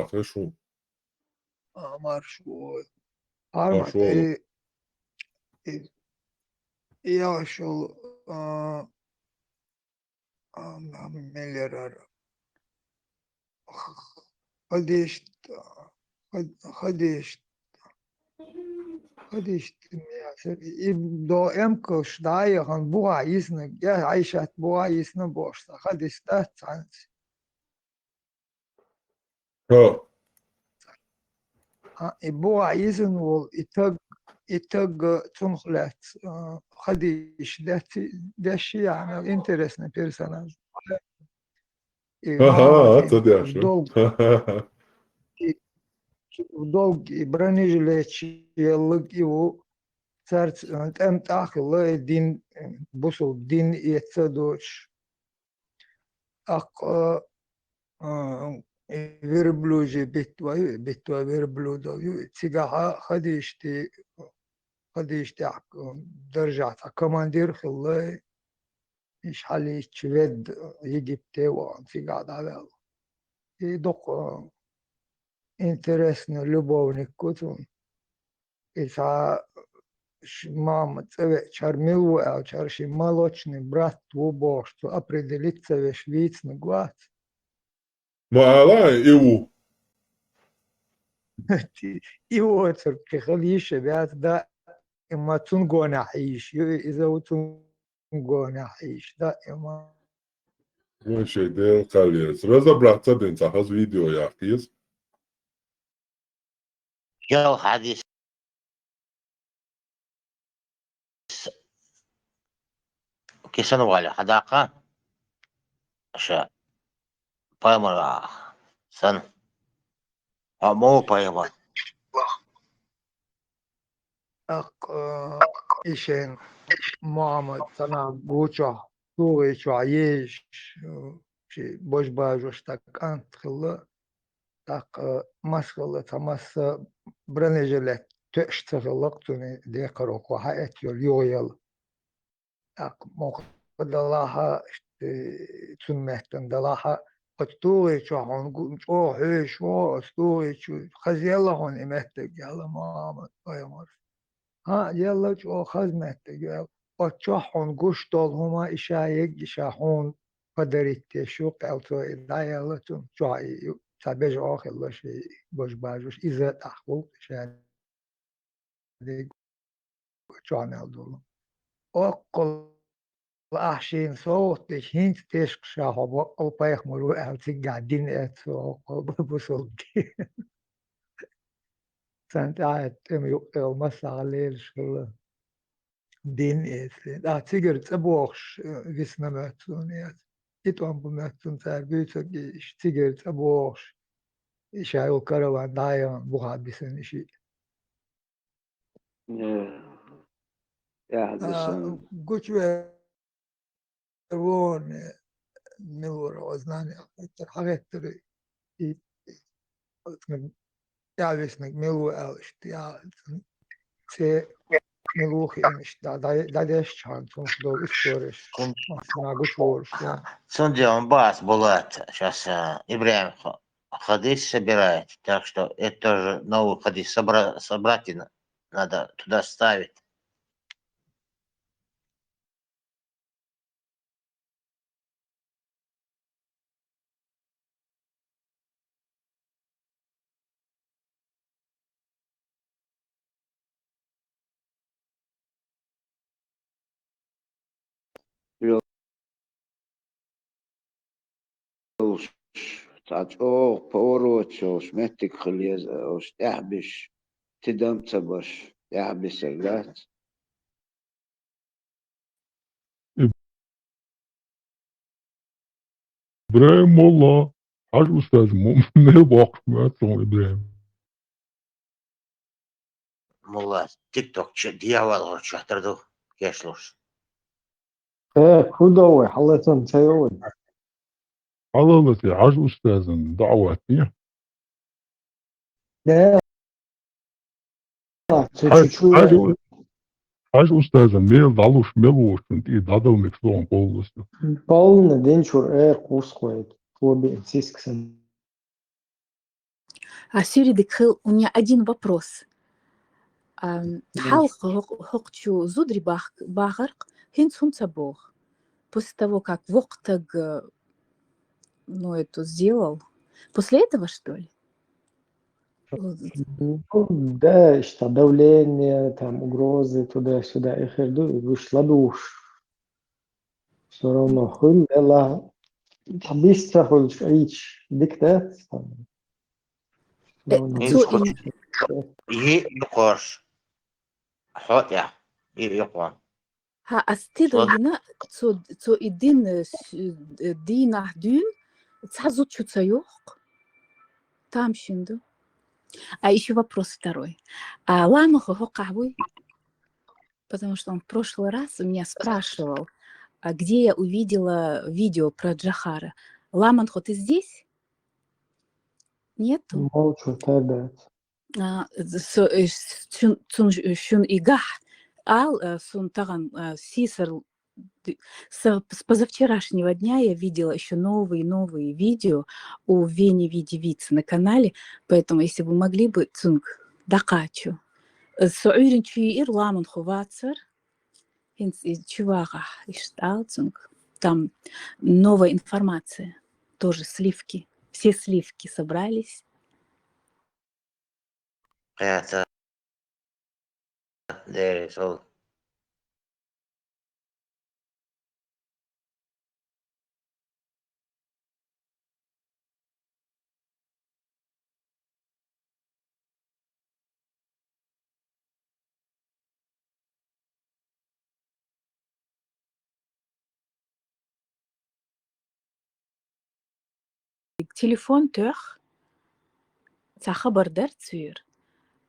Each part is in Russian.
آخر شو marshall شو والله ja شو مليار خديش خديش خديش دائم كش دايغان بوع يسنق يا عيشات بوع يسنق بوشتا خديش تات عن ها بوع يسن وال يتق تنخلات خديش ده شيء يعني انترسنا بيرسوناج ها مامتين تصدق شو долг бронежилет يلق يو صارت أنت أخي دين بوصل دين يتصدوش أق فيربلوجي بيتوا فيربلودو تيجا خديشتي درجة كماندير خلا إيش حالي شويد يجيبتي وانتي قاعد على يدق интересно любовник كتون إذا мама цеве чармилу, а чарши молочный брат твой, что определиться вещь виц на глаз. ما لا إيوه И вот, كخليش بعد ده إما تنقون عيش إذا تنقون عيش دائما ماشي ده خليس رضا براتsa بنتاخذ فيديو يا أخيس يو حديث كيسان والي حداقة أشياء بايمر سن مو بايمر أق إيشين محمد سنة قوشة سوري شو عيش شي بوش باجوش تاك أنت خلا تاك مسخلة تمس برنجلت تشتغل توني ديقروك وحيات يول تاك موقع دلاها تسمهتن دلاها قطوري شو هون شو هي شو استوري شو خزيلا هون إمهتك يلا محمد بايمر ها يلا شو خزمتك يلا وتشحون قش طول هما إشايق إشاحون قدرت تشوق أو تو إذا يلا تون شاي سبج آخر الله شيء باش باجوش إذا تحقق شان ديك شان الدول أقل أحشين صوت هين تشك شهاب أو بيخ مرو أو تقعدين أتسو أقل بصوتي سنت عاد تميو المسا عليل شغله دين إيسين تيجر تبوخش جسنا ماتونيات إتوان بماتون تربيتك إيش تيجر تبوخش إيش هايو كروان دايان بوخاد بسن إشي يا حدثان قلت ويرون ملور وزناني أكتر حاجات تري يعرفنك ملو أوش تي ملوخي إنش دا ديش شان تنخدو إستورش ما قلت ورش Сундион бас булат. Сейчас Ибраим Хадис собирает. Так что это тоже новый Хадис собрать надо туда ставить. تعطوه بوروتشوش متك خليز أوش تحبش تدم تبش تحبش سلات إبراهيم والله حاج أستاذ ما يبقى ما تسمع إبراهيم Mulla TikTok diyavol chaqtirdi. Keshlosh. كودوي حلتهم تيوي حضرتي حاج أستاذ دعواتي لا حاج تشوي حاج أستاذ ميل ضلوش ملوش انت ضلو مكسون قولس بالنا دينشور قوس خويت هو بإنسيسكسن А Сюридик Хил, у меня один вопрос. Халк хокчу зудри бахарк, хинц хунца бог. После того, как Воктаг, ну, это сделал, после этого, что ли? Ну, да, что давление, там, угрозы туда-сюда. Эхерду, вышла душ. Все равно. Хуль, эла, быстро хочешь речь. Диктат. Все равно. И يقرش حوت يا يقوى Ha, astiro صوت yina, co idin dinah dün, цазут чуца yok. Там шинду. А еще вопрос второй. Лама хохокавуй, потому что он в прошлый раз у меня спрашивал, где я увидела видео про Джахара. Ламанхо, ты здесь? Нету? Молчу, тогда. Шун игах, сун таган сисар. С позавчерашнего дня я видела еще новые видео о Вене Видевице на канале, поэтому если вы могли бы цунг дакачу. Союрин чуир ламан хувацар, чувага иштал цунг. Там новая информация, тоже сливки. Все сливки собрались. это да صوت Телефон төх, цахабар цвир.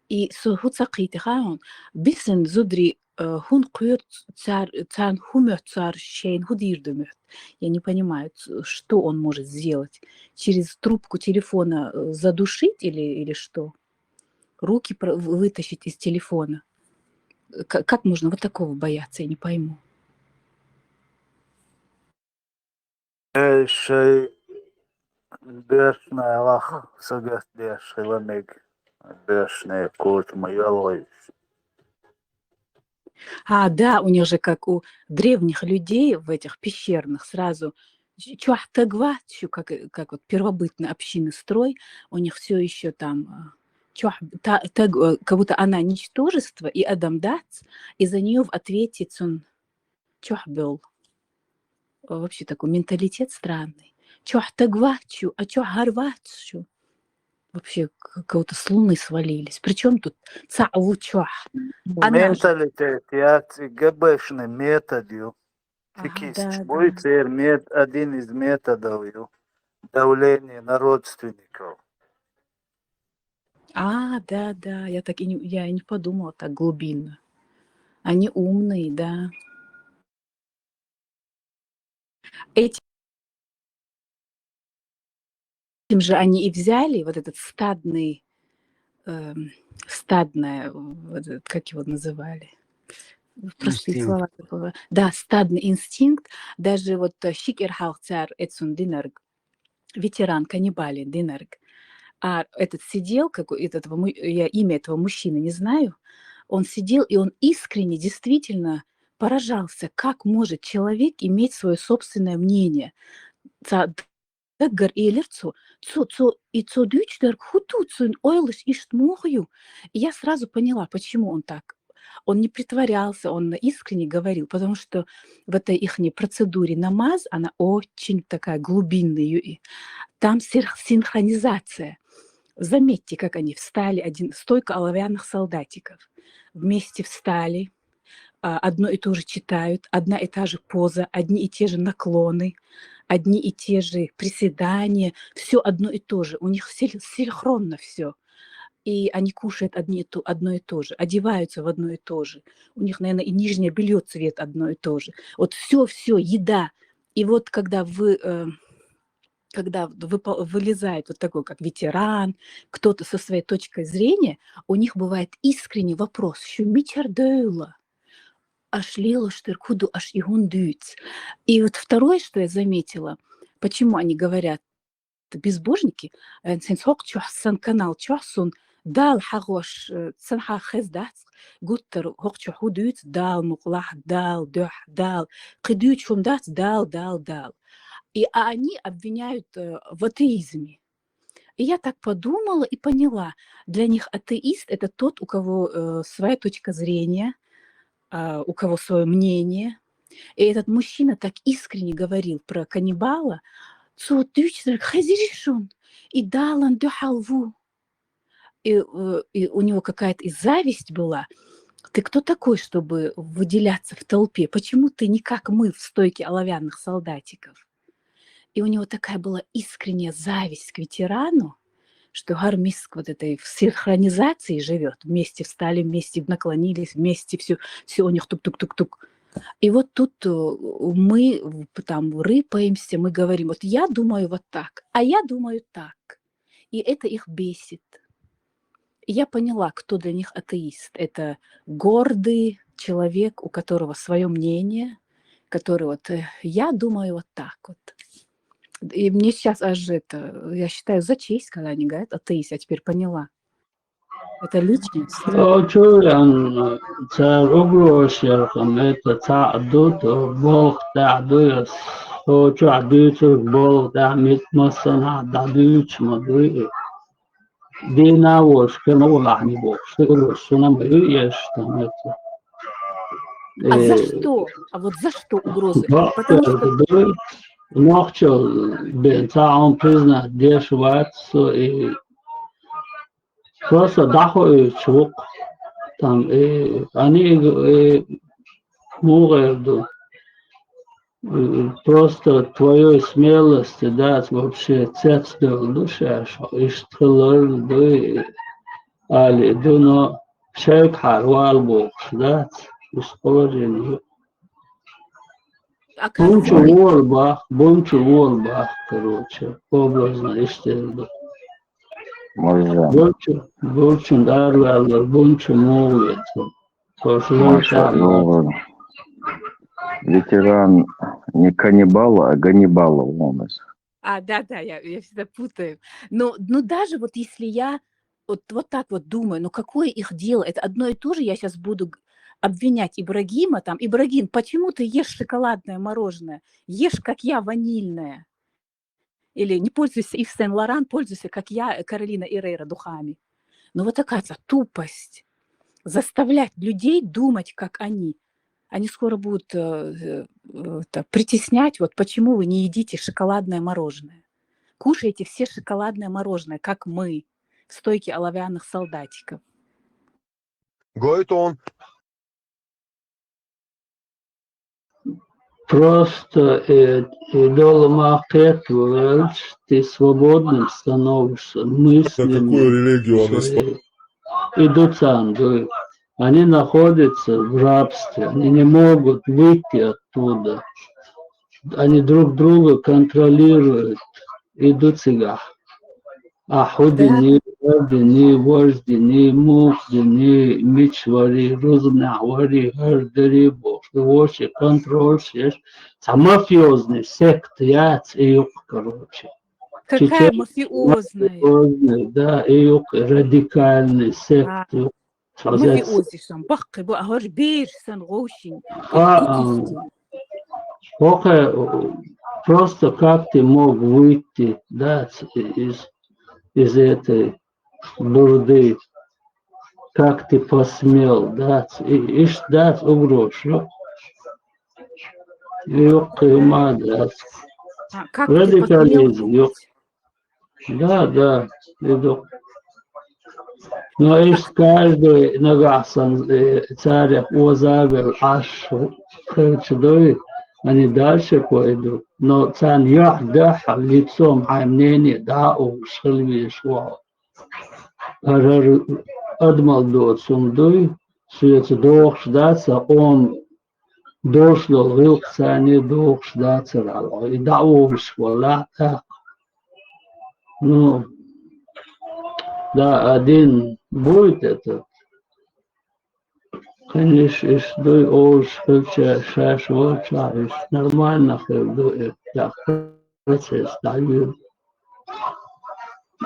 И хуцакитихан бисен зудри хун кует цар хумет цар шейн худирдумет. Я не понимаю, что он может сделать. Через трубку телефона задушить или что? Руки вытащить из телефона. Как можно вот такого бояться, я не пойму. Шей бешная лах сагас дешеванек бешная кот моя. Да, у них же, как у древних людей в этих пещерных, сразу как вот первобытный общинный строй, у них все еще там, как будто она ничтожество, и Адам дац, и за нее в ответе он был. Вообще такой менталитет странный. А гарвачу? Вообще, как-то с луны свалились. Причем тут цаучуах? Она же... Менталитет, я ГБшный методил. Да. Мой один из методов давления на родственников. Да, я и не подумала так глубинно. Они умные, да. Этим же они и взяли вот этот стадное, вот этот, как его называли? Простые слова. Да, стадный инстинкт. Даже вот Шикерхах цар Эцун Динарг, ветеран каннибали Динарг, этот сидел, я имя этого мужчины не знаю, он сидел, и он искренне, действительно поражался, как может человек иметь свое собственное мнение. И я сразу поняла, почему он так. Он не притворялся, он искренне говорил, потому что в этой их процедуре намаз, она очень такая глубинная, там синхронизация. Заметьте, как они встали, стойка оловянных солдатиков. Вместе встали, одно и то же читают, одна и та же поза, одни и те же наклоны, одни и те же приседания, все одно и то же. У них синхронно все. И они кушают одно и то же, одеваются в одно и то же. У них, наверное, и нижнее белье цвет одно и то же. Вот все, еда. И вот когда вылезает вот такой, как ветеран, кто-то со своей точкой зрения, у них бывает искренний вопрос. «Шумичардейла». Аж лило штыркуду, аж игундуц. И вот второе, что я заметила, почему они говорят, безбожники, сенсок чухсан канал чухсун, дал хагош, цанха хездац, гуттер хокчу худует, дал муклах, дал, дох, дал, кидует шумдац, дал. И они обвиняют в атеизме. И я так подумала и поняла, для них атеист – это тот, у кого своя точка зрения, у кого свое мнение. И этот мужчина так искренне говорил про каннибала, и дал он халву. И у него какая-то и зависть была. Ты кто такой, чтобы выделяться в толпе? Почему ты не как мы в стойке оловянных солдатиков? И у него такая была искренняя зависть к ветерану, что гармиск вот этой в синхронизации живет. Вместе встали, вместе наклонились, вместе все у них тук-тук-тук-тук. И вот тут мы там рыпаемся, мы говорим, вот я думаю вот так, а я думаю так. И это их бесит. И я поняла, кто для них атеист. Это гордый человек, у которого свое мнение, который вот я думаю вот так вот. И мне сейчас аж это, я считаю, за честь, когда они говорят атеист, я теперь поняла. Это личность. Чуян цар угрошеркам это تعدد بولق تعدوس هو تعدوس بولق تعمت مثلا تعدوس مدري دينا وش كانوا لعني بوش تقولوا شنو ما يشتمت А за что? А вот за что угрозы? Потому что... Ночью бентаун признать дешеваться и просто доходит чувак там и они могут просто твою смелость дать вообще цепную душе, и что ты али дуно шейк харвал бог дать расположение. Бунчу Волбах, короче, образно истерду. Бунчу Дарвеллер, Бунчу Мовит. Ветеран не каннибала, а Ганнибала у нас. Да, я всегда путаю. Но даже вот если я вот так вот думаю, ну какое их дело? Это одно и то же, я сейчас буду обвинять Ибрагима, там, Ибрагим, почему ты ешь шоколадное мороженое? Ешь, как я, ванильное. Или не пользуйся Ив Сен-Лоран, пользуйся, как я, Каролина Эррера, духами. Ну вот такая тупость. Заставлять людей думать, как они. Они скоро будут притеснять, вот почему вы не едите шоколадное мороженое. Кушайте все шоколадное мороженое, как мы, в стойке оловянных солдатиков. Говорит он. Просто дома клетву, ты свободным становишься, мыслями. Какую религию он исповедует? Идут они находятся в рабстве, они не могут выйти оттуда. Они друг друга контролируют, идут сега. Ахуди, ни вожди, ни мухди, ни мичвари, разумнявари, гардери, бог, вообще контроль, мафиозный сект, яц и юг, короче. Какая мафиозная? Да, и юг, радикальный сект. Мафиози сам, бахки, бахар бейшсан, гошин. Просто как ты мог выйти, да, из этой бурды, как ты посмел дать, и дать угрозу. Радикализм. Да, иду. Но из каждой нагасан царя озавер аж херчдой, они дальше пойдут. Но цан яхдах лицом мнение да у шельви шва. Адмал дот сундуй, свет дох ждаться, он дошло вилк цане дох ждаться рало. И да у швала так. Ну, да, один будет этот. Конечно, что уж шаш нормально, процесс дают.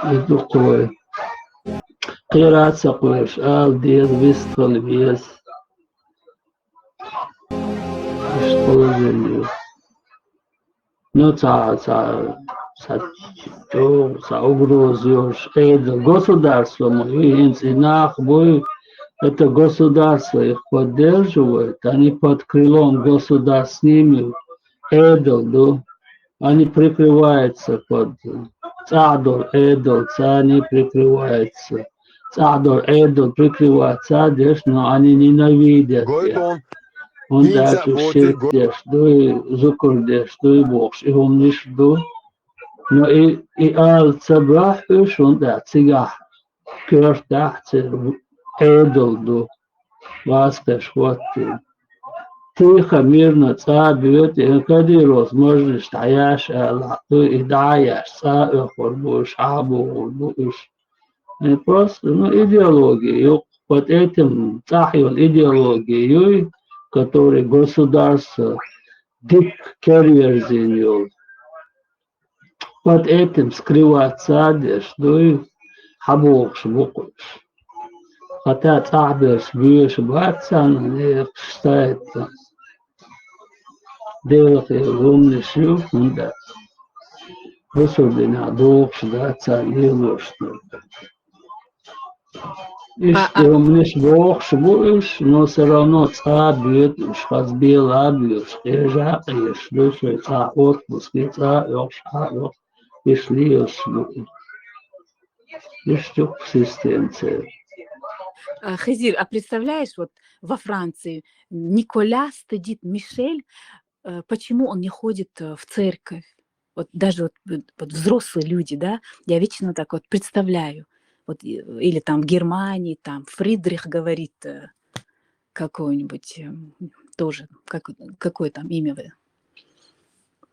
يدقوا قيرات سقوش آل ديز بيستغل بيز اشتغل جنيو نو угрозу, это государство инах будет, это государство их поддерживает, они под крылом государства с ними, они прикрываются под цадор, они прикрываются, цадор, прикрывает цадеш, но они ненавидят их. Goiton, Он Hinza, даже Boti, ширдеш, дуй зукурдеш, дуй бокш, и он лишь дуй. Но и ал цабрахуш он да цигах кёртахце эдолду васкаш вот тихо мирно цабьет и кадирос можешь таяш аллаху и даяш цаэхор будешь абу будешь. И просто идеология. Под этим цахил идеологией, который государство дик керверзинил. Под этим скрывается одежда, и хабокш, букуш. Хотя цаберс, бьешь, бацан, и считается, делать умный шлюх, да. Высудина, докш, да, царь, что. И что умнешь бокш, будешь, но все равно цабет, шхазбел, абьешь, ежакаешь, душой, ца отпуск, и ца, ёш, Пішли освоїти. І що системце. Хазир, а представляешь, вот во Франции Николя стыдит Мишель, почему он не ходит в церковь? Вот даже вот взрослые люди, да, я вечно так вот представляю. Вот, или там в Германии, там Фридрих говорит какой-нибудь, тоже, какое там имя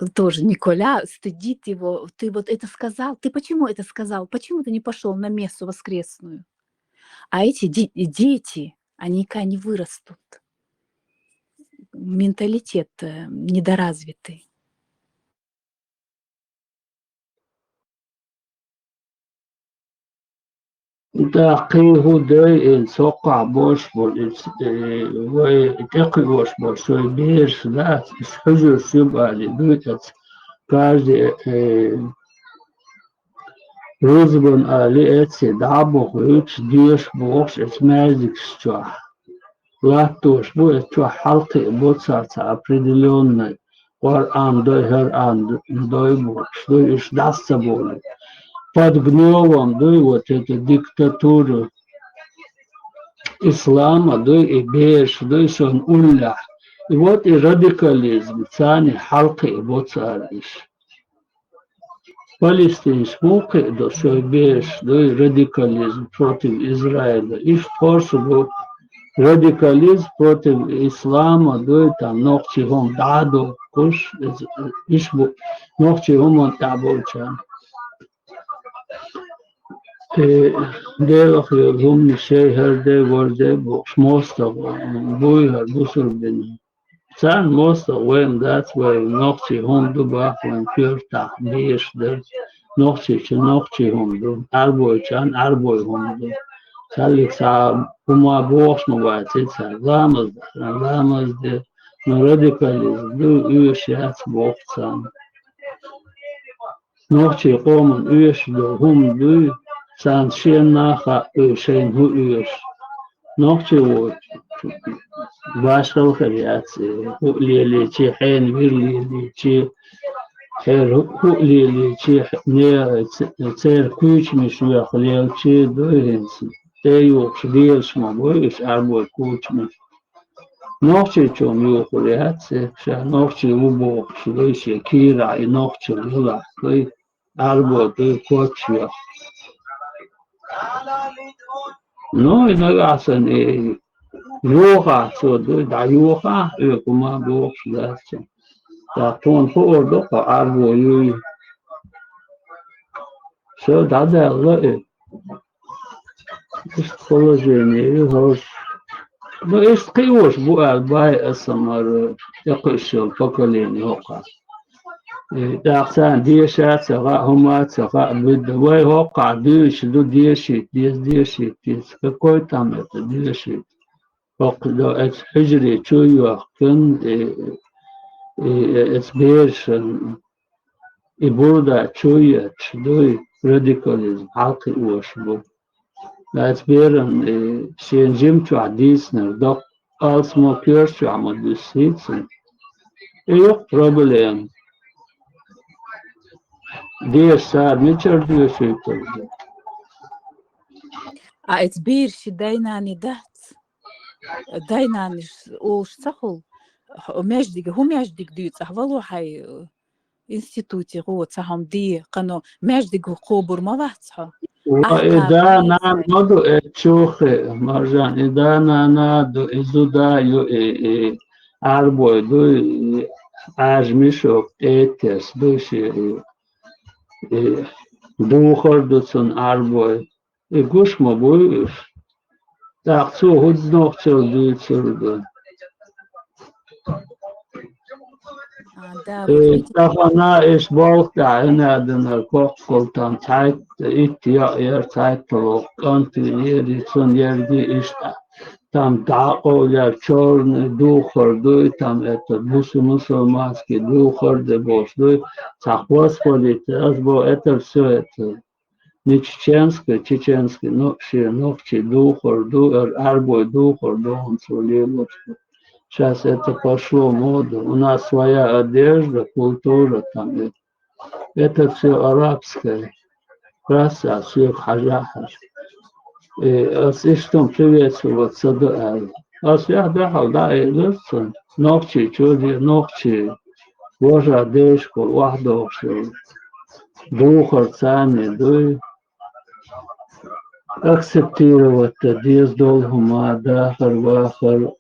тоже Николя стыдит его. Ты вот это сказал? Ты почему это сказал? Почему ты не пошел на мессу воскресную? А эти дети, они никогда не вырастут. Менталитет недоразвитый. Да, кигудай сока бош болит, вытекай бош большой беш, да, схожу сюбали, дует каждый розбан али эти дабох, уч деш бош, эт мязик что. Латош будет что халки боцаться определенной. Коран, дой херан, дой бош, дой иш дастся болит. Под гневом, да, вот эта диктатура ислама, да, и беш, да, и сон улля. И вот и радикализм, цани, халки, и вот цариш. Палестинский, да, что беш, да, и радикализм против Израиля. И способ радикализм против ислама, да, и там ногтихом даду, куш, ишбу, ногтихом он таболчан. Девах йогум шей херде ворде бокс моста буй хер бусур бин. Цан моста when that's why ногти хом ду бах when pure так биш дер ногти хом ду арбой чан арбой хом ду. Салик са пума бокс мова цица ламаз де но радикализм ду уешяц боксан. Ногти хом уеш ду хом ду San Shen Naha Shen Hu Nog чего başka variacije Lilici Hen Virlilici Her Lilici Ne Cer Kuchmish Yahlelci Doyens Te yok Dielsma Boyus Arboy Kuchmish Nokçe çom yok variacije Nokçe Ubo Şulayşe Kira i Nokçe Lula Arboy Kuchmish No, и нагасан и юха, so да юха, кума бог дастся. Да тон по ордока арбо юй. Все да положение хош. Ну есть киош буал бай асамар якошел поколение ока. داخسان ديشات سغاء هما سغاء بد وي وقع ديش دو ديشيت ديشيت كوي تامت ديشيت وق دو اتس حجري شو يوخن اتس بيرشن إبودا شوية دوي راديكاليزم حلقي وشبو اتس بيرن شينجيم شو عديسنا دوك ألسمو بير شو عمد السيتسن إيو بروبليم ديش صار نيتشر ديش يتر А эцбир дайнани дат, дайнани уж цахул, междик дюц, ахвалу хай институте год сахам ди, кано междик хобур мавацха. وإذا نادو تشوخي مرجان إذا نادو إزودا يو أربو دو أجمشو إتس دوشي دوخر دوتسون أربو إيقوش مبويش تاقصو هدز نوخشو دوتسو Да, вот видите. تفنا إيش بولت عنا دنا كوكولتان تايت إت يا تايت لو كنت يدي سون يدي إيش там дақоля черный духор дуй там это мусульманский духор де бош дуй господи бо это все это не чеченский но все ногчи духор дуй арбой духор дом солило сейчас это пошло мода у нас своя одежда культура там это все арабское раса все хажахаш Assistam приветствовать сады. Я дехал, да, и лыцин. Ногчи, чуди, ногчи. Божа дешку, вахдовши. Духар цани, дуй. Акцептировать диез долгума, дахар, вахар.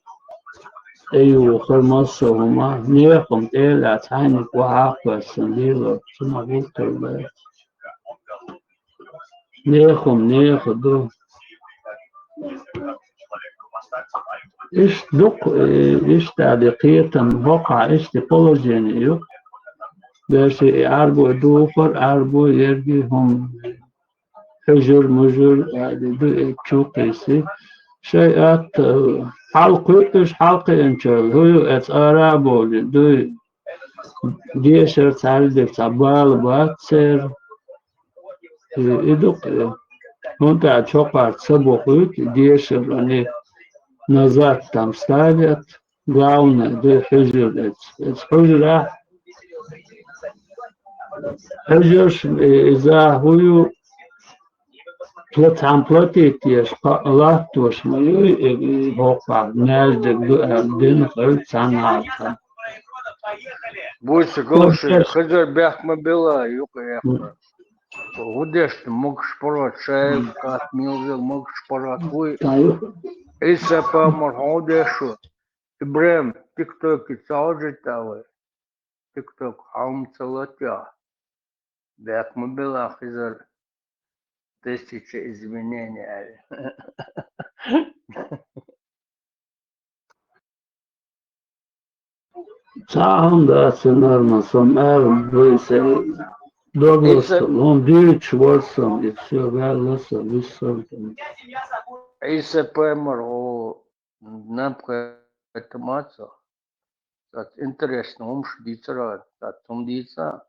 Эйухар, массовума. Нехом, эля, цайник, вахаква, сандила. Сума вултар, да. Нехом, дуй. إيش دوق إيش تعليقية وقع إيش تقولجينيو باش يعربوا دوخر عربوا يرجيهم حجر مجر هذه دو تشوقيسي شيئات حلقة إيش حلقة إنشال هو أتعربوا دو ديشر تعلق تعبال باتسر إدوق هون تعشوقات سبوقيت ديشر أني назад там ставят. Главное, да, хижир, это хижира. Хижир за хую там платить, латуш мою и хопа, между дин хиль цаната. Больше глуши, хижир бяхма бела, юка яхма. Гудеш, мог шпорот, шаев, кат милзел, мог шпорот, хуй. إيسا بامر هودشو إبراهيم تيك توك يتساوجي تاوي تيك توك حوم تسلطيا بيك مبلا خزر тысячи изменений. Sağım da sınırma somer böylese doğrusu on büyük varsam yetişiyor verirse bir sorun. Если поймер о напрямую, так интересно, дицера, так дица,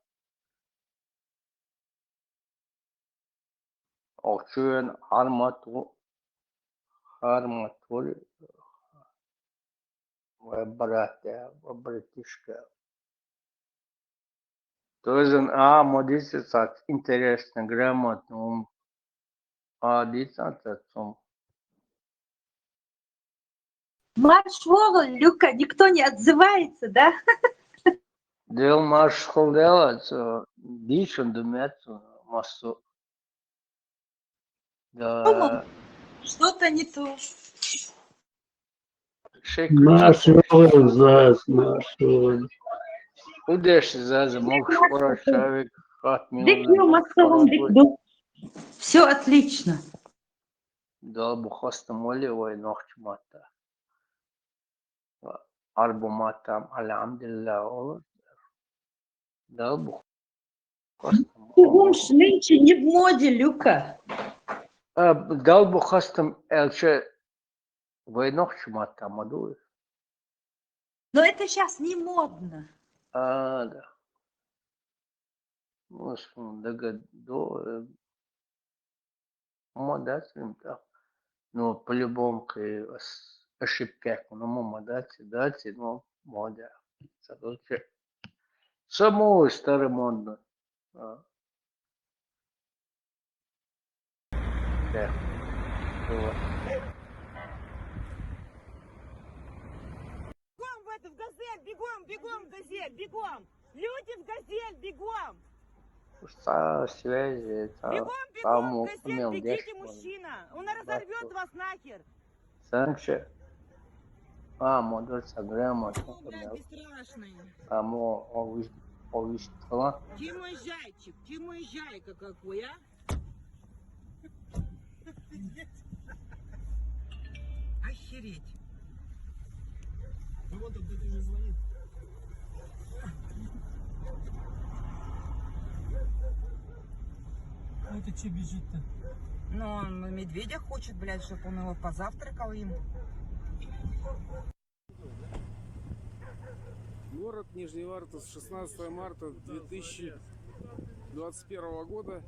очевидно арматур, братишка. То есть модица, так интересно, грамотно, дица, так Марш Вова, Люка, никто не отзывается, да? Дел марш делать, дичен думается, массу. Да. Что-то не то. Маршрут, маршрут. Удешь за можешь порашавик, Все отлично. Да, бухоста молевой ночь мата. Арбуматам, алямдилля, Да, бух. Бегумш нынче не в моде, Люка. Дал бухастам элче войнох чумата мадуй. Но это сейчас не модно. Да. Дага до модать да. Но по-любому ошибка, но модать, но мода. Садоче. Само старый модно. Да. Вот. В газель, бегом, бегом в газель, бегом! Люди в газель, бегом! Со связи, Бегом, там бегом в газель, умел бегите, дешево. мужчина! Он разорвет вас нахер! Санче. Модуль согрема. Блядь, бесстрашный! Овиштала. Ты мой зайчик, ты мой зайка какой, а? Охереть! Ну вот кто-то уже звонит. А это че бежит-то? Ну, он медведя хочет, блядь, чтобы он его позавтракал им. Город Нижневартовск, 16 марта 2021 года.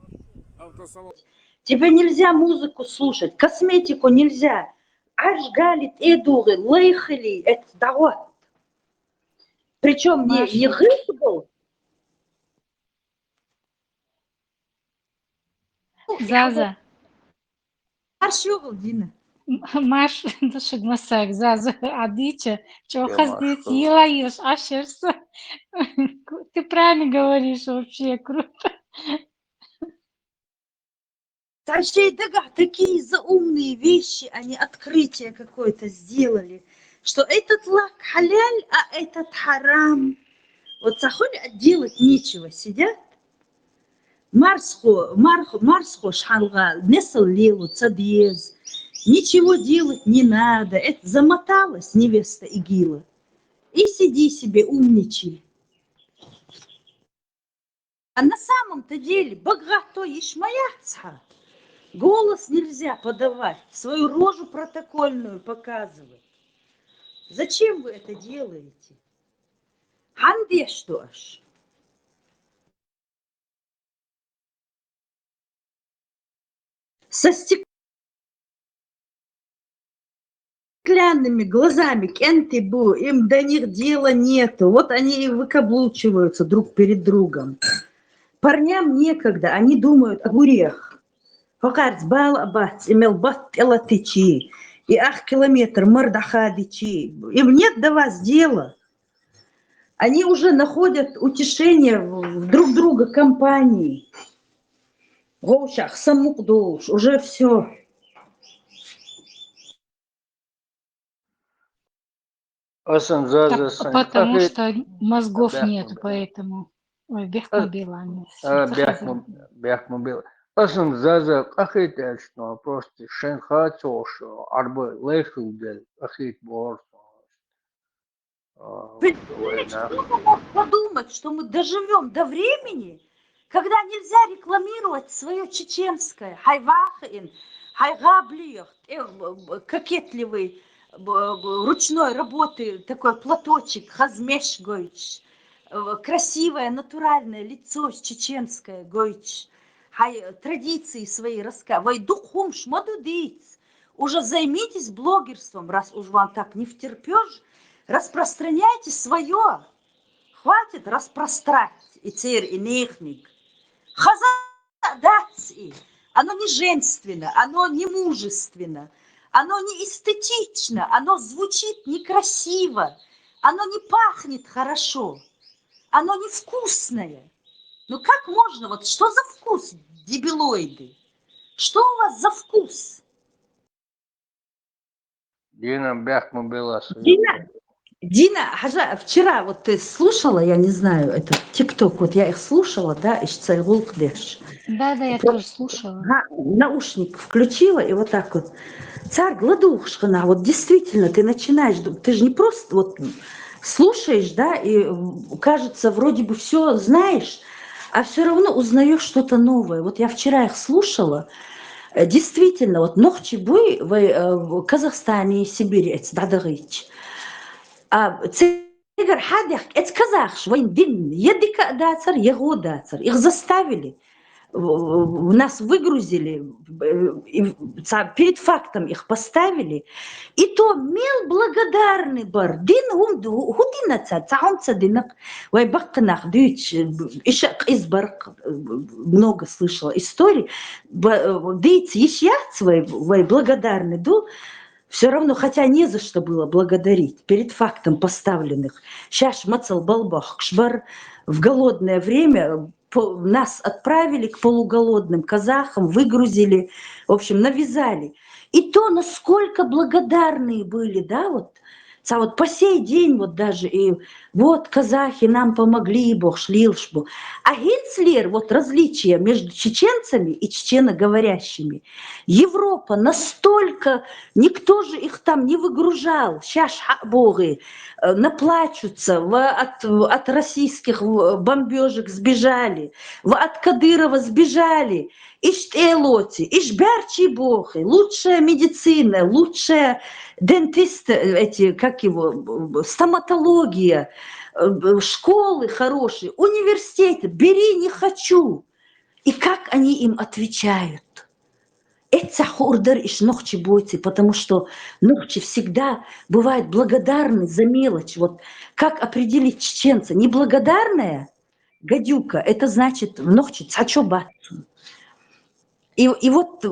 Автосалон. Тебе нельзя музыку слушать, косметику нельзя. Аж галит эдуры, лейхали, это да. Причем не гык был. Заза. Маршевал, Дина. Маш, душик масак, Заза, адича, чего Я хаздит, Машу. елаешь, ашерса. Ты правильно говоришь, вообще круто. Вообще, да, такие заумные вещи, они открытие какое-то сделали, что этот лак халяль, а этот харам. Вот заходят, делать нечего, сидят. Марсхо шхалга, несал лелу, цадез. Ничего делать не надо. Это замоталась невеста Игила. И сиди себе, умничай. А на самом-то деле, богато ишмаяца. Голос нельзя подавать, свою рожу протокольную показывать. Зачем вы это делаете? Ханде что ж? Со стеклянными глазами, кентибу, им до них дела нету. Вот они и выкаблучиваются друг перед другом. Парням некогда, они думают о гурех. Факарц бал абац, имел бат элатичи, и ах километр мордахадичи. Им нет до вас дела. Они уже находят утешение в друг друга компании. Гоушах, самукдуш, уже все. Потому что мозгов нет, поэтому. Ой, бехмобила. Бехмобила. Асам заза ахит эльшно, просто шенха цошо, арбы лейхугель, ахит борсо. Кто мог подумать, что мы доживем до времени, когда нельзя рекламировать свое чеченское, хайвахин, хайгаблиях, кокетливый, ручной работы, такой платочек, хазмеш гойч, красивое, натуральное лицо чеченское гойч, традиции свои рассказывай, духом шмадудиц. Уже займитесь блогерством, раз уж вам так не втерпешь, распространяйте свое. Хватит распрострать и цирь, и нехник. Хазадаци. Оно не женственно, оно не мужественно, оно не эстетично, оно звучит некрасиво, оно не пахнет хорошо, оно невкусное. Ну как можно, вот что за вкус, дебилоиды? Что у вас за вкус? Дина бехмобила. Дина, вчера вот ты слушала, я не знаю, это ТикТок, вот я их слушала, да, из Царьгулкдеш. Да, я тоже слушала. Наушник включила, и вот так вот. Царь Гладухшхана, вот действительно, ты начинаешь, ты же не просто вот слушаешь, да, и кажется, вроде бы все знаешь, а все равно узнаешь что-то новое. Вот я вчера их слушала, действительно, вот Нохчибуй в Казахстане и Сибири, это Дадагыч. А цигар хадях, это казах, швейн дин, едика дацар, его дацар. Их заставили, нас выгрузили, перед фактом их поставили. И то мел благодарный бар. Дин худина цаум цадинак, вай бакнах, дыч, ишак избарк, много слышала историй. Дыц ишьяц, вай благодарный ду. Все равно, хотя не за что было благодарить, перед фактом поставленных. Сейчас мацал балбах, кшбар в голодное время нас отправили к полуголодным казахам, выгрузили, в общем, навязали. И то, насколько благодарные были, да, вот по сей день вот даже, и вот казахи нам помогли, бог шлилшбу. А Гинцлер, вот различия между чеченцами и чеченоговорящими, Европа настолько, никто же их там не выгружал, сейчас боги наплачутся, от российских бомбежек сбежали, от Кадырова сбежали, Ишь-Элоти, Ишь-Берчи бохи, лучшая медицина, лучшая дентисты, стоматология, школы хорошие, университеты, бери, не хочу. И как они им отвечают? Это хурдар иш нохчи бойцы, потому что нохчи всегда бывают благодарны за мелочь. Вот как определить чеченца? Неблагодарная гадюка, это значит нохчи цачобатцу. И вот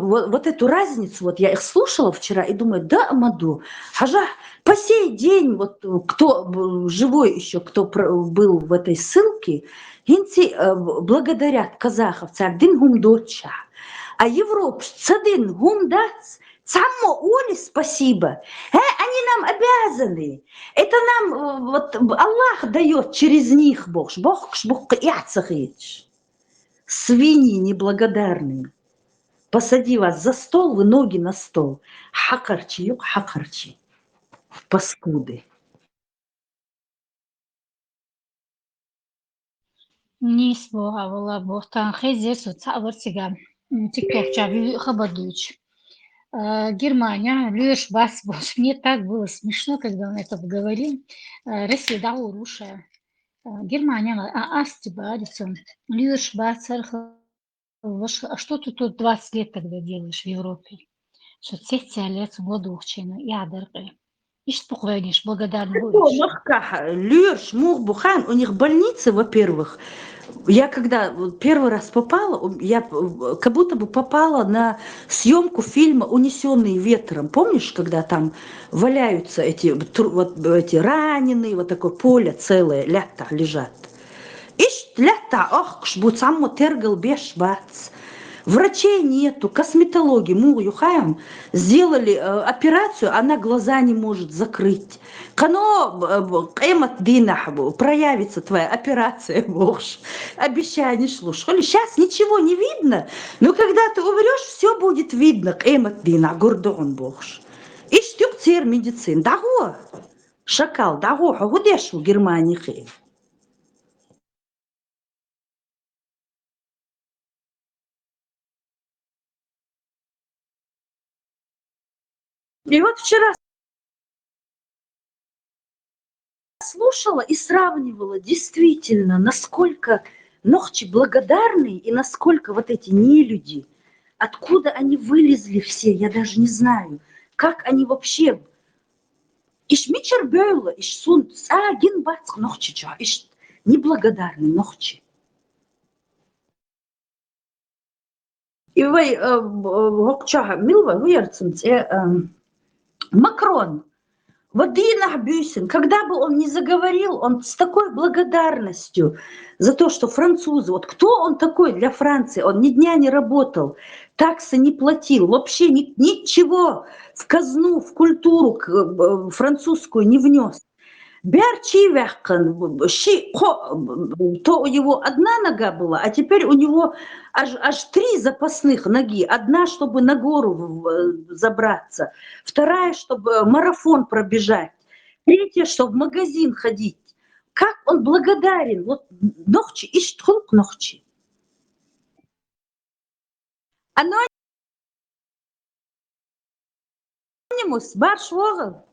эту разницу, вот я их слушала вчера и думаю, да, Амаду, хажа, по сей день, вот кто живой еще, кто был в этой ссылке, инти благодарят казахов, цардин гумдоча, а Европа цадин гумдац, само Оли спасибо, они нам обязаны, это нам вот Аллах дает через них, Бог яцахич, свиньи неблагодарные. Посади вас за стол, вы ноги на стол. Хакарчи, юк хакарчи. Паскуды. Нисбо авала бохтан хезесу цаварсига тикток чави хабадуч. Германия, Леш Басбош. Мне так было смешно, когда он это говорил. Россия да урушая. Германия, астиба, Леш Басар. А что ты тут 20 лет тогда делаешь в Европе? Что цех лет в воду ядеры. И что походишь, благодарный будешь? Лёш, Мухбухан, у них больницы, во-первых. Я когда первый раз попала, я как будто бы попала на съемку фильма «Унесенные ветром». Помнишь, когда там валяются эти раненые, вот такое поле целое, лята лежат. Врачей нету, косметологии, сделали операцию, она глаза не может закрыть. Проявится твоя операция, боже. Обещание слушай. Сейчас ничего не видно, но когда ты умрешь, все будет видно. Гордон, боже. И штук цер медицин. Даго, шакал, даго, гудеш в Германии. И вот вчера слушала и сравнивала действительно, насколько нохчи благодарны и насколько вот эти нелюди, откуда они вылезли все, я даже не знаю, как они вообще. Иш мичер бёйла, иш сун гин бац нохчи ча, иш неблагодарны нохчи. И вы гокча милва выерцем Макрон, когда бы он ни заговорил, он с такой благодарностью за то, что французы, вот кто он такой для Франции, он ни дня не работал, таксы не платил, вообще ничего в казну, в культуру французскую не внес. Бярчивяхкан, то у него одна нога была, а теперь у него аж 3 запасных ноги. Одна, чтобы на гору забраться, вторая, чтобы марафон пробежать. Третье, что в магазин ходить. Как он благодарен. Вот нохчи, иштхулк нохчи. Анонимус, барш вогл.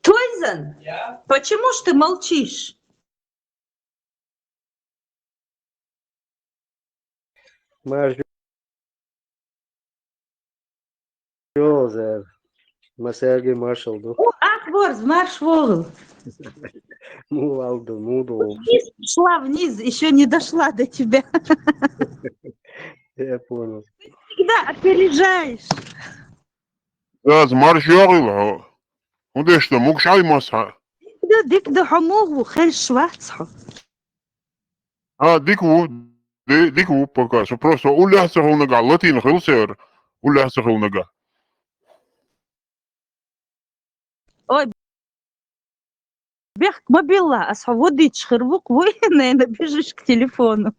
Тойзен, почему ж ты молчишь? مساجي مارشال دو Ахворз, марш вогл. مو алду муду. Шла вниз, еще не дошла до тебя. Я понял. Всегда опережаешь. Gaz marş yağıl. O da işte mukşay masa. Да, дик да хамогу, хель швацхо. Ha diku пока. Что просто уляса хунага латин хилсер. Уляса хунага. Ой, бег мобила, а свободить шхырвук, вы, наверное, бежишь к телефону.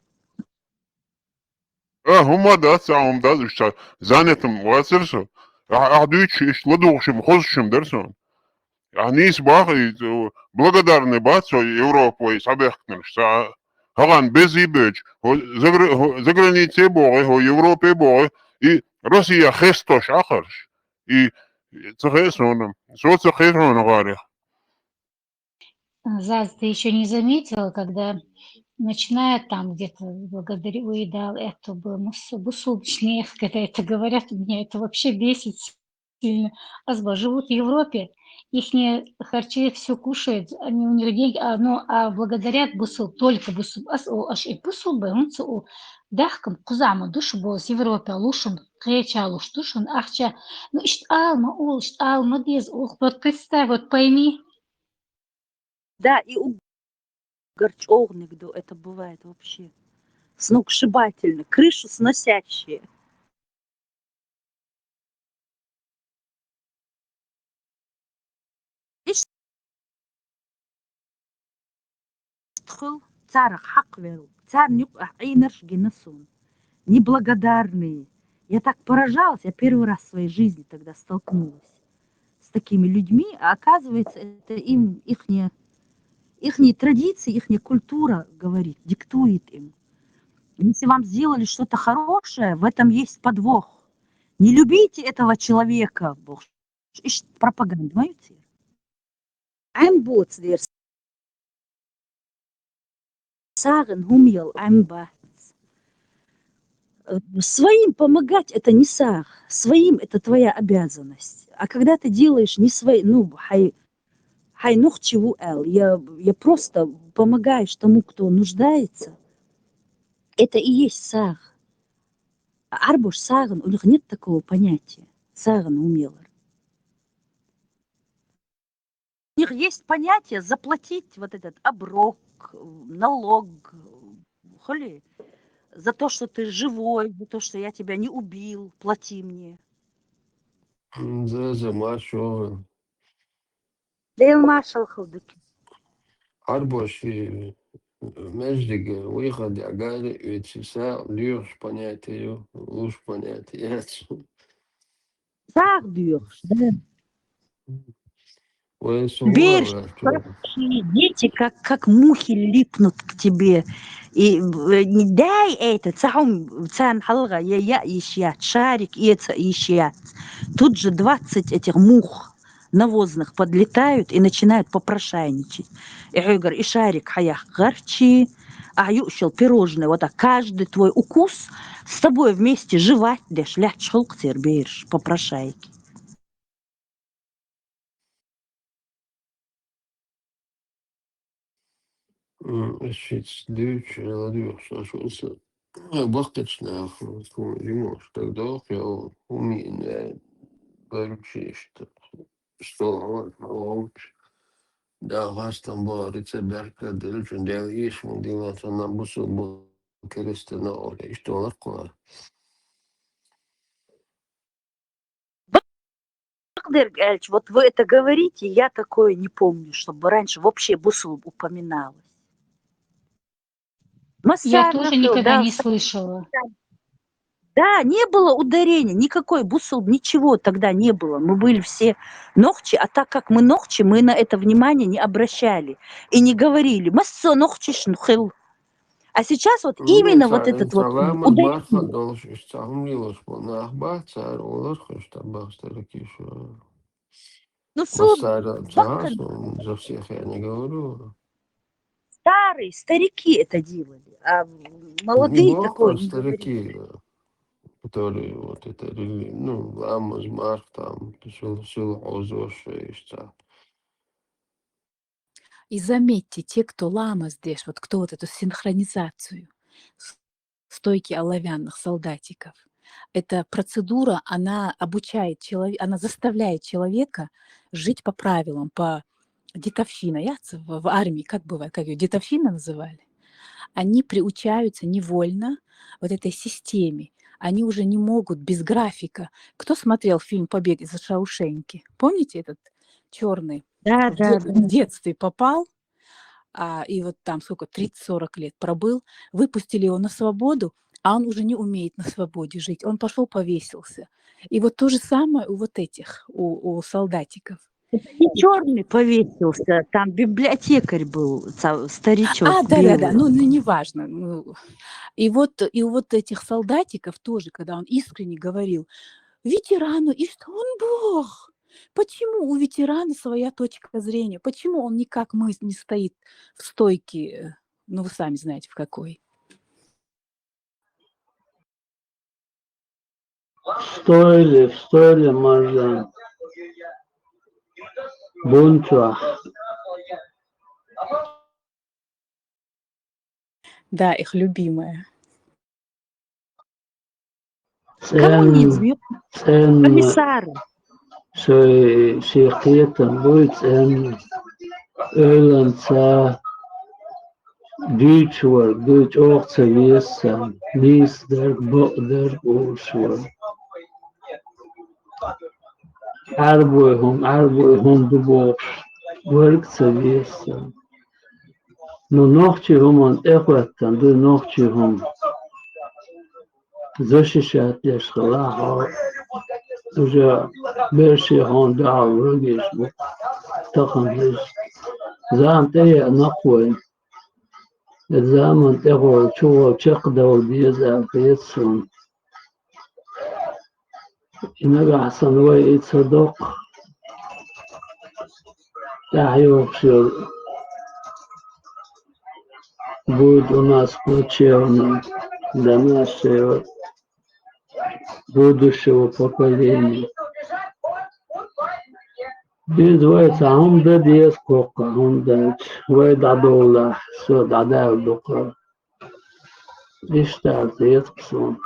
Huma da sağım da işte zanetim vasırsa. Adüç işte ладушим хозшим dersen. Yani isbah благодарны бацо Европой сабехтнеш. Хаган безибеч. За границей боги, ho Европе боги. И Россия хестош ахарш. И цехесоном. Что цехесоном говорит? Заз, ты еще не заметила, когда начиная там где-то благодарю, уедал это бусулочный, когда это говорят, меня это вообще бесит сильно. Живут в Европе, ихние харчи все кушают, они у них деньги, а благодарят бусул, только бусул, аж и бусул бы, он дахкам кузама душу был с Европы, лушим, креча луш душун, ахча, ну алма без, вот представь, вот пойми. Да, и у горчовник, это бывает вообще сногсшибательно, крышу сносящие. Царах хак веру, царь неблагодарные. Я так поражалась, я первый раз в своей жизни тогда столкнулась с такими людьми, а оказывается, это им ихние традиции, ихняя культура говорит, диктует им. Если вам сделали что-то хорошее, в этом есть подвох. Не любите этого человека. Пропаганда. Ein Boot, der sagen, humjel, ein Boot. Своим помогать это не сах, своим это твоя обязанность. А когда ты делаешь не свои, я просто помогаешь тому, кто нуждается, это и есть сах. А арбуш саган, у них нет такого понятия. Саган умелар. У них есть понятие заплатить вот этот оброк, налог, за то, что ты живой, за то, что я тебя не убил, плати мне. За маршал. Дейл маршал халдыки. Арбоши междик выход агали ветчиса льешь понятие, уж понятие. Саг дюрш, да. Веришь, дети как мухи липнут к тебе. И не дай это, цан халга, я ищет, шарик и это ищет. Тут же 20 этих мух навозных подлетают и начинают попрошайничать. И я говорю, и шарик хаях гарчи, а юшил пирожное, вот так каждый твой укус с тобой вместе жевать дешь, ля чхолк тербеешь, попрошайки. Шиц дюч, ладюш, ашулся. Бахточная, ремонт, тогда я умею, короче, что лучше. Да, вас там была рецеберка, дельчун, дел иш, мудила, что нам бусу был крестена, и что лакуа. Вот вы это говорите, я такое не помню, чтобы раньше вообще бусул упоминалось. Я тоже никогда не слышала. Да, не было ударения, никакой бусул, ничего тогда не было. Мы были все ногчи, а так как мы ногчи, мы на это внимание не обращали и не говорили. Массо ногчиш нухил. А сейчас вот именно вот этот вот Инсалам ударение. Барха должен Милош Нахбаца, Ролос, Штабахстаракишу. Ну, Массара бака, Цагас, за всех я не говорю. старые, старики это делали, а Не молодые было такое там не говорили. старики, которые вот это, ну, Ламаз Марк там, Сил Озош, И заметьте, те, кто лама здесь, вот кто вот эту синхронизацию, стойки оловянных солдатиков, эта процедура, она обучает человека, она заставляет человека жить по правилам, по детовщина. Я в армии, как бывает, как ее детовщина называли? Они приучаются невольно вот этой системе. Они уже не могут без графика. Кто смотрел фильм «Побег из Шаушенки»? Помните этот черный? Да, да, В да. детстве попал, и вот там сколько, 30-40 лет пробыл, выпустили его на свободу, а он уже не умеет на свободе жить. Он пошел повесился. И вот то же самое у вот этих, у солдатиков. Это не черный повесился, там библиотекарь был, старичок Да-да-да, белый. ну неважно. И вот у вот этих солдатиков тоже, когда он искренне говорил, ветерану, и что он Бог. Почему у ветерана своя точка зрения? Почему он не как мы не стоит в стойке, ну вы сами знаете в какой? В стойле можно бунчуа. Да, их любимая. Коммунизм, комиссары. Шейхетам будет Öğlense Deutsch var, Deutsch auch seviyesen, Nis der, der oluşuyor. Arbojum du boş, work seviyesen. No nohçihum on ekvetten, du nohçihum. Защищать лешхала, уже берши он дал рогиш, тахан лиш. Замте нахуй. الزمن تقول شو تشقده وبيزعل بيتسون إنك أحسن ويت صدق تحيوكسر بود وناس بوتشيون دماشي будущего поколения. Biz ويتعهم ده ديسكوكا هم ده ويدعدولا سود عداو دقا اشتعل يتقصون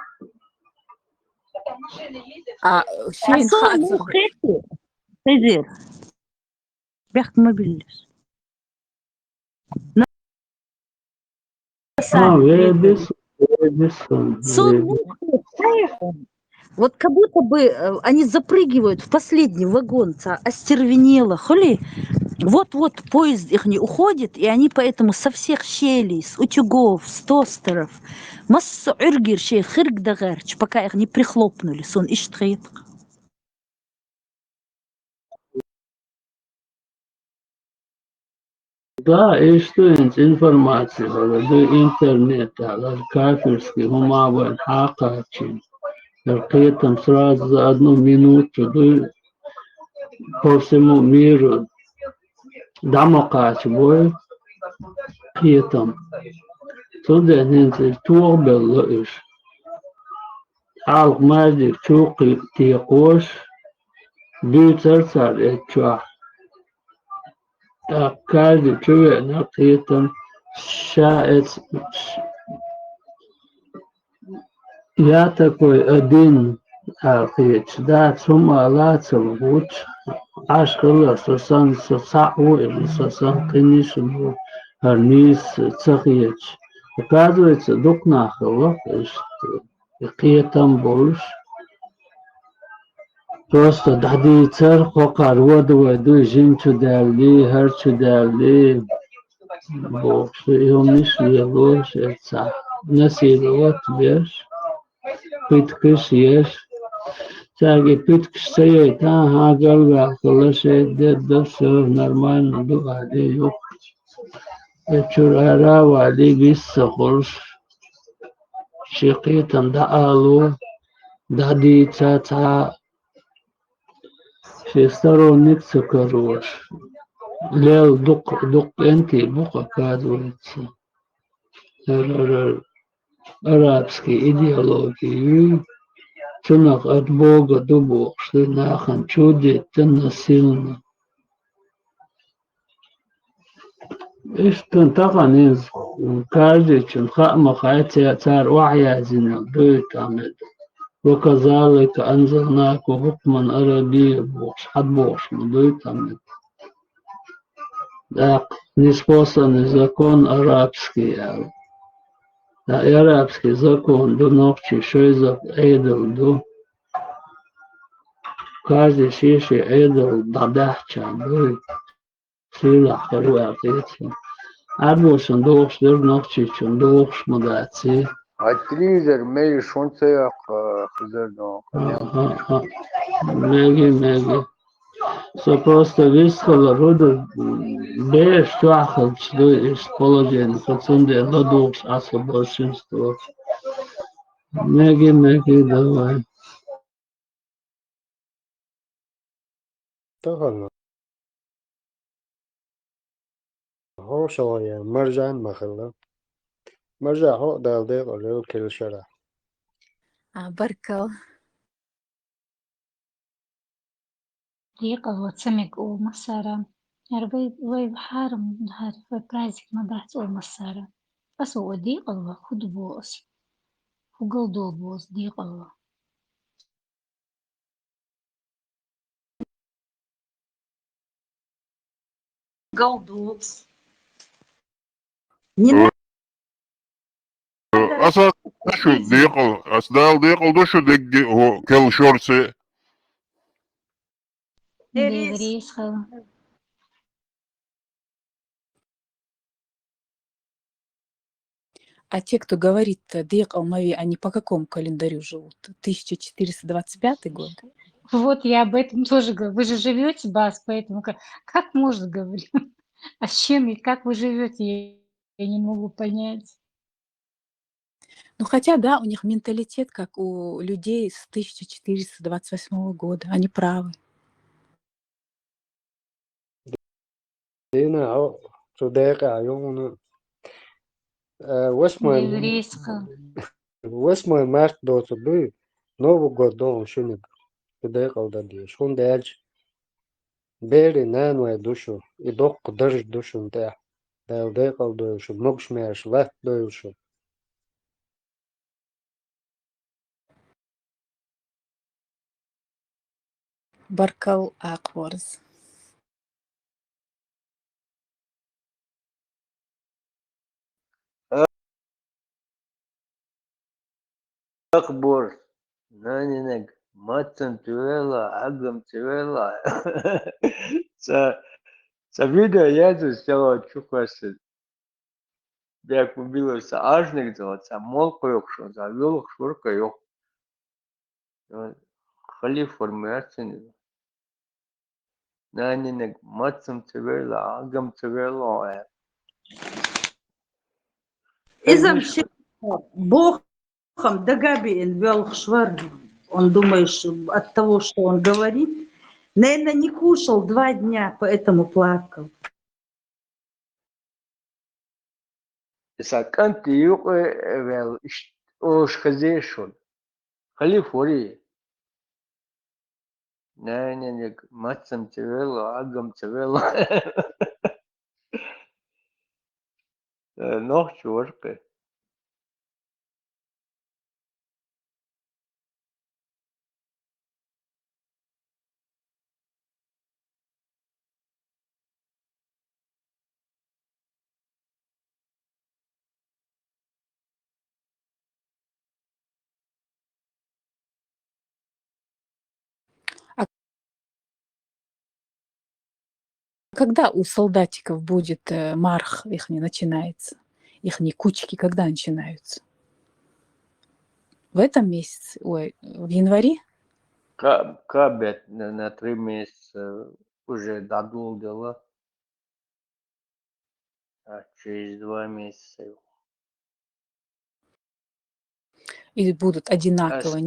Шейн Асор Хацер. мухети, Хезир. Бяхт мобильность. Вот как будто бы они запрыгивают в последний вагон, остервенело, хули. Вот-вот поезд их не уходит, и они поэтому со всех щелей, с утюгов, с тостеров, массу иргиршей, хиргдагарч, пока их не прихлопнули, сон иштрит. Да, и что информация, до интернета, кафирский, гумавен, хакачин. При этом сразу за 1 минуту по всему миру дамокач бой, при этом туда нельзя туобело иш. Алк мазик чуки тиош, дюцерцар этчуа. Так каждый человек при этом шаец. Я такой один архич, да, сумма лацем луч, аж было сосан сосау или сосан конечно армис цахич. Оказывается, дух нахало, какие там больше. Просто дады цар хокар воду жинчу дали, харчу дали. Бог, что его мишли лучше, это насиловать бешь. pitkis yes. Tagi pitkis sayı ta hagal ve akıllı şey de söv normal duade yok. Çurara vali biz sakurs. Şiqitan da alu. Dadi ta في ستارونيك سكروش لو دق انتي بقى كادو арабский идеологии ценах от Бога до Бога, что нахан чудит насильно. И что тахан из каждый чин хама хотя царь вахязина дует амед. وكذلك أنزلناك حكما عربيا بوش حد بوش مضيت амед. Так, неспосланный закон арабский. Да, арабский закон до ночи, что из эйдл до. Каждый шиши эйдл дадахча, до сила харуатица. Арбошен дохш до ночи, чун дохш мадаци. Атризер мей шонцеяк хзердон. Меги. Все просто высхало, рода беш туахал, что из положения, пацанды, ладохш, аса большинство. Меги, давай. طبعا هو شوية مرجع مخلا مرجع هو دالديق ولو كل شرع بركة دقيقة وتسمك ومسارة يعني وي حارم هاد في برايزك ما بحث ومسارة بس هو دقيقة وخد بوس وقلدو بوس دقيقة Голдовс. Не надо أساس شو ديقل أسدال ديقل دو شو دق هو كل شورسي ديفريس خلا А те, кто говорит Дейк Алмави, они по какому календарю живут? 1425 год? Вот я об этом тоже говорю. Вы же живете, Бас, поэтому как можно говорить? А с чем и как вы живете, я не могу понять. Ну, хотя, да, у них менталитет, как у людей с 1428 года. Они правы. دينا هو صديقي عيونه Деврейс خلا واسمه مارك دوت بي نوبو غودون شنك صديقي ودي شون داج بيري نانو دوشو يدق درج دوشو نتاع صديقي دوشو مقش ماش لا دوشو Баркал Акворс. أكبر نانينك ماتن تيويلا عقم تيويلا سبيدا язу сделал чухасы. Я купил ажник делать, а мол койокшо, завел шурка yok. Хали формация. Нанинек мацам тиверла, агам тиверла. Изам Богом Дагабиен вел швар. Он думает, что от того, что он говорит, наверное, не кушал 2 дня, поэтому плакал. سكنت يقول اوش خزيشون خلي فوري نانينك ماتسم تيويلا عقم تيويلا نوح شورقي Когда у солдатиков будет марх их не начинается? Их кучки когда начинаются? В этом месяце, ой, в январе? Кабет на 3 месяца уже додолдила, а через 2 месяца Или будут одинаково?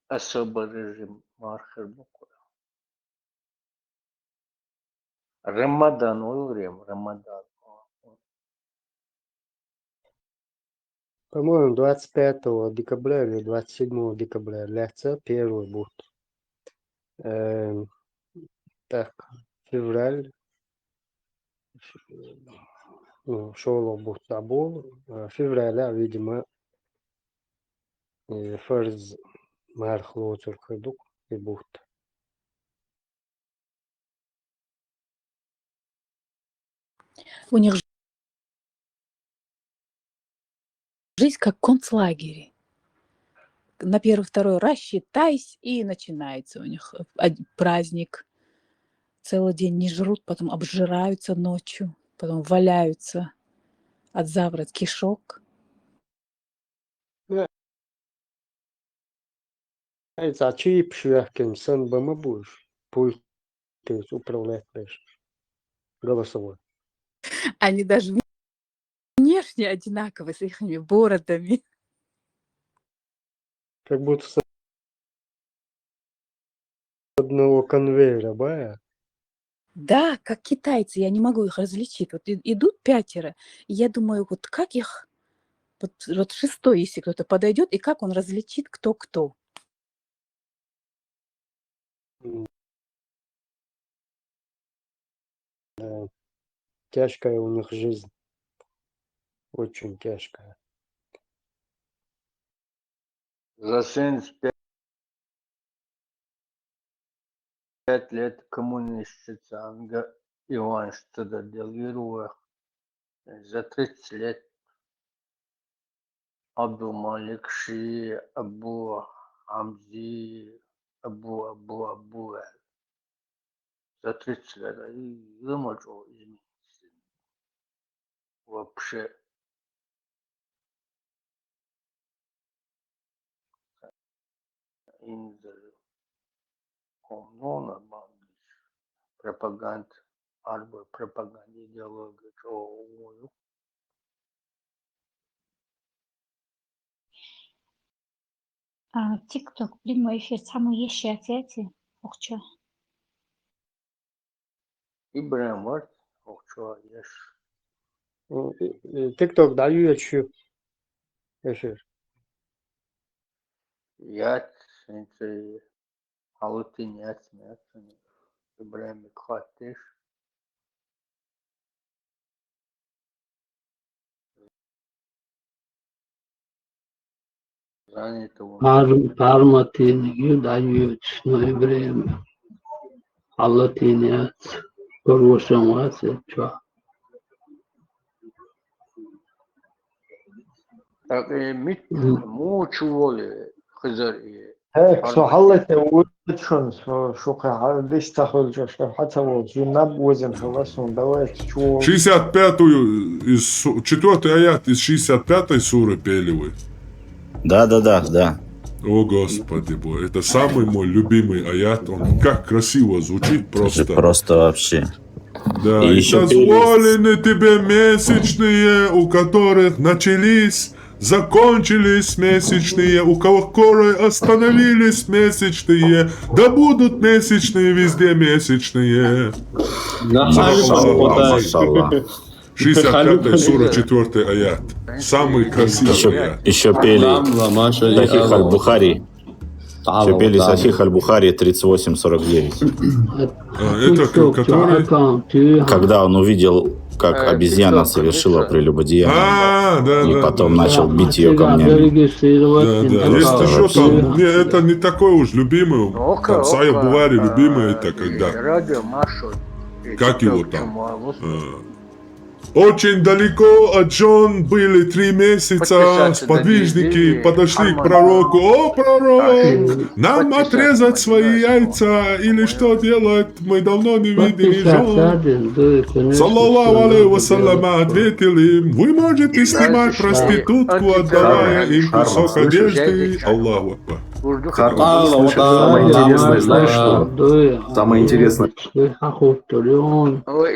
особый режим мархер буквы. Рамадан, время, Рамадан. По-моему, 25 декабря или 27 декабря ляца первый будет. Так, февраль. Ну, шоу будет забыл. Февраля, видимо, фарз мархлоцер ходук и будет. У них жизнь как в концлагере. На первый-второй рассчитайся, и начинается у них праздник. Целый день не жрут, потом обжираются ночью, потом валяются от заворот кишок. А чип швяхкин сын бама будешь? Пульт ты управлять будешь. Голосовой. Они даже внешне одинаковы с их бородами. Как будто с одного конвейера, бая. Да, как китайцы, я не могу их различить. Вот идут 5, и я думаю, вот как их... Вот 6, если кто-то подойдет, и как он различит, кто кто. Да. Тяжкая у них жизнь. Очень тяжкая. За 75 лет коммунистица Иван что-то делал. За 30 лет Абдул-Малик Ши, Абу Хамзи, Абу. За 30 лет и вымочил изменился. Вообще. Коммуна, пропаганда, арба пропаганда идеология, чего. TikTok прямой эфир самый еще ответи. Охчо. İbrahim var. Охчо yaş. TikTok даю еще эфир. Yat, şimdi halıtın yatmıyorsun. İbrahim kattır. Парматинги дают время. Аллатинец. Хорошим вас, что? Так, мучу воли, хызар. هيك شو حلت وشون شو قاعد ليش تاخذ شو حتى وزنب وزن خلصهم دوات شو 65-ю из 4-й аят из 65-й суры пели вы. Да. О Господи Боже, это самый мой любимый аят, он как красиво звучит просто. Просто вообще. Да, и дозволены тебе месячные, у которых начались, закончились месячные, у которых остановились месячные, да будут месячные везде месячные. 65-я сура, 4-й аят. Самый красивый аят. Еще пели Сахих аль-Бухари. Еще пели Сахих аль-Бухари 38-49. Это который... Когда он увидел, как обезьяна совершила прелюбодеяние, и потом начал бить ее камнями. Да. Есть еще там, это не такой уж любимый, там Сахих Бухари любимый, это когда... Как его там? Очень далеко от жен были 3 месяца, Подписаться сподвижники недели, подошли к Арман. пророку. О, пророк, нам Подписаться отрезать свои подписаться. яйца или что делать? Мы давно не видели Подписаться, жен. да, конечно. Саллаллаху всё алейхи надо вассалям делать. ответил им: вы можете снимать проститутку, отдавая им кусок одежды. Аллаху акбар. Аллах, самое интересное, знаешь что? Самое интересное.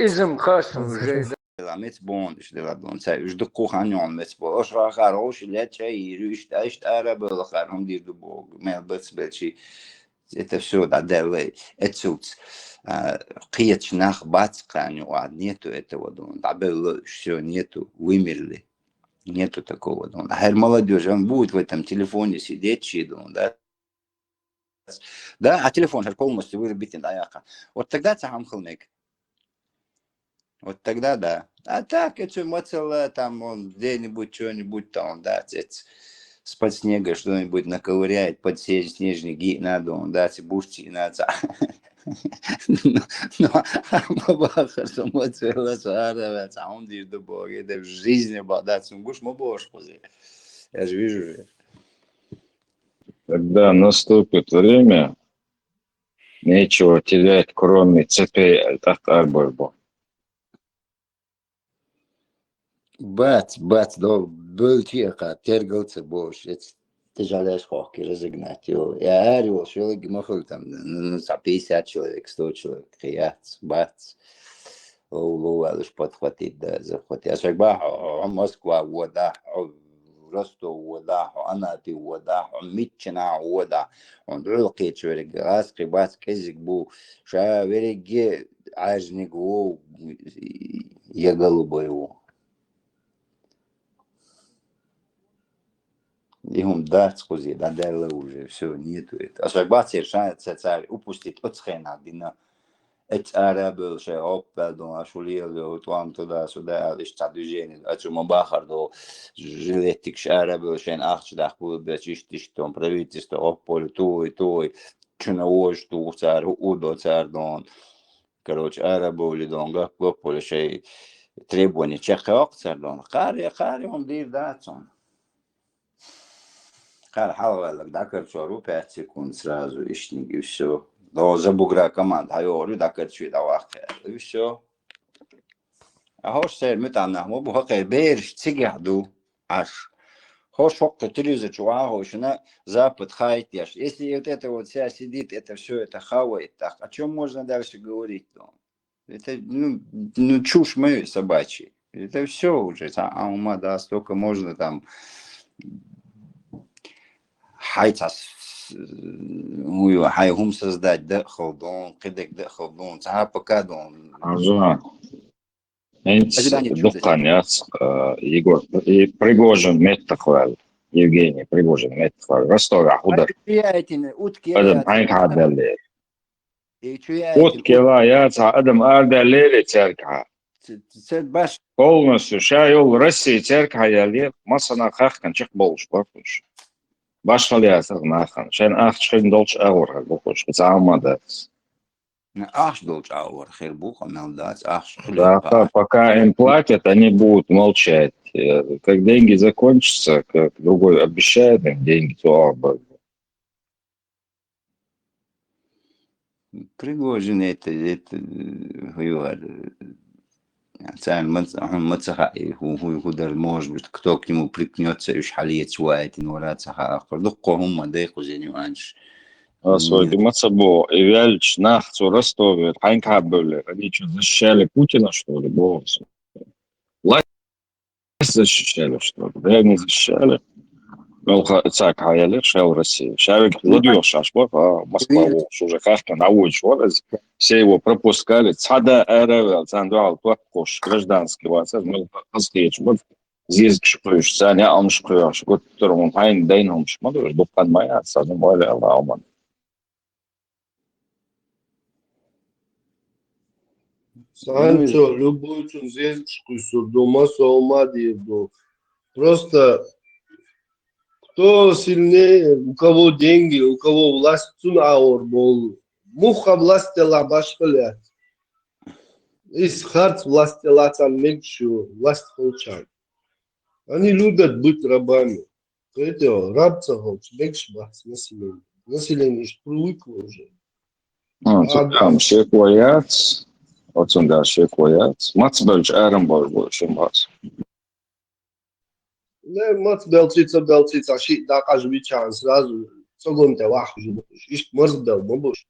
Изм хасм уже. Met bond is de wat dan zij is de kohanjon met bond als we gaan roos let jij hier is Arabel gaan die de bog met бецбечи это все да делай это قيت нах бацкань а нету этого дон да было все нету вымерли нету такого дон а молодежь он будет в этом телефоне сидеть чидон да а телефон же полностью вырубить да вот тогда сам хлмек. Вот тогда да. А так, это моцело, там он где-нибудь что-нибудь там, да, с-под снега что-нибудь наковыряет, подсесть снежники надо, он, да, бурти надо. Ну, а бабаха, что моцело, саарова, а он дишь до Бога, это в жизни, да, сунгуш мобош, я же вижу же. Когда наступит время, нечего терять, кроме цепей аль-Арбарбо. Бац, да, был тихо, тергался больше, тяжелее шхохи разогнать его. Я орел, человек махал там, 50 человек, 100 человек, хияц, бац. Лоу, лишь подхватить, да, захватить. А шагба, Москва, вода, Ростов, вода, Анаты, вода, Митчина, вода. Он рылки, человек, раски, бац, кезик был, ша, вереге, ажник, воу, я голубой его. И он даст скузи, да дело уже, все, нету это. А шагба решается царь упустить от схена, дина. Это арабы, что оппел, а шулили, вот вам туда-сюда, лишь движение. А что мабахар, до жилетик, что арабы, что ахчдах был, бечистиш, там правительство, опполе, той, что на ож, ту царь, удо царь, дон. Короче, арабы, ли дон, гопполе, что требования чехок царь, дон. Хари, он дир датсон. Халвалок, да, короче, 5 секунд сразу, ищник, и все. Но за бугра команд, а я говорю, да, короче, давай, и все. А хош сэр, мы там, мы бы хотели берешь, цигяду, аж. Хош фокка трюза чуаху, что на запад хайтяш. Если вот это вот вся сидит, это все, это хавает, так, о чем можно дальше говорить-то? Это, ну, чушь мою собачья. Это все уже, а ума, да, столько можно там... حيتعس حيهم создать дохл дон кидек дохл дон цапака дон Ага. Дукан, Егор. И Пригожин Меттахвал. Евгений Пригожин Меттахвал. Ростов, Ахуда. Адам Айк Адали. Уткила, яца, Адам Адали, церква. Полностью, шайол России церква, я масана хахкан, чех болш, бакуш. Башка лиасах нахан. Шен ах чхин долч аур, бакуш. Это амада. Ах, долч аур, хербуха, мелдать, ах, Да, пока им платят, они будут молчать. Как деньги закончатся, как другой обещает им деньги, то Пригожин это царь Мацахай, худер, может быть, кто к нему прикнется, уж халиет суает, и нуратсаха, духом мадейху зенюанш. Особенно Мацабо, и Вяльч, Нахцу, Ростове, Хайнкабеле, они что, защищали Путина, что ли? Власть защищали, что ли? Да, не защищали. Цак Хайали, шел России. Шавик Владимир Шашбов, Москва, уже как-то на улицу, все его пропускали. Цада РВЛ, Цандуал, Плакош, гражданский вацар, мы посмотрели, вот здесь шкуешь, Саня, он шкуешь, вот которому Хайн Дейном шматуешь, Дукан Майя, Саду Моля, Лауман. Санчо, любую цунзельскую дома Саумадиеву. Просто кто сильнее, у кого деньги, у кого власть, цун аур был. Муха власть тела башкалят. Из харц власти лацан меньше, власть получают. Они любят быть рабами. Это рабцев меньше населения. Население же привыкло уже. Tam şey koyat. Otsun da şey koyat. Mats bölç ärem bol şimbas. Не, мать белцица, ши, да, кажу, вечером сразу, согон те лаху же будешь, ишь, морздел, бабуш.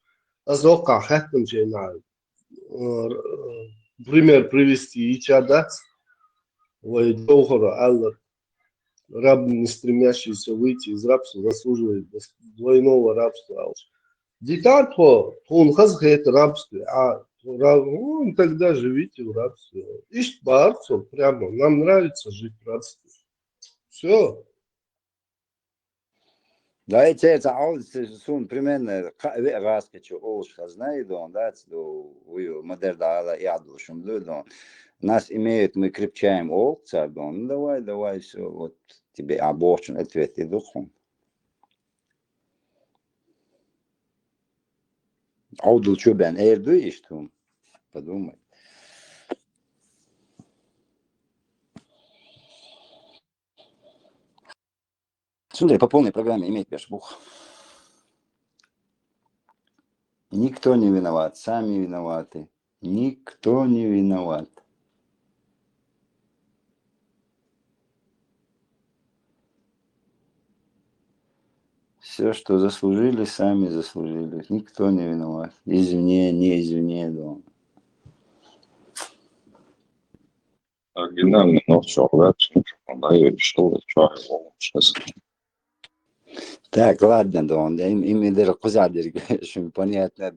А зока, хэттем же на, пример привести, и чадац, ой, долгора, аллар, раб, не стремящийся выйти из рабства, заслуживает двойного рабства. Диктатор, он хазгает рабстве, а ну, тогда живите в рабстве. Ишь, барцов, прямо, нам нравится жить в рабстве. Все. Da je ceca audice sun primene raskaču olška знаjdon, да, у модерда ядушем людон. Нас имеют, мы крепчаем олцардон. Ну, давай, все, вот тебе оборчен ответ и духом. Аудул чубен эрду иштум, подумай. Смотри, по полной программе иметь пешбух. Никто не виноват, сами виноваты. Никто не виноват. Все, что заслужили, сами заслужили. Никто не виноват. Извне, не извне, да. Оригинальный, но все, да, да, я решил, что сейчас. Так, ладно, да, им даже кузадыр, что понятно,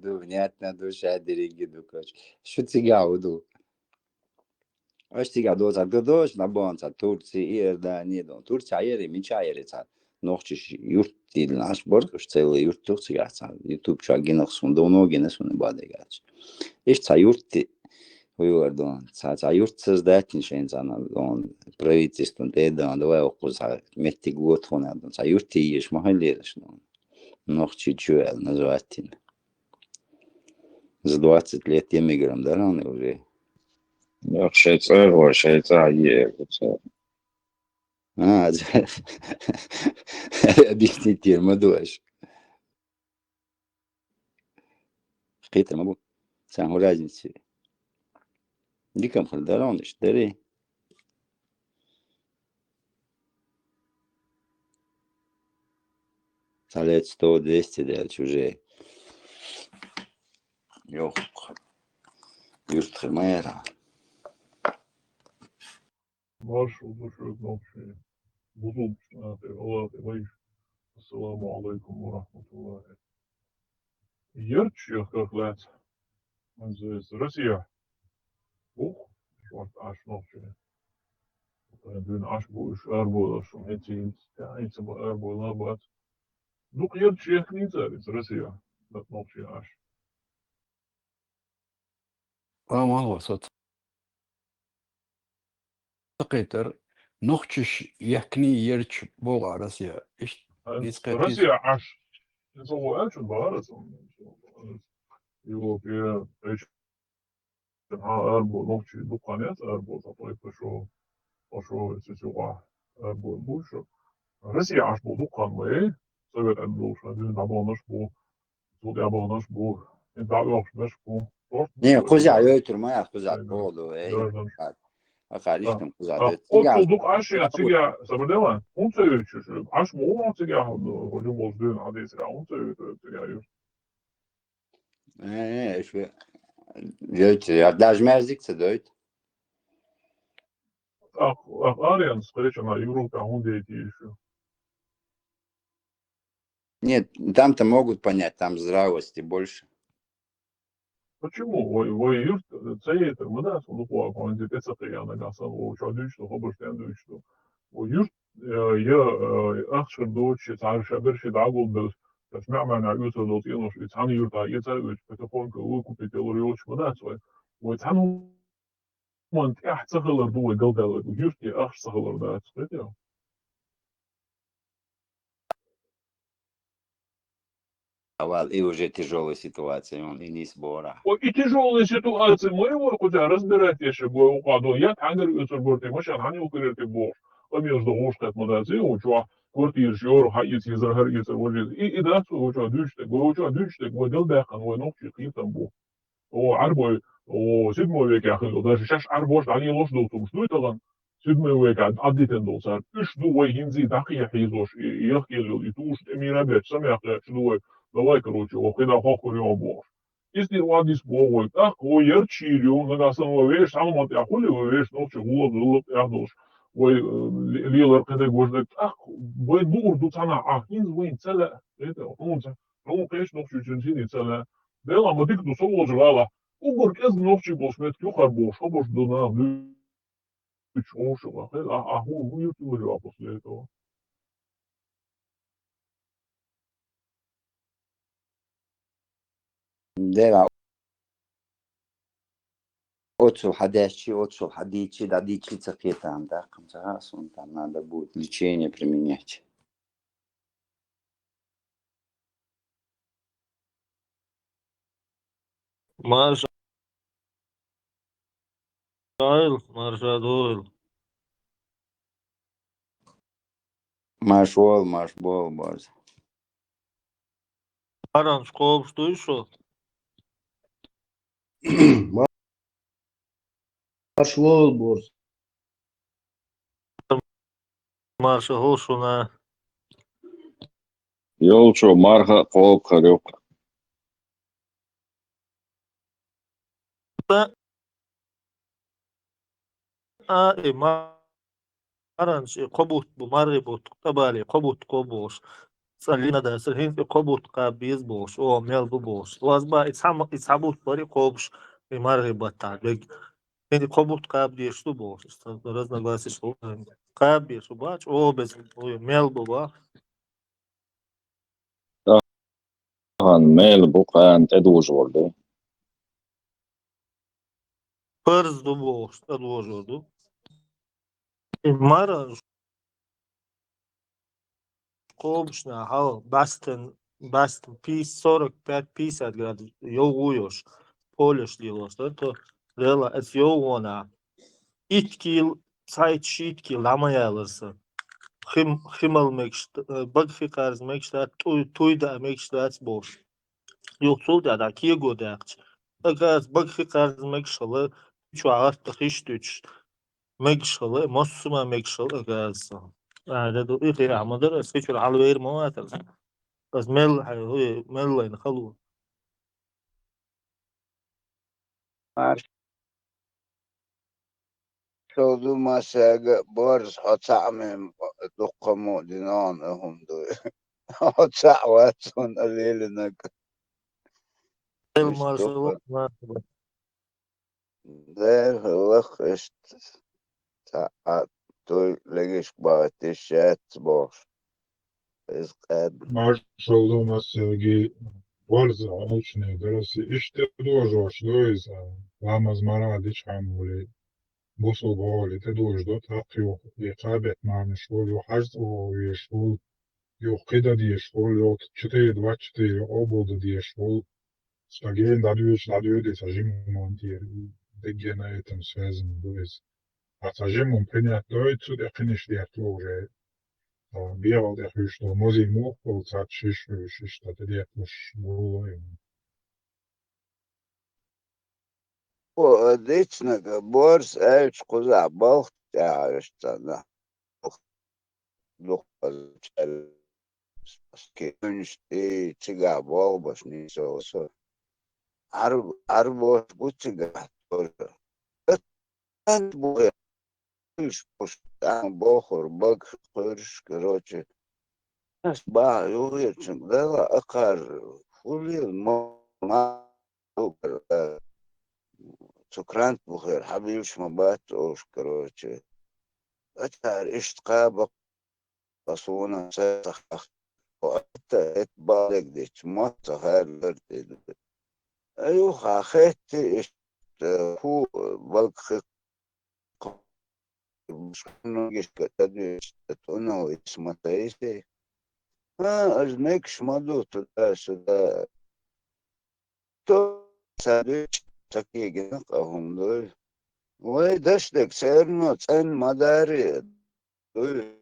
шадыр, гиду, короче. Что тебя уду? Аж тебя доза, на бонца, Турции, Иордании, да. Турция, ери, меча, ери, ногчиш юрт değil, naş borç целый юрт Турция, YouTube чагинах сун, давно генесун бадегач. Ишь, юрт Уйордон, юрт создатель шензана, он правительство, да, давай окуза, метти год хонадон, юрт ешь махалерш, ногчи чуэл, называтель. За 20 лет эмиграм, да, он уже. Швейцария. Объясните, мадуаш. Хитр могу. Саму разницу. Дикам хардарон, штыри. Лет 100-200 лет чужие. Ёх. Юрт хэмэра. Маршал душевный общий. Буду Ассаламу алейкум ва рахматуллахи. Ярче, как лет. Россия. Ух, шварт аш ночи. Dün аш буш арбола, что эти тянется по арбола бат. Ну, ярче их не царит, Россия. Dat nocci аш. مال وسط قيتر نخشش يحكني يرش بوغ روسيا إيش Россия аш. Это очень богато. Его арбо ночи духанец арбо такой пошел если сюда арбо больше. Россия аш был духан мы. Совет отдушь, один абонаж был. Тут абонаж был. И дальше наш был. Не, кузя, я турмая, кузя, полу, Akarishtam kuzada. Oturduk aşağıya sabırdaman. Он söylüyor. Aş mı olmaz ya? Hocam oldu adresi ya. Он söylüyor. Şu ya даже мерзикse дойт. Ариан встреча на Европе, а он дети еще. Нет, там-то могут понять, там здравости больше. Почему? Вы юрт цейтер, мы да, ну по команде я на гаса, у чадыч, оберштен что. У юрт я ахшер дочь, цар шаберши дагул был. Das merkt man ja über das ihr noch jetzt haben ihr da jetzt bitte von kупить лориоч да свой. Вот там man echt сахалар дуе галдал, юрт я ах сахалар да, это. И уже тяжелая ситуация, он и не сбора. И тяжелая ситуация, мы его хотя разбирать еще бой укаду. Я тангер юсур борти, машин хани укрыты бор. Между ушкат модаци, учва квартир шор, хаит изер хар изер вожит. И да, учва дючтек, бой дел бэхан, бой ногчи хитам бо. О, арбой, о, седьмой век яхил, даже сейчас арбош, они ложь долтум, что это лан? Седьмой век, аддитен долсар. Үш дуой гинзи, дахи яхизош, и яхизил, и туш, эмирабет, самяхта, шдуой. Давай, короче, охида хохурё бор. Если вадис богой, так, о, ярчилю, нагасанова веш, самомат яхули, веш, ночи, гулап, яхдош. Ой, лилар, когда гождак, так, бой дур, дуцана, ахин, вейн, целя, это, он, конечно, ночи, ченсини, целя. Дела, мадик, до соло жрала. Убор, кез ночи, бошмет, кюхар бош, обош, дона, ошила. Аху, ютубера после этого. Да, отцу ходячи, дадичи цахетам, да, камсарасун, там надо будет лечение применять. Маршадойл. Машвол, машбол, борз. Аран, школ, что еще? Маршвол, борз. Марша Голшуна. Yolçu marha qolub qırıq. Маран, قبوت بمري بوت تبالي قبوت قبوش. سالينا ده سالين في قبوت قابيز بوش أو ميل بوش. وازبا يتحبوت بري قبوش بمري بتاعك. هني قبوت قابيش تو بوش. رزنا باسي شو قابيش وباش أو بس ميل بوا. Han meel buqaan edus oldu. Перс до бош отложил. Маран Кобшна, хал, Бастен, 45-50 градусов, йогуешь, полеш лилос, это рела, это йогона. Иткил, сайт ламаялысы. Химал мекшт, багфикарз мекштат, туйда мекштат бош. Йоксул да киего дакч. Агаз багфикарз мекшалы, чуагас тахиштуч. Мекшалы, моссума мекшалы агаз. ده دو إيه غير عمودر سكتشر على غير مواتر بس مل هو مل إن خلو شو ما ساق بورز هتعمل دقمو دينان هم دو هتعواتون الليل نك المارشال ده لخشت توي لقيش باتشات بوش Marshall Sergei Borza научные доросли. Иште тоже что из ламаз марадич хамули. Бусул боли те дож до тапио якабет марнишвол ё хажд о ешвол ё қида диешвол ё 4-2-4 оболда диешвол. Стаген дадуёде сажимон дир. Деге на этом связано. То есть а сажимон принять дойцу декиниш диатложе. Бегал я что мози мог полцать что то я уж было. Отлично, борс эч куза бог тяжестана. Дух позначал скинуть и чига болбаш не соусо. Арбош бутига тоже. Это будет пуштан бохор баг хырш короче. Ба юрчим дела акар фулил ма سكرانت بخير حبيبش مبات اوش كروتشي اتار اشتقابك بصونا سيخ وأتا اتبالك ديش موتا خير لردي ايو خاخيتي اشت هو بالك خيق مش كنو جيش كتادو اشتتونا واسمتا ايسي أجنك شمالو تدا تو سادوش تكيجن قهم دول ويدشتك سيرنو تسن مداري دول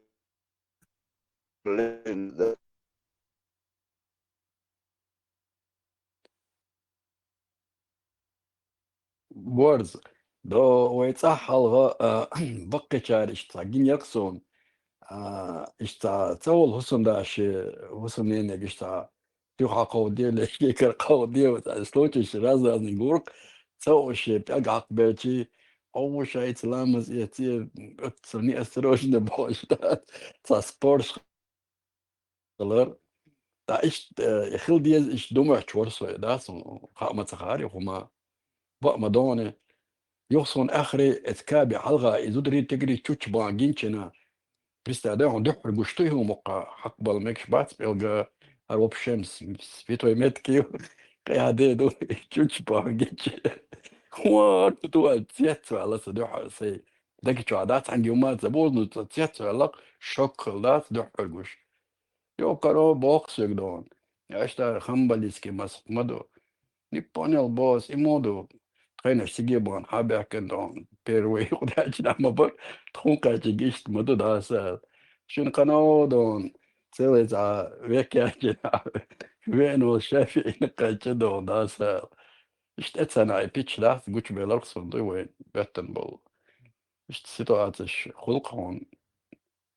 بورز دو ويتصح الغا بقي شارش تاقين يقصون اشتا تول حسن داش حسن ينك اشتا تيوحا قودي لكيكر قودي وتسلوتش رازا نقولك تسوش بيقع قبلتي أول شيء تلامس يتي تسمني أستروش نبوش تا سبورش خلر دا إيش يخل ديز إيش دمع شورسو دا قامة سخاري وما بقى مدونة يوصون آخري إتكابي حلقة إزودري تجري تشوش باقينشنا Представляю, дохер гуштый мука хак бал мекшбац белга ароб шемс святой метки قاعدة دو تشوش باقينش وات تو تياتو على صدوح سي داك عادات عن يومات زبوز نو تياتو على شوكولات دحر گوش يو كارو بوكس يقدون اشتا خمباليسكي مس مدو نيبونيل بوس إمودو خينا سيجيبون حابي كندون بيروي وداش نعم بر تخونقا تجيشت مدو داسا شن قنودون تسويزا ويكا جنا وينو شافي نقا جدون داسا اشتت انا بيتش لاث قوش بيلاركسون دو وين بيتن بول اشت سيتواتش خلقهم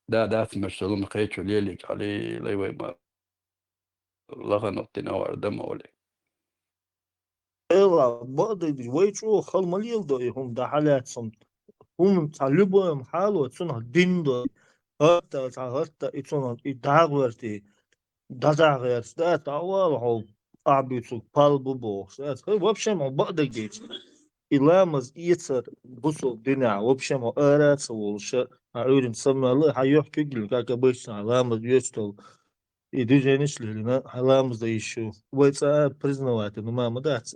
دا داث مشتغل مقيتشو ليليك علي ليوي ما لغنو تنوار دمولي إلا بعد ويشو خل مليل دو هم ده حالات سم هم تعلبهم حالو تسون الدين دو هرتا يتسون يدعورتي دزعغير ستات أول هو أعبيتو بالبو بوش وبشم بعد جيت إلامز يتر بوسو دينا وبشم أرات سولش أعورن سمالة هيحكي جل كاكبش إلامز يشتغل يدوجينش لنا إلامز ده يشوف ويتسا признавать но мама дать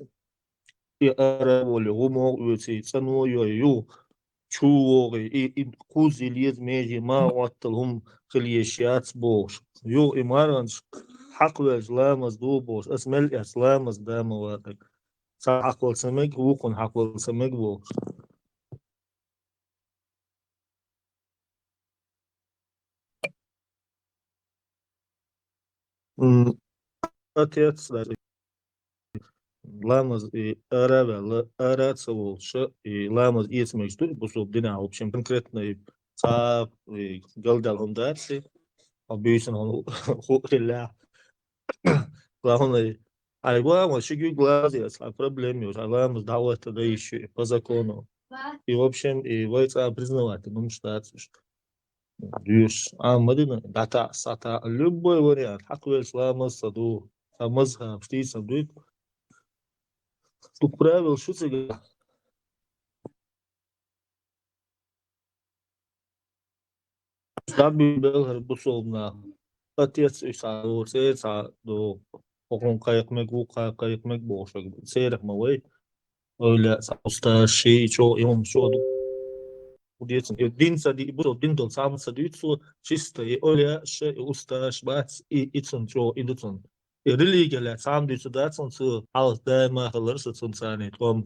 и араволи гумо уйти цану йою чуори и кузи лез межи ма ватталхум خليشيات بوش يو إمارنش حق الإسلام دوبوش اسم الإسلام دام واقع حق السمك وكن حق السمك بوش أتيت ламаз и аравел арацевол ш и ламаз есмей что бусоб дина в общем конкретно цап и галдал хондаци объяснен он хуля главное айва машигу глази а проблемы уже ламаз давать это еще по закону и в общем и войца признавать ну что дюш мадина дата сата любой вариант хаквел ламаз саду мазхаб что садует Тут правил что сега Stabil bel busolna attiec isālu sēcā do okon kayakmek bu kayakmek boşa seyrek ma way öyle usta şey çok imam şu diyeceksin din sadi bu din dol sam sadi şu çista öyle şey usta şbat için çok idutun religiyle sam diyorsa da son al daima kalırsa son saniye kom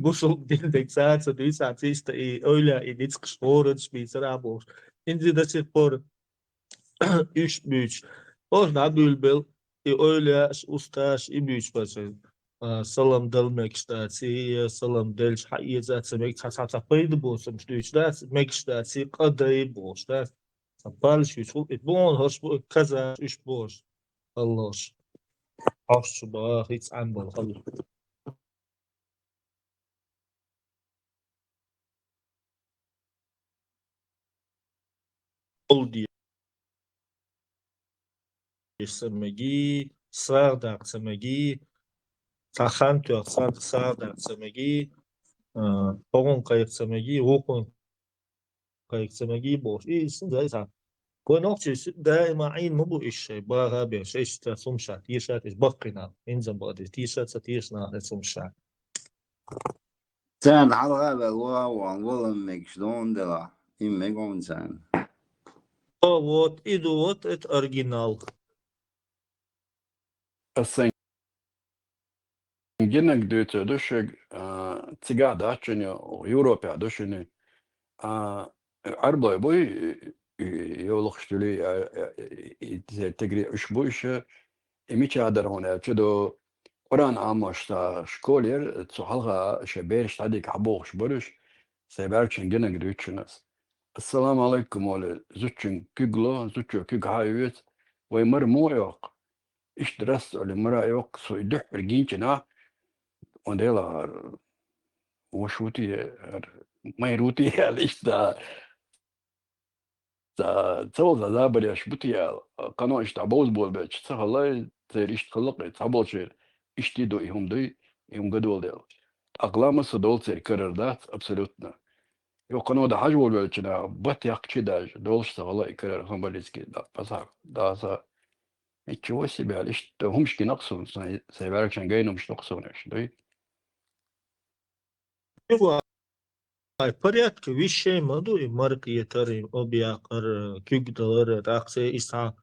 busul din deksat sadi çista öyle idits geschoren spitzer boş İnci de spor 3-3 orada bülbül öyle ustaş 3 başı salam delmek istati salam delş hayizat semek çata paydı bolsun işte mek istati qadayı boş da sapal şu bon hoş bu kaza 3 boş Allah hoş bu hiç an bol oldu سمگی سر در سمگی تخن تو سر در سمگی پرون قایق سمگی روکن قایق سمگی باش این زایسا کنوچی دائما این مبو ایش بارا بیش ایش تسوم شات یشات ایش بقینا اینجا بادی تیشات ستیشنا تسوم شات Sen halga ve wa والله مكشدون دلا إن مكون sen Вот, иду, вот это оригинал. Генек дötö döşek tsiga daçını Avrupa döşünü arboy boy yoluk stülü tegri üç bu işe emi çadar ona çdo Quran amaşta şkoler tsuhalga şeber ştadik aboş barış seberçin genek döçünüz. Assalamu alaikum ole züçün küglo züçü küghayüt ve marmu yok. İşte rast ole mara yok soyduh erginçina ondela وشوتي ميروتي الاشتا تصور ذا بلي شبوتي قناة اشتا بوز بول بيتش والله تريش خلق تصبول شيء اشتي دو يهم دو يهم قدول ديل اقلام الصدول تير كرر دات ابسولوتنا يو قناة دا حاج بول بيتشنا بات يقشي داج دولش والله يكرر هم بليسكي دا بسار دا سا اتشو سيبي اشتا همش كي نقصون سيبارك شان جاينو مش نقصون اش دوي Порядка вещей моду и маркетери объякар кюгдалар таксе иса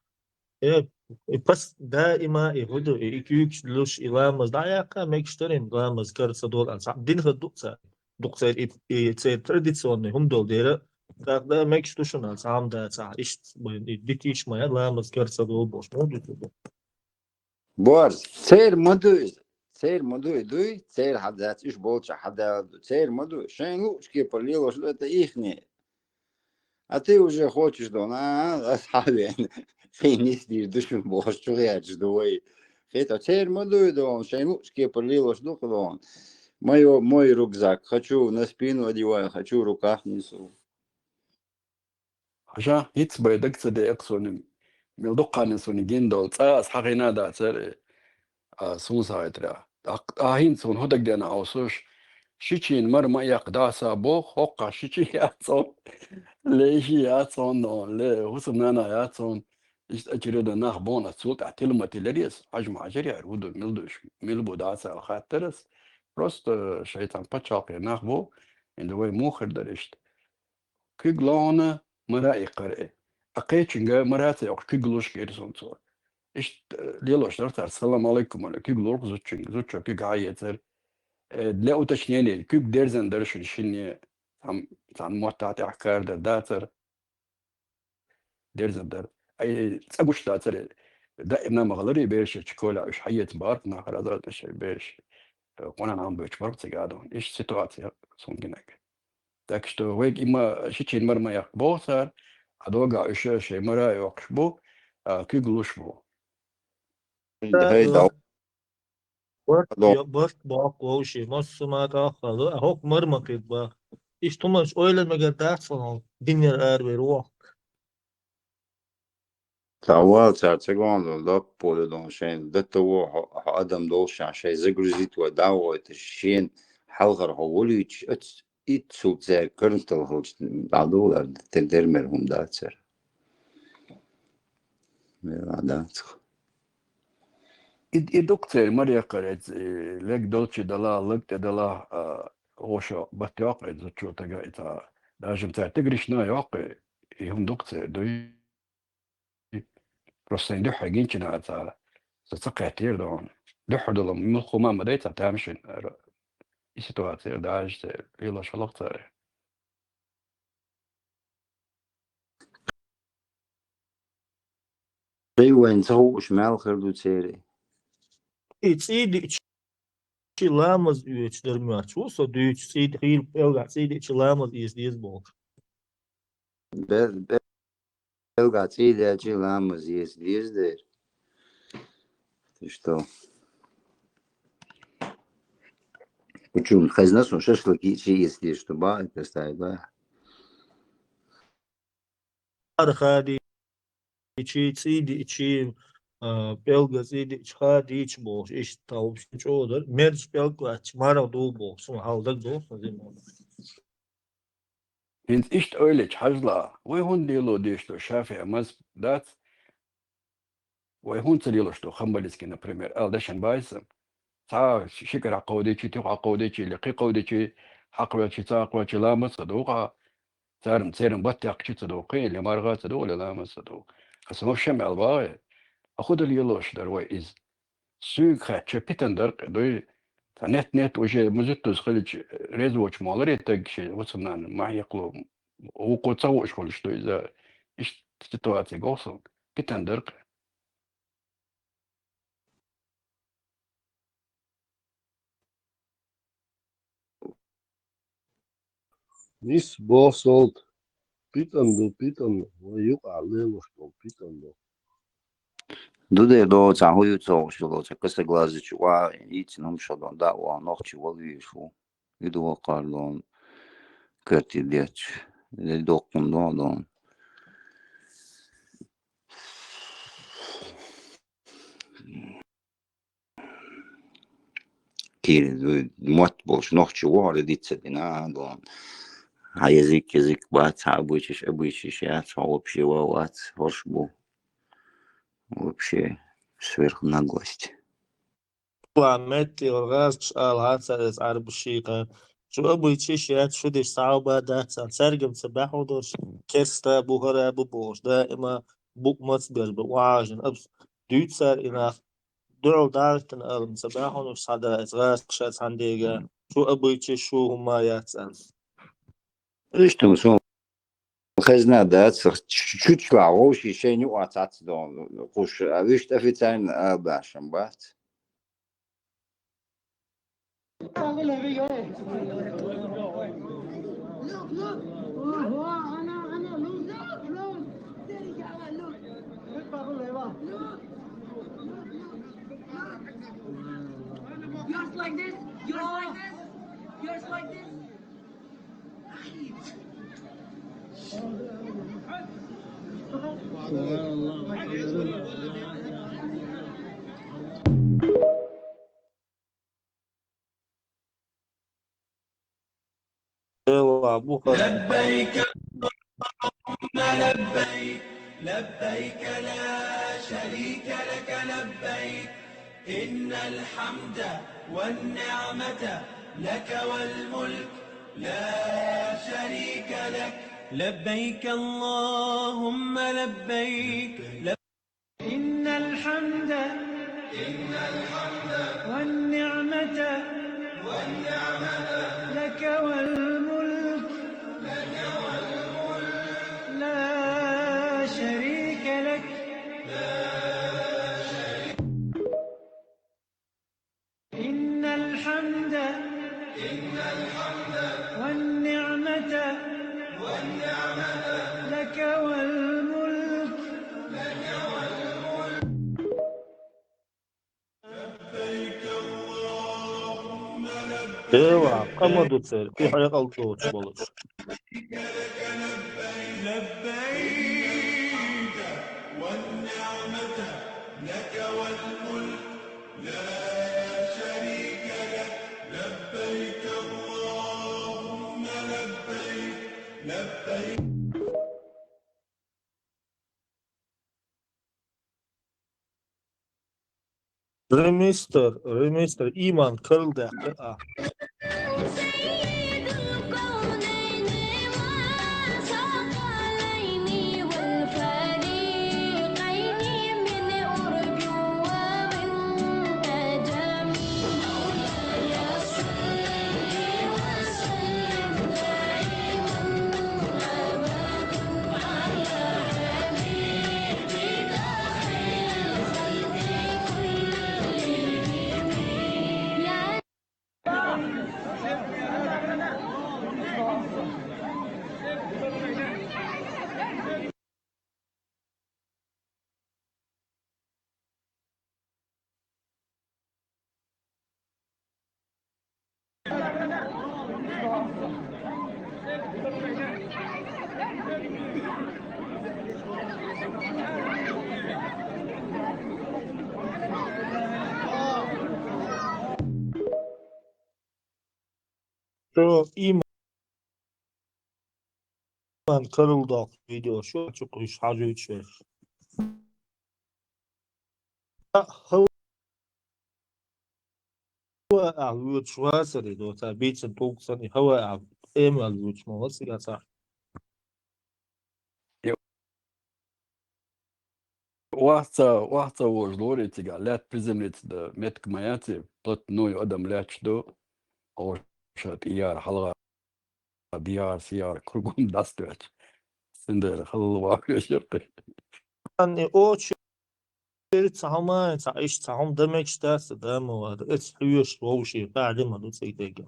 пас да има и худу и кюгш луш иламаз да яка мекштерин ламаз карса дол анса дин хадукса дукса и це традиционный хумдол дера так да мекштушна сам да са иш битиш моя ламаз карса дол бош моду Борз, цейр мадуй дуй, цейр хадат, иш болча хадат, цейр мадуй, шейн лучки полило, что это ихнее. А ты уже хочешь, да, асхабен, ты не снишь душу, бог, что я ждой. Это цейр мадуй, да, он шейн лучки полило, что он. Мой рюкзак, хочу на спину одеваю, хочу в руках несу. عشان يتسبى دكتور يقصون ملدقان سوني جندول تاس حقنا دا تر سونسا يترا هين سون هدك دنا اوسوش شيتشين مرما يقداسا بو خوقا شيتشي ياتسون ليشي ياتسون نون لا وسمنا ياتسون اجري دا ناخ بونا سولت اعتلمت لريس حجم عجري عرودو ملدوش ملبو داسا الخاطرس بروست شيطان باتشاقي ناخ بو اندوي موخر درشت كيغلون مرائي قرأي أقيتشنجا مراتي أو كيغلوش كيرسون صور إيش ليلوش درتار السلام عليكم أنا كيغلوش زوتشو كيغ عايتر لا أتشنيني كيغ ديرزن درشن شيني عن موتاتي أحكار داتر ديرزن در أي تسأقوش داتر دائما مغلري بيرش تشكولا إيش حية بارك ناخر أزرد مش بيرش وانا عم بيش بارك تقعدون إيش سيتواتي سونجنك Так что вы има шичин марма як босар, а дога еще шей мара якшбу, киглушбу. Bast bak o şey masuma da halı hok marmakit ba İştumaş öyle megadat falan dinler erber o Тавал царцегон да поле дон шен да того адам долшан шей загрузит ва дао это шен халгар ховолич itsult ser körntol holt adolar termerhum datser. Veladats. Doktor Maria Karet lek dolce dala lek dala osho batjaq zotcho taga ita لازم تعتقرش نا يوقع يهم دكتور دوي просто ندح جينشنا تا تسقى تير دون دح دلهم مخو ما مديت تعمشن سيتواتير داج يلا شلقتر وين سو شمال خردو تسيري İçiydi çilamaz üyeçlerimi aç. Olsa düğüç seydi hil elga seydi çilamaz izleyiz bol. Elga seydi çilamaz izleyiz der. Ты что? Почему? Хазна сон шашлыки если что ба это ставить ба. Arhadi içi seydi içi belga seydi içhadi iç bol. İşte tavuk çoğudur. Merç belga aç mara dolu bol. Sonra halda dolu. Hins ist öyle hajla. Ve hun dilo dišto şafi amaz dat. Ve hun dilo što хамбалиски, например, алдашан байсам. تا شكر عقودي تي عقودي لقي قودي حقوة تا قوة لا مصدوقة سارم بطيق شتدو قيل لمارغات دول لا مسدو خصم شمع الباي أخذ اليلوش دروي إز سوق خاتش بيتن درق دوي نت وجه مزتوز خلج ريزوش مالري تجشي وصلنا ما يقلو وقو تصوش كل شو إذا إيش تتواتي قوصل بيتن درق Nis bosolt pitando, ويقع ليلوش pitando. Дуде до цагую цогшло, цакаса глазы чуа, итном шодон да ва нохчи волвишу. Иду вакардон керти деч. Докун дон. Кир мот больше нохчи вали дитсе дина дон. А язык бац, обычишь, я вообще валат, horшбу. Вообще сверх наглость. وعمتي والغاز الهاتsa عرب الشيقة شو أبو يتشيشيات شو ديش صعبة داتا سرقم سباح ودوش كستا بوهرا ببوش دائما بوك مصبر بواجن أبس دوتسر إنا دعو دارتن أرم سباح ودوش صدا إزغاز قشات عنديغا شو أبو يتشيش شو هما ياتسان Что мы خزنا ده чуть-чуть шлауш еще не уацать дон куш а вы что официально башем бат Yours like this? Yours like this? Yours like this? لبيك اللهم لبيك لبيك لا شريك لك لبيك إن الحمد والنعمة لك والملك لا شريك لك لبيك اللهم لبيك إن الحمد والنعمة لك والملك لا شريك لك إن الحمد والنعمة لك والملك لبيك اللهم لبيك إيوا قام دوتسر في حريق الدوش بولش لبيك والنعمة لك والملك لا شريك لك لبيك اللهم لبيك لبيك ريمستر إيمان كرلدق شو إيمان كرلدق فيديو شو تشوفش حاجة يتشوف هو أعلوش واسري دوتا بيتش توكسني هو إيم أعلوش ما وصي صح واحد وجلوري تيجا لات بريزمنت دا متك ماياتي بلت نوي ادم لاتش دو او شات ايار حلقة ديار سيار كرقوم داستوات سندر خلوا شرقي Yani o çeri çahama iş çaham demek isterse de mi var? Et hüyüş o şey قاعد ما دو سيدك.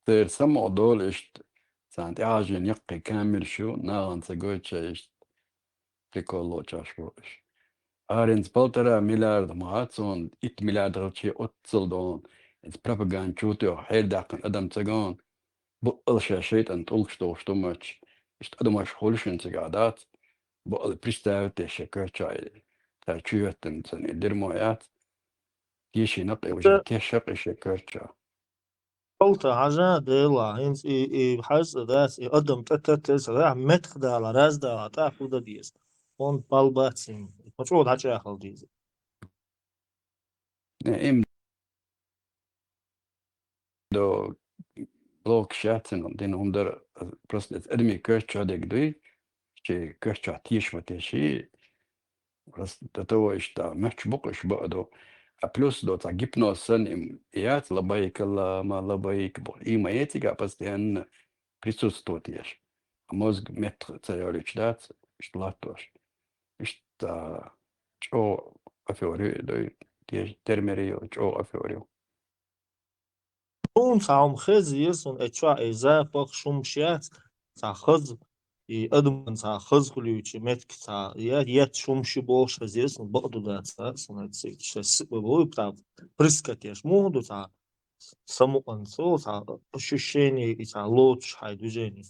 تير سمعوا دول اشت سانت اعجن يقي كامل شو ناغن سقوتش اشت تيكولو تشاشوش Arens Baltara miljard maatson 1 miljard غلطشي أتصل دون إنت بروباغان شوتو حيل داقن أدم تجون بقل شاشيت أنت ألقش دوش توماتش إشت أدم أشخولش أنت قعدات بقل بريستاوت شكر شاي تاچويت أنت درمويات يشي نقي وجا كشق شكر شا قلت حاجة ديلا هنس حاجة داس أدم تتتس راح متخ دا على راس دا تاخد دا ديس on balbacin. Почему дача ахал диз? إم دو بلوك شاتن دين هم در برست أدمي كرشا ديك دوي شي كرشا تيش متشي بس تو إشتا مش بقش بقدو بلس دو تا جبنا سن إم إيات لبايك الله ما لبايك بو إيما يتيجا بس دهن بريسوس توتيش موزق متر تياريش دات إشتلاتوش إشتا جو أفوري دوي تيش ترمريو جو أفوريو Un saum خزيس un اتشوا إذا بق شوم شيات تا خز أدم تا خز خليوش متك تا يات شوم شبوش خزيس un بقدو دا تا سنة تسيك شس بقول بتاع بريسكاتيش مو تا саму концу та ощущение и та луч хай движение.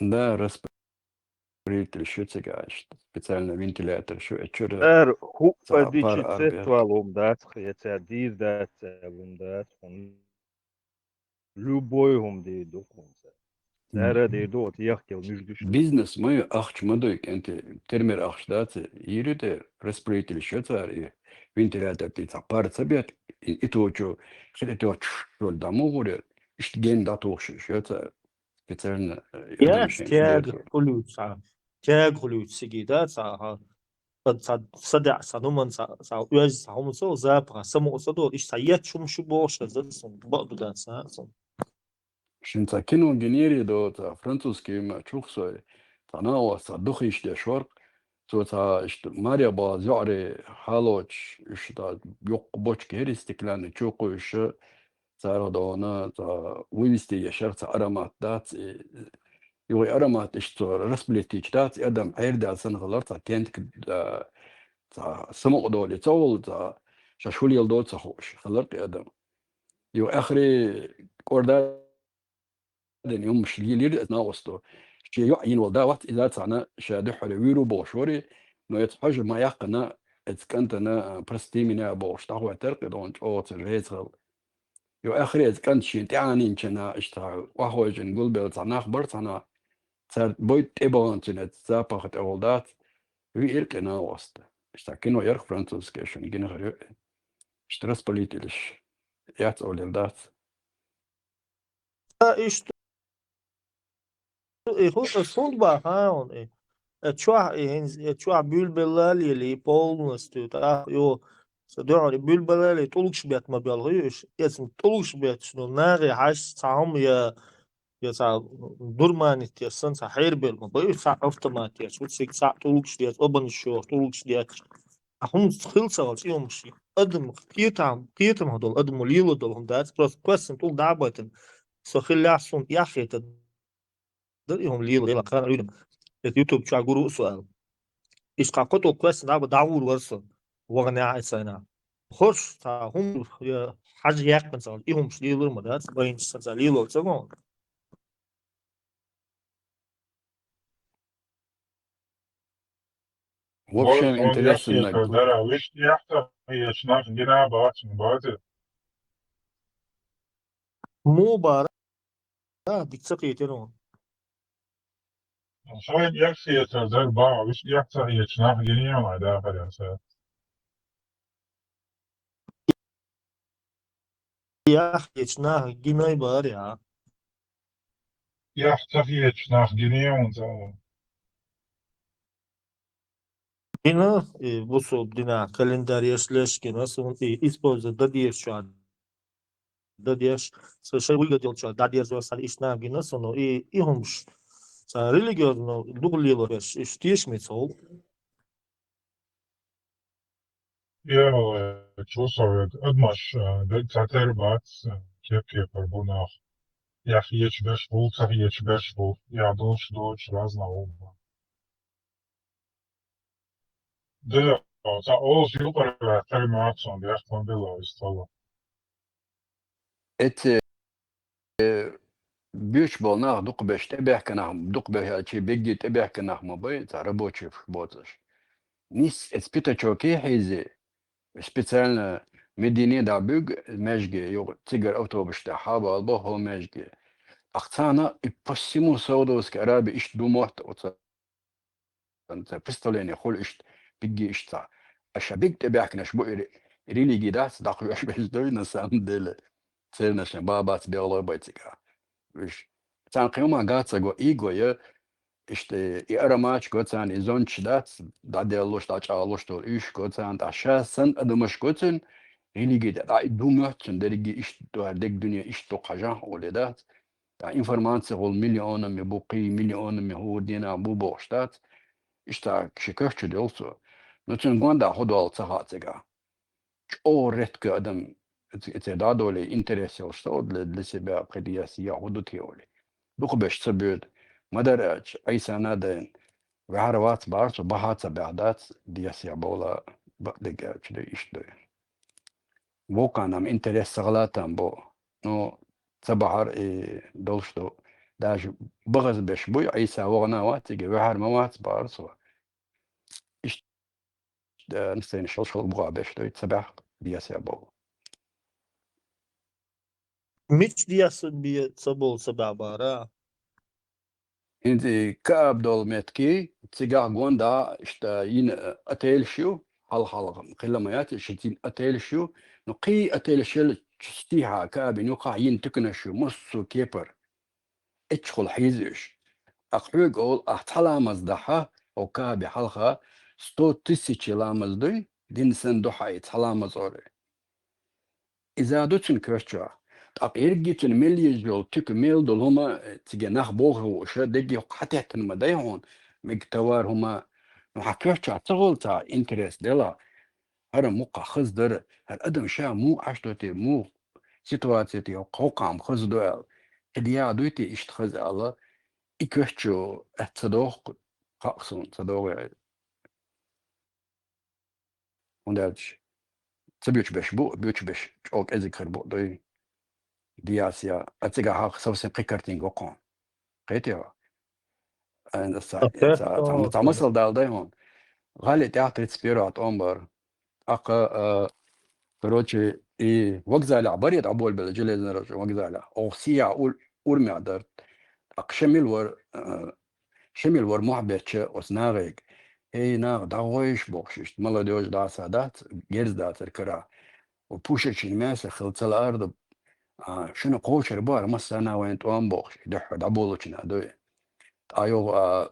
Да, распределитель шутига, специально вентилятор шо ечура Er hu تا dici بار أربيت цествалом дат, хотя диз дат целом дат, он любой хум ди документа. Дара ди дот яхтел между что. бизнес мы ахч мадойк أنت термер ахч дат يريد распределитель شوتار вентилятор ты та пар цабет иточо خليته شو الدمو غوري اشتجين داتوش شوتار специально Я يدمشين тяг ديرتو хулюц тяг хулюц сигида та صدع صنومن уяз саумсо запра само осадо иш саят шум шубош зацун баду да са شنتا كينو جنيري دو تا فرانسوسكي ما تشوخسوي تناو صدخيش دي شورق تو تا ماريا با زعري حالوش تا يوق بوش كيري استكلان تشوقو تا دونا تا ويستي يشار تا أرامات دات يوغي أرامات تو رسبليتيش دات أدم عير دات سنغلار تا كنت تا سمو دولي تول تا شاشولي الدول تا خوش خلرت أدم يو آخري كوردات den يوم مش لير ناقصته شيء يعين والدعوات إذا تعنا شادح حلويرو بوشوري نو يتحج ما يقنا إتكنتنا برستيمنا بوش تهوى ترقي دون أو ترهيزغل يو آخر إتكنت شيء تعني إنشنا إشتغل وهو جن قول بيل تعنا خبر تعنا صار بويت إبغان تنا تزابخت أولدات ويركنا وسط إشتكينو يرخ فرانسوس كيشن جينا غير إشترس بوليتيلش يات أولدات iş هو صلبة هاون اتشوا بülbelali li полностью та yo صدقني بülbelali толуш бят ما بيلغيش اسم толуш бят شنو ناغي حاش تعهم يا سا دورمانيت يا سن سا حير بيل ما بيو سا автомат يا شو سيك سا толуш ديت أبن شو толуش ديت هم خلصة والشيء مش أدم قيتم هدول أدم ليلو دول هم دات بس قسم طول دعبتن سو خلي عصون يا أخي هم ليلو كان عيدم اليوتيوب شو عقولوا سؤال إيش قاقته كويس نعم دعور ورثة وغنى عيسانا خش تا هم حاجة يحكم صار إيهم شليلو مدات بين سنزاليلو تسمعون وبشم On إنترس jakie إنك to dara, wiesz, jak to jest nasz gina bacın bazı. مو بارا ديك يتنون Şöyle jak się jest zer ba, wiesz, jak to jest nasz gina ma da falan. يا أخي يتنا جيناي بار يا يحتفيتش nach Guinea und Dina, busu dina kalendar яшлешки, nasıl используют дадьеш şu дадьеш, совершенно выглядел что дадьеш var iş ne yapıyor nasıl o ihumuş. Sa religiozno duglilo veš, štiš mi sol. Ja, čusoviet, admaš, caterbats, kepie par bunach. Ja, hieć bešvul, ca hieć bešvul, ja doć razna oba. Da, ca ols juparvē termācon, ja, man bilo istalo. بيش بولناه دوق باش تبع كناهم دوق باش بيجي تبع كناهم باي تاع рабочий بوتش نيس اسبيتا чоки حيزي специально مدينة دا بيج ماجي يو تيجر اوتوبوس تاع حابة البو هو ماجي اختانا يبسمو سودوس كرابي ايش دوموت انت بيستولين يقول ايش بيجي ايش تاع اش بيج تبع كناش بو ريلي جيدات داخل ايش باش دوينا ساندل سيرنا شن بابات بيولو بايتيكا Viš, sam qima gaca go igoja, işte aramaç gocan izonç da delloş da çağloş da iş gocan da şahsen adımış gocan religi da dumötün derigi iş dek dünya iş tokaja oledat da informasyon ol milyonu mi bu qi milyonu mi hu dina bu boştat işte şikayetçi de olsa bütün gonda hodol sahatsega o retke adam da dole interes olsa odle lise قضيه سياحه تيولي بقبش تبيد مدرج أي سنة دين وعروات بارت وبحات بعدات دياسيا بولا بقدق كده إشتو بو كان عم إنترس سغلاتان بو نو تبعر دولشتو داج بغز بش بوي عيسى وغنا واتي وحر موات بارت إش نستين شل بغا بش دو تبع دياسيا بو Miç diyasın bir sabol sababara. انت كاب دول متكي تيجا غوندا اشتا ين اتيل شو حل قلميات شتين اتيل شو نقي اتيل شل تشتيها كاب نقع ين تكنشو مصو كيبر ادخل حيزش اقعد اقول احتلا مزدحة او كاب حلقة ستو تسيشي لامزدوي دين سندوحة يتحلا مزوري إذا دوتن كرتشا أقيرجيتن مليجول تك ميل دول هما تجناح بوه وشا دقي حتى مدايهون مقتوار هما محكرتشا تغلطا إنترس دلا هذا موقع خزدر هالأدم شا مو عشتوتي مو سيتواتيتي أو قوقام خزدوال هديا دوتي اشتخز الله إكرتشو أتصدوق قاقصون صدوق وندالش تبيوش بش بو بيوش بش أوك أذكر بو دوي دياسيا أتيجا حق سوسن قيكرتين قوقون قيتيو أنا تعمصل دالدايون غالي تياتر تسبيرات أمبر أقا كروتشي وقزالة عبريت عبول بالجليل نرجع وقزالة أو سيا أول معدر أق شميل ور محبتش أسناغيك ناغ داويش بوخشش ملا دوش دا سادات جرز داتر كرا وبوشش الماس خلط الأرض شنو قوشر بار مسنا وين توان بوخش دح دابولوچنا دو ايو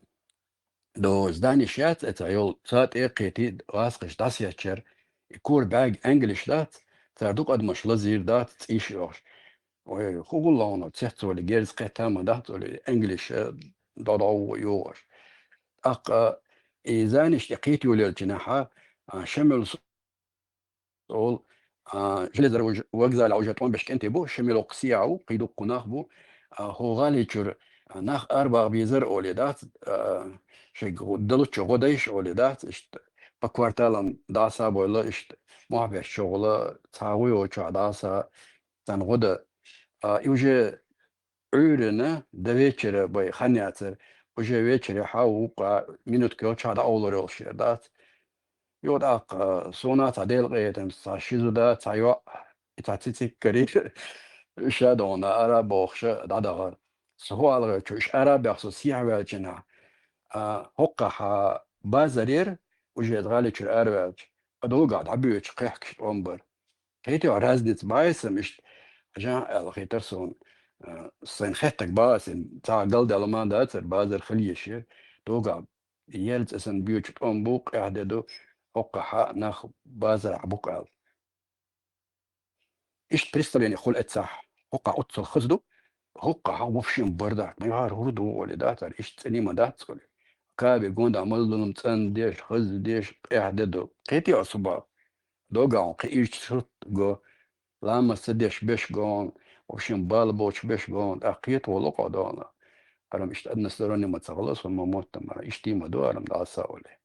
دو زداني شات اتايو سات اقيتي واسقش داسياتشر يكور باج انجلش دات تردوق ادمش لزير دات تيش يوش وخوغلانو تسيتو اللي جيرز قيتاما دات اللي انجلش دادو يوش اق ايزانش يقيتي وللجناحة شمل صول جلزر وقزال عوجتون باش كنتي بو شملو قسيعو قيدو قناخ بو هو غالي تشر ناخ أربع بيزر أوليدات شيء دلوش غدايش أوليدات إشت بكوارتالم داسا بولا إشت محبش شغلة تاوي وشوا داسا تن غدا يوجي عيرنا دويتشر باي خنياتر وجي ويتشر حاوق منوت كيو شادا أولر الشيردات يوداق سونا تعديل غيتم ساشيزو دا تايوا إتاتيتي كريش شادونا أرا بوخش دادغر سهوال غيتش أرا بيخصو سيح ويجنا هقا بازرير وجيت غالي تشر أروج أدو قاعد عبيوش قيحك أمبر كيتي ورازدت بايسم إش جان الغيترسون سنخيتك باس تاع قلد على ما داتر بازر خليشي توقع يلت اسن بيوت بوق اعدادو وقع حق ناخ بازر عبوك عال ايش بريستر يعني خل اتسح وقع اتصل خزدو وقع هو وفشين برداك ما يعار هردو ولا داتر ايش تسني ما داتر كابي قوند عمل لهم تسن ديش خز ديش اعدادو قيتي عصبا دوقع قيش شرط جو لما سديش بيش قون وشين بالبوش بيش قون اقيت ولقع دونا أرم إشت أدنى سروني ما تخلص وما موت ما إشتي ما دو أرم دا ساولي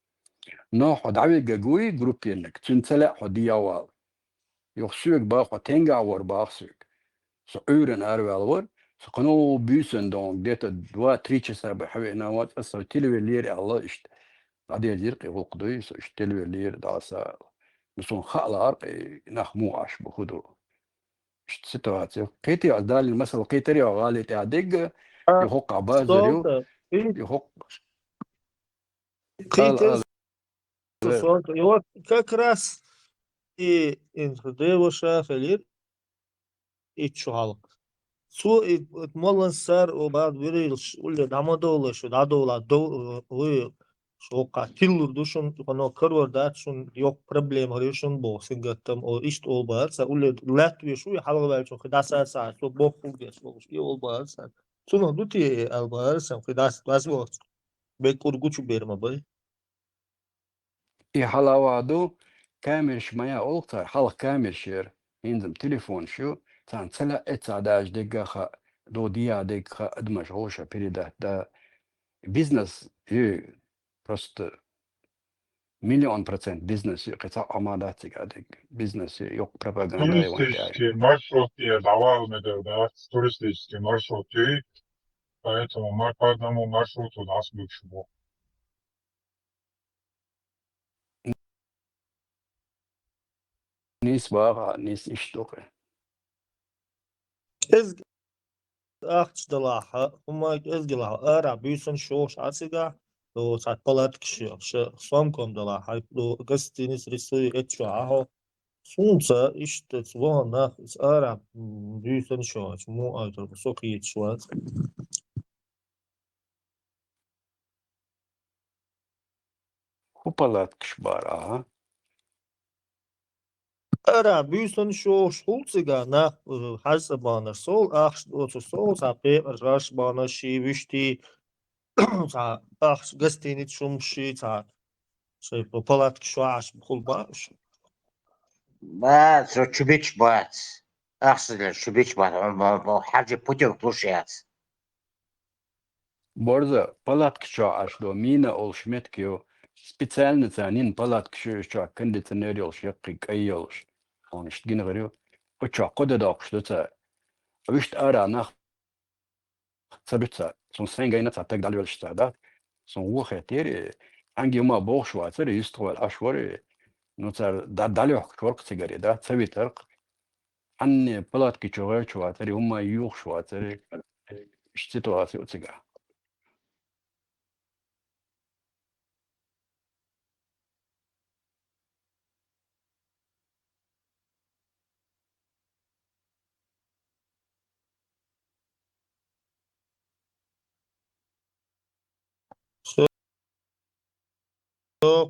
نو حد عوي جاجوي جروبي إنك تنسلع حدي أوال يخسوك باخو تنجا ور باخسوك سو أورن أروي الور سو قنو بيسن دون ديتا دوا تريتش سابع حوي نوات أسو تلوي لير الله إشت عدي يرقي وقدوي سو إشت تلوي لير دا سال مسون خالا أرقي نخمو عش بخدو إشت سيتواتيو قيتي عدالي المثل قيتري وغالي تعدق يحق عبازريو Solta. يحق قال Критис. Solta. И вот как раз и интегрировался Фелир и чухал. Су и молан сар обад вирилш уле дамадола шу дадола до вы шо катил душун коно кырвар датшун yok проблем решен бо сингаттам о ишт ол барса уле латвия шу халга балчо хидаса са су бо пугес бо и ол барса суно дути ал барса хидас басбо бекур гучу берма бай إيه حلاوادو كامل شمايا أولتر حلق كامل شير ينزم تليفون شو تان تلا اتساداج دقا خا دو ديا دقا ادمش غوشا بريدا دا بيزنس يو просто %1,000,000 бизнес قطاع عمالات قاعد بيزنس يوك пропаганда и вон Туристический маршрут я давал мне, да, туристический маршрут, и поэтому по одному маршруту нас больше было. نيس باغا نيس اشتوقي ez ахчдалаха ума ezgila ара бюсөн шош ацига до сат палат киши ш сомком далаха до гостиниц рисуй этчо ахо сунца иште цвона ара бюсөн шош му альтер соки чуат وبلات كشبارا ара бюсөн шош хулцига на хасабана сол ахш оцо сол сапе раш бана ши вишти ца ахш гостиниц шумши ца шей палат кишваш хулбаш بس شو بيتش بس اقصد شو بيتش بس حاجة بوتين طوشيات борза палат кишо аш до мина ол шмет кио специально цанин палат кишо шо кондиционер ел шекки кайелш он штгин говорю очо кода док что ца вишт ара нах цабица сон сенгайна ца так далее что да сон ухетери ангима бохшва цер истрол ашвори ну ца далее шорк цегари да цавитер анне палат кишо чо цери ума юх шо цери ситуация цега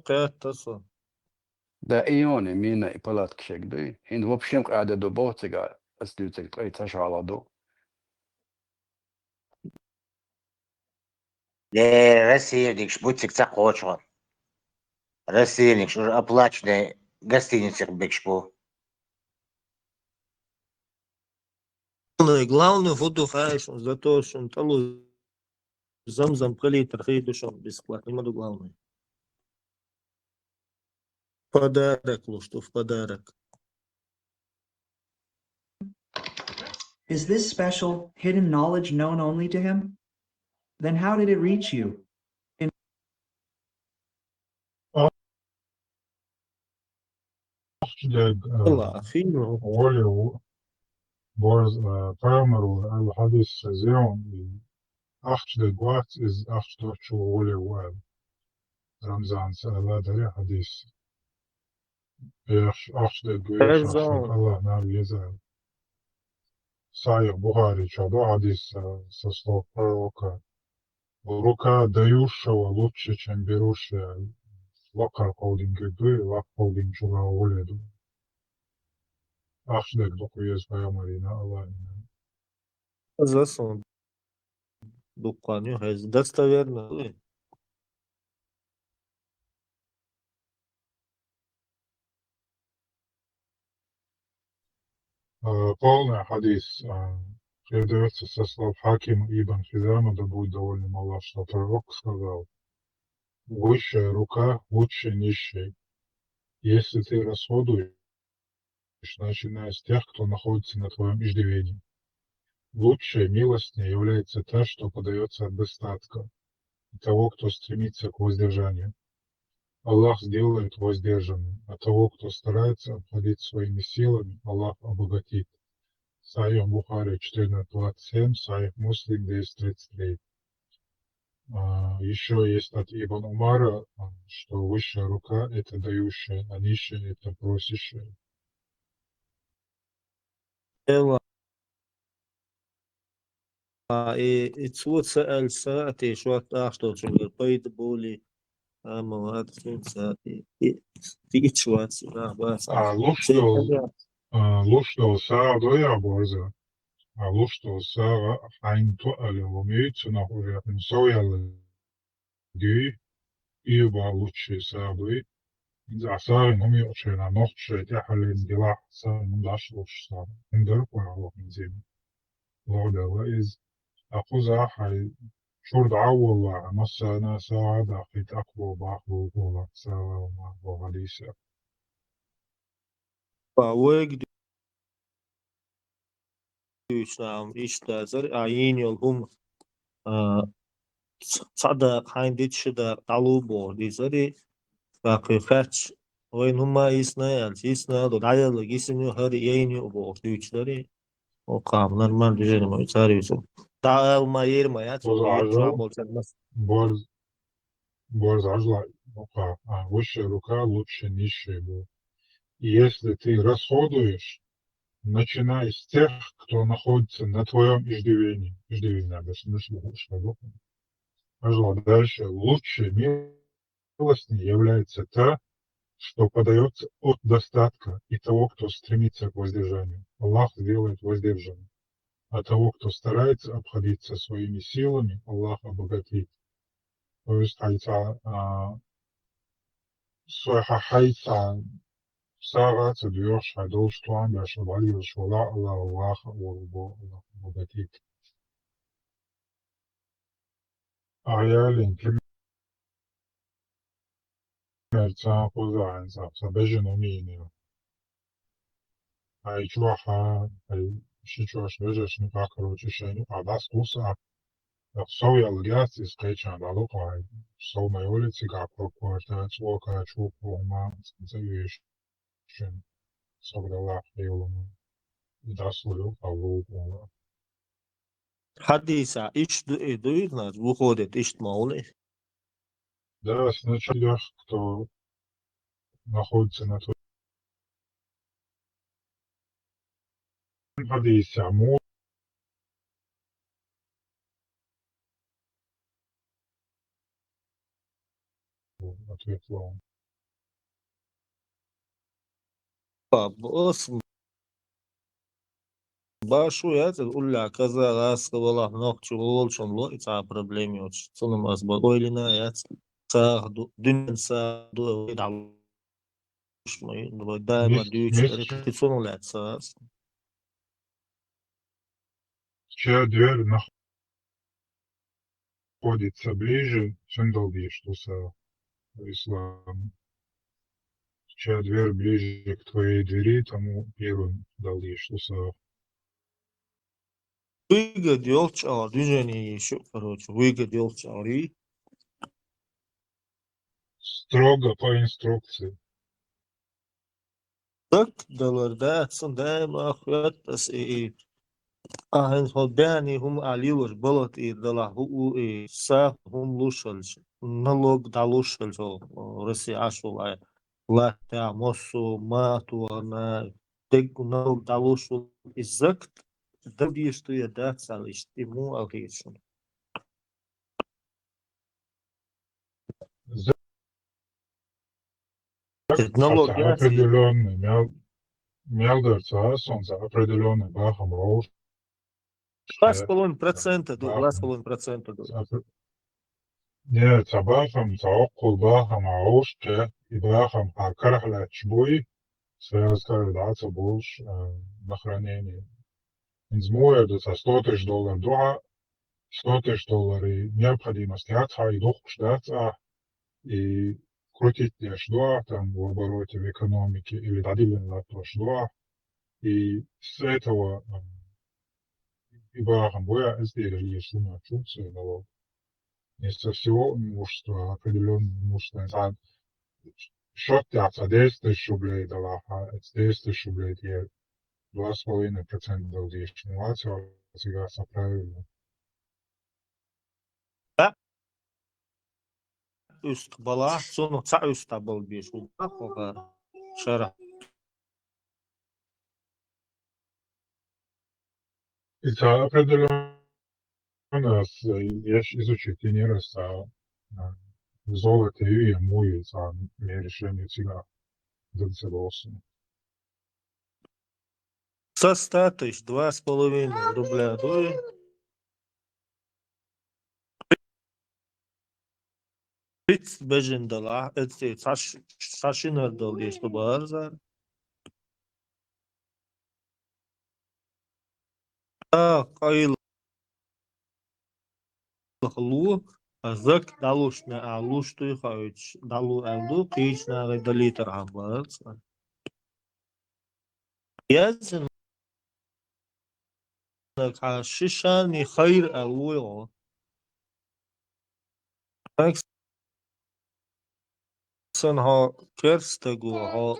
قيادته Да ионе мина и палатки шегды. Ин в общем قاعدة до боцега أسلوتك تقي تشعل دو. Россия дикш будьте кца хочет. Россия дикш уже оплаченные гостиницы бикшпу. главное воду хаешь за то что он талу замзам прилитр хейдушон бесплатно ему главное подарок что в подарок. Is this special, hidden knowledge known only to him? Then how did it reach you? Farmer الحديث زيون أخشى الوقت is أخشى شو ولي رمضان سألا دري حديث أخشى الوقت الله نعم يزعل Саих Бухари чадо хадис со слов пророка. Рука дающего лучше, чем берущая. Лакар холдинг гыбы, лак холдинг чуга уледу. Ахшдек докуез паямарина Аллахина. Засон дуканю hez достоверно. Полный хадис передается со слов Хакима Ибн Хизама, да будет доволен Аллах, что пророк сказал: высшая рука лучше нищей. Если ты расходуешь, начиная с тех, кто находится на твоем иждивении. Лучшей милостней является та, что подается от достатка, и того, кто стремится к воздержанию. Аллах сделает воздержанным, а того, кто старается обходить своими силами, Аллах обогатит. Сахих Бухари 14:27, Сахих Муслим 10:33. Еще есть от Ибн Умара, что высшая рука – это дающая, а нищая – это просящая. И цвет сааль саати шват ахто чугер пайд боли амалат саати и чват бас. Лучшего сара доя борза, а лучшего сара хайн туале ломеется на хуре соял гюй и ба лучшие сабы. إذا صار هم يقشون نقش تحل دلاع صار من داش لوش صار ندرب ولا من زين وهذا وإذ أخذها حي شرد عوض نص أنا ساعد أخيت أقوى بأقوى ولا ساعة وما وغليسة. فوق دوشام إشتازر عين يلهم صدق حين شدا طلوبو ديزري فقيقاتش وين هما يسنا دو دايل يسنو هر يينيو بو دوشدري وقامlar man düzenim o çağırıyorsun. Daha olma yer mi ya? Борз ажла рука, а высшая рука лучше низшей будет. И если ты расходуешь, начинай с тех, кто находится на твоем иждивении. Иждивение, да, смысл, ажла дальше. Лучше милостней является та, что подается от достатка и того, кто стремится к воздержанию. Аллах сделает воздержанным. А того, кто старается обходиться своими силами, Аллах обогатит. То есть, сара цедуешь, хайдолштуан, башавали, швала, Аллах, Аллах обогатит. Аялин, кемерца, позайн, сабежен умение. Айчуаха, шичуаш, вежеш, никак, короче, шейну, а да, скуса. Sau jau jāsīs skaičām valokāji, sau majolici kā prokuratēts lokā čūpumā, dzīviešana, sau galā filmu, daslu алло. حديثة إيش دوينا وخودت إيش مولي. Да, сначала, кто находится на той хадисе, ответил он. بص باشو يا تقول لك كذا راس والله نوك شغل شنو يتع проблеми очень صنم أسباب ويلنا يا ساعدو دين ساعدو يدعو مش ما دائما ديوش تتصنو لا تساس Чья дверь находится ближе, чем долгие, что ислам. Чья дверь ближе к твоей двери, тому первым долгие, что выгод ёлча движение еще короче выгод ёлча строго по инструкции. так даларда сандайма ахват и هن خداني هم عليوش بلط دلا هو سا هم لوشلش نلوك دالوشلش رسي عشو لا تعمسو ما تو انا تك نلوك دالوشل الزكت Добье, что я да, салиш, ему алгейшн. Технология, определенный мелдерца, солнце определенный бахом роуш. 2,5%, 2,5%. Нет, бахом, около бахом роуш, и бахом карахля чбуи, связка даться больше на хранение. Инзмуя до $100 000 духа, $100 000 необходимость яца и дух штаца, и крутить что там в обороте в экономике или дадим то что и с этого и барахам боя сделали если на чувстве но вместо всего имущество определенное имущество счет тяца 10 000 рублей дала, а 10 000 рублей я 2,5% дал инновация сега правильно. Üst bala, sonu ça üst tabıl bir şu bak o şara. Это определенно есть изучить тренироваться золото и мой за решение всегда добиться. Со 100 000, 2,5 рубля дуй. Hiç becindalar, etsi saçınır dol diye işte bağırlar. Kayıl lu, azık daluş ne aluştu, hayç dalu aldu, hiç ne daliter hamlar. Yazın şişan ni hayır alıyor. Sen ha kerstegu ha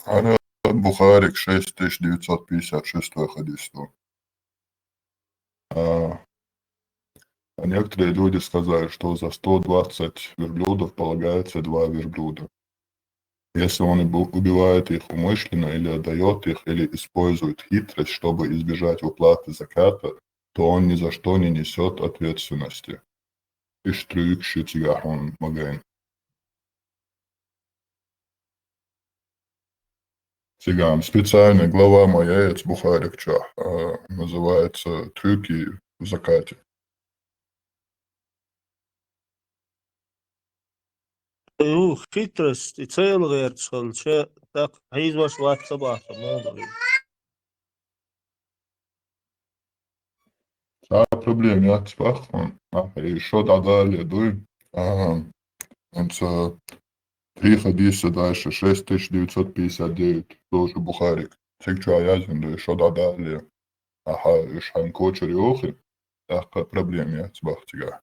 Араб Бухарик 6956 хадис. А некоторые люди сказали, что за 120 верблюдов полагается 2 верблюда. Если он убивает их умышленно или отдает их, или использует хитрость, чтобы избежать уплаты заката, то он ни за что не несет ответственности. Цыган. Специальная глава моя из Бухарикча называется «Трюки в закате». хитрость и целый что так из ваш собака мудрый. Проблема я спахну, еще додали, он 3 хадиса дальше, 6959, тоже Бухарик. Цикчу аязин, да еще додали, ишхан кочери охи, так проблема я спахтига.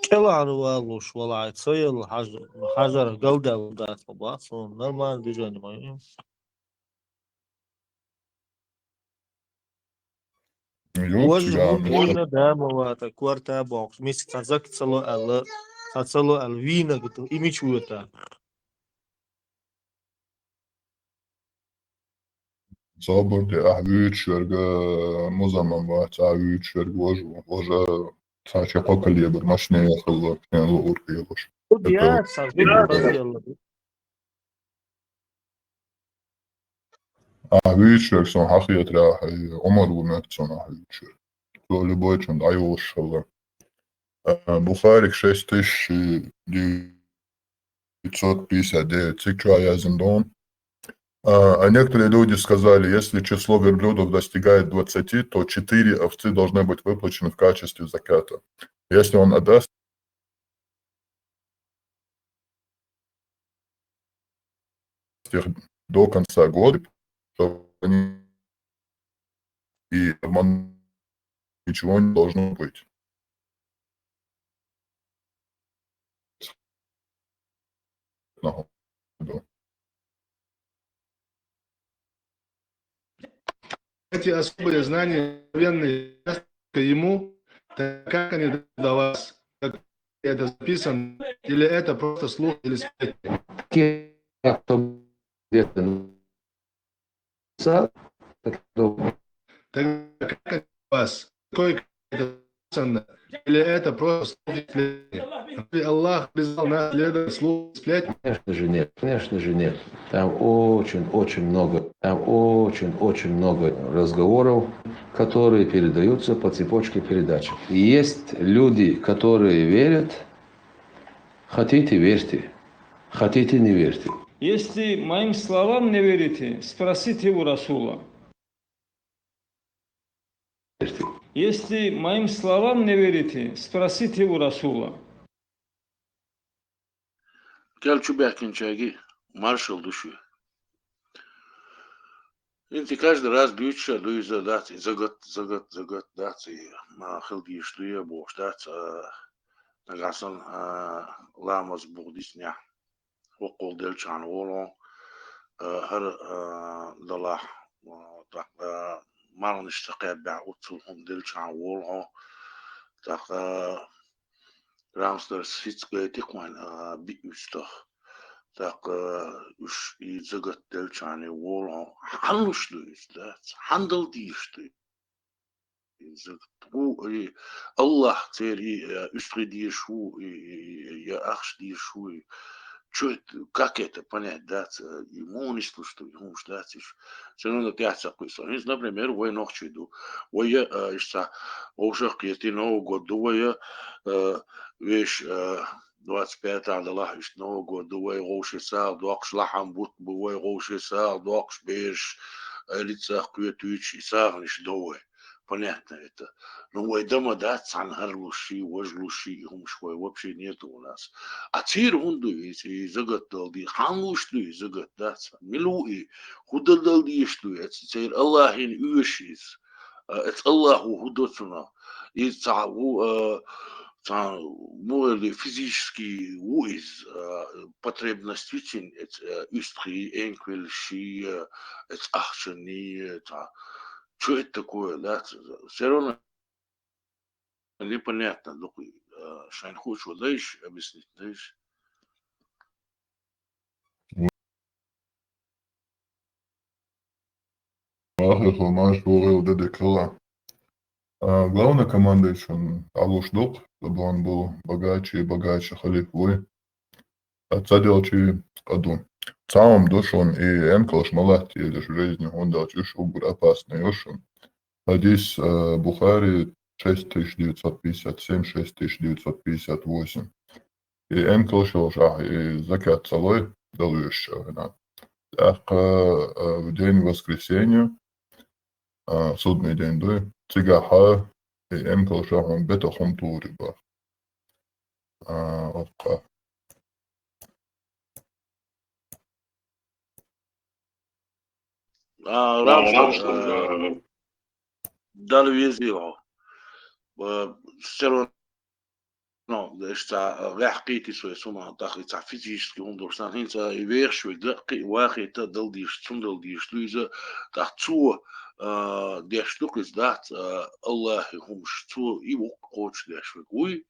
Келану валуш валай, цел хазар галдал да собака, нормально движение мое. Вожу дамовата кварта бокс, мис казак цало ал вина гуту имичуета. Заборде üç muzamam var, üç vожу, уже sadece поколебр, машине ехал, уркаешь. Я сам сделал. Вичерсон хахият рахай, Омару Мексон ахвичер. То любой чон айвошалла. Бухарик 6959. Цикра Язендон. А некоторые люди сказали, если число верблюдов достигает 20, то 4 овцы должны быть выплачены в качестве заката. Если он отдаст их до конца года, то они и ничего не должно быть. Эти особые знания, военные, ему, так как они давались, как это записано, или это просто слух, или сплетни? Так как они вас, какой это записано, или это просто слух и сплетни? Аллах призвал нас следовать слух и сплетни? Конечно же нет, конечно же нет. Там очень много разговоров, которые передаются по цепочке передачи. И есть люди, которые верят, хотите верьте, хотите не верьте. Если моим словам не верите, спросите у Расула. Если моим словам не верите, спросите у Расула. Келчу бякинчаги, маршал души. Инти каждый раз дюча, дуиза дати, за год дати, хилдиш дуя бош дати, нагасан ламаз бурдисня, وقول دلشان ولو هر دلا ما نشتقي بعوتهم دلشان ولو تاق رامستر سيتسكيتي كوان بيوستخ تاق وش يزغت دلشان ولو حنوش دويس دات حندل ديشتي الله تيري اشتري ديشو يا اخش ديشو Что это, как это понять, да, имущество, что имущество, да, все равно ты отсакуешь. Например, вой ночью иду, вой я, уже к Новый год, вой вещь 25 Аллах, Новый год, вой роши сал, докш лахам бут, вой роши сал, докш беш, лица кветуч, сагниш довой. Понятно это. Но вой дома, да, цангар луши, вож луши, умшвой вообще нету у нас. А цир хунду и загадал ди, хануш ду и загадаться. Милу и худадал ди что, это цир Аллахин уешис, это Аллаху худоцуна. И цаву мой физический уиз потребность очень это устри, энквельши, это ахшани, это что это такое, да? Все равно непонятно, Шайн хочешь вот дальше объяснить, дальше. Маш говорил ДДКЛА. Главнокомандующий он Алуш Дук, чтобы он был богаче и богаче халифы. Отсадил году. В самом душе он и Энкалш Малахти или жизнью, он дал чушу опасный ушен. Хадис Бухари 6957, 6958. И Энкалш Шах и Закат Салой дал еще. Так, в день воскресенья, судный день, да, Цигаха и Энкалш он бетахом туриба. Рамстер дал визио. Все равно, что реакции свои сумма, так и физически он должен хинца и вершить, да, واحد дал диш, дал диш, лиза, так цу, der Stück ist das, Allah humstu, и вот коч der Stück, уй,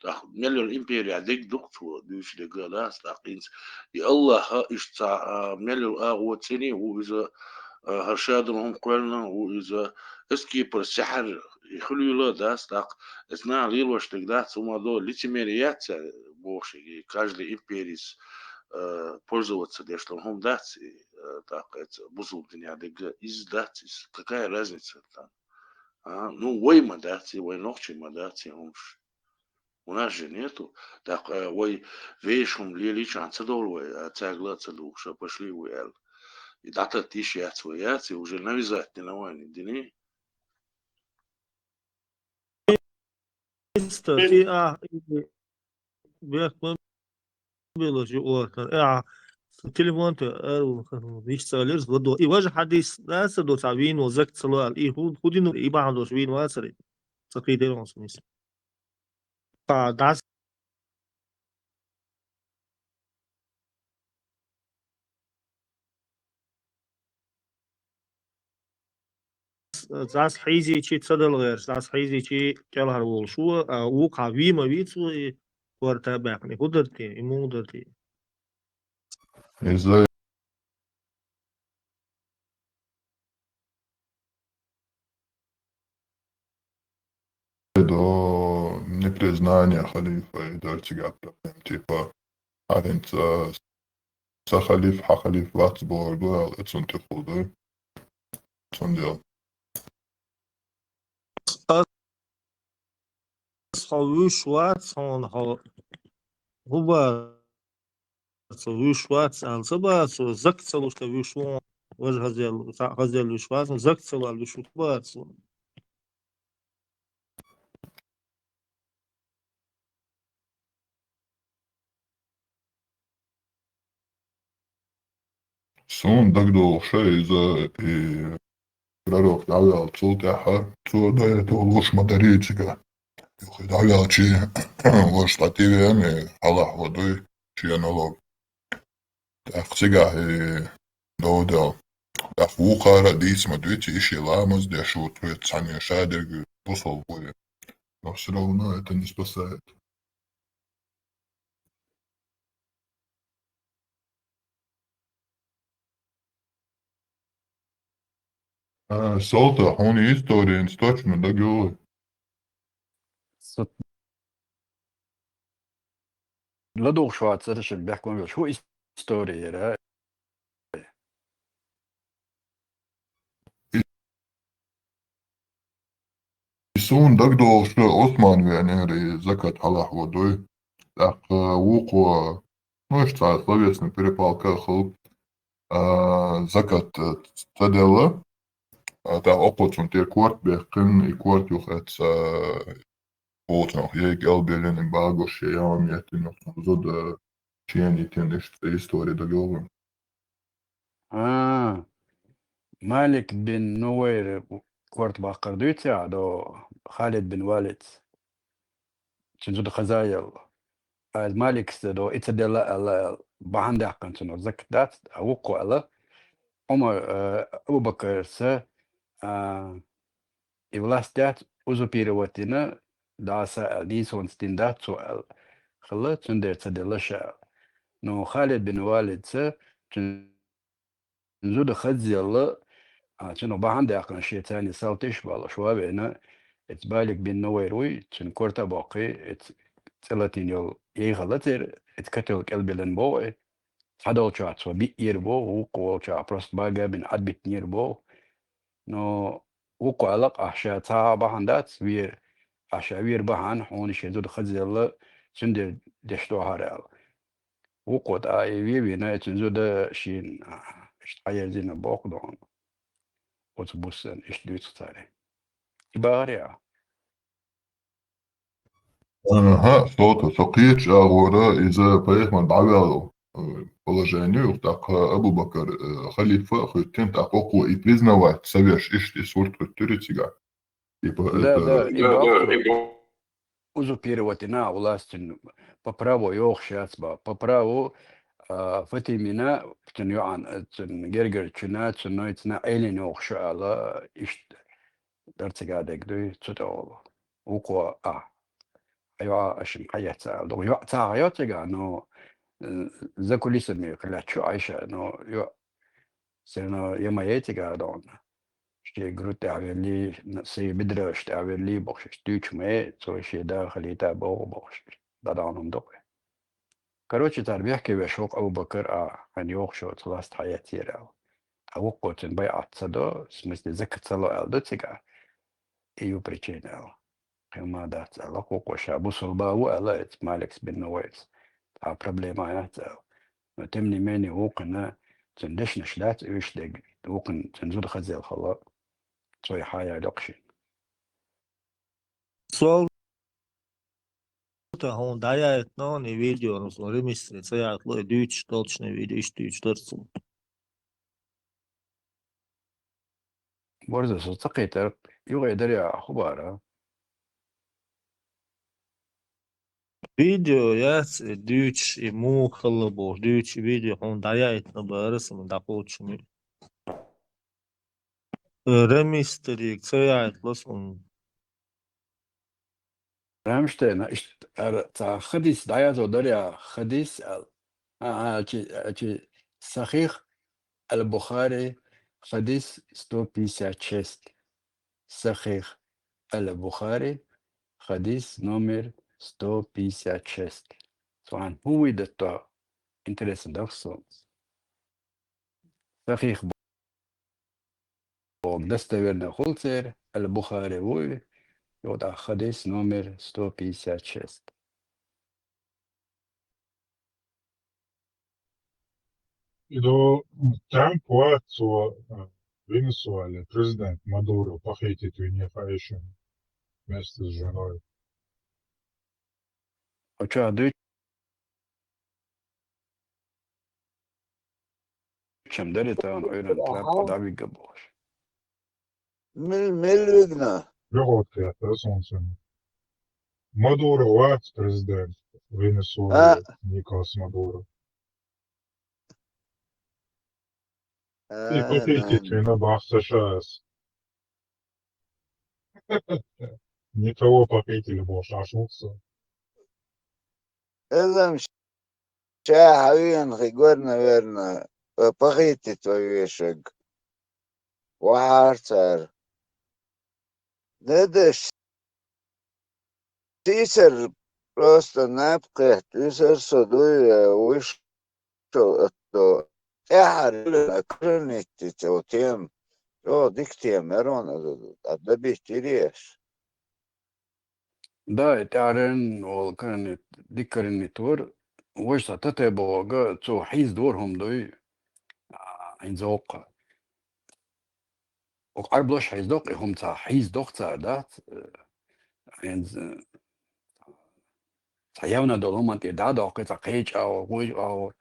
так, миллион империя, дик доктор, душ де гадас, так, инс, и Allah ist миллион агуатини, у из هرشادهم قلنا وإذا اسكيبر السحر يخلوا له داس так зна лило что тогда сума до лицемерияца больше и каждый империс пользоваться для что он даст так это бусул дня издать, какая разница там? Ну, ой, мадати, ой, ногчи мадати, у нас же нету. Так, ой, вешум лили шанса долой, а тяглаться лучше пошли в эл. И дата тишь яц, и уже навязать не на войне, дни. تليفون يشتغل ضده يواجه حديث لا سدو تعبين وزكت سلوال هو دينو يبقى عنده شوين واسري تقيد الونس داس داس حيزي شي تصدل غير داس حيزي شي كلها الول شو وقع ما بيتسو ورتا باقني قدرتي مو قدرتي Из-за до непризнания халифа и дальчигата. Типа, аренца сахалиф, хахалиф, вацбор, дуэл, это ты худой. Он делал. خویش وات سون ها هو خویش وات سالسه با سو زک سلوش خویش وان وجه هزیل وشوات زک سلال وشوت بات Сун дагдол шейза и пророк давал цултяха, цуда это луш мадаричика. Давал чи луш стативами, Аллах водой, чи аналог. Так сега и доудал. Так вухара дис мадвичи иши ламас, дешу твой цани шадер, посол боя. Но все равно это не спасает. Солта, он история, точно договор. لدوغ شوات سرش بيحكون شو ستوري را Isun dagdol što Osman Венери закат Аллах водой. Так вуко, ну что, словесный перепалка хл. Закат цадела. Так опытун те кварт бехкин и кварт юхет полтнох. Ей гелбелен и багош яам ятин зод чиени тен история договор. مالك بن نوير كورت باقر دويتيا دو خالد بن والد تنزود خزايل مالك دو اتدلا بهند حقن تنو زكدات وقو الله عمر ابو بكر س властят узупироватина даса динсон стиндат суал خلا تندر تدلشا نو خالد بن والد س تنزود خزيل تنو بهند حقن شيء ثاني صوتش بالله شو بينا اتبالك بن نويروي تن كورتا باقي تلاتين يول يغلطر اتكتل قلبلن بو هذا شات وبي يربو وقو شا بروست باغا بن عد بيت يربو نو وقو علق أحشا تا بهندات وير أحشا وير بهان هون شدود خزيل سندر دشتو هارال وقو تا وينا تنزود شين اشتايا زين بوقدون وتبوسن اشتويت تاري إباريا Ага, что-то, сокич, агора, из-за поехал давал положению, так Абу Бакр халифа, хотим так около и признавать, соверш, ишь, и сурт, туритига. Типа да, это... узурпироватина властин по праву йохшацба, по праву фатимина, тен юан, тен гергер чуна, тен нойтна элин йохшала, ишь, дартигадек дуй, цутол, уко أيوة عشان حياتها لو يقطع حياتها إنه ذا كل سنة خلات شو عايشة إنه سنة يوم ياتها دون شيء قرط تعملي سي بدرش تعملي بخش تيجي ما سوي شيء ده خليته بخش ده دانهم دوقي كروتش تربيح كي بشوق أبو بكر عن يوخشوا ثلاث حياتي راو توقعت بيعة صدو смысле закацало алдоцига iyo причина кема да лако коша бусулба вала эт малекс бенновец а проблема это но тем не менее окна цендешна шлят үштег окн цензур хазел хала цой хая локши Sual он дает, но не видео, но смотри, мистер, це я отлой дюч, точно видео, дюч, точно. برضه ستقيت يغي دريا خبارة Видео, я дюч, ему халабо, дюч, видео, он дает, но барысым, да получим. Ремистерик, це я отлос, он رامشتين تا خديس داياتو دريا خديس أشي صحيح البخاري خديس 156 صحيح البخاري خديس نمر 156 طبعا هو ده интересно да что صحيح достоверный холцер البخاري هو يوضع حديث номер 156. И до там плацу Венесуэле президент Мадуро похитит Венефаишин вместе с женой. Очевидно, чем дарит он ойран Трамп подавить габош. Мельвигна. Леготки это солнцем. Мадуро вац президент Венесуэлы Николас Мадуро. И похитит вина бахса шас. Не того похитили, боже, ошибся. إذا شاهوين خيقورنا ويرنا بغيتي تويشق وحارتر ندش تيسر просто نبقى تيسر صدوية وش تو احر كرنيتي توتيم تو ديكتي ميرون أدبي تريش Да, تعرن وكان ذكر النتور وش تتبع تو حيز دورهم دوي عين زوق وقربلوش حيز دوق هم تا حيز دوق تا دات عين تياونا دولهم أنت دا دوق تا قيج أو وج أو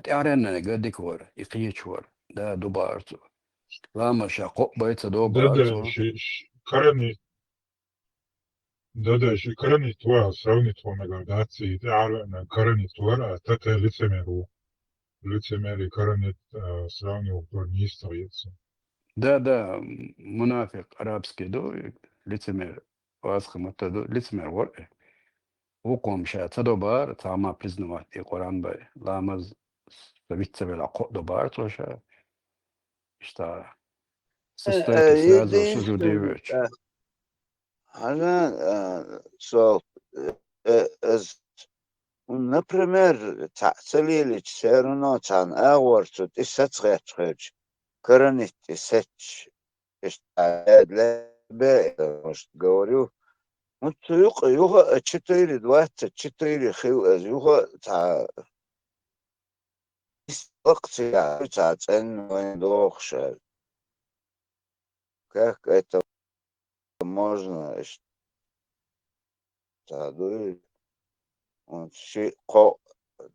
تعرن قد ذكر يقيشور دا دوبارتو لا مش قبيت دوبارتو Да, крайне твоя сравнительная градация, ты арвен крайне твоя, это лицемерие крайне сравнивал не стоится. Да, منافق арабский до лицемер васхам это лицемер воры. وقوم شاء تدوبار تعمى признавать и Коран бай ламаз ставиться в лакот добар тоже что состоит связано с жудевич. أنا سؤال например تعتليلك سيرنا عن أورتو تستغيث كرنت تسج استعداد لبيع مش تقولوا أنت يوها تشتري دوات تشتري خيو از يوها تع وقت يعني تاع تن وين دوخش как это можно تعدوي شيء قو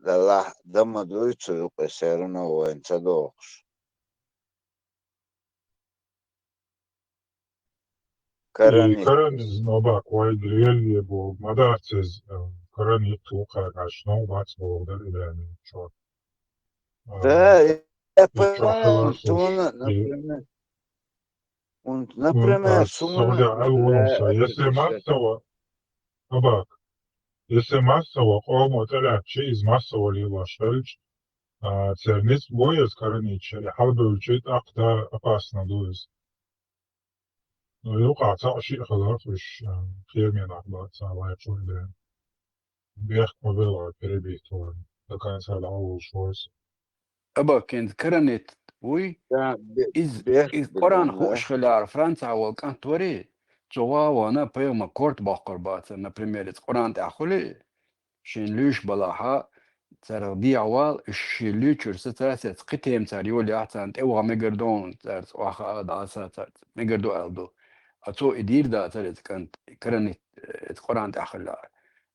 لا دم دويتو يقسرنا وين تدوخش Karaniz novak vaydirilje bo madarcez karanit tuqa gashno bats bo der ilerni çok. Да, я понимаю, например, если массово qomo talabchi iz массово лилашельч цернис боез karanit или halbölçet aqda apasna doz. يوقع شيء خلاص مش خير من أخبار ساعات شوي ده بيحكوا بالله كريبي تون ده كان سال أول شويس أبا كانت كرنت وي ده إز قرآن خوش خلال فرنسا والكان توري توا وانا بيوم كورت باقر بات например قرآن تأخلي شين ليش بلاها ترى دي عوال الشلوتشر ستاسة قتهم ترى يولي أحسن توا مقردون ترى واخا داسة ترى مقردو ألدو أتو إدير دا ترى كانت كرنت قرآن تأخلها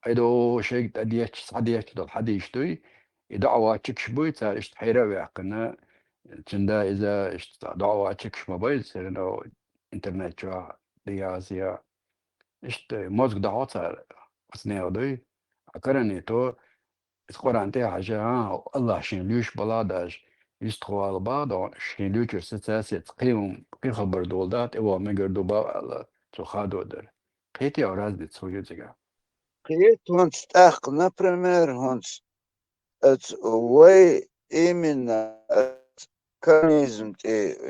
أيدو شيء تديش صديش دل حديش توي يدعوا تكشبوي ترى إشتحيرا ويحكنا تندا إذا دعوا تكش موبايل سرنا إنترنت جوا ديازيا إشت موزق دعوة ترى أثناء دوي أكرني تو القرآن تاع حاجة الله شين ليش بلاداش يستخوا بعض شين ليش ستاسة تقيم قي خبر دولدات إوا مقردو با تخادو در قيتي أوراز دي تسويو تيجا قيت هونس تاق например هونس именно коммунизм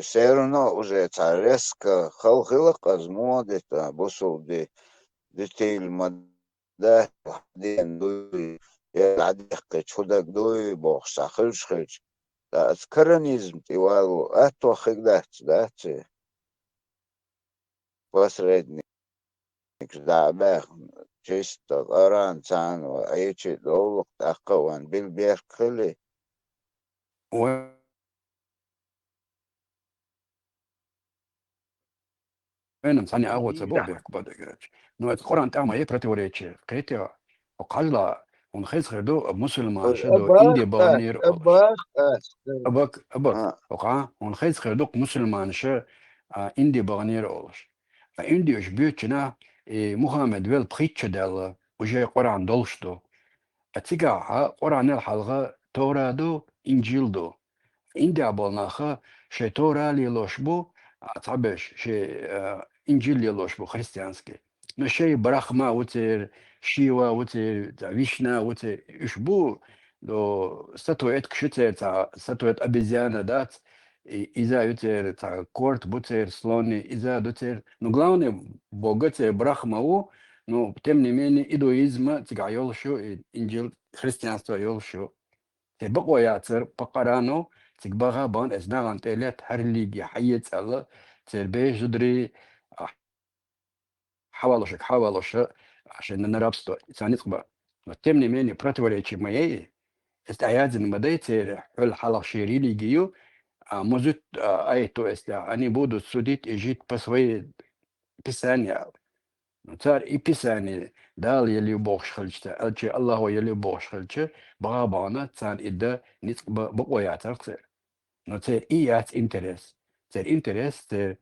все равно уже резко خلق أزمود بوصل ديتيل مدة دين دوي يعدق شودك دوي بوخ ساخلش خلش das كرنيزم تيوالو أتو خدات دات посредник دعباخ جيست الأران تان وأيشي دولق تأقوان بالبير خلي أنا مثاني أغوت سبوك بيك بدك نو القرآن تاع ما يبرتي وريتشي قيتي وقال ونخيز خدو مسلمان شدو إندي بانير أباك وقع ونخيز خدو مسلمان شا إندي بانير أولش إندي إيش بيوتشنا محمد ويل بخيتش دال وجاي قرآن دولشتو أتيجا قرآن الحلقة تورا دو إنجيل دو إندي أبالناخا شي تورا ليلوش بو تعبش شي إنجيل ليلوش بو خريستيانسكي نشي براخما وتر شيوا وتر ويشنا وتر إيش بو دو ستويت كشتر تا ستويت أبيزيانا دات إذا يتر تا كورت بوتر سلوني إذا دوتر نغلاوني بوغتر براخما و نو تمني مني إيدويزما تيجا يولشو إنجيل خريستيانستو يولشو تبقوا ياتر بقرانو تكبغا بان ازناغان تيلات هر اللي حيت الله تربي جدري حوالوش عشان نرابستو ثاني تقبا تمني مني براتوريتشي مايي استعيادن مدايت حل حلق شيريلي جيو موزت ايتو اني بودو سوديت اجيت بسوي بسانيا نتار إبساني دال يلي بوخش خلجتا ألشي الله هو يلي بوخش خلجتا بغابانا تان إدا نتق بقوياتر قصير نتار إيات إنترس تار إنترس تار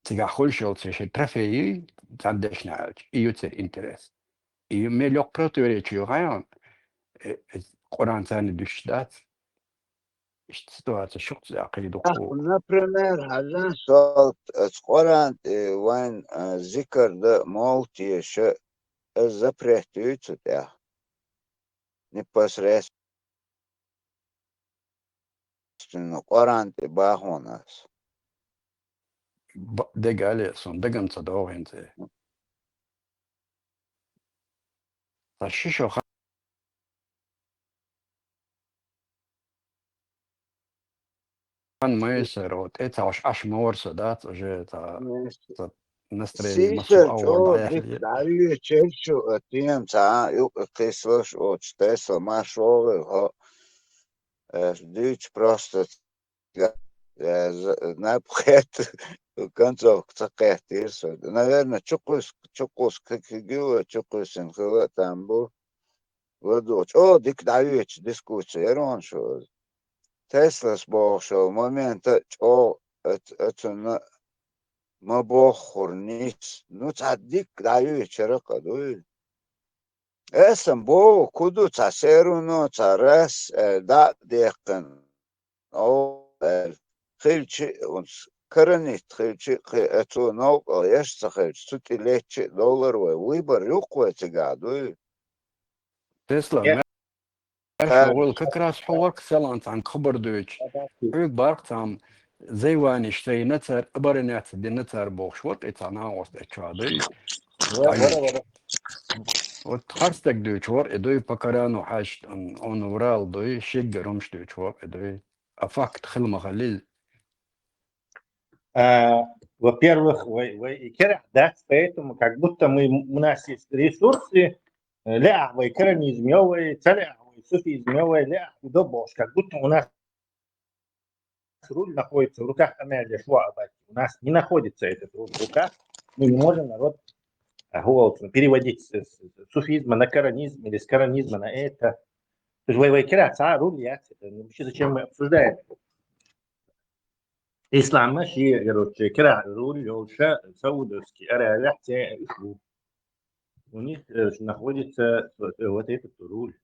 تقاخل شغل تشي ترفيي تان داشنا عالج إيو تار إنترس إيو ميلوك بروتوريتشي غايان قرآن تاني دوشتات اشتستوات الشخص عقيدو например هذا صوت القرآن وين ذكر ده موتي شيء запретуется да непосредственно قرآن باهوناس دقالي صن دقن صدوه انت تشيشو ما يصير وتأتاش أش مور صدات وجه نستري مسؤول أول ضيح دعوي تشيشو تيم ساعة يقيسوش وتشتسو ما شغل هو ديش просто напхет концов цакетирс наверное чукус кигио чукусен хила там был водоч о дик даюч дискуссия ерон шо Теслас бошо момента о это ما بخور نیست نو تصدیق دایو چرا کدوی اسم بو کدو تسیرونو ترس دا دیکن او خیلچی اونس کرنیت خیلچی اتو نو ایش خیلچ سوتی لیچی دولار و ویبر یوکو تگادوی تسلا شغل كراس حوارك سلانت عن خبر دوش حيك بارقتام زي وان اشتري نتر ابرنات دي نتر بوخشوت اتانا وسط اتشادي وتخرستك دوش ور ادوي بكرانو حاج اون ورال دوي شيق رمش دوش ور ادوي افاكت خلمة خليل Во-первых, да, поэтому как будто у нас есть ресурсы, коранизмевые, суфизмевые, как будто у нас руль находится в руках Амеля Швабати. У нас не находится этот руль в руках. Мы не можем народ переводить с суфизма на коранизм или с коранизма на это. То есть руль, вообще зачем мы обсуждаем? Ислам наши, короче, руль, саудовский, у них находится вот этот руль.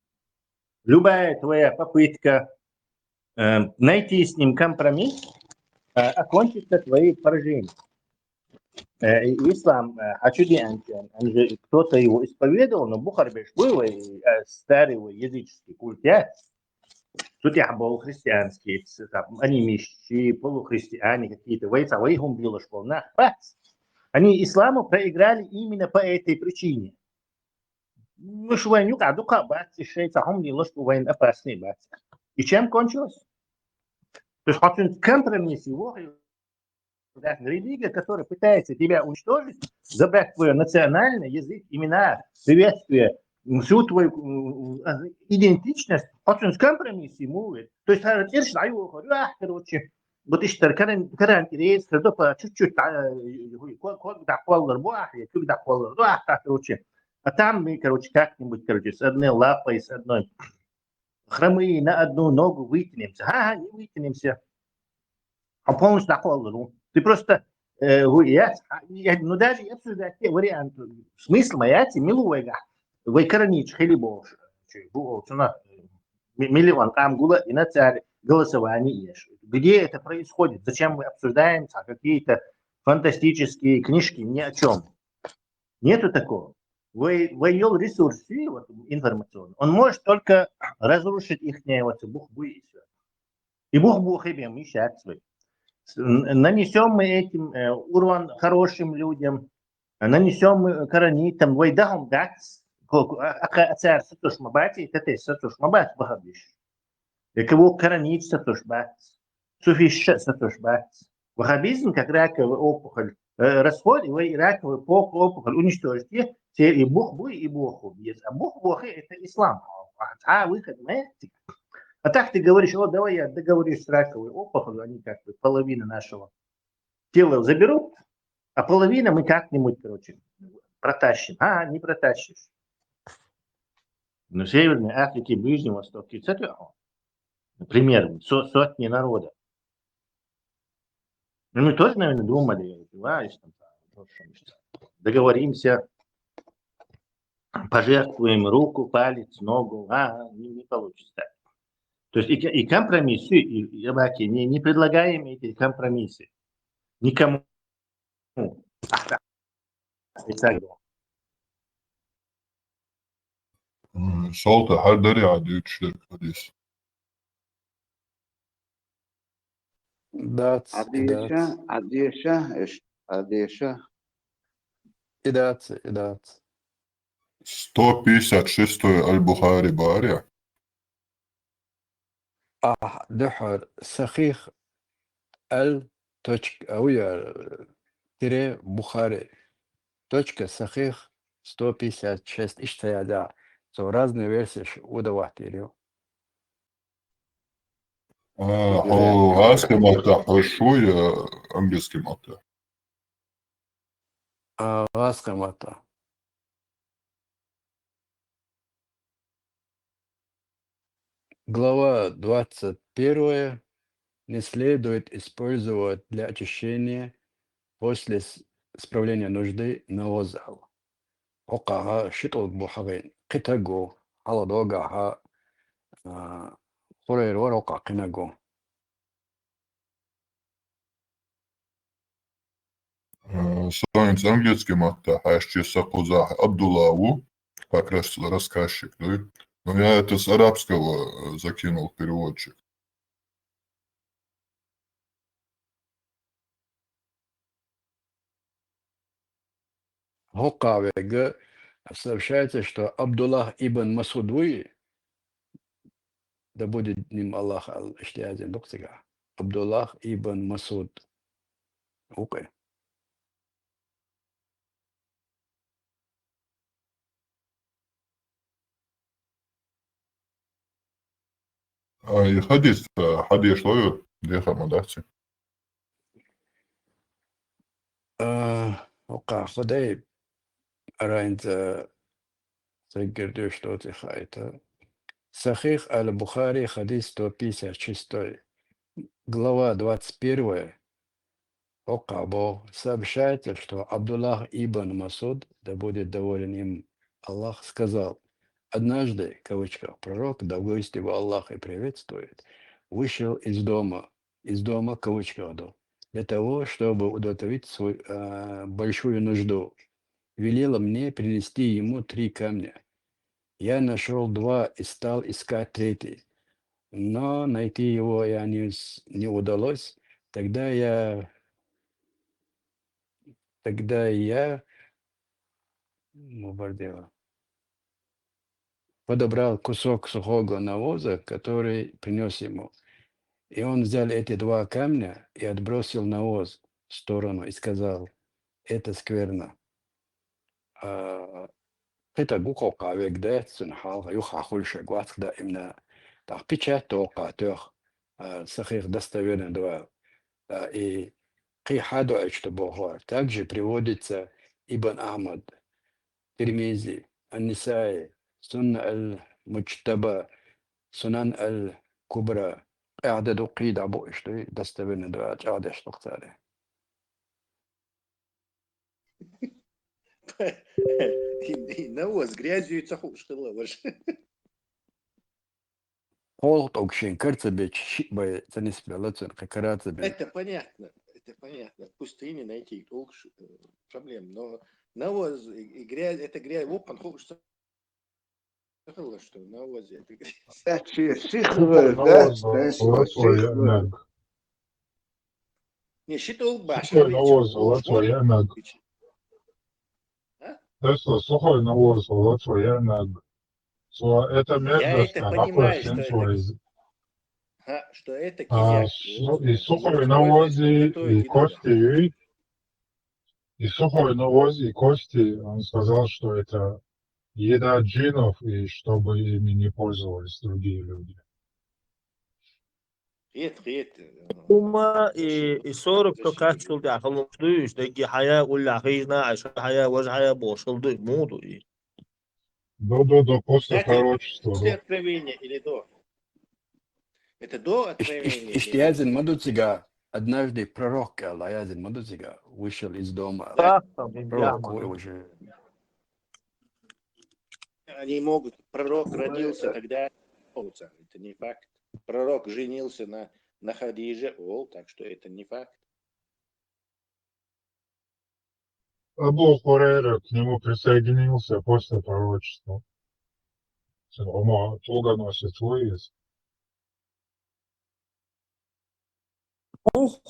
Любая твоя попытка найти с ним компромисс окончится твоим поражением. Ислам, кто-то его исповедовал, но Бухарбеш был старый языческий культ. Тут я был христианский, анимищи, полухристиане какие-то, они исламу проиграли именно по этой причине. И чем кончилось? То есть компромисс его, религия, которая пытается тебя уничтожить, забрать твой национальный язык, имена, приветствие, всю твою идентичность, компромисс ему. То есть, короче, вот еще Коран есть, чуть-чуть, короче, а там мы, короче, как-нибудь, короче, с одной лапой, с одной хромые на одну ногу вытянемся. Не вытянемся. А полностью наколы. Ты просто, ну даже обсуждать те варианты, смысл мояти, милуэга, вы коронич, хелибош, миллион там гула и на царь голосование. Где это происходит? Зачем мы обсуждаем какие-то фантастические книжки? Ни о чем. Нету такого. Ввел ресурсы информационные. Он может только разрушить их Бог будет. И Бог им мешать свой. Нанесем мы этим урон хорошим людям, нанесем мы коронитам, вайдахом дакс, царь сатуш мабати, это сатуш мабат бахабиш. Кого коронить сатуш бат, суфиш сатуш бат. Вахабизм, как раковая опухоль, расход, и раковая опухоль уничтожить и Бог будет, и Бог убьет. А Бог это ислам. Выход на это. А так ты говоришь, давай я договорюсь с раковой опухолью, они как бы половину нашего тела заберут, а половину мы как-нибудь, короче, протащим. Не протащишь. Но в Северной Африке, Ближнем Востоке, например, сотни народов. Мы тоже, наверное, думали, договоримся, пожертвуем руку, палец, ногу, не получится. То есть и компромиссы, не предлагаем эти компромиссы никому. Salta her derya diyor üçler hadis. إدات 156 Аль-Бухари Бария. دحر سخيخ ويا تيري بخاري точка сахих 156 иштая. So разные версии удаватели. Арабский мата, большой английский мата. Арабский мата. Глава 21. Не следует использовать для очищения после справления нужды навозал. Окага шитол бухагин китаго аладога хорер ворока кинаго. С английским мата, а еще сакуза Абдуллаву, как раз рассказчик, да? Но я это с арабского закинул переводчик. Хокавега сообщается, что Абдуллах ибн Масудуи, да будет ним Аллах, Абдуллах ибн Масуд, Окей. حديث حديث شوية ديخل مدرسة وقع خدي أراينت تقدر что ты хайта. Сахих аль-Бухари, хадис 156, глава 21. Окабо сообщается, что Абдуллах ибн Масуд, да будет доволен им Аллах, сказал: однажды, в кавычках, пророк, да гость его Аллах и приветствует, вышел из дома, в кавычках, для того, чтобы удовлетворить свою большую нужду. Велела мне принести ему 3 камня. Я нашел 2 и стал искать 3, но найти его я не удалось. Тогда я подобрал кусок сухого навоза, который принес ему. И он взял эти 2 камня и отбросил навоз в сторону и сказал: это скверно. Это гукока вегдет сунхал юхахульше гватда именно так печать тока тех сахих достоверно 2 и Кихаду Ачтабухар. Также приводится Ибн Ахмад, Тирмизи, Ан-Нисаи, Сунна аль-Мучтаба, Сунан аль-Кубра. А'даду қид абу ишты достоверно 2 а'да штуктары. Навоз грязью и цаху что ловишь. Холт окшин карцебеч шибай занеспелацин какаратзебе. Это понятно. Это понятно. В пустыне найти толк проблем. Но навоз и грязь, это грязь. Вот он хочет что навоз это грязь. Не считал баш. Сухой навоз, Латвия наг. Сухой навоз, Латвия наг. Это мерзость, какой сенсуализм. Что это кизяк. И сухой навоз, и кости, и сухой навоз, и кости, он сказал, что это еда джинов, и чтобы ими не пользовались другие люди. هما يصوروا كاكات شو دي عقلهم شدوش دقي حياة ولا عقيزنا عشان حياة وجه حياة بوصل دي موضوع До после пророчества. После откровения или до? Это до откровения. Иштиязин Мадуцига, однажды пророк Алаязин Мадуцига вышел из дома. Пророк уже. Они могут. Пророк родился тогда. Это не факт. Пророк женился на Хадиже, так что это не факт. Абу Хурейра к нему присоединился после пророчества. Ома туго носит выезд. Мою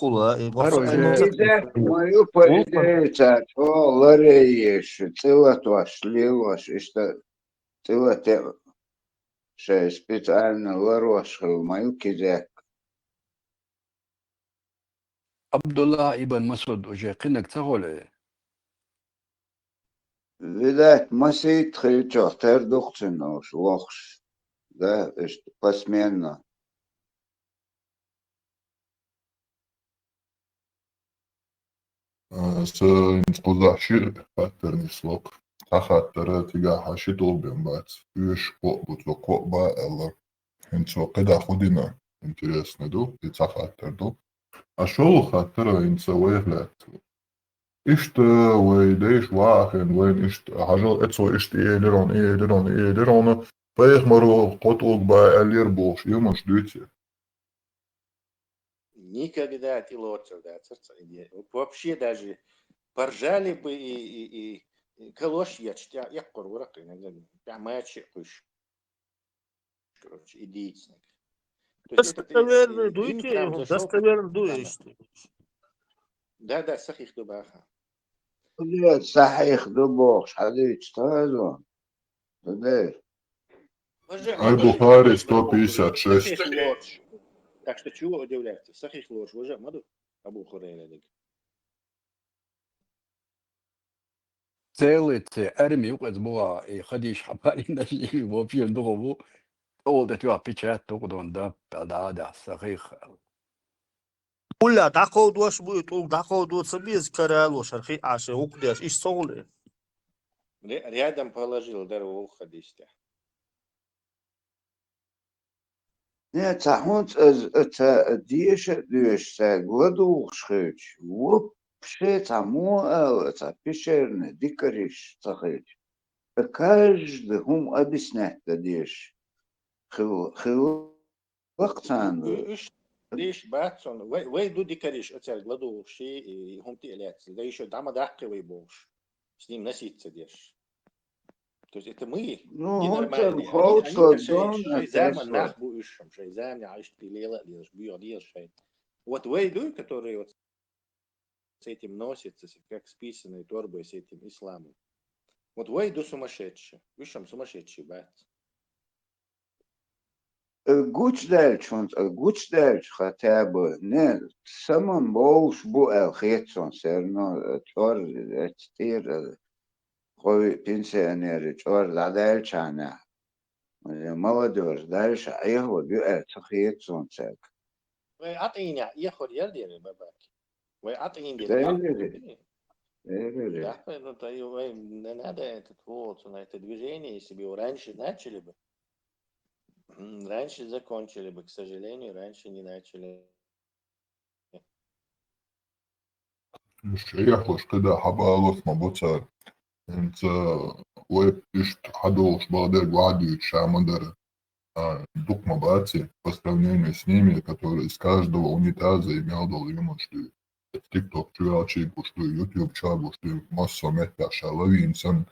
поведение, лареешь, целотваш, ливаш, что целоте, что специально ларошил мою кизяк. Абдуллах ибн Масуд уже кинек цаголе. Видать, масит хричо, тердухцинос, лохш, да, посменно. Сқузахши хаттерни слок. Тахаттера тига хаши долбен бац. Юш кобуцо коба элла. Инцо кеда ходина. Интересно ду, и тахаттер ду. А шо хаттера инцо веглет. Ишт вейдеш вахен вен ишт хажал эцо ишт элерон. Поехмару котук ба элер бош. Юмаш дюти. Никогда тилоцев, да, вообще даже поржали бы и калош ячтя, я корурак иногда, пямачи куш, короче, идейцник. Достоверно дуйте, достоверно дуете. Да, сахих дубаха. Блядь, сахих дубох, шадыч, что это? Да. Аль-Бухари 156. Так что чего удивляться? Сахих ложь, уже маду Абу Хурейра. целый армию была и ходишь хабари на живи вообще другого. Ол это печать только да да صحيح. ولا تاخد واش بيقول تاخد وتصبيز كرالو شرخي عشان وقداش ايش صولي Рядом положил дорогу ходишь. Не, цахмут это дишь гладу шхыч. Вообще тому это пещерный дикариш цахыч. Каждый хум объяснять дишь. Хил вaqtan. ليش باتسون وي دو ديكاريش اتسال غلادو شي هم تيلات да еще дама дахкивай бош с ним носиться дешь. То есть это мы ненормальные. Они займа нах буишем, шей займа аиш пилела лишь бьё шей. Вот вейду, которые вот с этим носятся, как с писаной торбой с этим исламом. Вот вейду сумасшедший, вишем сумасшедший бат. Guç derç hatabı ne saman boğuş bu el xetson serno çor ettir koy pensioneri çor zadel çana молодежь дальше а его xetson çek Вы атыня ехали ярдери бабаки. Вы атыня да, ну то и не надо этот вот на это движение, если бы его раньше начали бы. Раньше закончили бы, к сожалению, раньше не начали. شيخوش كده حبالوس مبوتار انت ويب اشت حدوش بغداد وعدي шамадар дук мабати по сравнению с ними, которые из каждого унитаза имел долину, что TikTok чуячи, что YouTube чабу, что массо мета шалави инсан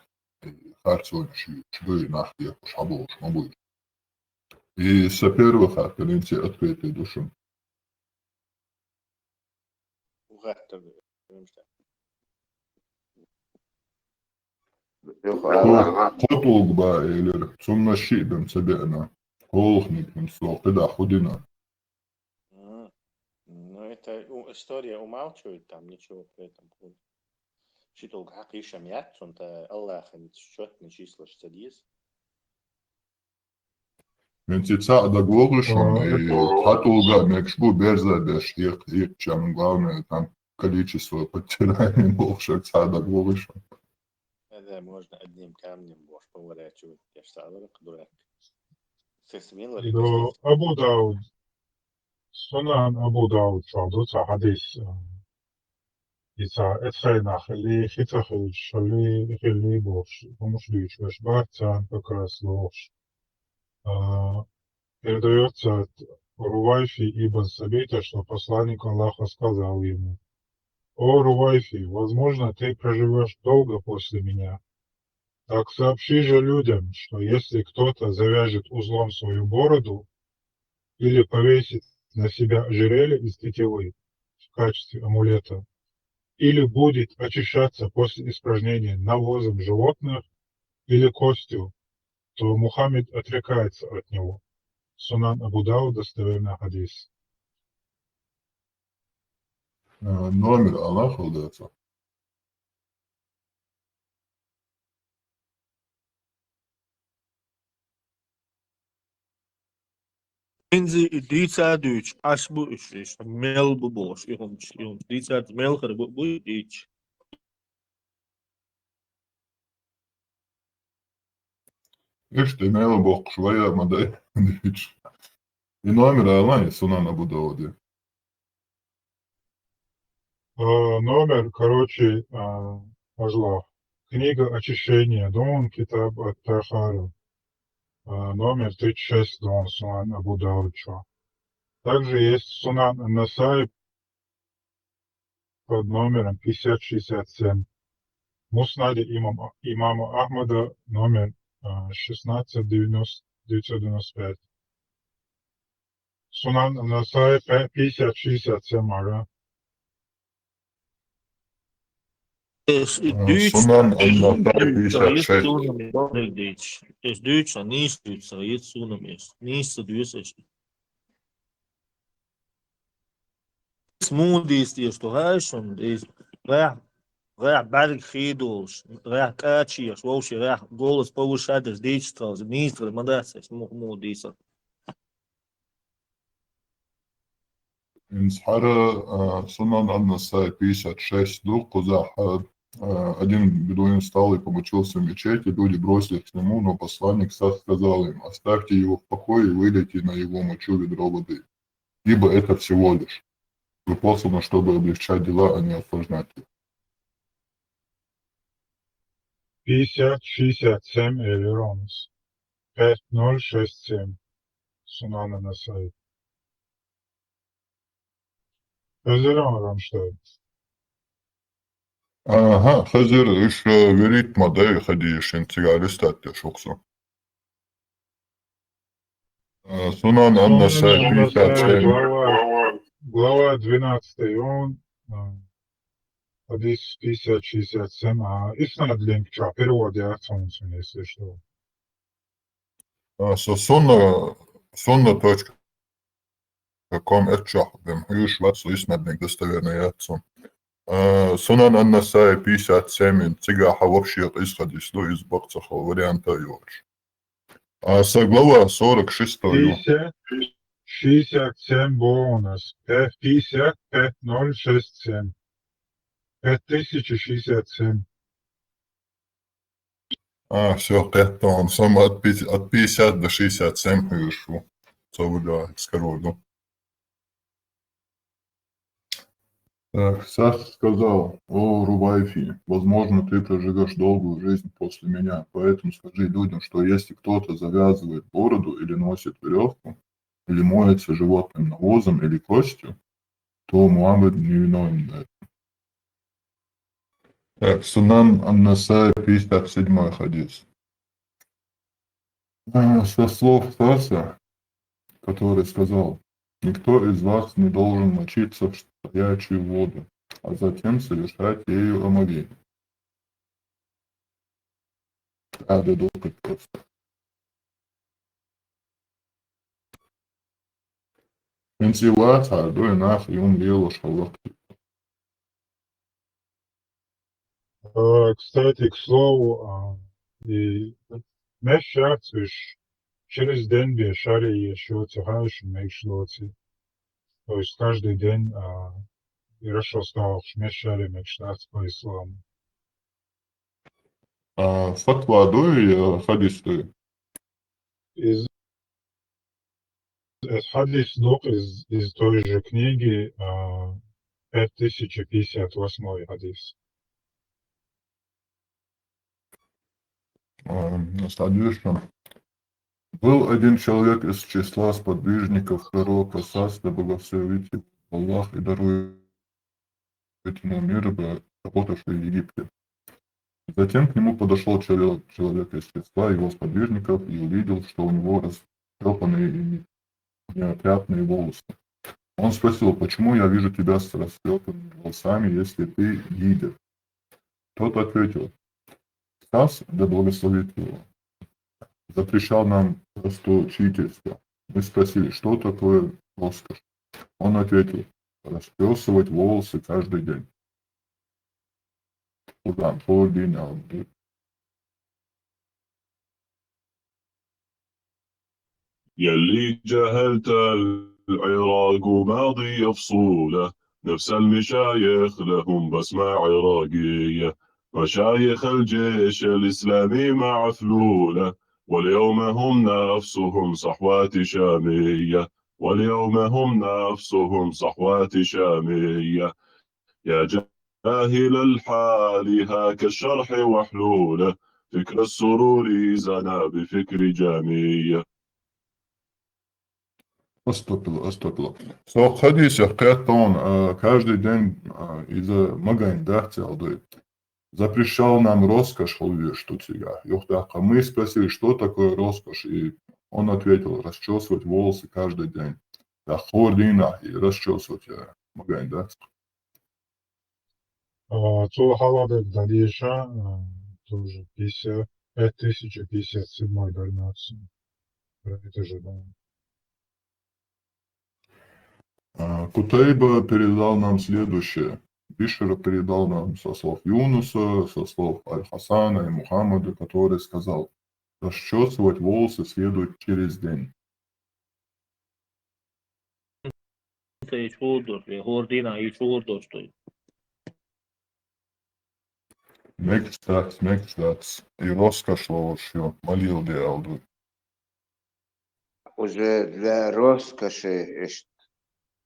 харцонши, что и нахти шабош мабуш. И с первых открытий открытой души. Котулг ба или цунна шибем цебена. Колхник со куда ходина. Ну, это история умалчивает, там ничего при этом. Шитулг хакишам ят, он Аллах, счетные числа 60. Менти цада глогушон и хатулга мекшбу берзадеш их чем главное там количество подтираний больше цада глогушон. Да, можно одним камнем можешь поворачивать. Я ж садок дурак. Do Abu Dawud, Sunan Abu Dawud شعبوت حديث إذا أتخينا خلي خيتخيش خلي خلي бош, помощь лишь ваш бартян как раз ложь. Передается от Рувайфи ибн Сабита, что посланник Аллаха сказал ему: «О, Рувайфи, возможно, ты проживешь долго после меня. Так сообщи же людям, что если кто-то завяжет узлом свою бороду или повесит на себя ожерелье из тетивы в качестве амулета, или будет очищаться после испражнения навозом животных или костью, то Мухаммед отрекается от него». Сунан Абу Дауд, достоверный хадис. Номер Аллаха удается. Инзи дица дюч, аш бу иш, мел бу бош, ихом дица мел хар бу ич. İşte meyve bok şuraya maday. И номер Аллаха Сунан Абу Дауде. Номер, короче, Ажлах. Книга очищения, Дон, Китаб ат-Тахара. Номер 36, Дон, Сунан Абу Даудча. Также есть Сунан Насай под номером 5067. Муснади имама Ахмада номер 16995. Сунан Насай 5067, ага. Сунан Насай 56. Es Duits en Nies Duits, het Sunam is. Nies Duits is. Smoothies die is toch huis en is. Ja. Рех барик хидулш, рех качиеш, вообще рех голос повышать, действовал, министр, мадасес, мудиса. Инсхара Сунан Ан-Насай 56 дух Кузаха. Один бедуин встал и помочился в мечети, люди бросились к нему, но посланник сказал им: оставьте его в покое и вылейте на его мочу ведро воды, ибо это всего лишь. Вы посланы, чтобы облегчать дела, а не осложнять их. 50-67 Элеронс. 5067 Сунан Ан-Насай. Özürüm Рамштайн. Ага, Хазир, еще верит модель ходишь, интегралистат я шуксу. Сунан Ан-Насай 57. Глава 12, он Хадис 50-67, Иснад линкча, перевод я отсунул, если что. Sunna.com etчахбем, юж ватсу иснадник достоверный отцом. Сунан Ан-Насай 57, цыгаха вообще исходит из бокцаха варианта юж. Соглава 46. 67 бонус. 50-5067. 5067. Все, 5 тонн. Сам от 50 до 67 вишу. Це скоро. Так, Сас сказал: о, Рувайфи, возможно, ты проживешь долгую жизнь после меня, поэтому скажи людям, что если кто-то завязывает бороду или носит веревку, или моется животным навозом или костью, то Муаммед не виновен на этом. Так, Сунан Ан-Насай 57 хадис. Со слов Саса, который сказал: никто из вас не должен мочиться в стоячую воду, а затем совершать ею омовение. Да, долго просто. Вентилация, до и нах, и он делал шалок. Кстати, к слову, и мешаться через день без шари еще тягаешь мечлоти. То есть каждый день и хорошо стал мешали мечтать по исламу. Фатва дуй хадисты. Из хадис дух из той же книги 5058 хадис. Следующим. Был один человек из числа сподвижников пророка Сас, да благословит Аллах и дарует ему мир, работавший в Египте. Затем к нему подошел человек из числа его сподвижников и увидел, что у него растрепанные и неопрятные волосы. Он спросил: почему я вижу тебя с растрепанными волосами, если ты лидер? Тот ответил: Сас, да благословит его, запрещал нам расточительство. Мы спросили: что такое роскошь? Он ответил: расчесывать волосы каждый день. Куда? По дням. يلي جهلت العراق ماضي فصوله نفس المشايخ لهم بسمة عراقية مشايخ الجيش الإسلامي مع فلوله واليوم هم نفسهم صحوات شامية واليوم هم نفسهم صحوات شامية يا جاهل الحال هاك الشرح وحلوله فكر السرور زنا بفكر جامية. Оступило. So, хадисе он каждый день из-за магазин дахтелды запрещал нам роскошь, что тебя. Мы спросили, что такое роскошь, и он ответил: расчесывать волосы каждый день. Да, хордина и расчесывать магазин дахтелды. Цулахалады Далиша тоже 5057 дальнации. Это же, да. Кутайба передал нам следующее. Бишер передал нам со слов Юнуса, со слов Аль-Хасана и Мухаммада, который сказал: расчесывать волосы следует через день. И чудо, гордина, и чудо, что Мекстац. И роскошь ложью. Молил Диалду. Уже для роскоши ишт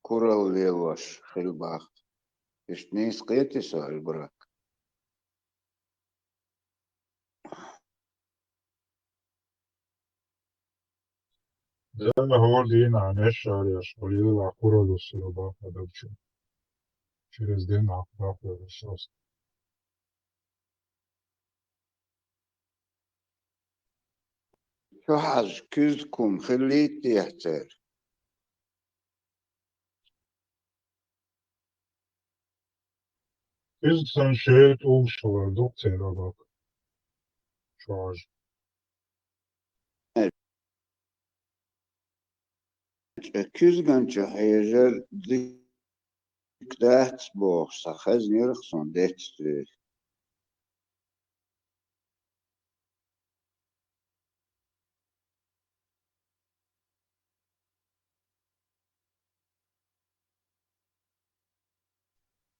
курал левош хилбах. Ишт не искайте брат. Да, гордина, не шаришь. Молил Акуралу Силуба подавчу. Через день Акуралу расчес. شو حاج كزكم خليتي يحتار. Kızsan şehit oluşular doktora bak. Çağır. كزغن هيجر ذيك دات بوخ سخز نيرخصون ديت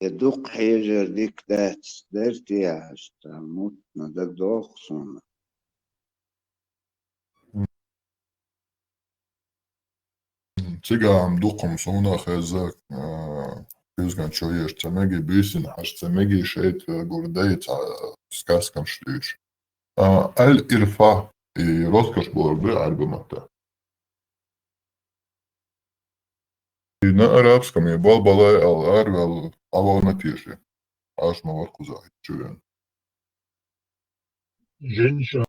يدوق هيجر ديك دات درتي عشت موت ندك دوخصون. Cigām dukums un hezak. Kızgan çoyeş cemegi büsün haş cemegi şeit gurdeica skaskan ştüş. El irfa roskaş borbi argumenta. Ne arabskam je balbalai al arvel avona tieši. Ašma var kuzāji čujen. Женщина.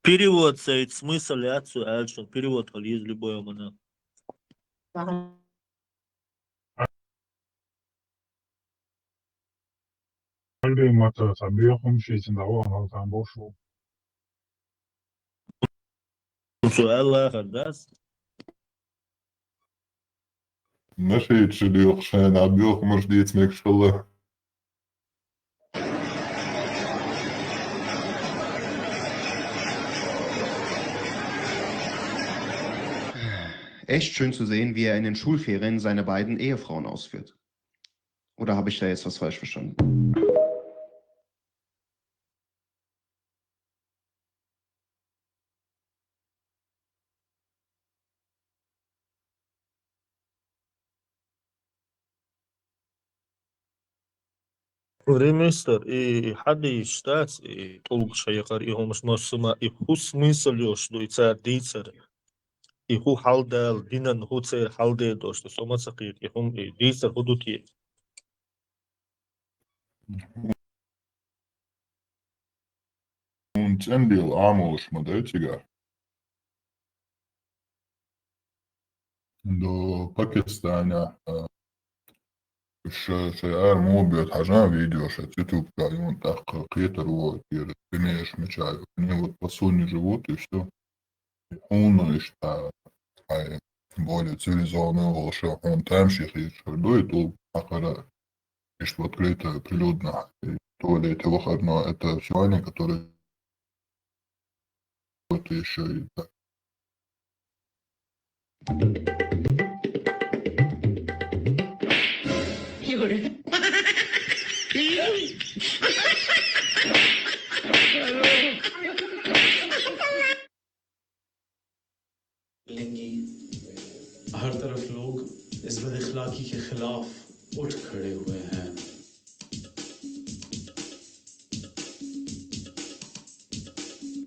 перевод сейт смысл ляцу альшо перевод из любой мана. Kalbi mata tabiyokum şeysin dava analtan boşu. سؤال آخر بس ماشي تشيلي يخشان عبيوك مش ديت ميك شالله. Echt schön zu sehen, wie er in den Schulferien seine beiden Ehefrauen ausführt. Oder habe ich da jetzt was falsch verstanden? Реместер и حد يشتات طلق شيقر إيهم مش نصما إيهو смысл يوشدو يتسار ديتسر إيهو حالدال دينان هو تسير حالدال دوشتو سوما سقير إيهم ديتسر هدوتي Un cendil āmuliš madēcīgā. Do Pakistāņā šajā mūbjot hažā видео, что YouTube и он так хитрого конечно мечаю. Они вот по Соне живут и все. Он что более цивилизованный волшеб. Он там всех есть шардой, то ахара и что открыто прилюдно. То ли это выходное, это сегодня, который это еще и так. हर तरफ लोग इस बदअखलाकी के खिलाफ उठ खड़े हुए हैं।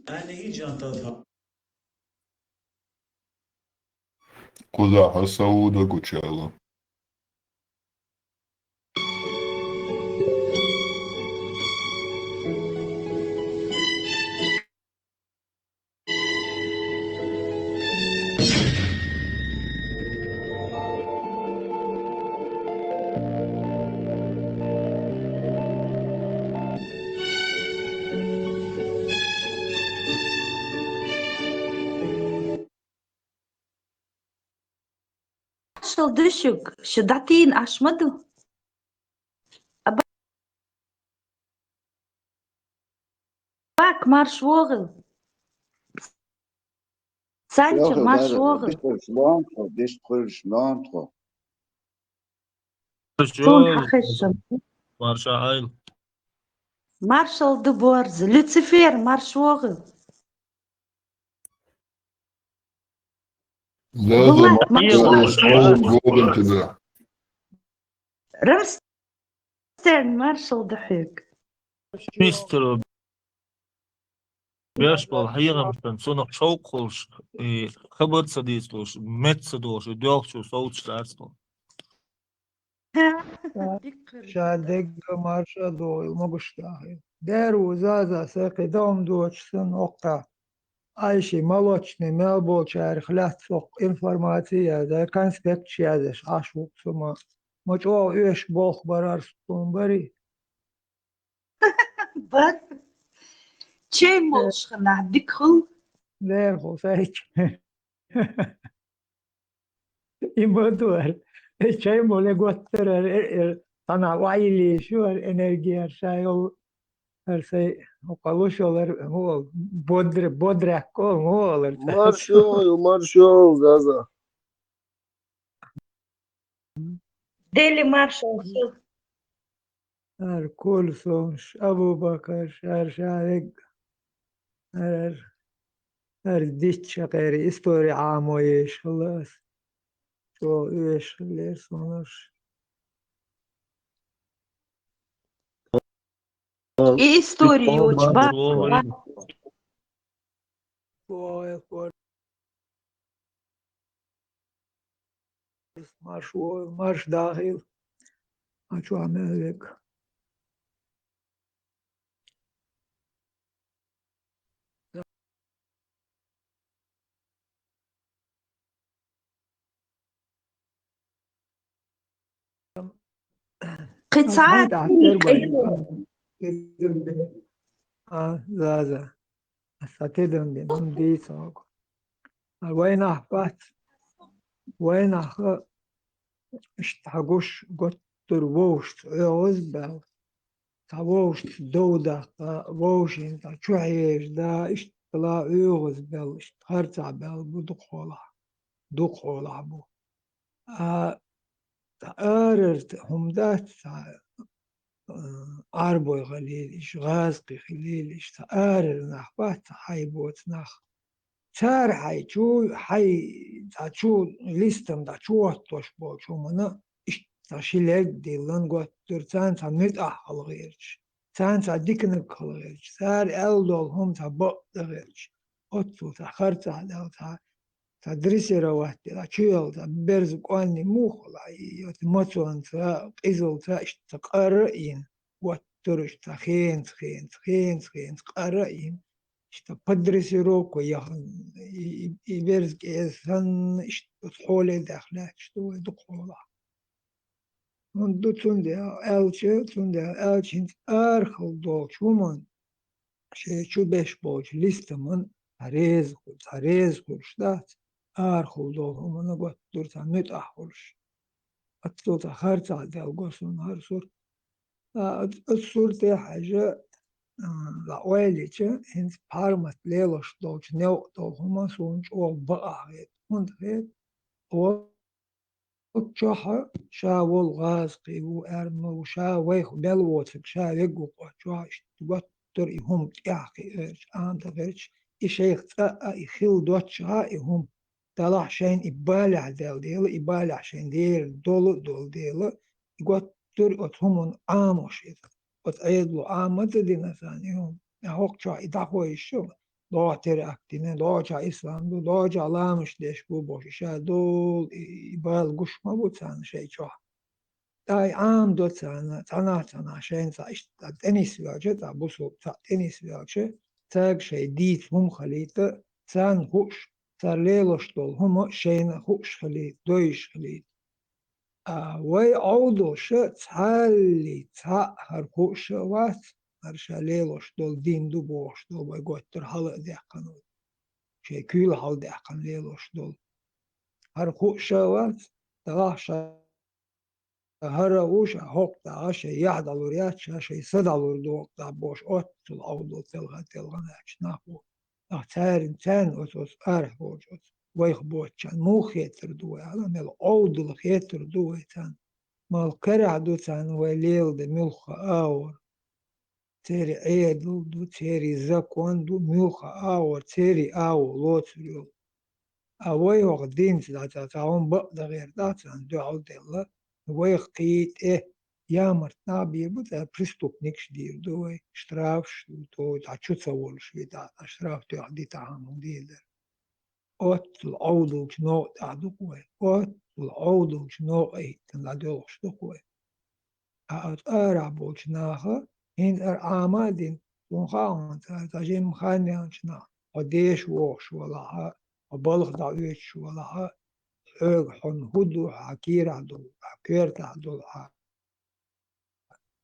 मैं नहीं जानता था Куда Сауда Гучала. مارشال دشك شداتين أشمدو أباك مارش وغل سانشر مارش وغل شون حخشم مارشال مارشال دبورز لوتسيفير مارش وغل زازا بلاك مارش جوجل كده رمسترن مارشال دحيك مستر بيشبه حقيقة مثلا صنع شوق خلش خبر صديقش مت صدوش ديوخشو صوت شتاسكو شادق مارشا دويل مقشتاهي دارو زازا ساقي دوم دوش سن وقع ايشي مالوچني ملبو چار خلات سوق انفورماتيا دا كانسبكت شادش عشوق سما مجوع ايش بوخ برار سكون بري بس تشي مولش خنا ديكخل دار خو سايك يمدور شيء مولي قوتر انا وعيلي شو الانرجيا شايل هرسي وقالوش هو بودر كل هو مارشال زازا ديلي مارشال هر كل سومش ابو بكر شارق هر ديتش غير استوري عامو ايش خلاص شو ايش اللي سونش ايه ستوريوش مارش داخل شو عمل لك قطعات زازا أستدم بهم دي ساق وين أحبت وين اشتحقوش قطر ووشت عوز بل تاوشت دودة ووشين تا شوحيش دا اشتلا عوز بل اشتخرتع بل بدقولا بو تأررت هم دات أربوي غليلش غازقي خليلش تأرر نحبات حيبوت نخ تار حي تشو ليستم دا شو توش بو شو منا تشيلك دي لنقوت ترتان تمنيت غيرش تان ديكنك غيرش تار ألدول هم تبق غيرش أتو تخرت على تدريسي روحت لا تشيل برز قاني موخلا يتمتون قيزل تقرأين وترش تخين تقرأين بدرسي روكو يخن يبرز كيسن تحولي داخله شتو دقولا من دو تونده ألش انت أرخل دوك شو من شو بيش بوش لسته من هريز خورشدات أرخل دوك من أقوى دورتا نت أحولش أتلوتا خارتا ديال قوسون هرسور الصورة حاجة لأويليتش هنس بارمت ليلوش دوش نيو دوهما سونش أو بقى غيت هند غيت أو تشوحة شاول غازقي وأرمو شا ويخ بلوتك شا يقو قوش تقطر إهم تياخي إرش آنت غيرش إشيخ تأ إخيل دوتشا إهم طلع شين إبالع ديل إبالع شين ديل دول ديل يقطر أتهمون آموش إذا وتعيدلو آمد دينا ثانيهم هوك شا إداخو إشو دو تري أكتين دو جا إسلام دو جا لامش ديش بو بوشيشا دول إبال قش ما بو تانا شي شا داي عام دو تانا شين تا إشت تنس بيوجه تا بوسو تا تنس بيوجه تاق شي ديت هم خليت تان خوش تا ليلوش دول هم شين خوش خليت دويش خليت وي عودو شت حالي تاهر خوش وات هرشا ليلوش دول دين دو بوش دول وي قوتر حلق ديقانو شي كيل حل ديقان ليلوش دول هر خوش وات تغاشى هرا وش حق عشان يحضر رياتش عشان يصدر دوق تابوش أوت الأوضو تلغى ناكش ناقو أختار إنسان أسوس أرح بوجوس ويخ بوچان مو خيتر دوي على مل أوضو الخيتر دوي تان مال كرع دو تان وليل دي ملخ آور تيري عيدل دو تيري زكوان دو ملخ آور تيري آور لوتريو أوي وقدين تعاون بقدر غير داتان دو عود الله ويقيت يامر نابي بدا بريستوب نيكش دير دوي شترافش تو تعشو تصورش بدا اشتراف تو عدي تعامل دير اوت العودو شنو تعدو قوي اوت العودو شنو اي تنلادو شنو قوي اوت ارع بوش ناخا هين عامادين ونخاون تاجين مخاني شنا وديش ووش ولا وبلغ دعويش ولا حن هدو حكير عدو حكير تعدو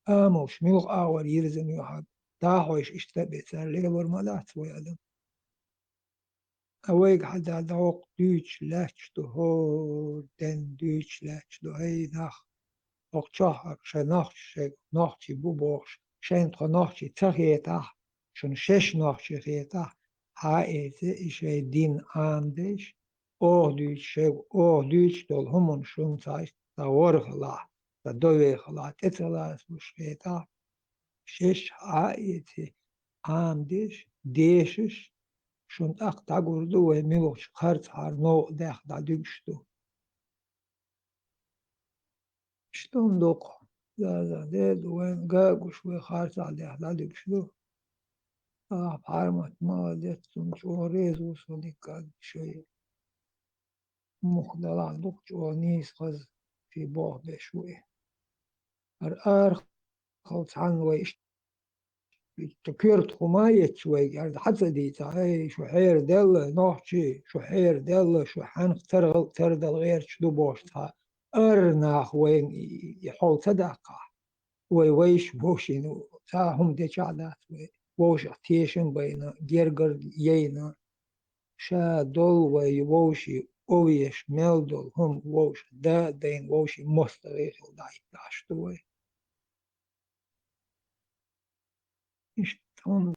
آموش ميوخ آور يرزن يوحد تاحوش اشتبه سر ليبر مدات ويادم أويق حدا دوق دوش لاتش دو هور دن دوش لاتش دو هي نخ وقتشاحك شنخش نخشي بوبوش شين تخنخشي تخيتح شن شش نخشي خيتح هايزي إشي دين آندش أوه دوش دول همون شون تايش تاورخ لا تدويخ لا تتلاس وشيتح شش هايزي آندش ديشش شون أقطع قردو وميوش خرط هار نو داخ دا دوشتو شلون دوق لا ديد وين قاق وشوي خارج عليه لا دوشتو بحرمت ما ديت شوريز وصلي قاق شوي مخدلا دوق جوانيس خز في بوه بشوي الأرخ خلص عن ويش تكيرت خماية شوي يعني حتى دي تاي شو حير دل نوحشي شو حير دل شو حنق تردل غير شدو بوشتها أرناخ وين يحول صدقة ويش بوشين تاهم دي شعدات ووش اختيشن بين جيرجر يينا شا دول ويوشي أويش ميلدول هم ووش دا دين ووشي مستغيخ داي داشتوي إشتون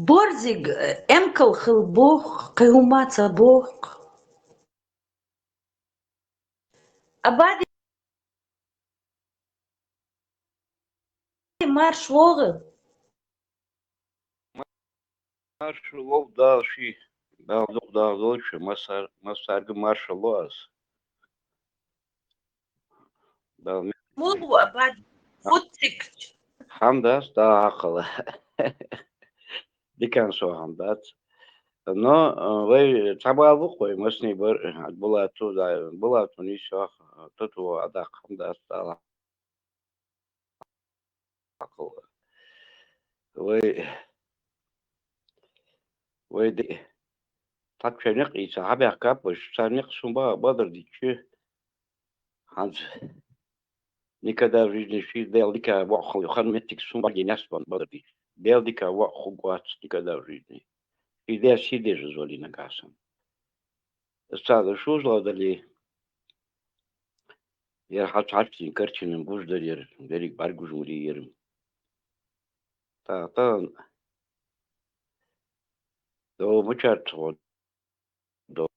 بورزيج امكل خلبوخ قيومات بوخ أبادي مارش وغل Marshall da şey dağlık dağlık şu masargı Marshall was da مو أبادي فوتك hamdas da akıllı diken so hamdat no ve tabalık koy masni bir bulatu ni şu tutu adak hamdas da akıllı ve de tatçenik isa haber kapış sanik sumba badır dikçü hans никогда в жизни делдика вахл ханметик сумба геняспан бадри делдика ваху гуац никогда в жизни и де сиде же золи на гасам стада шузла дали я хачачин карчинен буждарер верик баргужмури ерим та до мучат до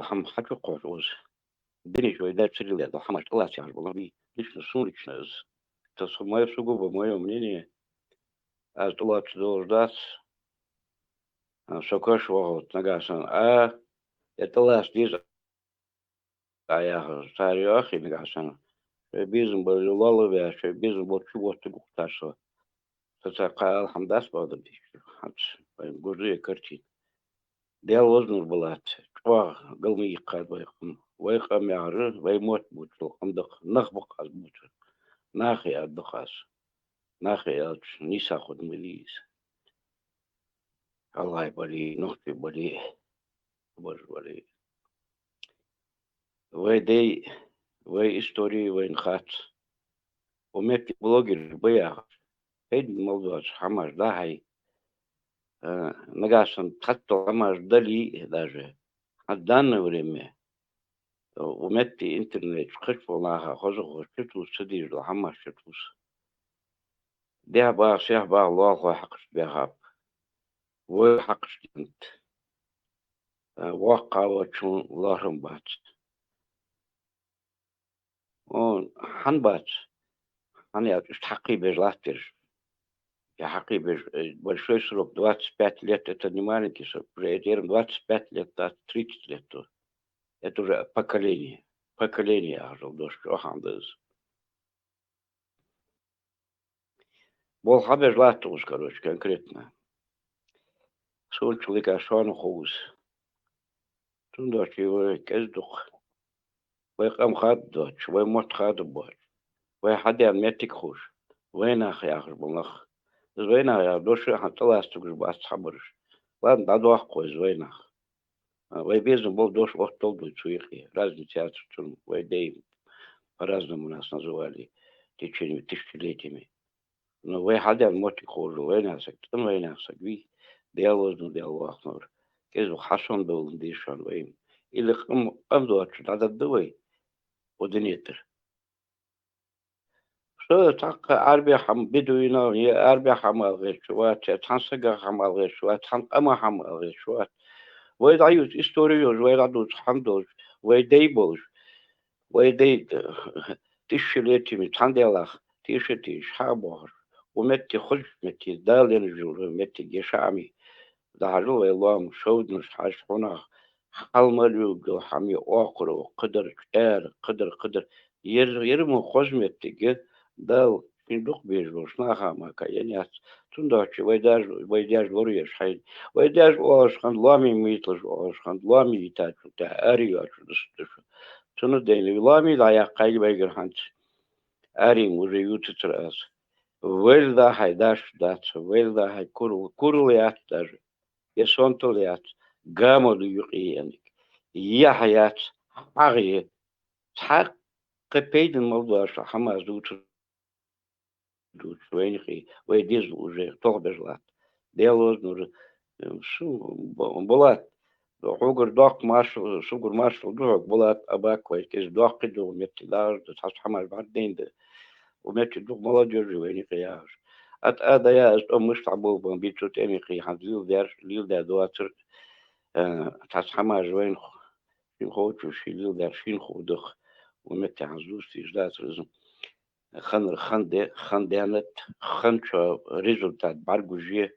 хам хачу qo'ruz Deni joyda чирилет, хамаш класс я был би лично сумрачно. То мое сугубо мое мнение, а то лучше дождаться, что кошвал нагасан, а это лас диз, а я старый и нагасан. Бизнес был лаловый, а бизнес был чего-то гукташо. То такая хамдас было би, хат, гужи картин. Дел вознур была, чва галми кадвайхм. ويقام يعرض ويموت بوتلو عندك نخبق على الموت ناخي الدخاس ناخي نيسا خد مليز الله يبالي نختي بالي بالي ويدي وي استوري وين خات وميت بلوجر بيا هيد الموضوع حمر ده هاي نقاشن تحطوا عماش دلي даже в данное время ومتي انترنت خشفوا معها خزوا خشتوا سديج لحماش شتوس ده بقى شيخ بقى الله حقش بيها وحقش انت واقع وشون الله رمبات وحنبات حن يا حقي بجلاتر يا حقي большой срок 25 лет это не маленький срок уже 25 лет это 30 лет это уже поколение ажал до что хандыз бол хабер латус короче конкретно sul человека шон хоус тундоч его кездух ويقام خاد شوي موت خاد بوش وحد يمتك خوش وين أخي آخر بمخ وين يا دوش حتى لا استوجش بس حبرش وين دادو أخوي وين أخ ويبيزن بول دوش وقت طول تسويقي разные театры ويدي по-разному нас называли течение тысячелетиями но вы حد يمتك خوش وين أسك تم وين أسك بي ديالوز ديالو أخنور كيزو حسن دول ديشان وين اللي قم دوتش هذا الدوي ودنيتر شو تاق عربي حم بدوينا هي عربي حمال غير شوات تنسق حمال غير شوات تنقما حمال غير شوات ويد عيوز إستوريوز ويد عدوز حمدوز ويد ديبوز ويد تشليتي من تندلاخ تيشتي شابور ومتي خلف متي دالين جول متي جشامي دعلو الله شود مش حاش هنا حلملو جو حمي أقرو قدر يرمو خزمتي جه دال فندق بيجوش ناخا ما كاينيات تندوش ويداج لوريش حين ويداج واش خند لامي ميتلش واش خند لامي يتاج تا أريوش تندين لامي لا يقاي بيجر هانت أري مريوت تراس ويلدا هيداش دات ويلدا هي كورليات داج يسونتوليات قاموا يقينك يا حياة حقيقة حق بيد الموضوع حماس دوت وينخي ويديز уже طغبجلات ديالوز نور شو بولات حوجر دوق ماش شوجر ماش دوق بولات أباك ويكيز دوق دو متلاج تصحى حماس بعدين ده ومتي دوق ملاجر وينخي ياش أدا يا مش تعبوا بنبيتشو تاني خي حديل ده دواتر تصحى حماس وين خوتشو شيليل ده شين خودخ ومتي عزوز تيجدات رزم خندانت خنشو ريزولتات بارجوجي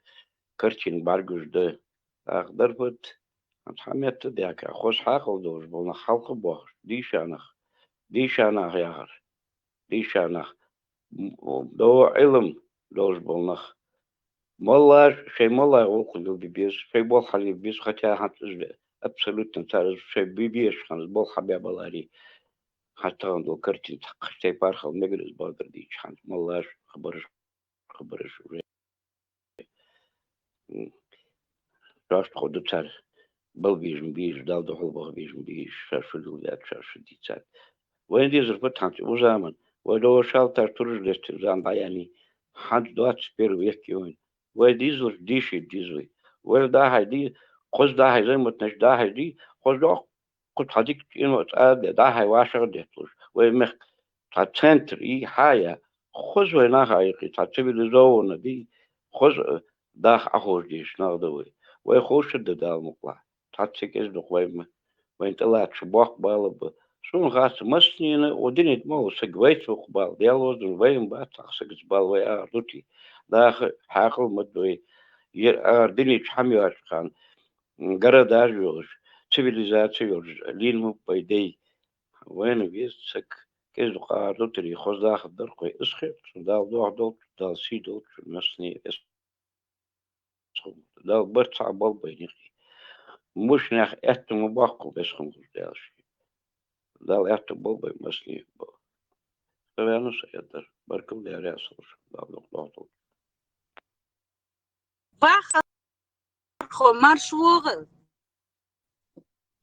كرتين بارجوج ده أقدر بود حميت ديك خوش حاقل دوش بولنا خلق بوش ديشانخ ياهر ديشانخ دو علم دوش بولنا مالله شيء مالله وقل بيبيس شيء بول حلي بيس хотя абсолютно تعرف شيء بيبيش خمس بول حبيب الله حتى عندو كرتين تقشتي بارخل مجلس باقر ديش حانت ملاش خبرش راش خودو تار بل بيش دال دو حلبه بيش شاشدو لات شاشدي تار وين دي زرفت حانت وزامن ودو شال تار ترج لست زان داياني حانت دوات سبيرو يحكيوين وين دي زر ديشي ديزوي وين دا هاي دي خوز دا هاي زي متنش دا هاي دي خوز دا قلت هذيك إنه تقال ده هاي واشر دهتوش ومخ تاتنتر إيه حاجة خذ وينها هاي تاتبي زون دي خذ داخ أخوش ديش ناقدوي ويخوش الدال مقلع تاتسك إزدق وين طلعت شباق بالب شون غاس مسنين ودينت مو سجويت وقبال ديالوز وين بات سجز بال ويا روتي داخ حاقل مدوي دينت حميات كان قرداج يوش цивилизацию линму по идее وين بيسك كيز قاعدو تري خوز داخل درقي اسخط دال دال سيدو مسني دال برتع بال بينيخي مش ناخ ات مباقو بس خمس دالش دال ات بال بي مسني فانا سيدر بركم لي راسوش دال باخ خو مارش وغل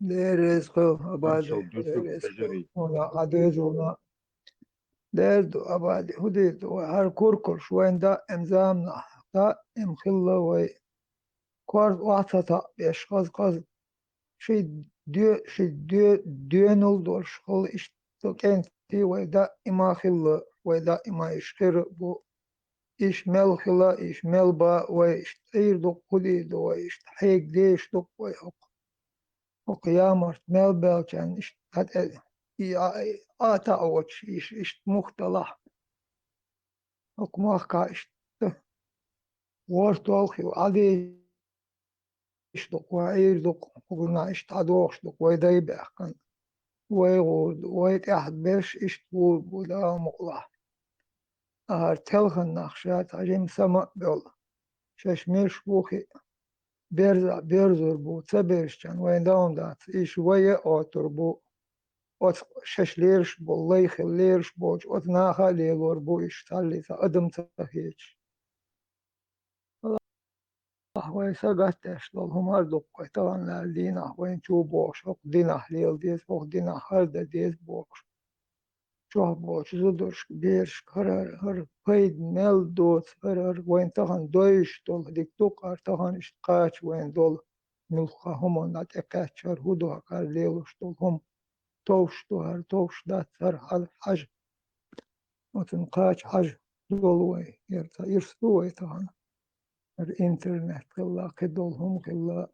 There is go about there is go عدوز ولا there do about هدي هر كوركر شوين دا إنزام دا إمخلة كوارد وعطتا بيش قز شي ديو نول شغل إشتو كنتي ويدا إما خلا ويدا إما إشخير بو إيش مل خلا إيش مل با ويش تير دو قدي دو ويش تحيق ديش دو ويحق وقيامر مل بلچن إش هاد آتا أوتش إش مختلح وكماخ إش ورطوخي وعدي إشتق وعيردق وقلنا إشتعدوخشتق ويدايبح كان ويغود ويتأحد بيش إشتغول بودا مقلح أهار تلخن نخشات عجيم سما بيولا شاش ميرش بوخي بيرزر بو تبيرش كان وين داوم دات إيش ويا أوتر بو أوت شاش ليرش بو الله يخل ليرش بوش أوت ناخا ليلور بو إيش تالي أدم تخيش وين سقطش دول هم هردوك طبعا لالدينا وين شو بوش أو دينا ليل ديس بوش دينا هردا ديس بوش شو بوش زدرش بيرش هر بيد ميل دوت هر وين تهان دويش دول ديك توقار تهان اشتقاش وين دول ملخا هم نات اكاتشر هدو هكار ليلوش دول هم توش هر توش دات هر حج وتنقاش حج دول وين يرسلوا وين تهان الإنترنت كلا كدولهم كلا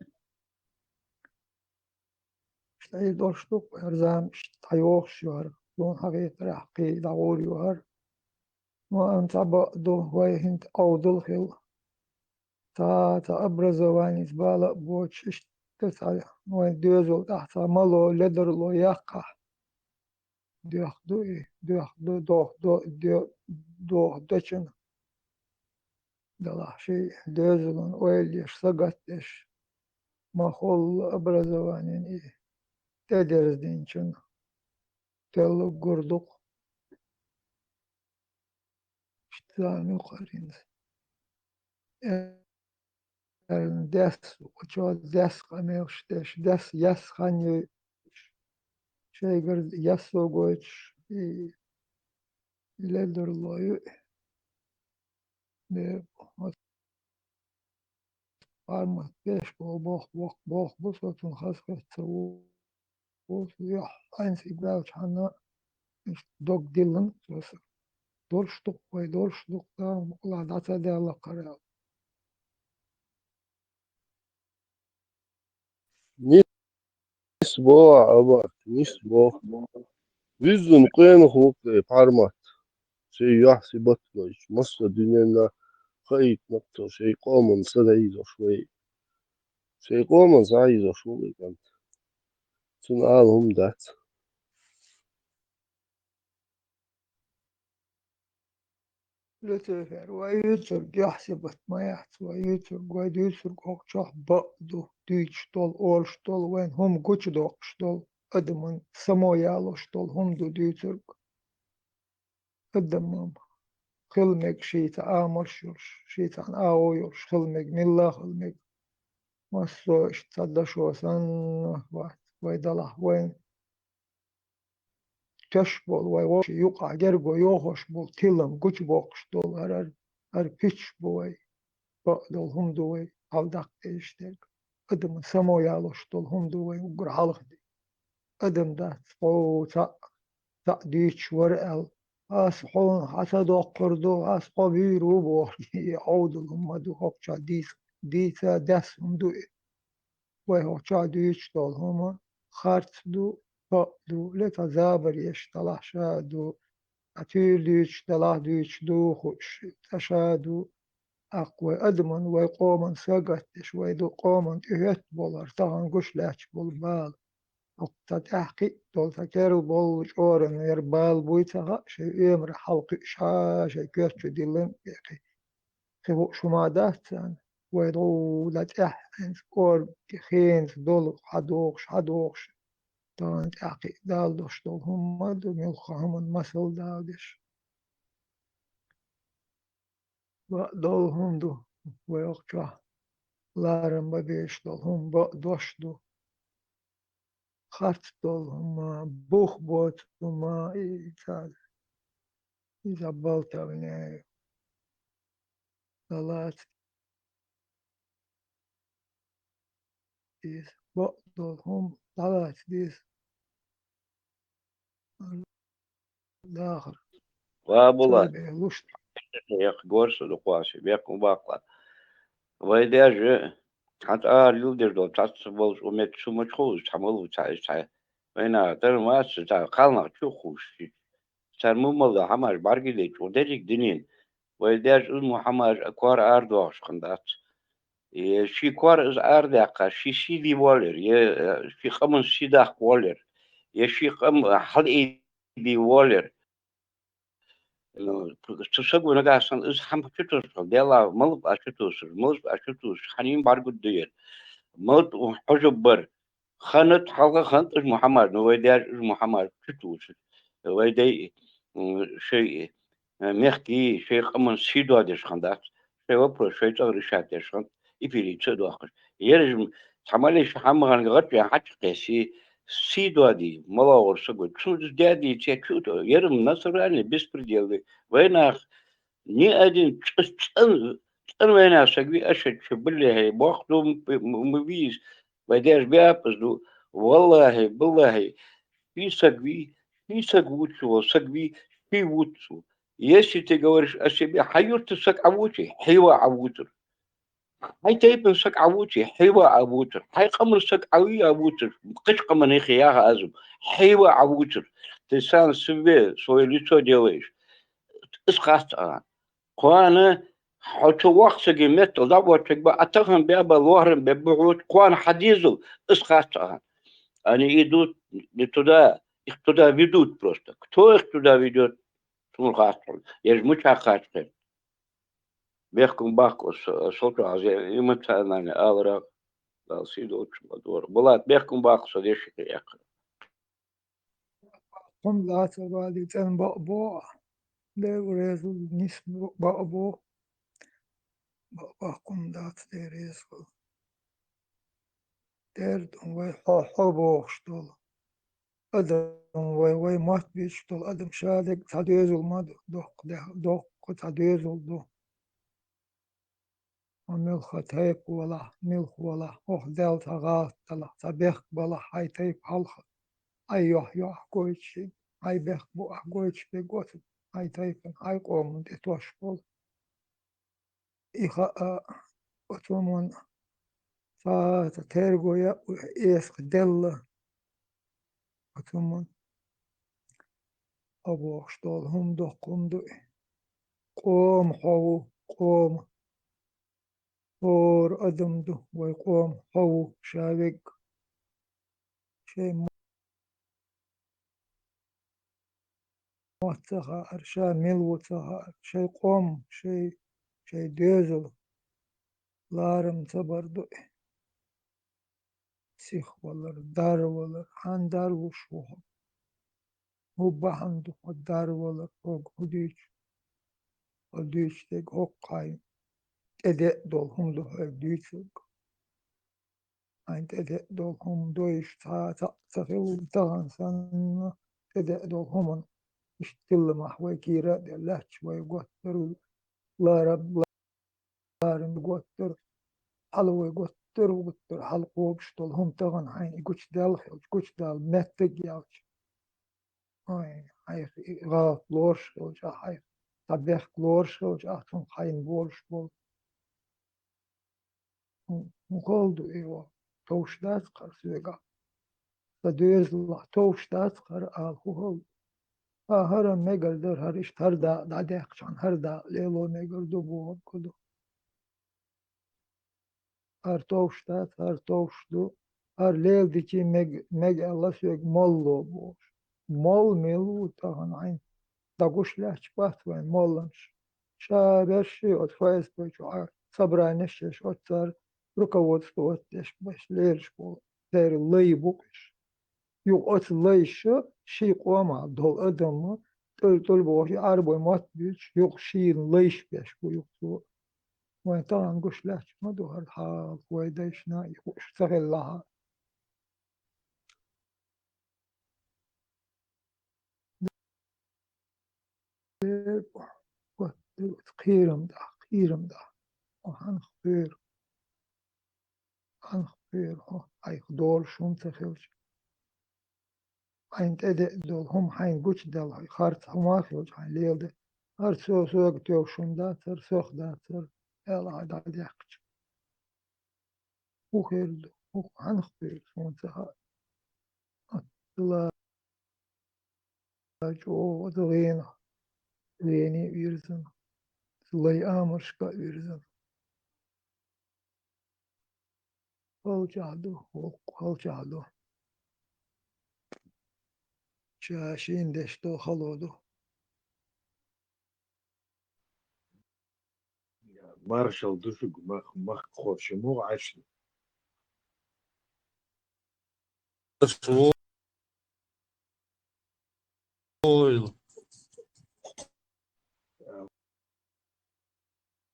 شتاي دوشتوك أرزام شتايوخ شوار دون حقيقة رحقي دعور يوهر وأنت بقدو ويهنت أودل خل تا أبرز واني زبالة بوش اشتتال وين دوزو تحت ملو لدرلو يقع دوخدو دوخ دچن دلح شي دوزلون ويليش سقطش ما خل أبرزوانين إيه تدرس دينشن تلو قردق شتانو قرين دس وشو دس قميوش دس يس خانيو شيء قرد يسو قوش يلدر الله قارمة بيش بوخ بصوتون خاصة تسوو ويح أنسي باوش حنا دوك ديلن دورشتوك ويدورشتوك تام ولا داتا دي الله قرأ نسبوع أبا نسبوع ويزن قين خوك بارمات شيء يحسي بطنش مصر ديننا خيط نقطة شيء قومن سدعيزة شوي شيء قومن سعيزة شوي كانت سنعالهم دات لتفر ويتر يحسبت ما يحس ويتر قاعد يتر قوقشح بقدو ديش طول أورش طول وين هم قوش دوقش طول أدمن سمو يالوش طول هم دو ديتر أدمم خلمك شيتا آمرشوش شيتا آويوش خلمك ملا خلمك مصوش تصدشو سن ويدلح وين تشبول ويوش يقع جرقو يوخش بول تيلم قوش بوقش طول هر بيتش بوي بقدل هم دوي هالدق إيشتك أدم سمو يالوش طول هم دوي وقر حلق دي أدم ده فو تا ديش ورقل أسحون حتى دو قردو أسحو بيرو بو يعودل هم دو هوكشا ديسا دس هم دوي وهوكشا ديش طول هم خارت دو بقدو لتا زابر يشتلح شادو أتير ديش تلاح ديش دو خوش تشادو أقوى أدمن ويقومن سقطش ويدو قومن إهت بولر تهان قش لاتش بول وقت تحقي دول تكيرو بول شورن يربال بويتها شيء إمر حلق شاشة كيرتش ديلن بيقي خبو شمادات ويدو لا تحن سكور خين دول حدوخش تهان تحقي دال دوش دول هم دو ملخهم المسل دالش دول هم دو ويقشا لارم ببيش دول هم دوش دو خرط دول هم بوخ بوت هم إذا بلتا بناي دلات ديس بقدر هم طلعت ديس الآخر وابولا سابع لشت يا قورس القواسي بيكون باقلا ويداج حتى يلدر دو تصبل ومت شو مشخوص تعملوا تعيش وينا ترى ما تاع قالنا شو خوش صار مو ملا حماش بارقي ليك ودريك دنين ويداج اسمه حماش اكوار اردوش خندات شي كوار از ارداقا شي دي وولر شي خمن شي داق وولر شي خم حل دي وولر تسوق نقاصن از هم شتوس ديلا ملب اشتوس ملب اشتوس حنين بارقد دير ملب حجبر خانت حلقة خانت از محمد نويداج از محمد شتوس ويدي شيء مخكي شيء خمن سيدو ديش خندات شيء وبرو شيء تغريشات ديش خند يفيري تسدو آخر يرجم حماليش حمغان غرب حتى قيسي سيدو دي ملاور سقط شو دادي تشوتو يرم نصراني بسبرديل ويناخ ني أدين تن وينا سقوي أشد شبلي هي باخدو مبيز ويداش بيابزدو والله بالله في سقوتشو سقوي في ووتشو يشي تقورش أشبي حيوت سق عووتي حيوة عووتر هاي تيبن سق عووتي حيوة عووتر هاي قمر سق عوي عووتر قش قمر خياها أزم حيوة عووتر تسان سبي سوي لتو ديويش اسقاط قوانا حتى وقت سقي متل دعوة تقبع أتفهم بيابا الوهرم ببعوت قوانا حديزل اسقاط أنا يدوت لتدا اقتدا فيدوت بروستا كتو اقتدا فيدوت شو خاطر يجمع خاطر بيحكم باكو صوت عزيز يمتى أنا أورا لا سيدو دور بلاد بيحكم باكو صديش يا هم لا تبالي تن بقبو ده ريزو نيس بقبو بقبو دات ده ريزو درد وي حبو شتول أدم وي مات بيشتول أدم شادق تديزو ما دوق تديزو دو وملخ تيك ولا ملخ ولا أخ دل تغاث تلا تبيخ بلا حي تيك حلخ أيوه يوح كويتشي هاي بيخ بو كويتش بيقوت هاي تيكن هاي قوم دي توشبول إيخا أتومون فتترقو يا إيسق دل أتومون أبو أشتول هم دو قوم دو قوم حو قوم فور أدم دو ويقوم حو شابق شيء موتها شيء ملوتها شيء قوم شيء ديزل لارم تبردو سيخ ولا دار ولا عن دار وشوها هو بحندو الدار ولا فوق هديش تيك هو قايم تدق دول هم دو هديش عين تدق دول هم دويش تغل تغن سنة تدق دول هم اشتل محوي كيرا دي الله شوي قوتر لا رب لارم قوتر حلوي قوتر وقوتر حلقو بشتل هم تغن عين قوش دال خلش قوش دال متق يالش هاي غلط لورش خلش هاي تبيخ لورش خلش أحسن خاين بولش بول مقولدو إيوه توش دات قرسيقا فدويز الله توش دات قر آخوه هر مگر در هرش هر دا دقشان هر دا لیلو مگر دو بوهم کدو هر توش دات هر توش دو هر لیل دیکی مگ الله سوگ مولو بوش مول ملو تاهن عين داقوش لحش بات وين مولنش شابرشي اتفايز بيشو صبرانشش اتسار руководство отдешь باش ليرش بو داير اللي بوكش يو ات ليش شي قوما دول ادم تل بوش عربي مات بيش يو شي ليش بيش بو يو وين طبعا قش لحش ما دو هالحال ويديش ناي وش تغل لها خيرم ده وحن خير خير أي دول شوم تخيلش أنت دول هم حين قوش دل هاي خارج هم خيلش حين ليل ده هر سوق تيو شوم داتر سوق داتر يلا هذا يحكي وخير دو وحن خير شوم تخا الله جو دوينا ويني ويرزن الله آمر شكا ويرزن هل جادو شاشين دشتو خلودو مارشال دушуг мах хочему ашли.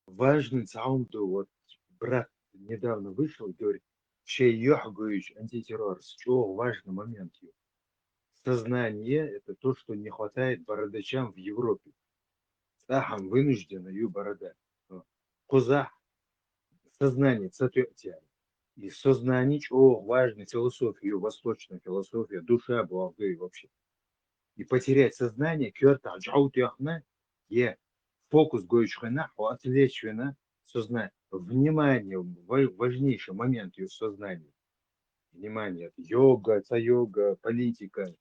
Важный саунду, вот брат недавно вышел, говорит, шей йохгуич антитеррор, с чего важный момент. Сознание – это то, что не хватает бородачам в Европе. Сахам вынуждена ю борода. Коза сознание, соответствие. И сознание, о, важная философия, восточная философия, душа была вообще. И потерять сознание, кёрта, джаутяхна, е, фокус гоючхена, отвлечена, сознание. Внимание, важнейший момент ее сознания. Внимание, йога, йога, политика,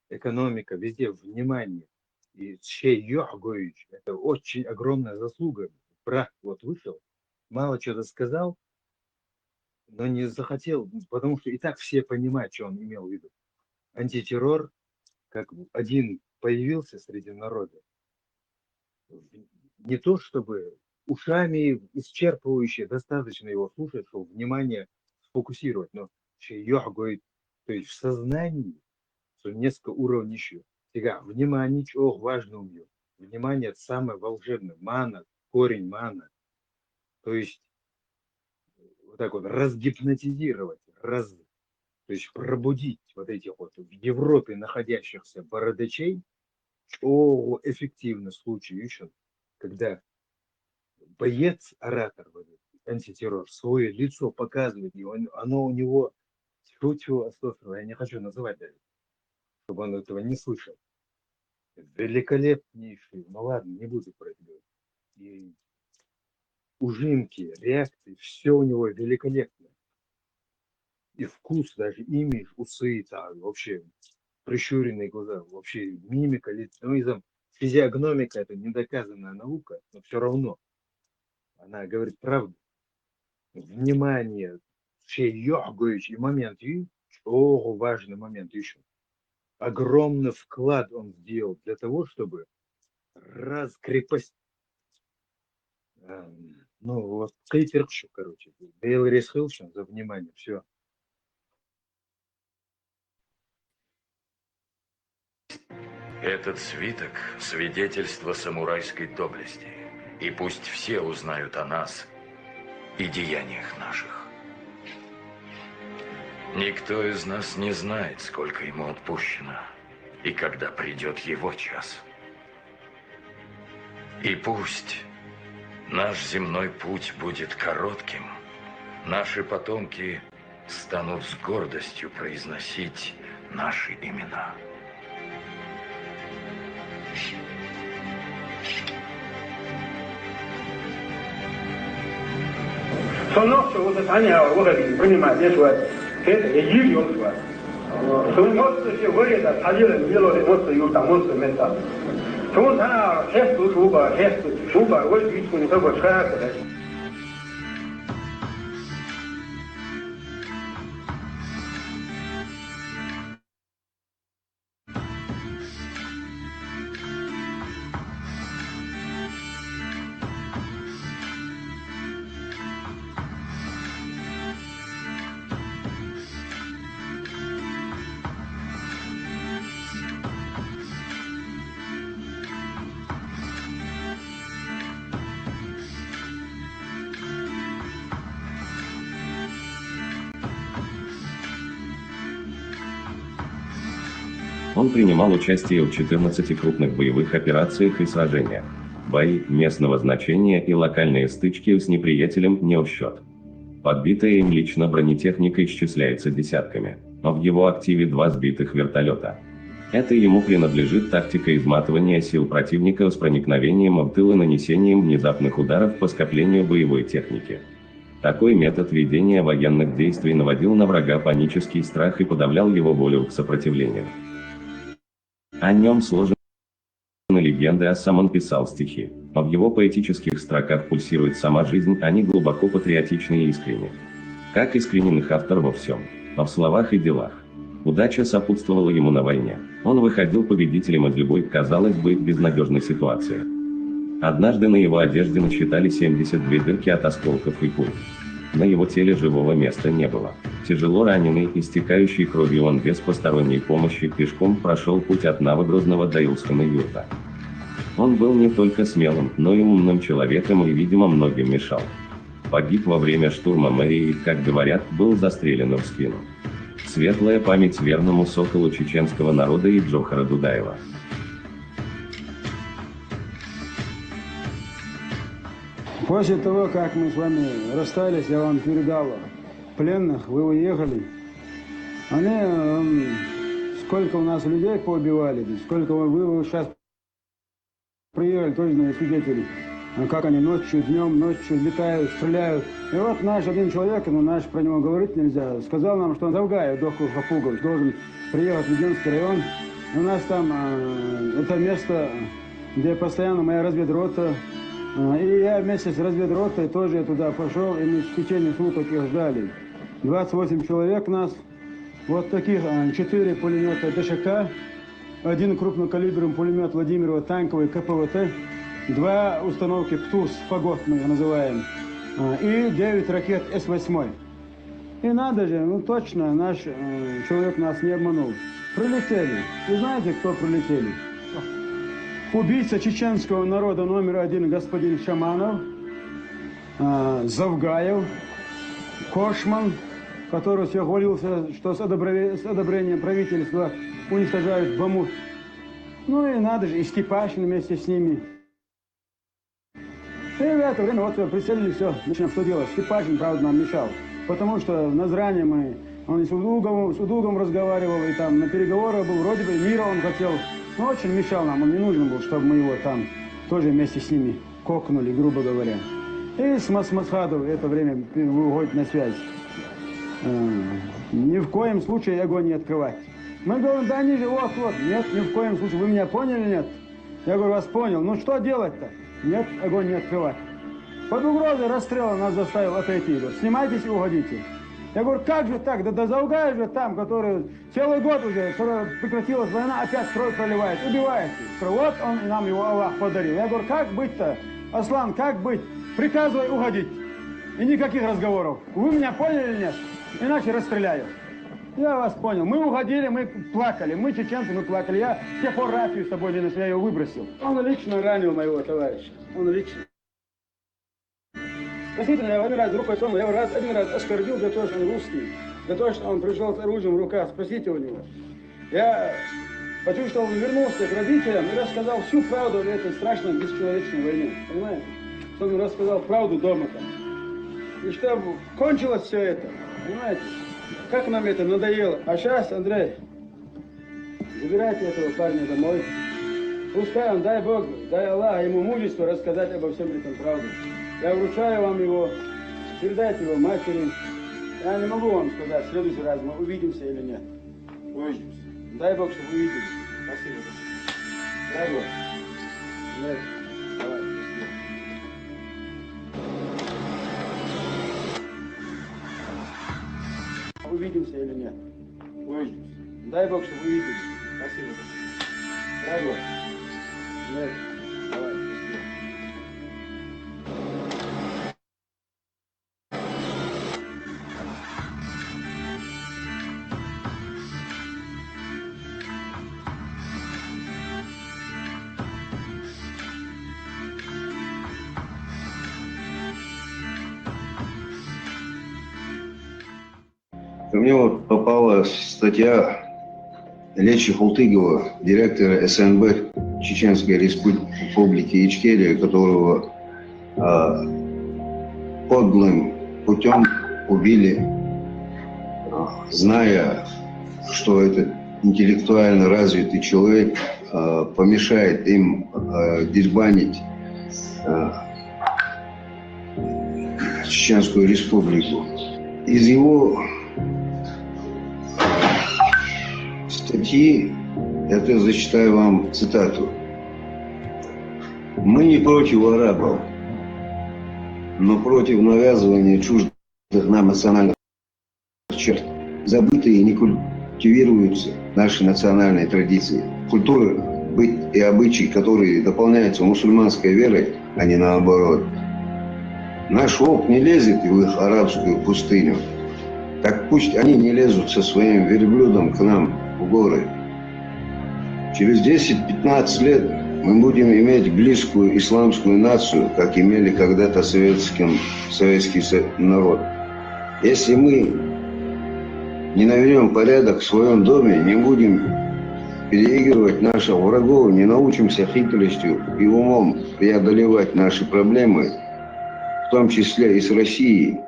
экономика, везде внимание. И чей йогоич, это очень огромная заслуга. Брат вот вышел, мало чего сказал, но не захотел, потому что и так все понимают, что он имел в виду. Антитеррор, как один появился среди народа, не то чтобы ушами исчерпывающе, достаточно его слушать, чтобы внимание сфокусировать, но чей йогоич, то есть в сознании, что несколько уровней еще. Сега, внимание, чего важно у нее. Внимание – это самое волшебное. Мана, корень мана. То есть, вот так вот, разгипнотизировать, то есть пробудить вот этих вот в Европе находящихся бородачей. О, эффективный случай еще, когда боец, оратор, антитеррор, свое лицо показывает, и оно у него, я не хочу называть даже, чтобы он этого не слышал. Великолепнейший, ну ладно, не буду про это говорить. И ужимки, реакции, все у него великолепно. И вкус, даже имидж, усы, там, вообще прищуренные глаза, вообще мимика, лица. Ну, и физиогномика, это недоказанная наука, но все равно она говорит правду. Внимание, чей йогуич и момент, о, важный момент еще. Огромный вклад он сделал для того, чтобы раскрепостить, ну, вот, кайтерчу, короче, Дейл Ресхилшин за внимание, все. Этот свиток – свидетельство самурайской доблести, и пусть все узнают о нас и деяниях наших. Никто из нас не знает, сколько ему отпущено, и когда придет его час. И пусть наш земной путь будет коротким, наши потомки станут с гордостью произносить наши имена. это и южно. сон мост все выреза, ходили мило мост южно мост мета. сон она хесту шуба, вот видите, не только шага. Он принимал участие в 14 крупных боевых операциях и сражениях. Бои местного значения и локальные стычки с неприятелем не в счет. Подбитая им лично бронетехника исчисляется десятками, но в его активе 2 сбитых вертолета. Это ему принадлежит тактика изматывания сил противника с проникновением в тыл и нанесением внезапных ударов по скоплению боевой техники. Такой метод ведения военных действий наводил на врага панический страх и подавлял его волю к сопротивлению. О нем сложены легенды, а сам он писал стихи. Но в его поэтических строках пульсирует сама жизнь, они глубоко патриотичны и искренни. Как искренен их автор во всем, но в словах и делах. Удача сопутствовала ему на войне. Он выходил победителем из любой, казалось бы, безнадежной ситуации. Однажды на его одежде насчитали 72 дырки от осколков и пуль. На его теле живого места не было. Тяжело раненый, истекающий кровью, он без посторонней помощи пешком прошел путь от Новогрозного до Илского-Юрта. Он был не только смелым, но и умным человеком и, видимо, многим мешал. Погиб во время штурма мэрии и, как говорят, был застрелен в спину. Светлая память верному соколу чеченского народа и Джохара Дудаева. После того, как мы с вами расстались, я вам передал пленных, вы уехали. Они, сколько у нас людей поубивали, сколько вы сейчас приехали, точно свидетели, как они ночью, днем, ночью летают, стреляют. И вот наш один человек, ну наш, про него говорить нельзя, сказал нам, что Завгаев, доктор Хапугович, должен приехать в Веденский район. У нас там это место, где постоянно моя разведрота. И я вместе с разведротой тоже туда пошел, и мы в течение суток их ждали. 28 человек нас, вот таких 4 пулемета ДШК, 1 крупнокалиберный пулемет Владимирова танковый КПВТ, 2 установки ПТУРС, фагот мы их называем, и 9 ракет С-8. И надо же, ну точно, наш человек нас не обманул. Прилетели. Вы знаете, кто прилетели? Убийца чеченского народа номер 1 господин Шаманов, Завгаев, Кошман, который все хвалился, что с одобрением правительства уничтожают Бамут. Ну и надо же, и Степашин вместе с ними. И в это время вот прицелили, все, начинаем что делать. Степашин, правда, нам мешал, потому что на зране он и с Удугом разговаривал, и там на переговорах был, вроде бы мира он хотел. Но очень мешал нам, он не нужен был, чтобы мы его там тоже вместе с ними кокнули, грубо говоря. И с Масхадов это время выходит на связь. Ни в коем случае огонь не открывать. Мы говорим, да они же вот. Нет, ни в коем случае. Вы меня поняли, нет? Я говорю, вас понял. Ну что делать-то? Нет, огонь не открывать. Под угрозой расстрела нас заставил отойти. Снимайтесь и уходите. Я говорю, как же так? Да Завгаев же там, который целый год уже, прекратилась война, опять кровь проливает, убивает. Вот он, нам его Аллах подарил. Я говорю, как быть-то? Аслан, как быть? Приказывай уходить. И никаких разговоров. Вы меня поняли или нет? Иначе расстреляю. Я вас понял. Мы уходили, мы плакали. Мы чеченцы, мы плакали. Я с тех пор рафию с собой не нашел, я ее выбросил. Он лично ранил моего товарища. Он лично. Действительно, я один раз рукой тронул, я его один раз оскорбил за то, что он русский, за то, что он пришел с оружием в руках, спросите у него. Я хочу, чтобы он вернулся к родителям и рассказал всю правду об этой страшной бесчеловечной войне, понимаете? Чтобы он рассказал правду дома там. И чтобы кончилось все это, понимаете? Как нам это надоело. А сейчас, Андрей, забирайте этого парня домой. Пускай он, дай Бог, дай Аллах ему мужество рассказать обо всем этом правду. Я вручаю вам его, передайте его матери. Я не могу вам сказать, в следующий раз мы увидимся или нет. Увидимся. Дай Бог, чтобы увиделись. Спасибо. Дай Бог. Давай. Увидимся или нет. Увидимся. Дай Бог, чтобы увиделись. Спасибо. Дай Бог. Давай. Ко мне вот попала статья Лечи Хултыгова, директора СНБ Чеченской Республики Ичкерия, которого подлым путем убили, зная, что этот интеллектуально развитый человек помешает им дербанить Чеченскую республику. Из его статьи, это зачитаю вам цитату. «Мы не против арабов, но против навязывания чуждых нам национальных черт. Забытые и не культивируются наши национальные традиции, культура, быт и обычаи, которые дополняются мусульманской верой, а не наоборот. Наш волк не лезет в их арабскую пустыню, так пусть они не лезут со своим верблюдом к нам в горы. Через 10-15 лет мы будем иметь близкую исламскую нацию, как имели когда-то советский народ. Если мы не наведем порядок в своем доме, не будем переигрывать наших врагов, не научимся хитростью и умом преодолевать наши проблемы, в том числе и с Россией,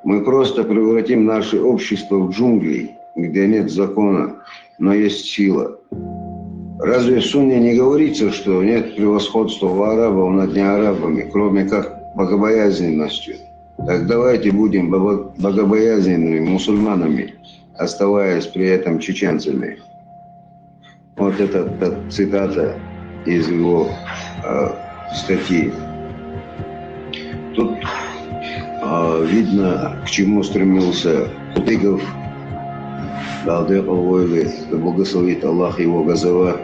мы просто превратим наше общество в джунгли, где нет закона, но есть сила. Разве в Сунне не говорится, что нет превосходства у арабов над неарабами, кроме как богобоязненностью? Так давайте будем богобоязненными мусульманами, оставаясь при этом чеченцами. Вот это цитата из его статьи. Тут видно, к чему стремился Кутыгов, Балдек Алвойли, да благословит Аллах его газоват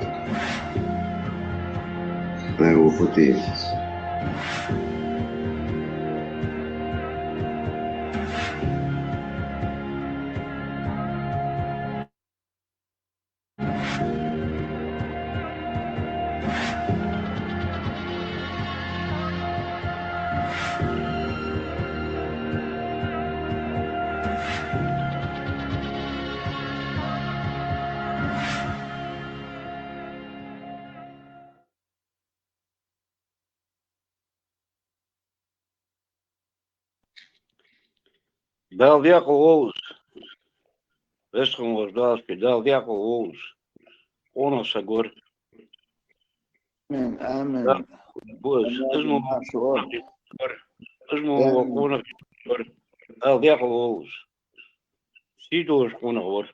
на его пути. Dal Jacob Ols. Western was Dalski. Dal Jacob Ols. Ono Sagor. آمين. Boas. Ismo Ono Sagor. Dal Jacob Ols. Sido's Ono Hor.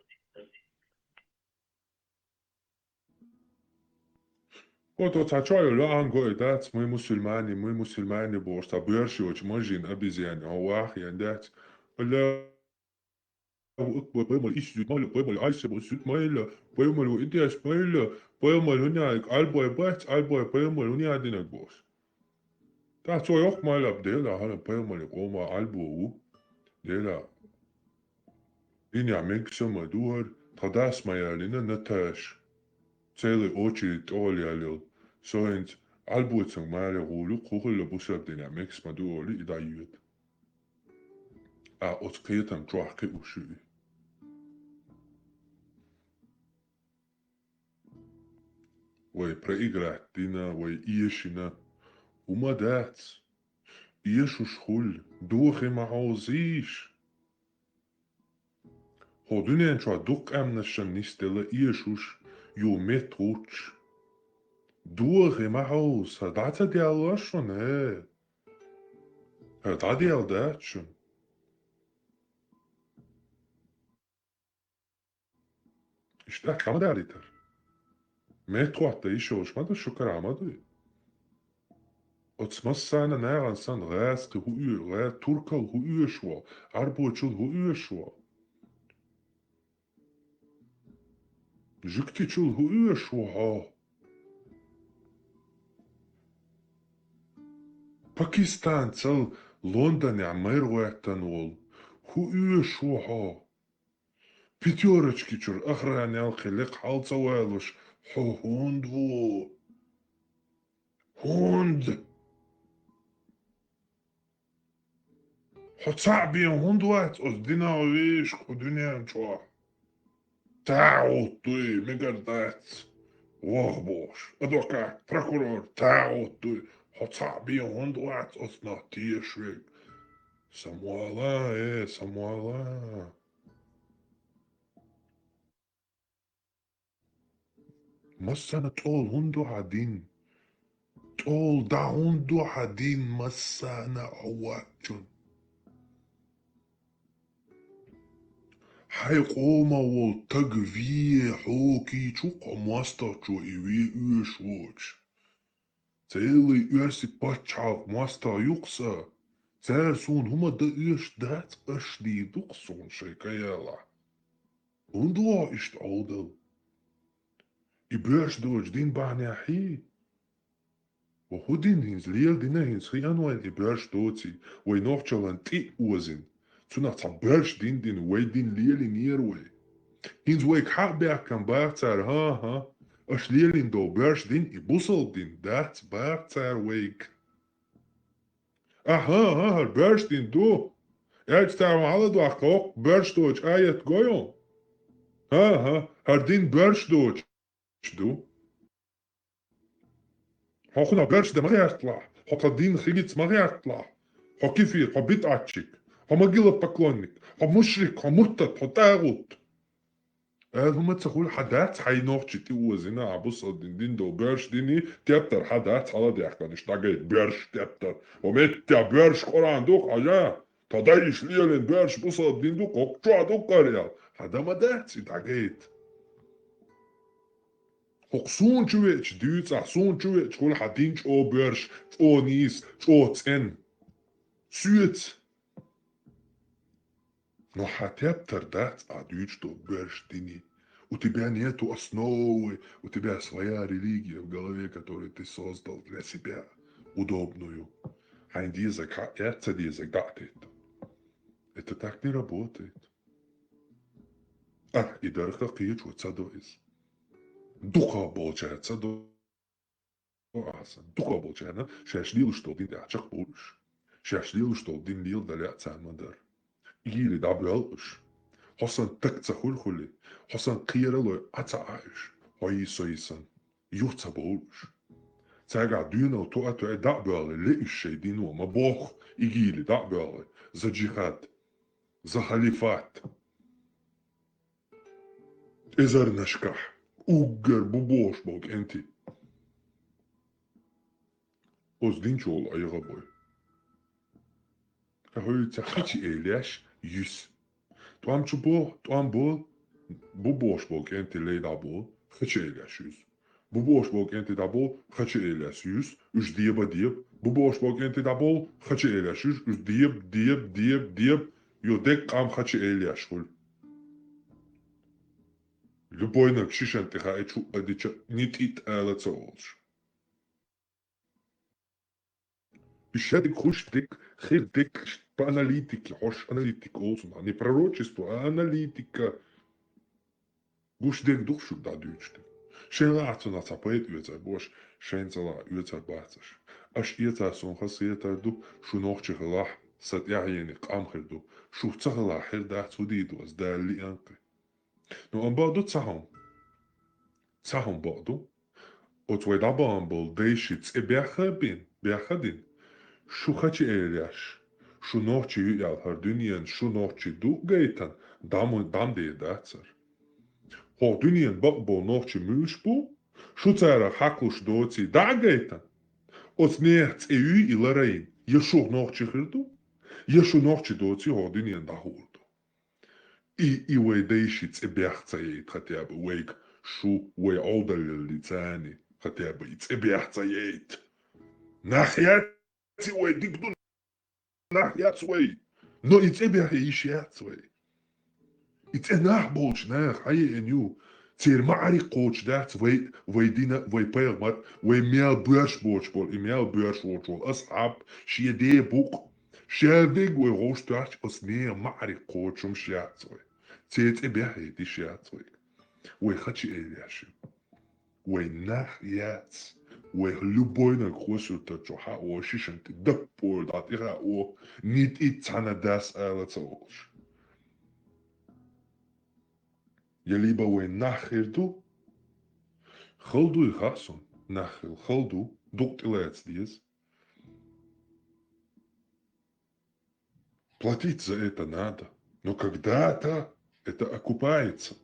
Ото цачой лаан гой дат мы мусульмане борста бършоч можин абизян авах яндат لا بيعمل إيش يتمال بيعمل عايش بسيط مايلا بيعمل إنتاج مايلا بيعمل هناك ألبوي بات ألبوي بيعمل هنا عندنا بوس ده تو يوم مايلا بديلا هلا بيعمل قوما ألبو ديلا إني عمك سما دور تداس مايلنا نتاش تالي أوتشي تولي عليل سوينت ألبو تسمع مايلا غولو خوخل لبوساب دينا عمك سما دوري إدايوت أتقيتم تروحكي وشوي وي بريغراتينا وي إيشنا وما دات إيشو شخول دوخي ما عوزيش هودوني انشوا دوك أمنشن نستيلا إيشوش يو متروش دوخي ما عوز هداتا ديالاشون هي هدا ديال داتشن İşte kama deriter. Metruatta işe oluşmadı şu karamadı. Otsmas sana näran san räske hu yrä turkal hu yrsva, arbochul hu yrsva. Juktichul hu yrsva ha. Pakistan tsal London amerwatan ol. Hu yrsva ha. Пятерочки чур, охранял хилек халцауэлуш, хундву. Хунд. Хоцаби хундват, оздина овиш, худунян чуа. Таутуй, мегардат. Ох бош, адвокат, прокурор, таутуй. Хоцаби хундват, осна тиешвек. Самуала, самуала. مسنا طول هندو عدين طول دا هندو عدين مسنا عواجن حيقوما والتقفي حوكي تشوق ماستا جو إيوي إيشوش تيلي إيرسي باتشاق ماستا يقصا تيرسون هما دا إيش دات أشدي دقصون شيكايلا هندو إشت عودل يبرش دوج دين بعني حي وهودين هينز ليل دينا هينز خيان وين يبرش دوتي وينوخشلان تي وزن تنا تبرش دين ويدين ليل نير وي هينز ويك حق بيعكم باعتر ها اش ليلين دو برش دين يبوصل دين دات باعتر ويك ها برش دين دو اج تعم على دو اقوق برش دوج آيت goyon ها هردين برش دوج دو هاخونا برش ده مغي يطلع هاقا دين خيليت مغي يطلع ها كيفير ها بيت عتشيك ها مجيلة بقلونك ها مشرك ها مرتد ها تاغوت هما تقول حدات حي نوخشي تي وزينا عبوس دين دو برش ديني تيبتر حدات على دي احكان اشتاقيت برش تيبتر وميت تيا برش قران دوك عجا تضايش ليلين برش بوصل دين دوك وقشوا دوك قريال هذا ما دات اشتاقيت هقصون شويتش ديوتس احصون شويتش كل حدينش او برش او نيس او تن سويت Но хотят тордать, а дуть, что берешь ты не. У тебя нету основы, у тебя своя религия в голове, которую ты создал для себя, удобную. А язык, этот язык датит. Это так не работает. И дорога киич вот садоис. Духа получается до аса. Духа получается, шашлил, что дин дячах больше. Шашлил, что дин лил даля цамадар. Или дабелш. Hosan tekta hulhuli, hosan kirelo ataish, hoisoisan, jutsa bolsh. Tsaga dyno to ato e dabele le ishe dino ma boch igili dabele, za jihad, za halifat. Ezar nashkah, ugger bubosh bog enti. Os dinchol ayga boy. Ahoy tsakhiti eliash yus. Tuam chubo, tuam bol, bubosh bog enti le dabol, khachi eliash yus. Bubosh bog enti dabol, khachi eliash yus, üç diye. Bubosh bog enti dabol, khachi eliash yus, üç diye. Yodek kam khachi eliash hul. Любой на кшишен тиха ечу адича нитит алацолш. Ищадик хуштик, хирдик, по аналитике, хош аналитик олсун, а не пророчество, а аналитика. Гуштик душу да дючтик. Шен лацу на цапает уйца бош, шен цала уйца бацаш. Аш иеца сонхас иета ду, шу нохчи хлах, сат яхьени камхерду, шу цахла херда цудиду, сдали анки. Ну, بعضو تساهم بعضو وتوي دابا بول ديشيتس بياخدين شو خاتي إلياش شو نوچي يال هردونيان شو نوچي دو جيتان دام دي داتسر هو دونيان بقبو نوچي موشبو شو تارا حقوش دوتي دا جيتان от нехц إيوي إلارين يشو نوچي خردو يشو نوچي دوتي هو دونيان دا هولدو и ويديشيتس بيحتايت хотя бы ويك شو وي عودل اللساني хотя бы بيحتايت ناحياتي وي ديكدو ناحيات وي نو بيحيشيات وي ناح بولش ناح هاي انيو تير معري قوش دات وي دينا وي بيغمر وي ميال بيرش بولش بول ميال بيرش بولش بول أصحاب شي دي بوك شافيق وي غوش تاش بس نير معري قوشم شيات وي تيت بيحي دي شيات وي وي خاتشي إلياشي وي ناحيات وي لبوينا خوشو تجوحا وشيشن تدبور دات إغا نيت إتانا داس آلا تولش يليبا وي ناخيردو خلدو يخاسون ناخيل خلدو دوكت إلياتس ديز Платить за это надо. Но когда-то это окупается.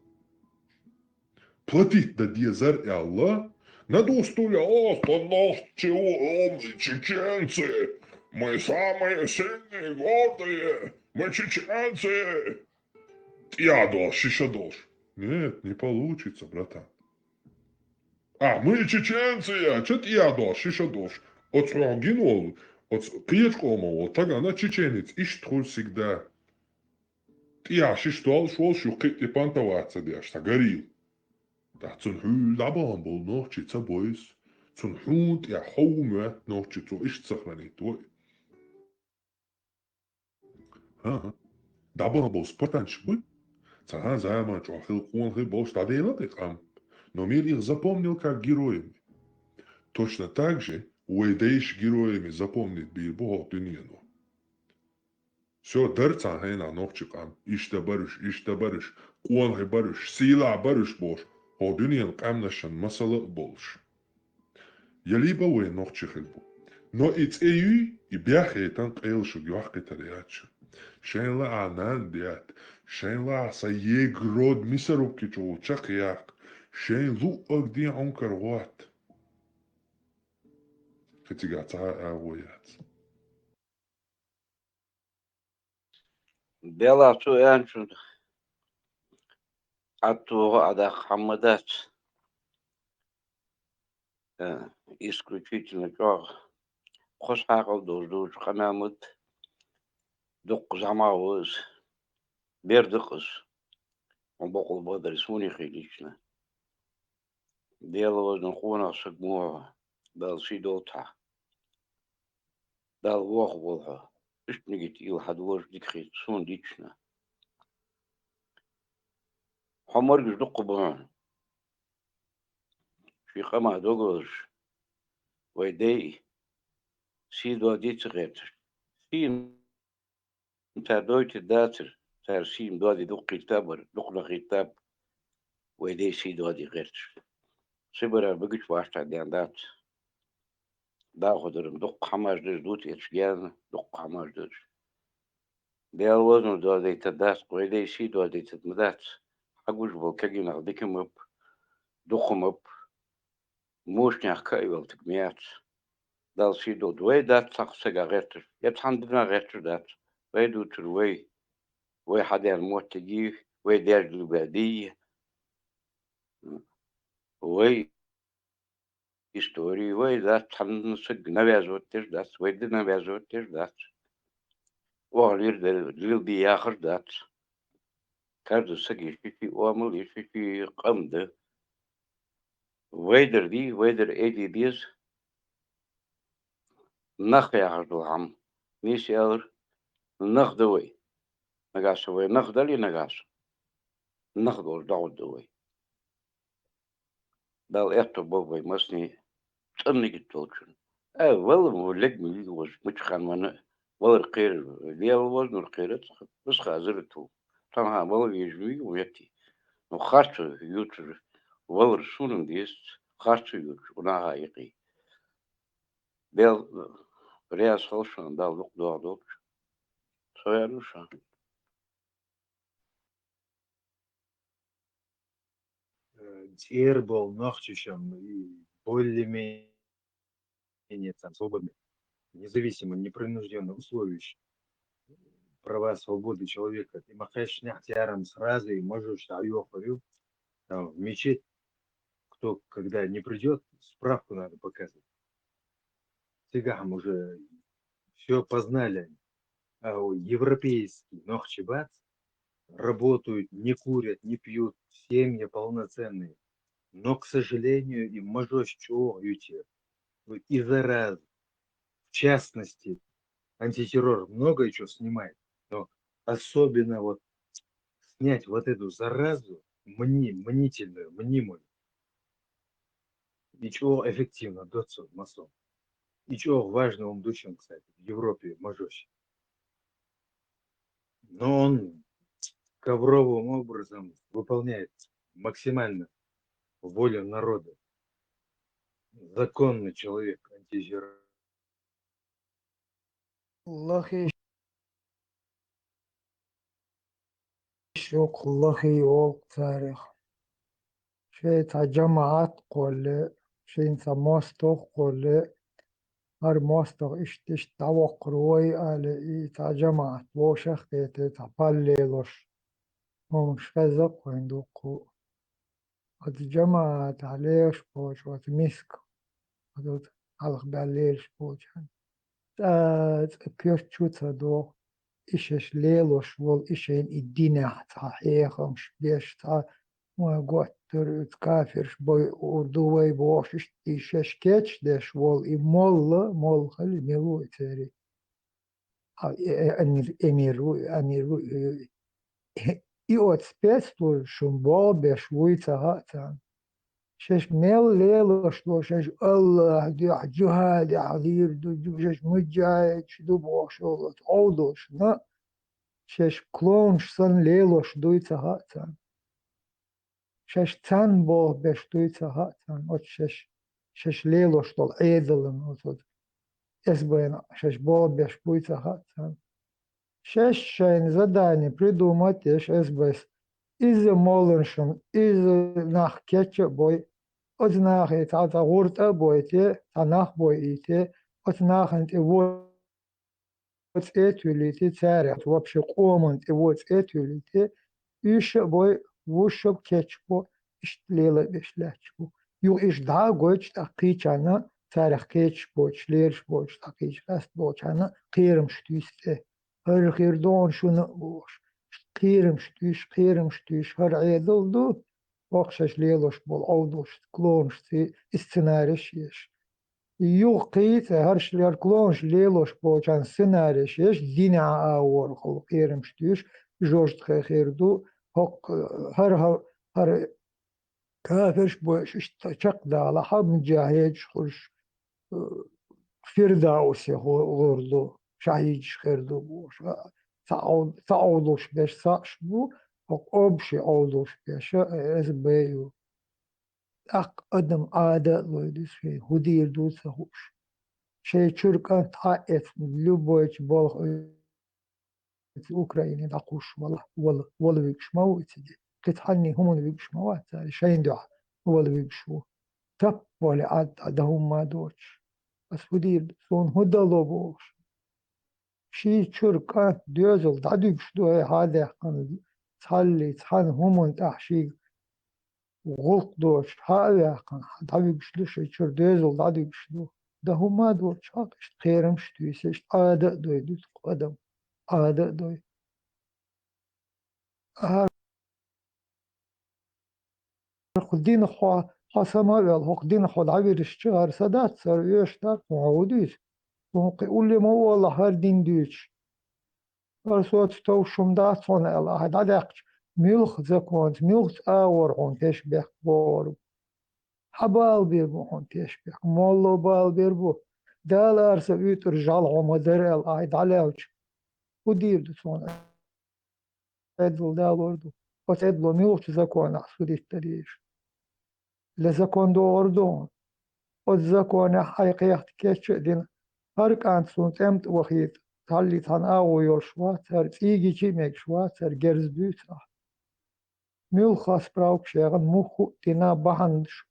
Платить да дезар и Аллах, на достуля, нас чего, чеченцы, мы самые сильные, гордые, мы чеченцы. Я должен, еще должен. Нет, не получится, братан. Мы чеченцы, что я должен, еще должен. От гинул, от клетку так она чеченец, ищет всегда. Я шел, шук и пантоваться, да, горил. Da zum Hül dabei bol noch chitsa boys. Zum Hund ja home noch chitso ist sich nicht do. Dabei bol sportan shpul. Цага займа чохил он был стадила там. Но мир их запомнил как героями. Точно так же уэдейш героями запомнит бирбо дуньяну. Все дырца хена нохчикам. Ишта барыш. Куан барыш. Сила барыш бош. О дуньян камнашан масала болш. Ялиба уе нохчихелбу. Но иц эйи и бяхе тан кэлшу гюахке тариачу. Шен ла анан диат. Шен ла са егрод мисарубки чулчак як. Шен лу огди онкар гуат. Хэтигаца агуят. Бела ту энчун ату ада хамадат исключительно кор хошагал доздуж хамамут дук замауз бердыкыз он бокол бодар суни хилична Бела на хуна сагмо дал сидота дал вох волха ишнигит ил хадвож дикхит сун дична حمر دق بان في خما دوغوش ويدي سيدو ديت غيت سين تا دويت داتر تار سين دو دق كتاب دق كتاب ويدي سيدو دي غيت سبرا بقيت واشتا ديان دات دا خدرم دق حماش در دوت اتشجان دق حماش در ديال وزن دو ديت دات ويدي سيدو ديت مدات أقول بالكجي نقدكم أب دخم أب موش نحكي والتكميات دال سيدو دوي دات سقسجا غيرتر يتحندنا غيرتر دات ويدو تروي وي حدا الموت تجيه وي دير البادية وي истории وي دات تحندنا سج نبيزوتش دات وي دي نبيزوتش دات وغير دل دي آخر دات كارد سجي في وامل في قمد ويدر دي ويدر ايدي ديز نخ يعرض العم نيس يالر نخ دوي نقاش وي نخ دلي نقاش نخ دول دعوة دوي دال احتو بوبي مسني تنك التولكن والله مولك ملي وز متخان من والله القير ليال وزن القيرت بس خازرتو طبعا والله يجوي ويتي وخارج يوتر والله رسولن ديست خارج يوتر ونهايقي بيل رياس خلشان دال لوك دوا دوك سويانوشان Тер был нахчищем и более-менее там свободный, независимо, непринужденно условище. Права, свободы человека. Ты махаешь нахтяром сразу и можешь айохарю там в мечеть. Кто когда не придет, справку надо показывать. Цыгам уже все познали. А европейский нохчебац работают, не курят, не пьют, семьи полноценные. Но, к сожалению, им можешь чего ютер. И зараз, в частности, антитеррор много чего снимает, но особенно вот снять вот эту заразу, мнительную, мнимую, ничего эффективно, доцу, масон. Ничего важного он дучен, кстати, в Европе можешь. Но он ковровым образом выполняет максимально волю народа. Законный человек, антитеррор. والله شوق الله يوق تاريخ شيء تا جماعات قول شيء تا موستوق قول هر موستوق إش توق روي على تا جماعات وشخ تا بالليلوش مش فزق ويندوقو هاد جماعات عليش بوش وات مسك هاد علق بالليلش بوش بيرتشوتا دو إيش ليلوش وول إيشين الدين صحيح بيش تا ما قعدت كافر بوي أردوي بوش إيش كيتش داش وول مول خلي ميلو تاري أميرو إيوت سبيستو شنبال بشويتا هاتان شش ميل ليلوش لو شش الله دي جهاد عذير دو شش مجاهد شدو بوشولت أودوش نا شش كلونش سن ليلوش دويتا هاتان شش تن بو بش دويتا هاتان أو شش ليلوش دول عيدلن أوتود إسبين شش بو بش دويتا هاتان شش شين زداني придумать إيش إسبيس إذا مولنشن إذا ناخ كيتش بوي أتناخ يتعطى غورتا بويتي تناخ بويتي أتناخ أنت وات إيتوليتي تاريخ وابشي قومن وات إيتوليتي إيش بوي وشب كيتش بو إيش ليلة بيش لاتش بو يو إيش دا قويتش تقيتش أنا تاريخ كيتش بوش ليرش بوش تقيتش راست بوش أنا قيرم شتويستي هر خير دون شو نقبوش قيرم شتويش هر عيدل دو وقشش ليلوش بول أودوش كلونش تي استناريش يش يوقيت هرش لير كلونش ليلوش بول كان سيناريش يش دينا آور خلو قيرم شتويش جوش خير دو هق هر كافرش بوش اشتشق دالا حب مجاهدش خش فرداوسي غردو شاهيج خيردو بوش تعودوش بيش ساش بو هق أبشي أودوش بيش إز بيو أق أدم عادة لويدس في هدير دوسة هوش شيء تشركان تحقت لبويش بالغ أوكراني دقوش والله بيكش موت دي تتحني هم بيكش موت شيء دع والله بيكشوا تب ولا عاد هم ما دوش بس هدير سون هدا لبوش شيء تشركان ديوزل دعديكش دو هذا قن تحلي تحن هم تحشي غلط دوش هذا قن دعديكش دو شيء تشر ديوزل دعديكش دو ده هم ما دوش حقش خيرمش تويسش عادة دوي دوت قدم عادة دوي خدين خوا حسما يل خدين خد عبير الشهر سدات سر يشتاق معوديش وقول لي ما والله هردين ديش أرسوت توشم دات فون الله هاد عدقش ملخ زكونت ملخ آور عن تشبه بور حبال بيربو عن تشبه مولو بال بيربو دال أرسل يترجال عمدر الله هاد علاوش ودير دسون أدل دالوردو وتدلو ملخ زكون أحسودي التريش لزكون دوردون وزكون حقيقة كيتش دين هرك أنت سونت أمت وخيت تالي تناو يوشوات هر تيجي كي ميكشوات هر جرز بيوتا ميل خاص براوك شيغن مخو تنا بحنش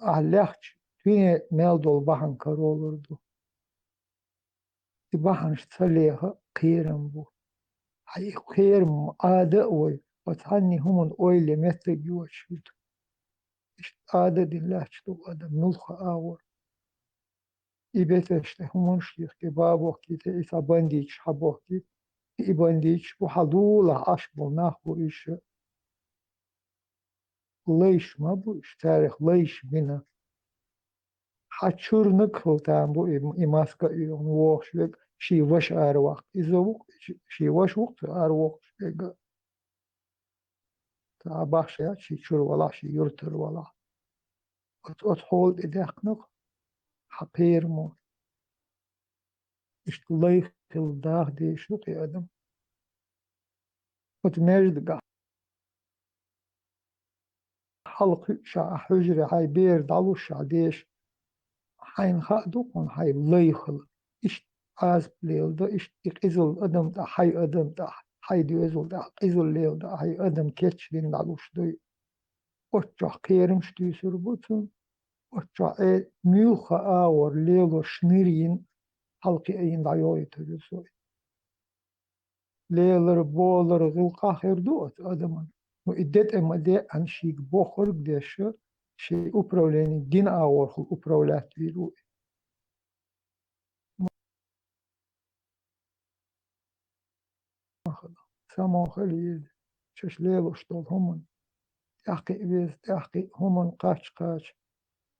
أهلخش توين ميل دول بحن كارولردو تي بحنش تسليها قيرم بو هاي قيرم عادة وي وتعني همون اويلي متى جوشوت عادة دين لحش تو عادة ملخ آور إبتشت همون شيخ كبابو كيت إسا بنديش حبو كيت إبنديش وحدولا أشبو ناخو إيش ليش ما بوش تاريخ ليش بنا حتشور نكهو تامبو إماسكا إيون ووش لك شي وش أرواح إذا وقت شي وش وقت أرواح لك تاباش يا شي شور ولا شي يرتر ولا أتحول إداقنق حقير مو إش ليخ الداغ دي شو قيادم وتمجد قا حلق شع حجري هاي بير دالو شع ديش حين خادوقون هاي ليخل إش عاز بليل دا إش إقزل أدم دا حي أدم دا حيدي أزول ده إزول ليل ده هاي أدم كيتش دين دعوش دوي أتشع كيرم شتي سربوتون أتشع ميوخا آور ليلو شنيرين حلقي أين دعيوي تجسوي ليلر بولر غلقا خير دوت أدمان وإدت أما دي عن شيك بوخر ديش شي أبروليني دين آور خل أبرولات بيرو سامو خليل شش ليلو شتول همون تحقي بيز تحقي همون قاش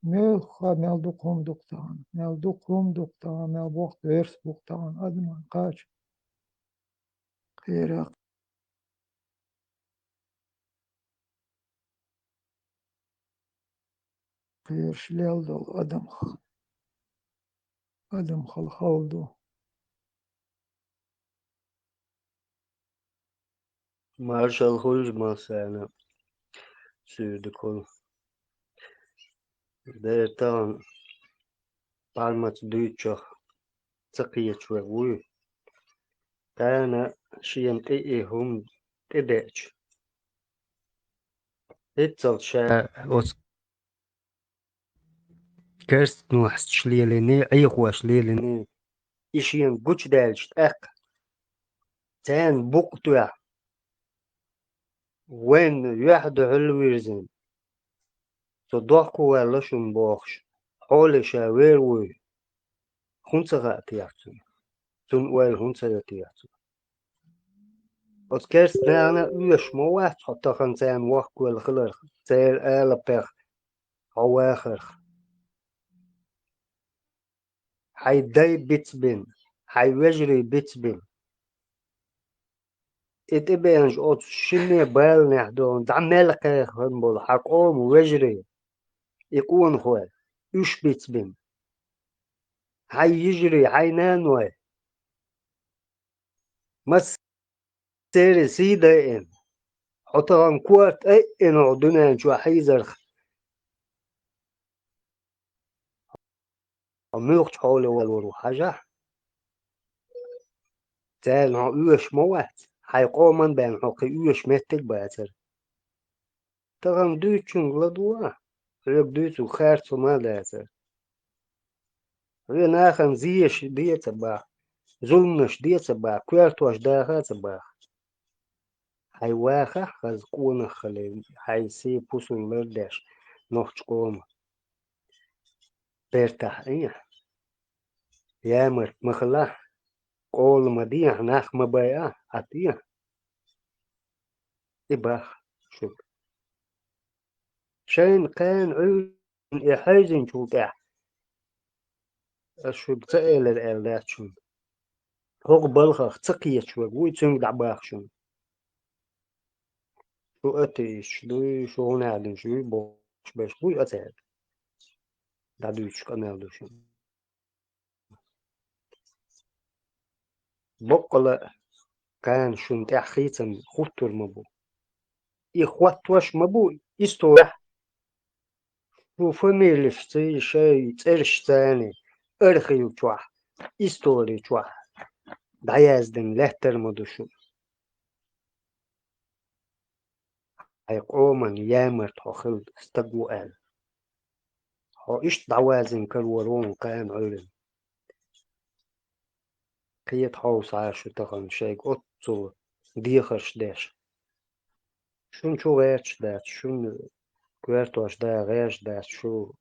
ميلخا ميلدوقهم دقتان ميلدوقهم دقتان ميلبوخت ويرس بوقتان أدمان قاش خير خير شليل دول أدم خل دو Marshall Hulsmas أنا سود كل ده تان بالمت دوتشة تقية شوي كان شيم تي هم تدش اتل شا أوس كرست نوحس شليلني أي خوش ليلني إشين بوش دالش أق تان بوقتوا وين يحد علويرزن صدقوا ولا شن بوخش حول شاوير وي خنصة غاتياتون تون ويل خنصة غاتياتون Oskers näna ursmåat hottahan sen wahkuel ser äläper hawacher hay day bitsbin hay wejri bitsbin it ibenj ot shinne bal nehdon damel qehn bol haqom wejri يكون هو ايش بيتبين هاي يجري هاي نانوي مس سيري سيدا ان حطهم كوارت اي ان عدنا شو حيزر عميق حول والورو حاجة تال ها اوش موات هاي قومن بين حقي اوش متك باتر تغم دوچون لدوا رب دوچو خارت ما داتر ري ناخن زيش ديت با ظلمش ديت با كوارتوش داخت با هاي واخا خز كون خلي هاي سي بوسن لردش نوخش قوم بيرتاح ايه يامر مخلا قول مديه ناخ مبايا اتيه إباخ شوف شين كان عيون يحيزن شو تاع شو بتقل الآلات شو هو بلخ تقية شو ويتسون دعباخ شو أتيش دوي شو نعدن شو بوش باش بوي أتعب دعدوش كنال دو شو بقلا كان شو تاع خيتم خطر مبو إخوات واش مبو يستوح شو فميلش تي شي ترش تاني أرخي وتوح يستوري توح دعيازدن لهتر مدوشو هاي قومن يامر تخل استقوى آل هو إيش دعوازن كالورون كان علم قيت حوص عاشو تغن شيك أطو ديخش داش شون شو غيرش داش شون كويرتوش دا غيرش داش شو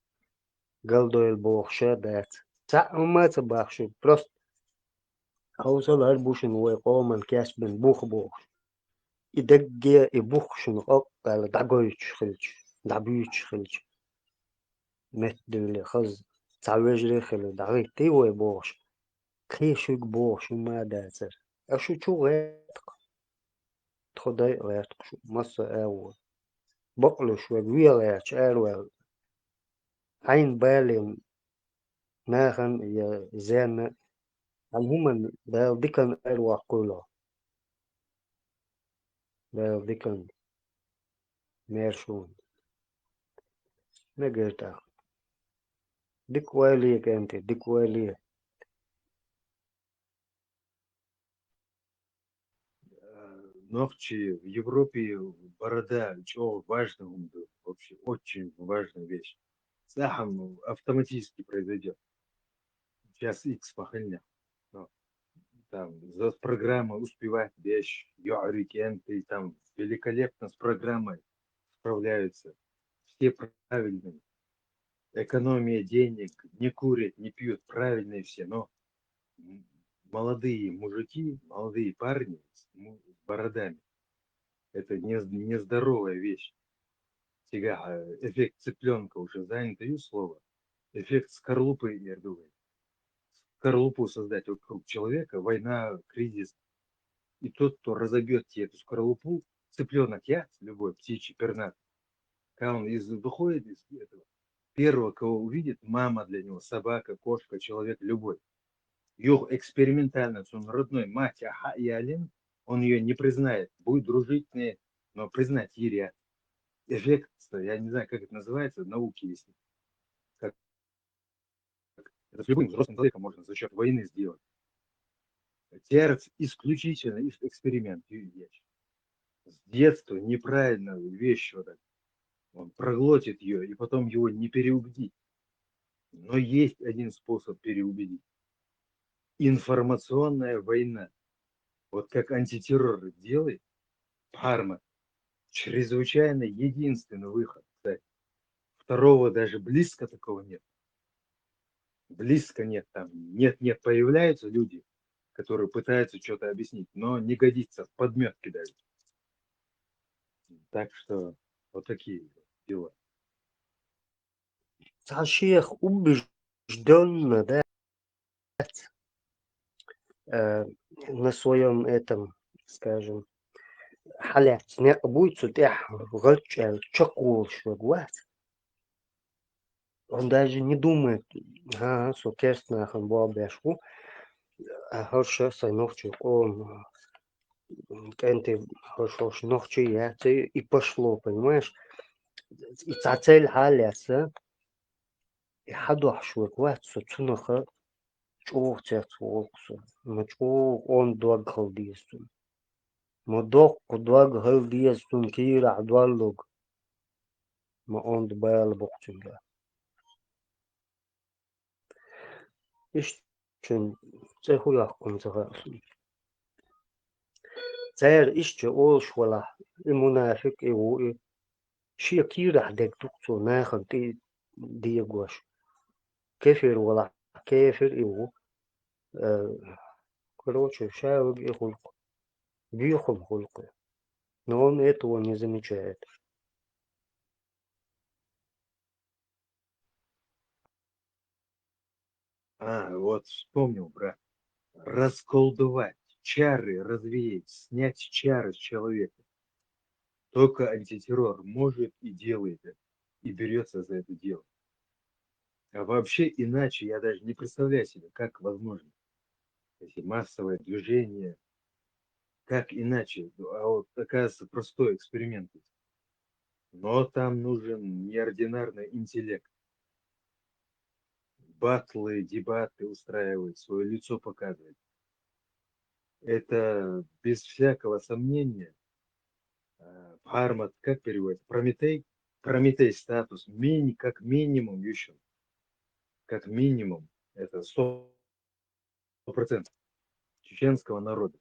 قلدو البوخشة داش تا ما تباخشو بروست حوصل هربوشن ويقومن كاسبن بوخ يدقي يبوخشن أقل دعقويتش خلش دعبيتش خلش متدولي خز تعويجري خلو دعوي تيوي بوش كيشوك بوش وما داتر أشو شو غيرتق تخدي غيرتق شو مصر أول بقلو شو ويا غيرتش أول عين بالي ناخن يا زين المهم بال ديكن أروى قولا بال ديكن ميرشون نقلتا ديك واليك أنت ديك واليك Ногти в Европе борода, что важно, вообще очень важная вещь. Сахам автоматически произойдет. Сейчас X похальня. Там за программа успевать вещь, ты там великолепно с программой справляются. Все правильные. Экономия денег, не курят, не пьют, правильные все, но молодые мужики, молодые парни с бородами, это нездоровая вещь. Сега эффект цыпленка уже занято слово. Эффект скорлупы, я думаю. Скорлупу создать вокруг человека, война, кризис. И тот, кто разобьет тебе эту скорлупу, цыпленок, я, любой птичий, пернат, когда он выходит из этого, первого, кого увидит, мама для него, собака, кошка, человек, любой. Ее экспериментально, он родной, мать, аха, и Алин, он ее не признает, будет дружить с ней, но признать еря. Эффект, я не знаю, как это называется, в науке есть. Как, это с любым взрослым человеком можно за счет войны сделать. Терц исключительно эксперимент. С детства неправильно вещь вот так. Он проглотит ее, и потом его не переубедить. Но есть один способ переубедить. Информационная война. Вот как антитеррор делает, Парма, чрезвычайно единственный выход. Кстати. Второго даже близко такого нет. Близко нет. Там нет, появляются люди, которые пытаются что-то объяснить, но не годится, в подметки даже. Так что вот такие дела. Шейх убежденно, да, на своем этом, скажем, халят, не будет сутях, гольчал, чокол, швагват. Он даже не думает, что кестно, он был бешку, а хорошо, сайнохчу, он, кенты, хорошо, нохчу, я, и пошло, понимаешь? И цель халяться, и хаду швагват, сутунаха, чух церцволксу, но чух он дуагхал диестун. Модок дуагхал диестун кира адваллуг, но он дбаял бокчунга. Ишчун цехуяхкун цехаsun. Цер ишчу ол швала, и мунафик и у и шия кира дек тукцу нахан ти диагуаш. Кефир вала кефир и у. Короче, шаевик и хулк. Бьюхом хулк. Но он этого не замечает. Вот вспомнил, брат. Расколдовать, чары развеять, снять чары с человека. Только антитеррор может и делает это, и берется за это дело. А вообще иначе я даже не представляю себе, как возможно. Эти массовые движения, как иначе. А вот, оказывается, простой эксперимент. Но там нужен неординарный интеллект. Батлы, дебаты устраивать, свое лицо показывать. Это без всякого сомнения. Пармат, как переводится? Прометей? Прометей статус. Как минимум еще. Как минимум. Это 100% чеченского народа.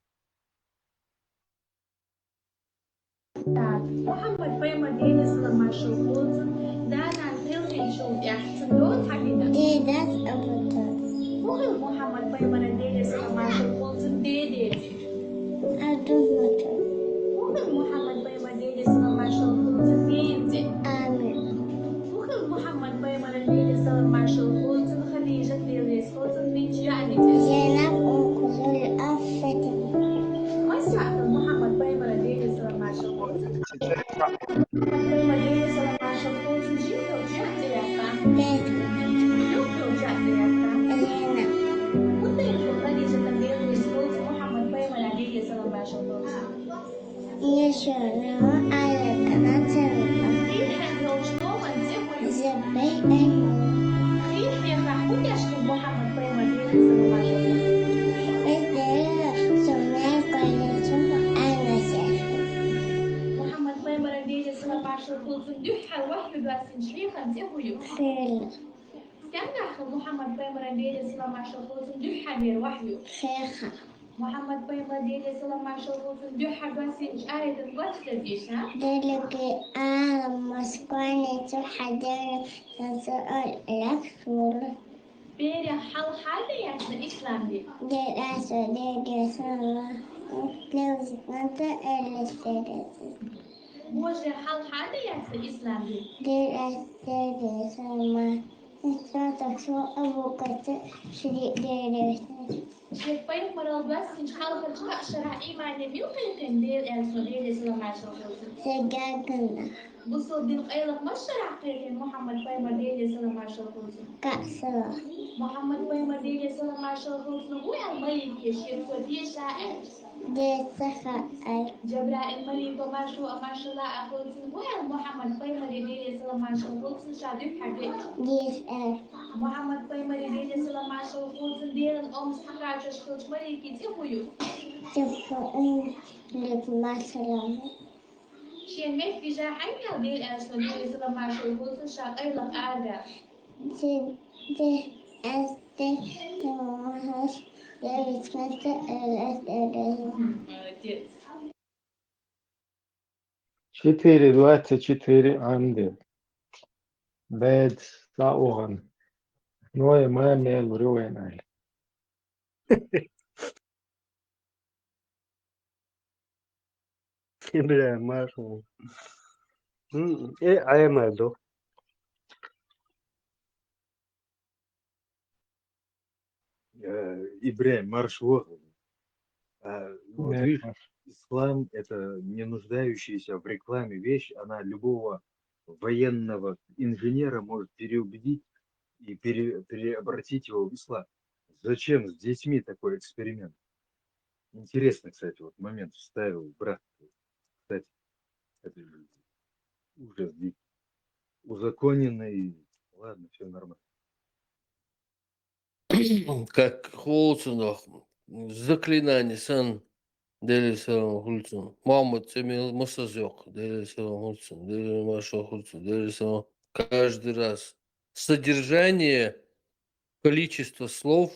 Так, Мухаммад Баймадени Саламашулкулзен, Дана Тилхиншул Яхтундо Тагина. Дедас Абутас. Мухил Мухаммад Баймадени Саламашулкулзен Деде. Адумата. Мухил Мухаммад Bаймадeni Саламашулкулзен Бензе. Амин. Мухил Мухаммад Bаймадeni Саламашулкулзен Хадижа Тилхиншулзен Бенджани. Зенаб Укузуль Афетин. Масьяка Мухаммад Bаймадeni Саламашулкулзен. Bаймадeni Саламашулкулзен Жил Джатияка. Люблю Джатияка. Элена. Утырку Хадижа Тилхиншулзен Мухаммад Bаймадeni Саламашулкулзен. Еще но Алека на целом. Забей Мухаммад Bаймадени Саламашулкулзен. Это сумеет количество Алася. معشر خلصن دحى الوحي باسن شريخا تهويو خير كم داخل محمد بيمر ديلي صلى معشر خلصن دحى دير وحيو خيخا محمد بيمر ديلي صلى معشر خلصن دحى باسن آية الوقت لديش ها دلقي مسكوني تحدر تسأل الأكثر بيري حل حالي يعني الإسلام دي دراسة دراسة لوز منطقة الإسلام بوجه حل حالي يعني الإسلام دي دراسة دراسة ما نسمع شو أبو كتر شريك دراسة شريك بيت مرة بس إن حال فرجع شرع إيمان نبي وخليكن دير السعودية الإسلام عشان سجاكنا بصوا دين قيلك ما شرع قيلين محمد بيمر دير الإسلام عشان كأسرة محمد بيمر دير الإسلام عشان هو الملك يشير ودي شاعر دي سخاء جبرائيل الملك وما شو أما شاء الله أقول هو محمد بيمر دير الإسلام عشان شادي حبيت دي سأل محمد بيمر دير الإسلام عشان دير الأم سحقا عشان خلص ملكي تهويو تفقين لك مثلا شين ميت في جاحين هالدير الأسلام دير الإسلام عشان خلص شاقي لك أرجع دي أستي تمهش يتمت الأسئلة 4:24 عندي بعد ساعة نوع ما ميل روين علي إبراهيم مارو إيه عمله Ибрahim, марш вон. Вот видишь, ислам — это не нуждающаяся в рекламе вещь, она любого военного инженера может переубедить и переобратить его в ислам. Зачем с детьми такой эксперимент? Интересно, кстати, вот момент вставил брат. Кстати, это же ужас дикий. Узаконенный. Ладно, все нормально. Как Холцунах, заклинание сан дели салам хулцун. Мамут цемил мусазёк, дели салам хулцун, дели маша хулцун, дели салам. Каждый раз. Содержание, количество слов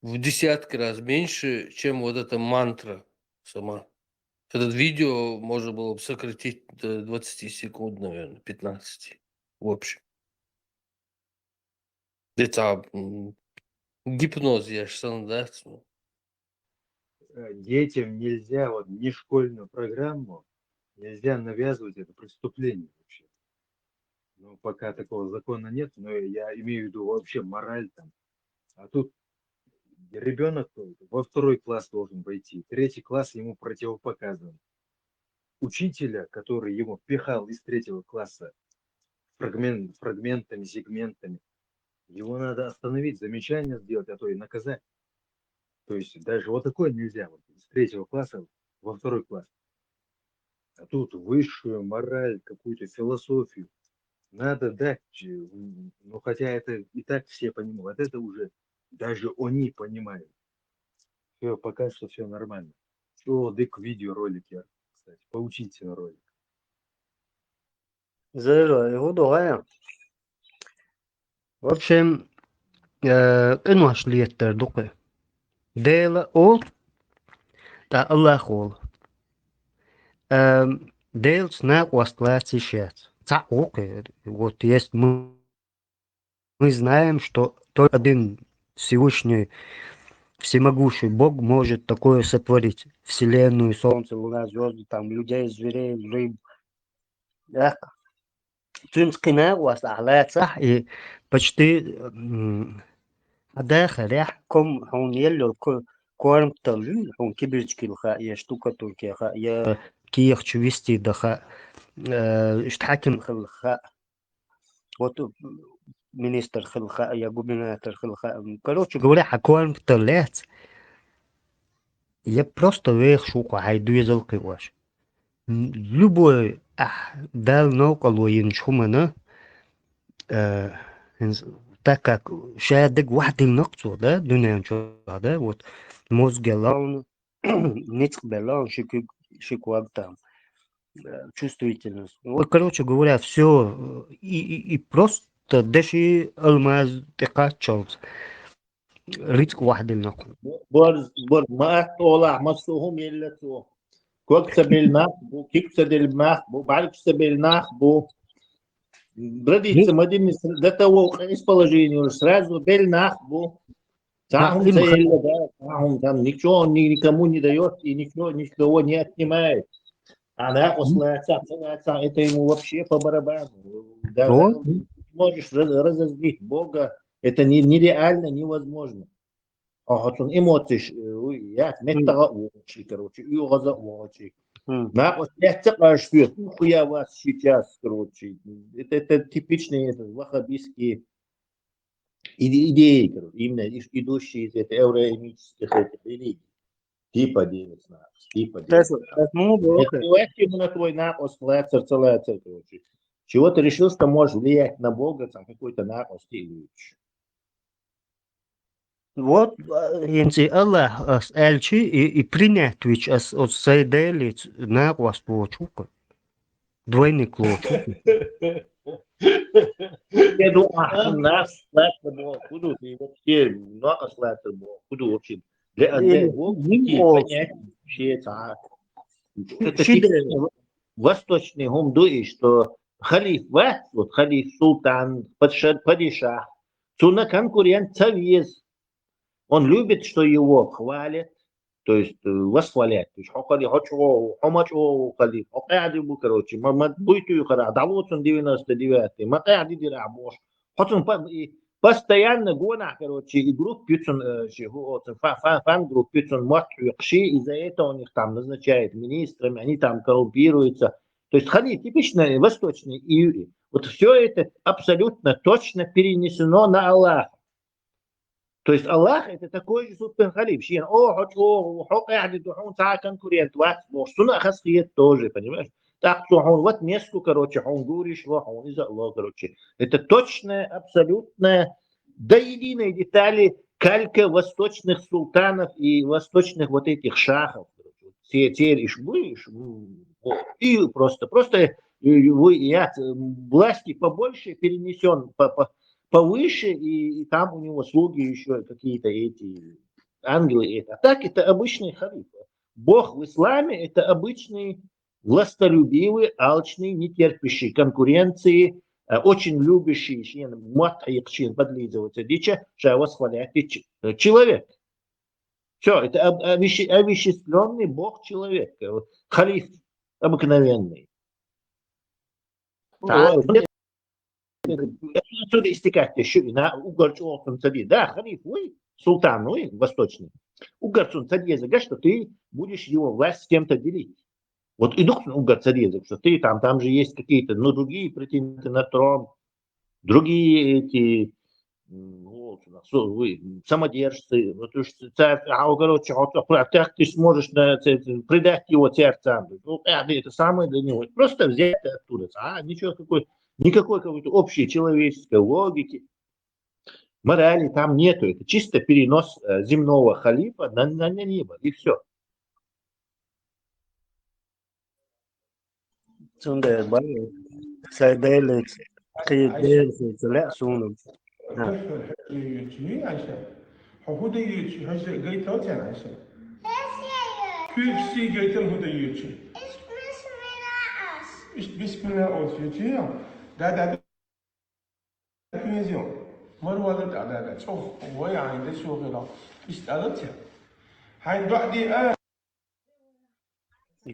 в десятки раз меньше, чем вот эта мантра сама. Этот видео можно было бы сократить до 20 секунд, наверное, 15 в общем. Это гипноз, я же сам, да? Детям нельзя, вот не школьную программу, нельзя навязывать, это преступление вообще. Ну, пока такого закона нет, но я имею в виду вообще мораль там. А тут ребенок во 2 класс должен войти, 3 класс ему противопоказан. Учителя, который ему пихал из 3 класса фрагментами, сегментами, его надо остановить, замечание сделать, а то и наказать. То есть даже вот такое нельзя, вот, с 3 класса во 2 класс. А тут высшую мораль, какую-то философию надо дать, ну хотя это и так все понимают, это уже даже они понимают. Все, пока что все нормально. Что, дык видеоролики, кстати, поучите на ролик. زيرو يهودو غاية В общем, إنه أشليت دقة ديلا أول تا الله خول Дейл снег восклад сейчас. Вот есть мы знаем, что только один Всевышний, всемогущий Бог может такое сотворить. Вселенную, Солнце, Луна, звезды, там, людей, зверей, рыб. Тюнскина у вас ахлаца и почти адахар яхком он елло корм талю он киберчки лха я штукатурки ха я كيخ شويستي دخا اشتحكم خلخاء вот министр خلخاء я губернатор خلخاء короче говоря حكوان طلعت я просто вех шуку хайду язылкы ваш любой дал ноколу янчхумана так как шаядык вахдил нокцу да дунянчу да вот мозг gelaufen nichts gelaufen شكوك там чувствительность. Вот, короче говоря, все и просто даже алмаз تقاتشوز رزق واحد لكم. بور ما طولع مصوهم يلتو كوك سبيل بو كيك سبيل بو بعد سبيل بو Родиться модельный до того расположения сразу бель бу. Там там ничего никому не дает и никого не отнимает. А это ему вообще по барабану. Да, можешь разозлить Бога, это нереально, невозможно. А вот он эмоции, я короче, и глаза На спит, я вас сейчас, короче. Это типичные ваххабистские идеи, короче, именно идущие из этой евроэмических религий. Типа Девис, типа Девис. Давайте ему на твой напос, целая, короче. Чего ты решил, что можешь влиять на Бога, там какой-то напос делаешь? Вот, если Аллах эльчи и принять твич от сайдели на вас получука. Двойный клочок. Я думаю, нас слэттер было, куда ты вообще, много слэттер было, куда вообще. Для Бога понять вообще это. Это восточный гумдуи, что халиф, вот халиф, султан, падишах, цуна конкурент цавез. Он любит, что его хвалят, то есть восхвалять. То есть халиф, короче, буйтую хара, давутун 99-й, макади дирабош. Хотун постоянно гона, короче, и групп пицун, фан-групп пицун махтуйкши, из-за этого у них там назначают министрами, они там коррумпируются. То есть халиф типичный восточный, и вот все это абсолютно точно перенесено на Аллаха. То есть Аллах это такой же суперхалиф. Конкурент, тоже, понимаешь? Так что он вот место, короче, он говорит, он из Аллаха, короче. Это точная, абсолютная, до единой детали калька восточных султанов и восточных вот этих шахов. И просто власти побольше перенесен повыше, и там у него слуги еще какие-то эти ангелы. А так это обычный халиф. Бог в исламе это обычный властолюбивый, алчный, нетерпящий конкуренции, очень любящий подлизываться дича, восхвалять человек. Все, это овеществленный Бог человек, халиф обыкновенный. Отсюда истекает еще на угорчон цади. Да, халиф, султан, восточный. Угорчон цадеза, что ты будешь его власть с кем-то делить. Вот идут угор цадеза, что ты там же есть какие-то, другие претенденты на трон, другие эти самодержцы. Короче, как ты сможешь предать его сердцам? Это самое для него. Просто взять оттуда. Никакой какой-то общей человеческой логики, морали там нету. Это чисто перенос земного халифа на небо. И все. И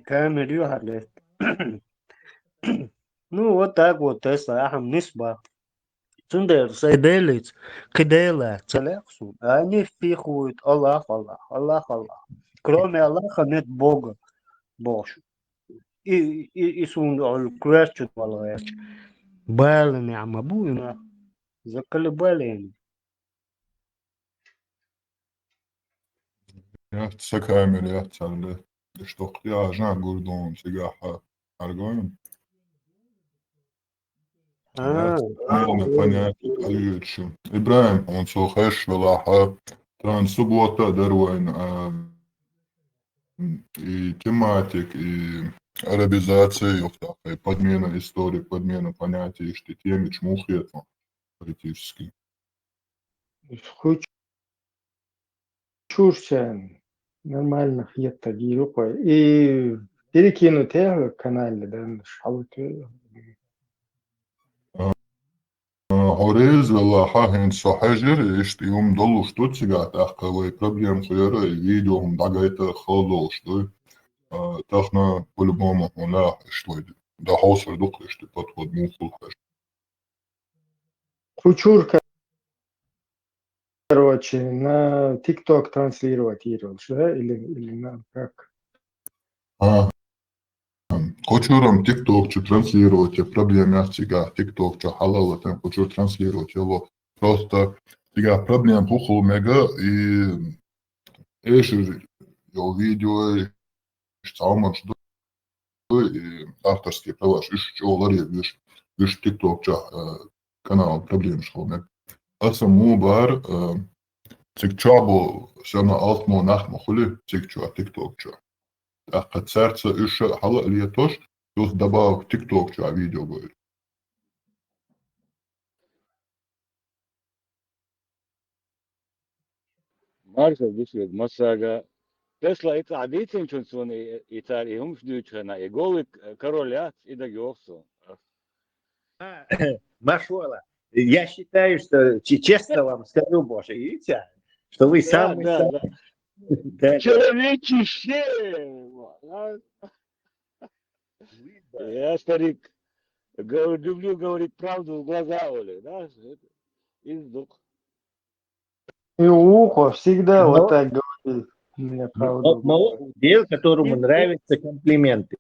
камеру халет. Ну, вот так вот, это нисба. Цундер, сайделец, кидела, целексу. Они впихивают Аллах. Кроме Аллаха нет Бога больше. И сун кверчут валаешь. Балами амабуина. Заколебали. يحتسى كامل يحتسى اشتوق يا جان قردون سيقاحة عرقون إبراهيم on zo gesh ولاحة تران سبوتا دروين и тематик, и арабизация, подмена истории, подмена понятий, что темы чмухает политически. Чушь нормально хьетта гиропа. И перекинуть я канале, да, шалки. عريز والله حاهن صحجر اشت يوم ضلوا شتو تسيقات احقا وي بروبليم خيارة الفيديو هم دقايتا خالو شتو تاخنا كل بوما هنا اشتو да حوصر دق اشتو بطود مو كل حاجة Хучур, короче, на ТикТок транслировать, да? Или на как? Хочурам ТикТок че транслировать, проблема сега ТикТок че халала там хочу транслировать его. Просто сега проблем пухол мега и эшер его видео самом что и авторские права еще лари виш ТикТок че канал проблем что мега. Асаму бар تكتشابو سما ألتمو نحمو خلي تكتشو تيك تشو أقد سارت إيش حلقة اللي توش يوث دباو تيك توك شو فيديو بقول Marshall düşüyor masaga. Tesla ita adicin çünkü ita ihum şdüçena egolik короля и да гёсу. Машуала, я считаю, что честно вам скажу, Боже, видите, что вы самый... Человечище! Я, старик, люблю говорить правду в глаза, Оля, да? И вдруг. И ухо всегда вот так говорит. Мне правда. Дел, которому нравятся комплименты.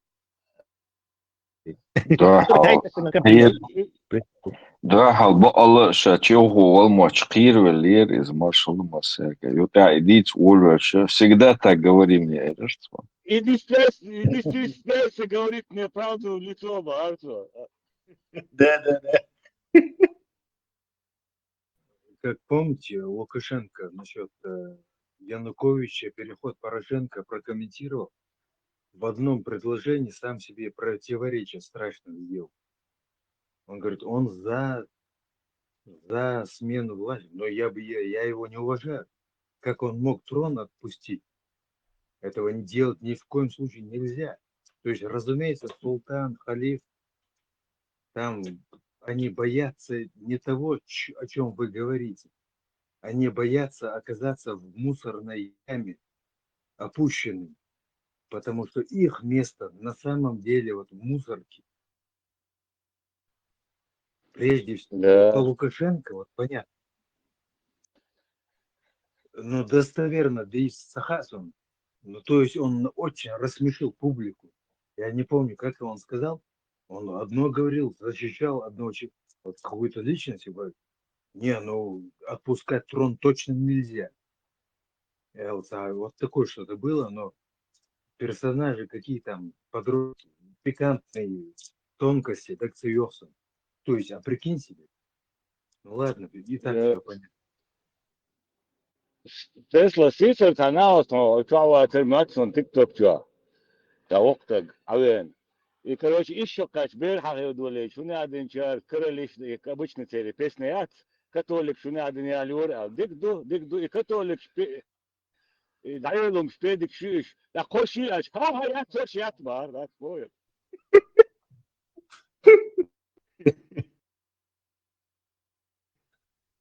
ده هالبقى شاتيو هو المشقير واللير إز مارشال مساكا يوتا إديت وولش سجداتا говори мне это что Иди стесняйся, говорит мне правду в лицо, Барсо. Да. Как помните, Лукашенко насчет Януковича, переход Порошенко прокомментировал, в одном предложении сам себе противоречие страшно сделал. Он говорит, он за смену власти, но я его не уважаю. Как он мог трон отпустить? Этого не делать ни в коем случае нельзя. То есть, разумеется, султан, халиф, там они боятся не того, о чем вы говорите. Они боятся оказаться в мусорной яме, опущенным. Потому что их место на самом деле вот в мусорке. Прежде всего, по Лукашенко, вот понятно. Но достоверно, да и Сахасун, ну то есть он очень рассмешил публику. Я не помню, как он сказал. Он одно говорил, защищал одного человека, вот какую-то личность, и говорит, не, ну отпускать трон точно нельзя. Вот такое что-то было, но персонажи какие там подростки, пикантные тонкости, так серьезно. То есть, а прикинь себе. Ну ладно, и так все понятно. Tesla сисер канал, что чава терминацию TikTok ча. Да октаг, авен. И короче еще качбер хагидуле, что не один чар, королиш, как обычно цели песня, католик, что не один ялюр, дикду, и католик دعيلهم شبيدك شيش لا خوشي اش ها يا توش يا تبار ذات بوي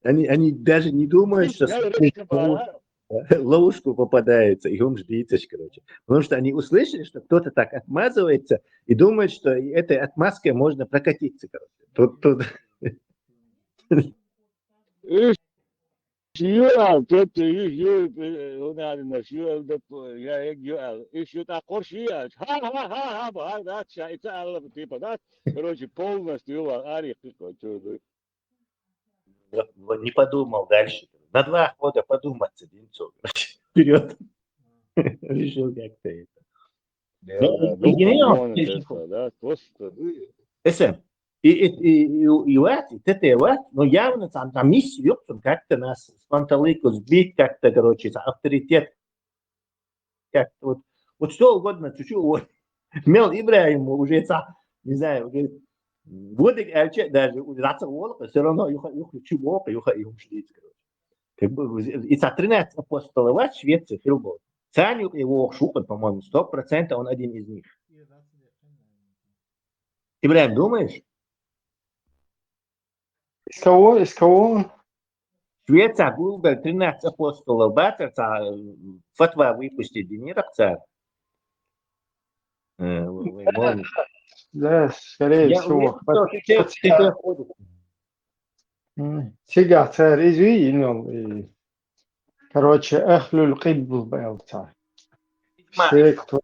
Они даже не думают, что ловушку попадается, и он ждется, короче. Потому что они услышали, что кто-то так отмазывается, и думают, что этой отмазкой можно прокатиться, короче. شيوع توت يو هنا عندنا شيوع ده يا يو ايش يتاخر شيء ها هذا شيء تعال типа да короче полностью арик не подумал дальше. На 2 года подумать с Одинцов. Вперед. Решил как-то это. Да, просто. И но явно там миссию, как-то нас с панталыку сбить, как-то, короче, авторитет, как-то вот что угодно, чуть-чуть, Мел Ибраиму уже, не знаю, уже водик эльче даже, рация волка, все равно юха чубока, юха и умшлиц, короче. Как бы, и за 13 апостолов в Швеции фильмов. Цанюк его шукан, по-моему, 100% он один из них. Ибраим, думаешь? Из кого? Из кого он? Швеция был 13 апостолов, батер, фатва выпустить, не ракцар. Да, скорее Я всего. уверен, что тебе ходит. Сега царь извинил. И, короче, ахлюль кибл был царь. Все, кто...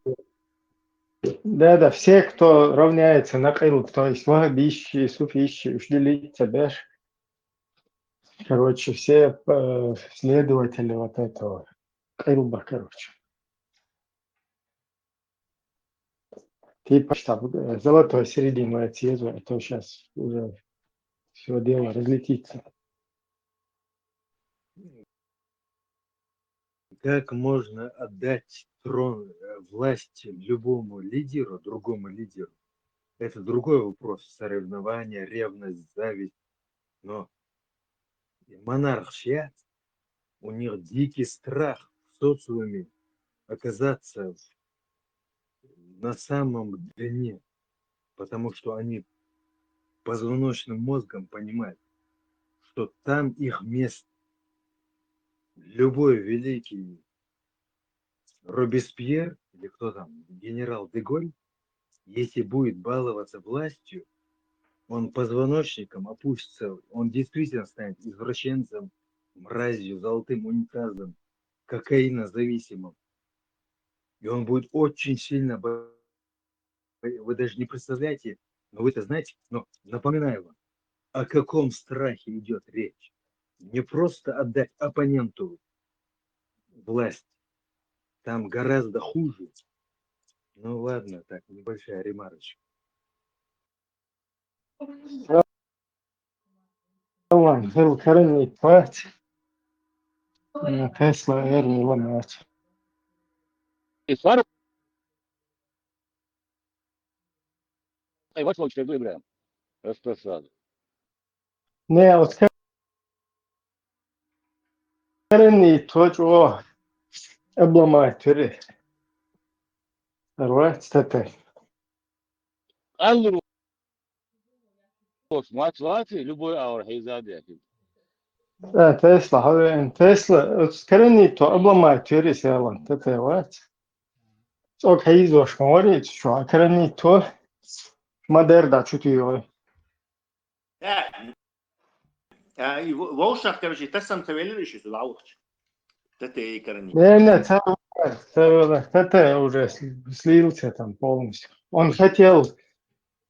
Да, все, кто равняется на кибл, то есть вахабищи, суфищи, ушли беш. Короче, все следователи вот этого кибла, короче. Типа что, золотой середину отъезду, а то сейчас уже все дело разлетится. Как можно отдать трон власти любому лидеру, другому лидеру? Это другой вопрос. Соревнования, ревность, зависть. Но монархия, у них дикий страх в социуме оказаться на самом дне, потому что они позвоночным мозгом понимают, что там их место. Любой великий Робеспьер, или кто там, генерал Деголь, если будет баловаться властью, он позвоночником опустится, он действительно станет извращенцем, мразью, золотым унитазом, кокаинозависимым. И он будет очень сильно... Вы даже не представляете, но вы это знаете, но напоминаю вам, о каком страхе идет речь. Не просто отдать оппоненту власть, там гораздо хуже. Ну ладно, так, небольшая ремарочка. Ладно, коренный пать. Тесла, Эрни, ломать. И свару. И вот что выбираем. Что сразу. Не, вот коренный точно обломать, тюрей. Рвать, это. Аллу. Мать Латвии, любой аур хейзаде. Тесла, Тесла, коренный то обломать, тюрей, села. Это вот. Ок, хейзо, шморит, что, коренный то модерда, чутье. И волшах, короче, ты сам тавелишь, что лауч. Это и корни. Не, это уже слился там полностью. Он хотел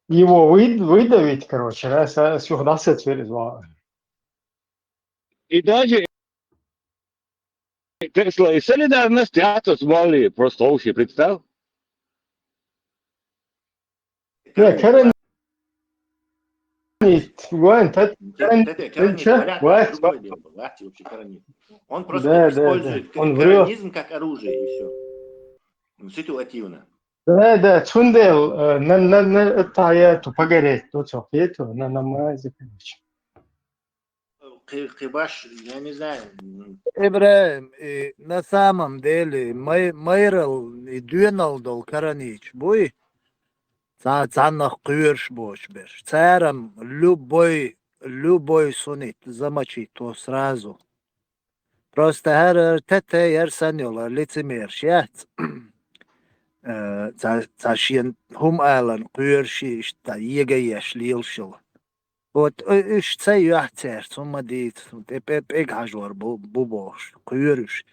его выдавить, короче, раз сюда через. И даже Тесла и солидарность театр смогли просто вообще представь. Не, коренный. Он просто использует коронизм как оружие и все. Ситуативно. Да, Цундел на таяту погореть, то что, это на мазе, короче. Хибаш, я не знаю. Ибраим, на самом деле, Майрал и Дюналдол Каранич, буй, цанах кюрш бош беш. Царам любой сунит замочить, то сразу. Просто тете ярсанёла лицемерш, я. Цашин хум алан кюрши, что егаяш лилшил. Вот иш цей яхтер, сумадит, эпик хажвар бубош, кюрш.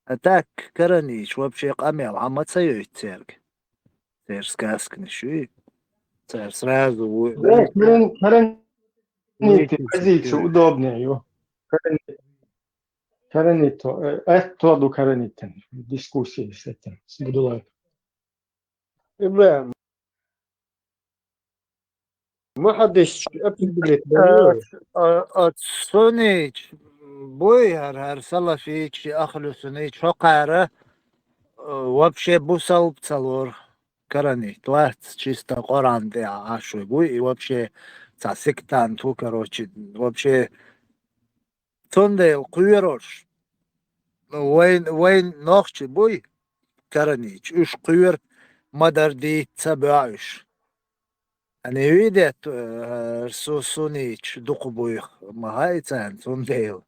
А так Каранич вообще камел, а мацаю церк. Цер сказкни шуи. Цер сразу. Да, коренный позицию удобнее его. Коренный то, это до коренный дискуссии с этим, с Будулаем. Ибраим, ما حدش أبتدي Сунич, бой هر سلفيك أخلو سунич حقارة вообще бусал пцалор. коронить, чисто Коран, и вообще сектанту, короче, вообще Цондейл куверош. Вайн ночи буй коронить, уж кувер мадарди цабаиш. Они видят сунич духубуих магайцан Цондейл.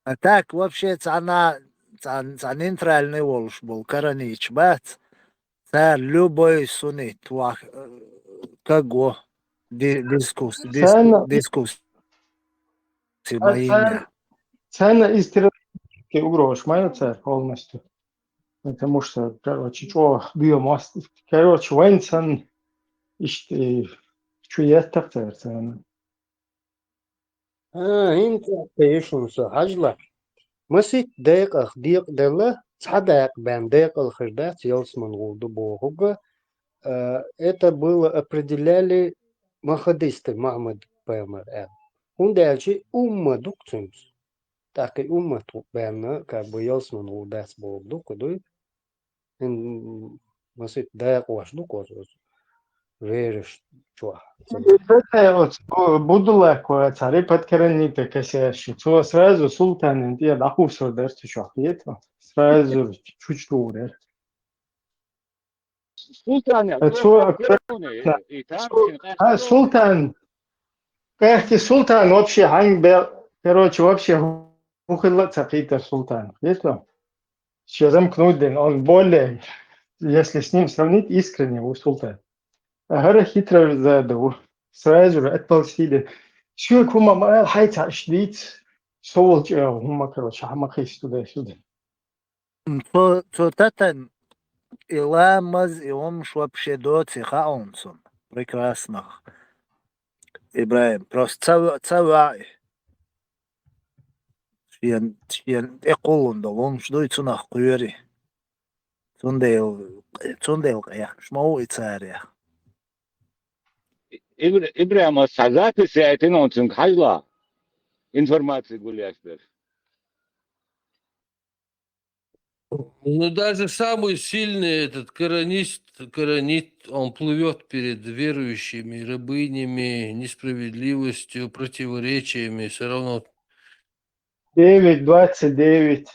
А так вообще цана нейтральный волш был коронить, бац. Любой сунит, кого дискуссии мои. Цена из террористической угрозы, моя цель полностью. Потому что, короче, что биомасс, короче, войнцан, и что я так цена. انت تيشون حجلة مسيت دقيقة ديق دلة صدق بين دقيقة الخردات يلس من غودو بوغوغا. Это было определяли махадисты Махмад Пэмэр. Он дальше умма дукцунс. Так и умма бэнна, как бы йелс من غودات بوغدو кудуй. Масит дайк ваш дукозу. Веришь, чё? Это вот будула, кое цари подкоренite, кэсящи. То сразу султан, я даху все дэрти чё. Это сразу чуть-чуть урер. Султан, Султан, как султан вообще, короче, вообще ухылаться Питер Султан. Если еще замкнуть день, он более, если с ним сравнить, искренне у султана. هذا хитро زاده سراج التوصيل شو كم ما حيت شديد شغل جاو هم كروش هم خيستو ده شو ده Цотатан Иламаз и он вообще до цихаунсон. Прекрасно. Ибраим, просто цавай. Шиен эколун долом ждуется на хуйри. Цундейл, я шмау и царя. Ибраим, сазаты сеятин он цинк хажла. Информации гуляшбер. Ну, даже самый сильный этот коронит, он плывет перед верующими, рабынями, несправедливостью, противоречиями, все равно. 9:29.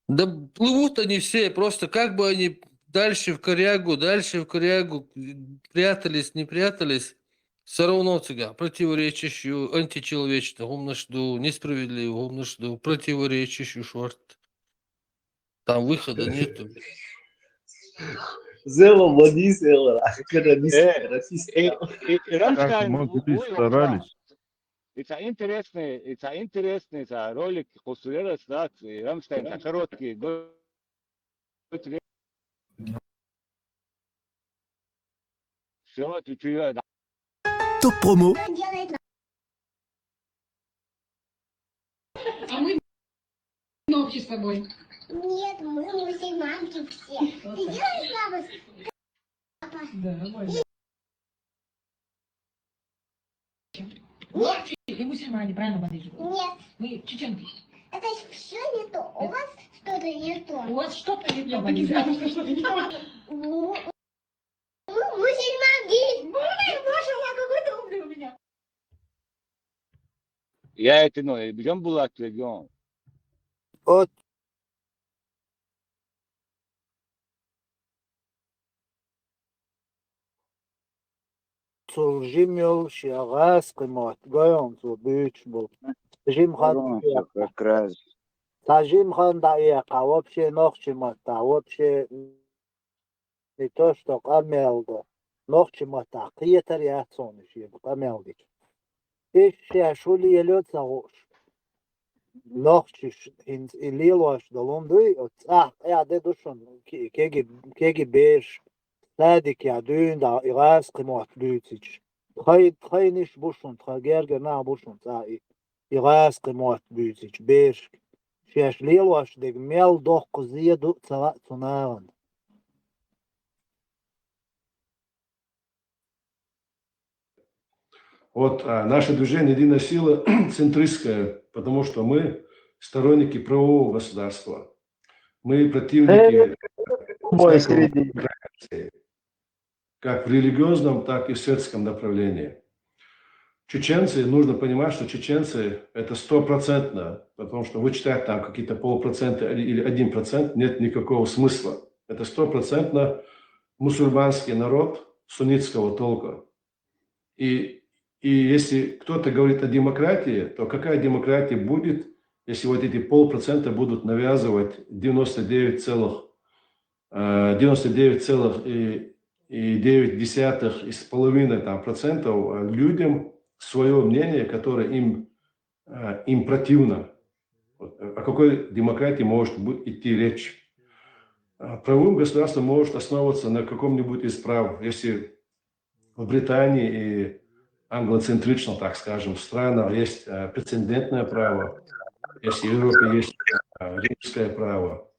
Да плывут они все, просто как бы они дальше в корягу, прятались, не прятались, все равно цыга, противоречащую, античеловечную, умножду, несправедливую, умножду, противоречащую шорт. Там выхода нету. Зело Владислава, российская. Старались. Это интересный ролик Хусуэра стации. Рамштайн, короткий. Все, чуть-чуть. Топ промо. А мы ночи с тобой. Нет, мы мусульманки все. Ты делаешь слабость? Да, ночи, вы мусульмане, правильно, Бадыжи? Нет. Мы чеченки. Это все не то. У вас что-то не то. У вас что-то не то, Бадыжи. Что-то не то. Мусульманки. Боже, какой ты умный у меня. Я это, бьем булак, бьем. Вот. Жимел шагас кемот гоем то бич был. Жим хан как раз. Жим хан да я вообще ночи мота вообще не то что камелда ночи мота приятер я сониш я камелдик. Еще шули елется уж. Ночи илилош доломдуй я дедушон кеги беш. Sadik ya düğün da iğaz kımat büyütüç. Tıkayniş buşun, tıkagerger na buşun ta'i. İğaz kımat büyütüç. Bir. Şeş liloş deg mel 9 saat sunağın. Вот наше движение «Единая сила» центристское, потому что мы сторонники правового государства. Мы противники... как в религиозном, так и в светском направлении. Чеченцы, нужно понимать, что чеченцы это 100%, потому что вычитать там какие-то полпроцента или 1% нет никакого смысла. Это 100% мусульманский народ суннитского толка. И если кто-то говорит о демократии, то какая демократия будет, если вот эти полпроцента будут навязывать 99,9% людям свое мнение, которое им противно. О какой демократии может идти речь? Правовым государством может основываться на каком-нибудь из прав. Если в Британии и англоцентрично, так скажем, странах есть прецедентное право, если в Европе есть римское право,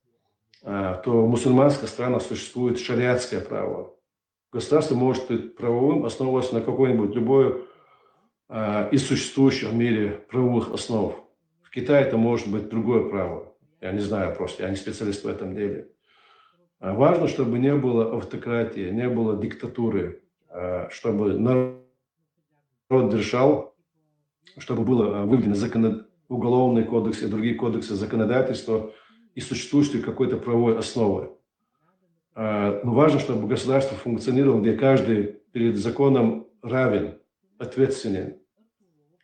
то в мусульманских странах существует шариатское право. Государство может быть правовым, основываться на какой-нибудь любой из существующих в мире правовых основ. В Китае это может быть другое право. Я не знаю просто, я не специалист в этом деле. Важно, чтобы не было автократии, не было диктатуры, чтобы народ решал, чтобы было выведено уголовный кодекс и другие кодексы законодательства и существующей какой-то правовой основы. Но важно, чтобы государство функционировало, где каждый перед законом равен, ответственен.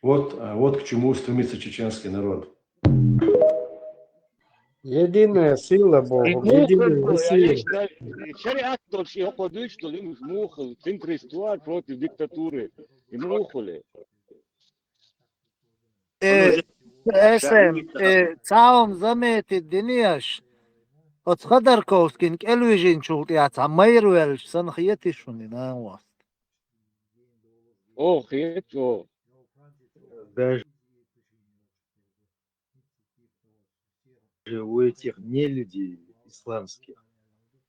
Вот к чему стремится чеченский народ. Единая сила Богом, единая Россия. Шариат тоже около что ли мухал, центристуар против диктатуры. И мухали. Esem, caum zametit diniyash. От Ходорковскин, Элвижин чултиац, а Майруэль, Санхиети шунина у вас. Ох, это. Даже у этих нелюдей исламских,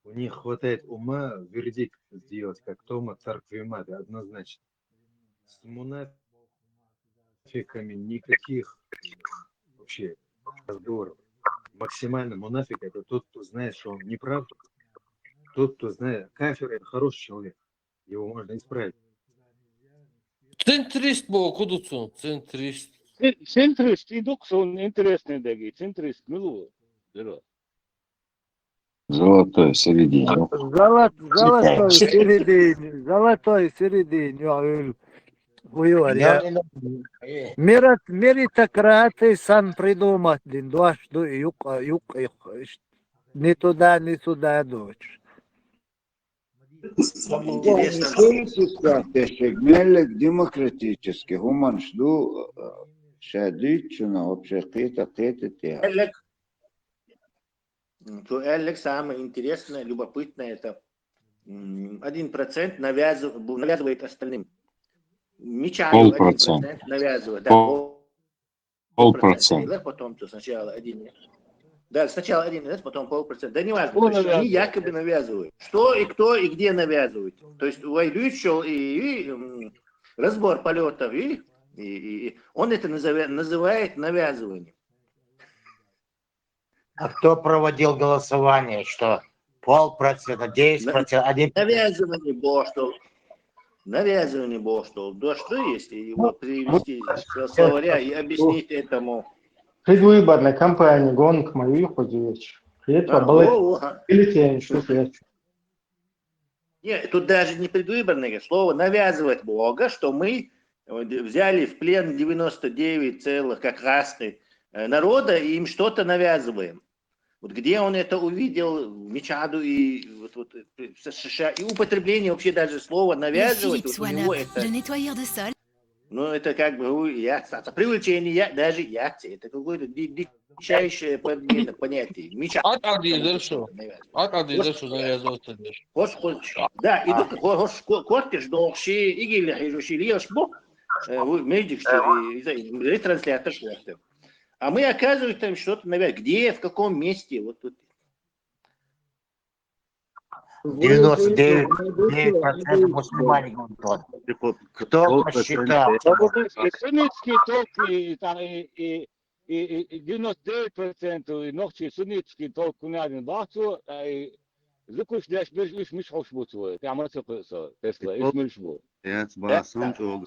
у них хватает ума вердикт сделать, как Тома Тарквимада, однозначно. С мунафиками никаких вообще разговоров. Максимально мунафик это тот, кто знает, что он не прав. Тот, кто знает, кафир это хороший человек. Его можно исправить. Центрист был, кудуцун, центрист. Центрист, и он интересный, дорогие. Центрист, мило. Золотой середине. Золотой середине. Меритократы сам придумать, не туда, не сюда, дочь. Демократически, гуман жду, шадичуна, вообще какие-то. Элек самое интересное, любопытное, это 1% навязывает остальным. Мечаю 1% навязывает. Да, полпроцента. Потом то сначала 1. Да, сначала 1, потом полпроцента. Да не важно, они якобы навязывают. Что и кто и где навязывают. То есть Вайдучел и разбор полетов, и он это называет навязыванием. А кто проводил голосование, что 0,5%, 10%, 1%? Навязывание было, что да что если его привести со словаря и объяснить этому. Предвыборная кампания, гонка мою ходишь. Это было Нет, тут даже не предвыборное слово навязывать Бога, что мы взяли в плен 99, как раз народа и им что-то навязываем. Вот где он это увидел, в Мечаду и в США, и употребление вообще даже слова навязывать, вот у него это... Ну, это как бы привлечение, даже реакция, это какое-то дичайшее понятие. Да, и тут кортиш долши, игиль, лишбо, медик, ретранслятор шляхты. А мы, оказывается, там что-то, наверное, где, в каком месте, вот тут. 99% мусульмане. Кто посчитал? Суннитский толк и 99% и ногти суннитский толк не один бахту, زكوش داش بيش إيش مش خوش بوتوه تعمل تقصى تسلا إيش مش بو Я сам чего.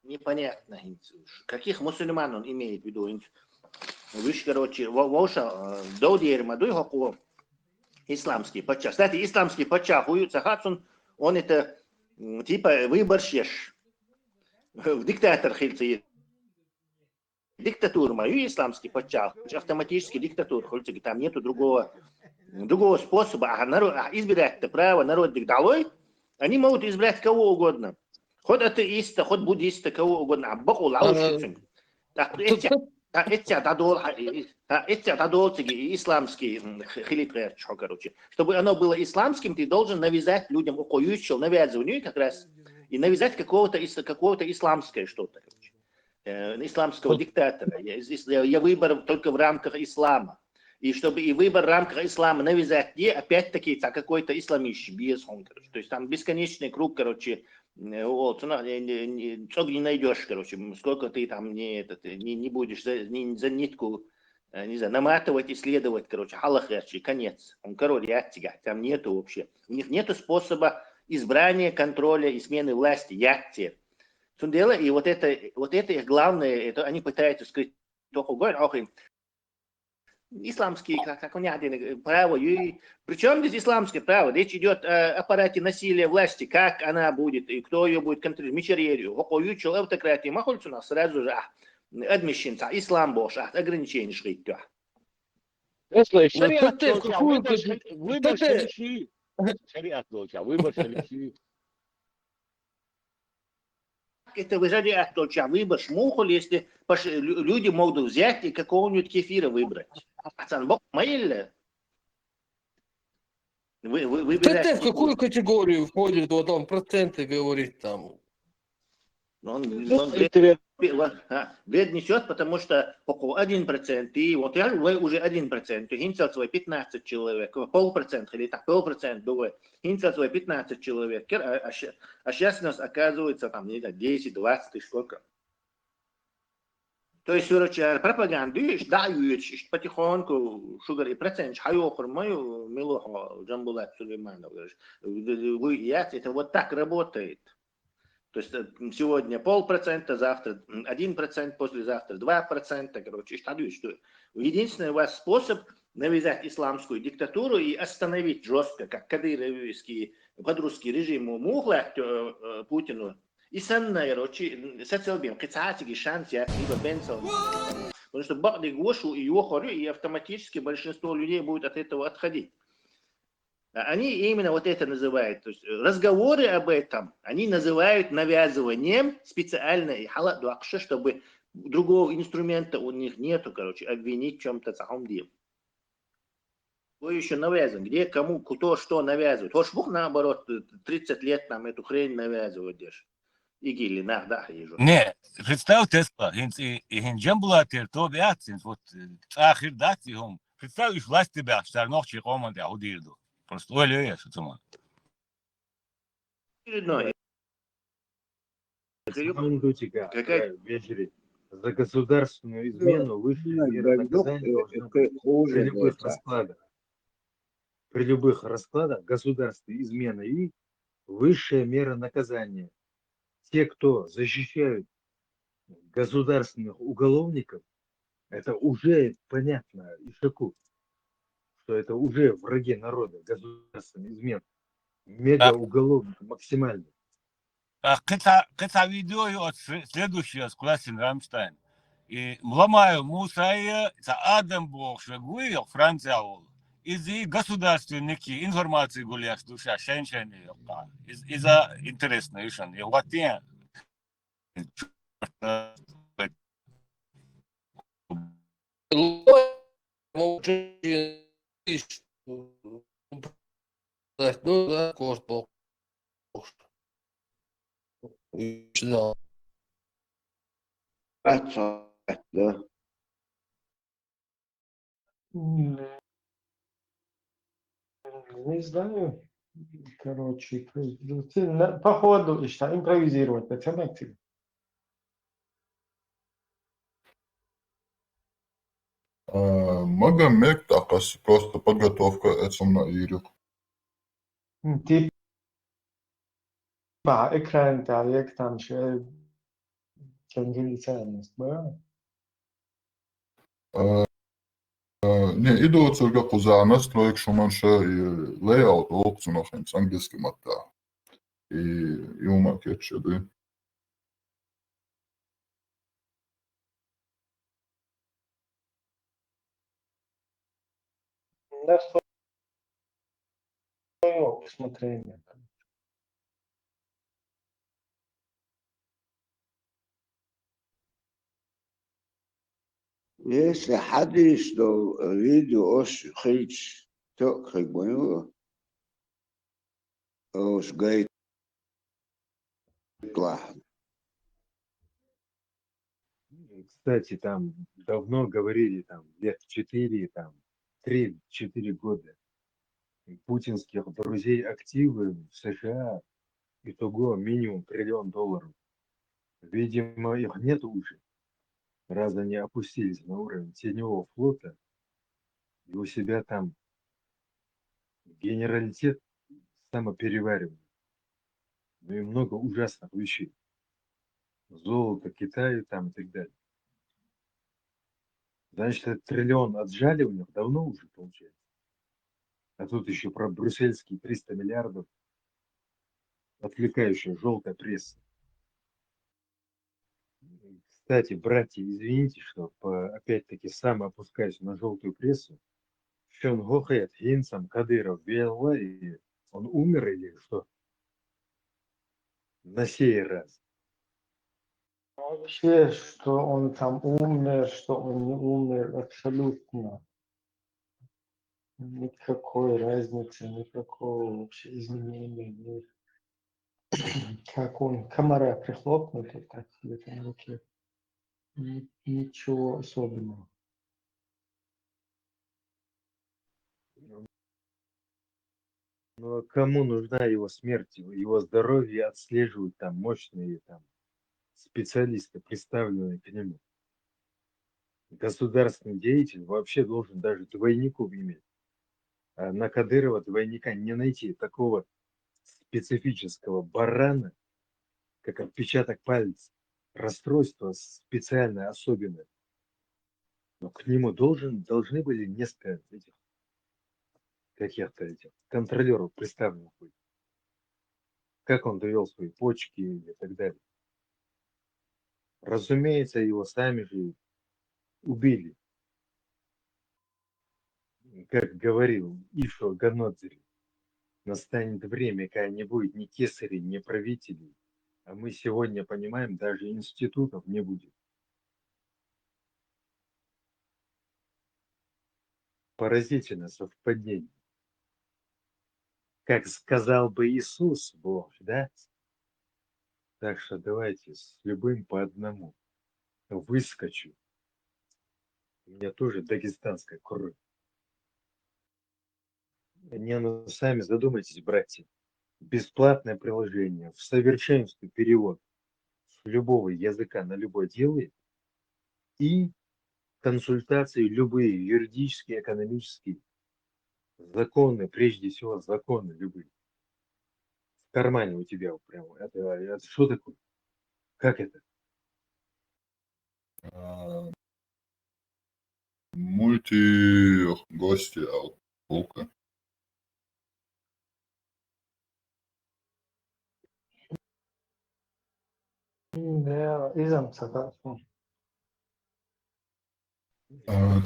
Непонятно, каких мусульман он имеет в виду. Выше, короче, Воша, Даудиер Мадуй Хаку, исламский патча. Кстати, исламский патча, Хуюца Хацун, он это типа выборщешь. В диктатор хильцы. Диктатура мою исламский патча, автоматически диктатура, там нету другого способа. А избирать право народ дикталой, они могут избрать кого угодно. Хоть атеиста, хоть буддиста, кого угодно. Бог улаушится. Эти адолтики исламские хилитры, короче. Чтобы оно было исламским, ты должен навязать людям укоючил, навязыванию как раз, и навязать какого-то исламское что-то, короче. Исламского диктатора. Я выбор только в рамках ислама. И чтобы и выбор в рамках ислама навязать не опять-таки какой-то исламищий, без короче. То есть там бесконечный круг, короче, вот, не найдешь, короче, сколько ты там не будешь за нитку, не знаю, наматывать, исследовать, короче, халахерчи, конец. Он король, яттига, там нету вообще. У них нету способа избрания, контроля и смены власти, ятти. И вот это их главное, это они пытаются скрыть только исламские, как у них право. Причем здесь исламское право? Речь идет о аппарате насилия власти, как она будет, и кто ее будет контролировать. Мичерерию, вокоючил автократии, махольцу нас сразу же адмищенца, ислам бош, ограничение шрифта. Шариат выбор шалиши. Шариат выбор шалиши. Это шариат выбор шмухоль, если люди могут взять и какого-нибудь кефира выбрать. Бог маилля. ТТ в какую категорию входит, вот он проценты говорит там? Бред несет, потому что около 1%, и вот я уже 1%, хинцел свой 15 человек, полпроцента или так, полпроцента, думаю, хинцел свой 15 человек, а сейчас у нас оказывается там, не знаю, 10, 20 и сколько. То есть, короче, пропаганду дают потихоньку, шугар и процент, хайохр мою, милохо, Джамбулат Сулейманов, это вот так работает. То есть сегодня 0,5%, завтра 1%, послезавтра 2%. Короче, что единственный у вас способ навязать исламскую диктатуру и остановить жестко, как кадыровский подрусский режим мухлать Путину. И санная, короче, социалбим, кицатики, шанс, я либо бенцел. Потому что бахли гошу и его хорю, и автоматически большинство людей будет от этого отходить. Они именно вот это называют, то есть разговоры об этом, они называют навязыванием специально, чтобы другого инструмента у них нету, короче, обвинить в чем-то сахамдим. Вы еще навязываем, где кому, кто что навязывает. Хочешь, Бог наоборот, 30 лет нам эту хрень навязывает. Игили, да, ежу. Не, представь, Тесла, хинджем была то биацин, вот, ахир дати, представь, власть тебя, что ночи команды аудирду. Просто оле, что там. Вечере за государственную измену высшая мера наказания должна быть при любых раскладах государственной измены и высшая мера наказания. Те, кто защищают государственных уголовников, это уже понятно Ишаку, что это уже враги народа, государственный измен, мега-уголовник максимальный. Кэца видео от следующего с классом Рамштайн. И мламаю Мусая, это Адам Бог, Швегуил, Франция, из-за государственники информации гуляш душа, шеншени, из-за интересно, ишан, и вот я. Ну да, кош Бог. Да. Да. Не знаю, короче, по ходу импровизировать, пацаны. Магомек такас, просто подготовка этому на ирих. Типа экран تعليق там شوية كان جيل ثاني Не, иду церга куза настроек шуманша и лейаут опцию нахем с английским отта. И ума кетче, да. Да, что посмотрение. Если حد يشتغل فيديو أوش خيش تو خيك بنيو أوش جاي клах. Кстати, там давно говорили, там лет 4, там 3-4 года, путинских друзей активы в США, итого минимум $1 триллион. Видимо, их нет уже, раз они опустились на уровень теневого флота, и у себя там генералитет самопереваривания. Ну и много ужасных вещей. Золото Китая там и так далее. Значит, этот триллион отжали у них давно уже, получается. А тут еще про брюссельские 300 миллиардов, отвлекающая желтая пресса. Кстати, братья, извините, что опять-таки сам опускаюсь на желтую прессу. Шон Гохет, Хинсам, Кадыров, Белла, и он умер или что? На сей раз. Вообще, что он там умер, что он не умер, абсолютно никакой разницы, никакого вообще изменения нет. Как он комара прихлопнут, и так в этом руке. Ничего особенного. Но кому нужна его смерть, его здоровье отслеживают там мощные там специалисты, представленные к нему. Государственный деятель вообще должен даже двойников иметь. А на Кадырова двойника не найти, такого специфического барана, как отпечаток пальца, расстройство специальное, особенное. Но к нему должны были несколько этих каких-то этих контролеров представленных быть. Как он довел свои почки и так далее. Разумеется, его сами же убили. Как говорил Ишо Ганодзери, настанет время, когда не будет ни кесарей, ни правителей. А мы сегодня понимаем, даже институтов не будет. Поразительное совпадение. Как сказал бы Иисус Бог, да? Так что давайте с любым по одному. Выскочу. У меня тоже дагестанская кровь. Не, ну сами задумайтесь, братья. Бесплатное приложение, в совершенстве перевод с любого языка на любой делает и консультации любые, юридические, экономические, законы, прежде всего законы любые. В кармане у тебя вот прямо. Это что такое? Как это? Мульти-гости, полка. Да, изам согласен.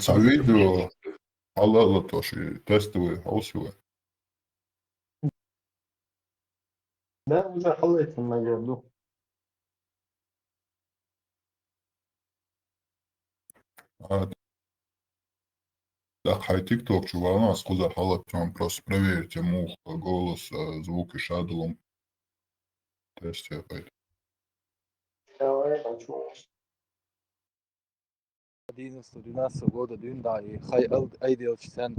Це відео, але теж тестові, голосові. Да, уже халатин на году. Так, хай TikTok, чувак, у нас куда халатин, просто проверьте мух, голос, звуки шадлом. Тесте опять. Давай, хочу. 11-12 года дюнда и хай айдел чтен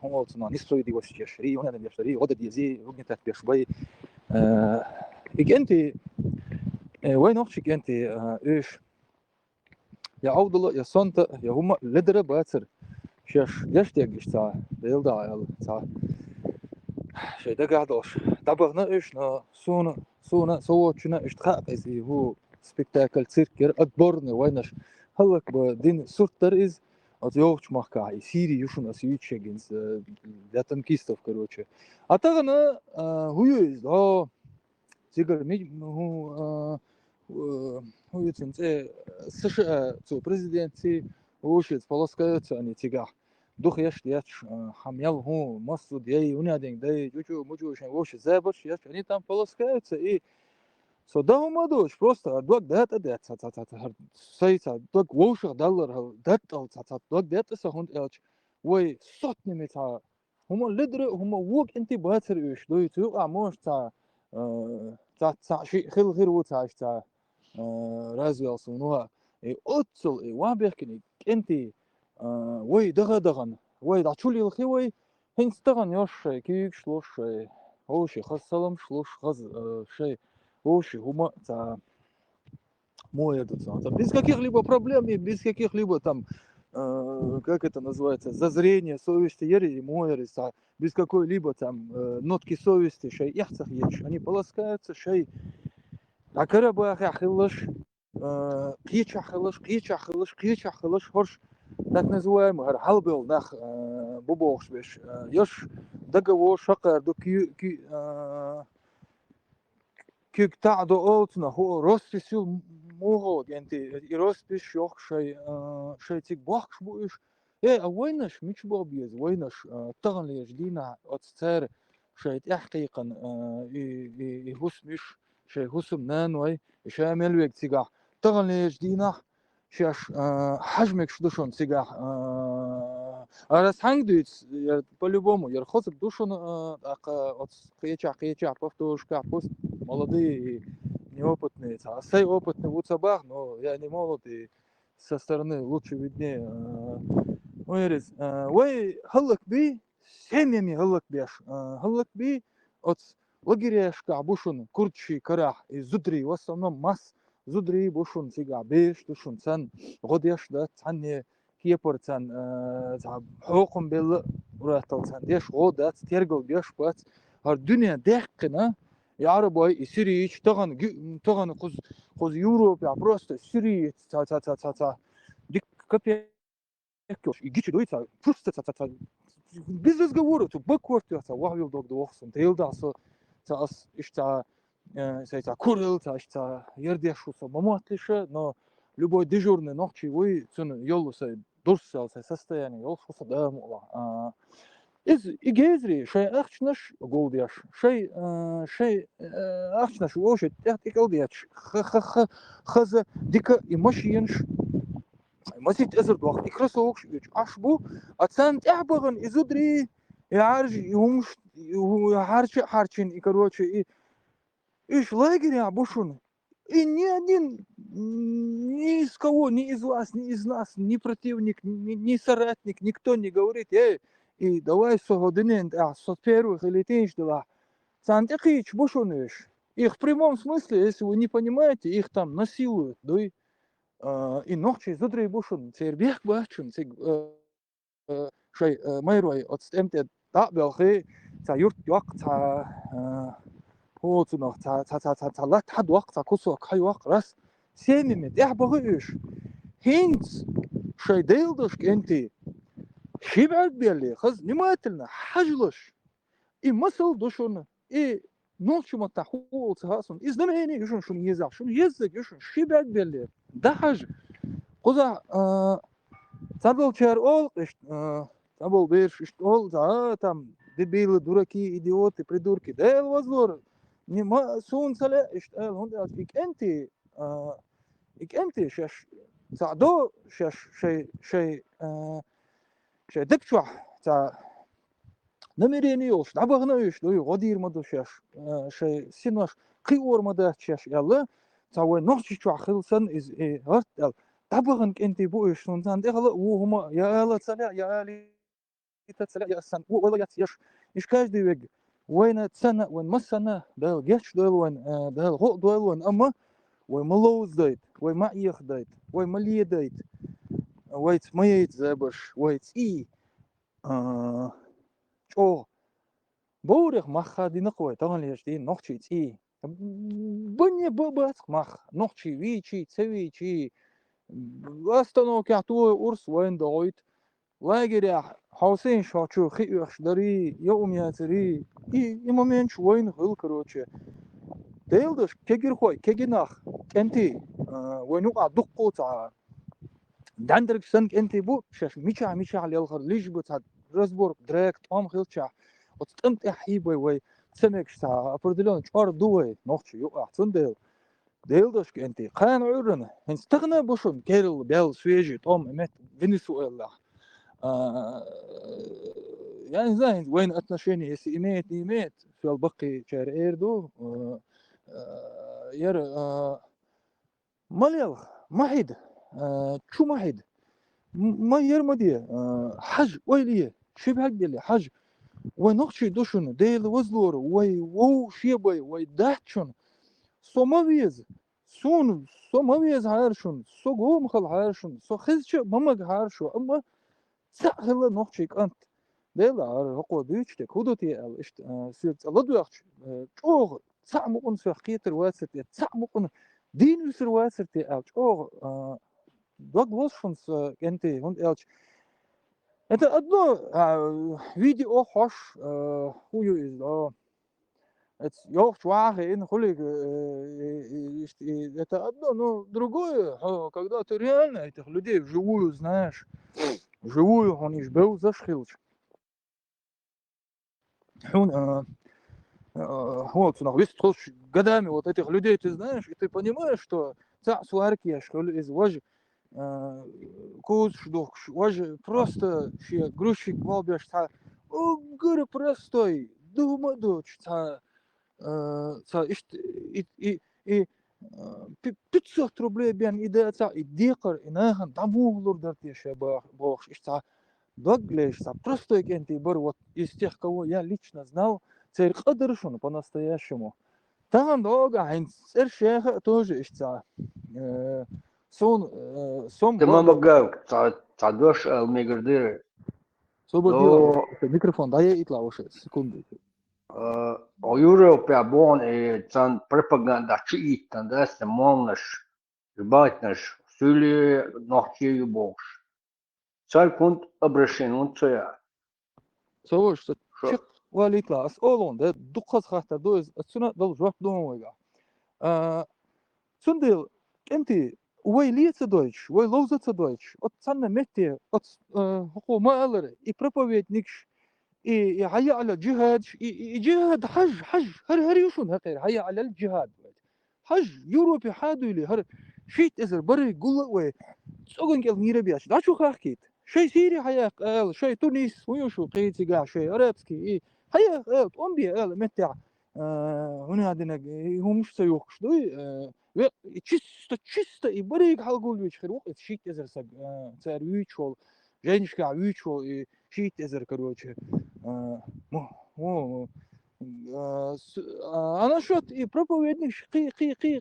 هم olsun nisro di wash yashri وانا اللي يشتري غدا ديزي وقنت بيشبي انت وين وقتك انت ايش يا عبد الله يا صنت يا هم لدر باتر شاش دشتيق إشتا بيلدا تا شيء ده قاعدوش دبغنا إيشنا سونا سوتشنا إشتخاق إزي هو سبيكتاكل سيركر أكبرنا وينش هلك بدين سورتر إز от ёвч махка и сири юшун асивичегинс датан кистов короче а тагана хуюз да цигар ми хуюцин це США цо президенти ошец полоскаются они цигар дух яш хамял ху масуд яй унядин дай чучу мучу шен вош забош яш они там полоскаются и So da madош просто дог дата сайца дог вошер доллар дат ал дог дата са хунд элч ой сотни мета хумо лидре хумо вок инти батер үш дой ту а мош та ши хил хир вот та развился ну и отцел и ваберкин инти ой даган ой да чулил хи ой хинстаган ёш кик шлош оши хассалам шлош хаз шей Оши, хума, мой этот, без каких-либо проблем и без каких-либо там, как это называется, зазрения, совести, ери и мой, без какой-либо там нотки совести, шей яхцах еш, они полоскаются, шей, а карабах ахиллаш, кичахиллаш, хорш, так называемый, халбел, нах, бубохшбеш, еш, договор, шакар, до كيك تعدو أوتنا هو روستي سيل موغود يعني روستي شوخ شيء تيك بوخش بوش إيه وينش مش بوبيز وينش تغن ليش دينا أتصير شيء تحقيقا يهوس شيء هوسم نانوي شيء ملوك تيجا تغن ليش دينا شاش حجمك شدوشون تيجا раз хангдуц по-любому ярхоцк душон от қиеча повторушка пост молодые неопытные а сей опытный в уцабах но я не молод и со стороны лучше виднее ойрез ой халак би семьями халак би от лагеряшка бушун курчи карах и зудри в основном масс зудри бушун сига беш душун сан годяш да цанне كيبرتان حقوقهم بالراتلتان ديش غودات تيرجل ديش بات هالدنيا دقنا يعربوا يسيريش تغن قز يوروب يا بروست سيري تا ديك كابي كوش يجيش دويتا просто та без разговора то бакворт та вахвил дог дохсон тейлда со та ишта сайта курил та ердешуса маматлиша но любой дежурный ночевой цен ёлуса дурсалса состояние ёлуса да мула из игезри шей ахчнаш голдяш шей ахчнаш воше тактикалдяч хаза дика и машинш масит эзер дох и красовок ашбу ацан тахбаган изудри يعرج يومش харчин и короче и иш лагеря бушун и ни один, ни из кого, ни из вас, ни из нас, ни противник, ни соратник, никто не говорит, и давай согодинен, со первых или теньшдала. Сантехич бушунеш. Их в прямом смысле, если вы не понимаете, их там насилуют, да и ночи зудрей бушун. Цербех бачун, шей майрой от стемте да белхи, ца юрт юак, ца هوتنا تا حد وقت كوسو كاي وقت راس سيمي مت بغيش هينز شي ديلدش انتي شيبعد بيلي خز نماتلنا حجلش اي مسل دوشون اي نوتشو متحول تهاسون از نمهيني يشون شون يزع شون يزق يشون شيبعد بيلي ده حاج قزا تابل чар ол табл беш ол там дебилы дураки идиоты придурки да возлор не сунцале اشتغل هون ik انت شاش تعدو شاش شيء دبشوا تا نمريني يوش دبغنا يوش دو غدير مدو شاش شيء سينوش قيور مدا شاش يلا تا وين نوش شو خلصن از هرت دبغن انت بو يوش نتان دخل وهما يا لا تسلا يا لي تسلا يا سن ولا يش ايش каждый век وين تسنة وين مسنة ده جيش ده وين ده غو ده وين أما وين ملوز دايت وين ما يخ دايت وين مليه دايت وين ما يتزابش وين شو بوريخ مخ دي نقوي طبعا ليش دي نوخشي تي بني بباسك مخ نوخشي ويشي تسوي شي واستنو كعتو أورس وين دويت واجري حسين شاشو خيخش دري يوم ياتري إمامين وين غل كروتشي ديلدش كجر خوي كجناخ كنتي وينو دقو تاع دندرك سنك انتي بو شاش ميشا على الغر ليش بتاع رزبورغ دريك طام خيلتشا وتقمت حيبوي وي سمك تاع بردلون شار دوي نوخشي يو احسن ديلدش كنتي قان عرنا هنستغنى بوشون كيرل بيل سويجي طام امت فنزويلا يعني زين وين اتنشيني يسي ايميت في البقي شهر ايردو ير ماليل محيد شو محيد ما يرمدي حج ويليه شبه هقدلي حج ونقشي دوشن ديل وزلور وو شيبوي ويدهتشن سومويز سون سومويز هارشن سو قوم خل هارشن سو خزش ممك هارشو اما سهل نقشي كانت ديل هقو ديوشتك هدوتي اشت سيرت لدوخش چوغ سعمقن سخيتر واسرتي سعمقن دين يسر واسرتي چوغ دوغ وشفنس انتي هوند الچ это одно видео хош хую из это ёх чвахе ин хулиг это одно, но другое, когда ты реально этих людей вживую знаешь, вживую он иж был зашхилч. Вот, весь трош годами вот этих людей ты знаешь, и ты понимаешь, что та сварки, что из вожи куз шдох, вожи просто все грузчик волбяш, та огр простой, дума дочь, та и 500 рублей бен идея та и декор инахан дамуглур дартия шабах бохш, та доглеш, та простой кенти бар вот из тех, кого я лично знал. Церь қадыршын по-настоящему. Там долго церь шеха тоже ищца. Сом Ты мама гав, цадош алмегардыры. Свободила. Микрофон, дай я итла уже, секунду. Европе абон и цан пропаганда чиит, да, самонаш, жбатнаш, сюли нохчи юбош. Царь кунт обращен, он цая. Совой, что чек وليتلا أسألون ده دقة خاطر دوز السنة دل جواب دوم ويجا سندل أنتي ويلية دويتش ويلوزة دويتش أتصنع متى هو ما ألر يبروفيت نيكش يحيى على جهاد جهاد حج هر يشون هكير حيى على الجهاد حج يوروبي حادو لي هر شيت إزر بري قلة وي سوغن كل ميرا بياش لا شو خاكيت شيء سيري حياة قال شيء تونس ويشو قيتي قاع شيء عربسكي هيا قال أمبي قال متى هنا عندنا هو مش سيوخش دوي чисто и بريق حلقول ويش خير وقت شيء تزر صار ويشول جينش كع ويشول شيء تزر كروتش مو أنا شوت проповедник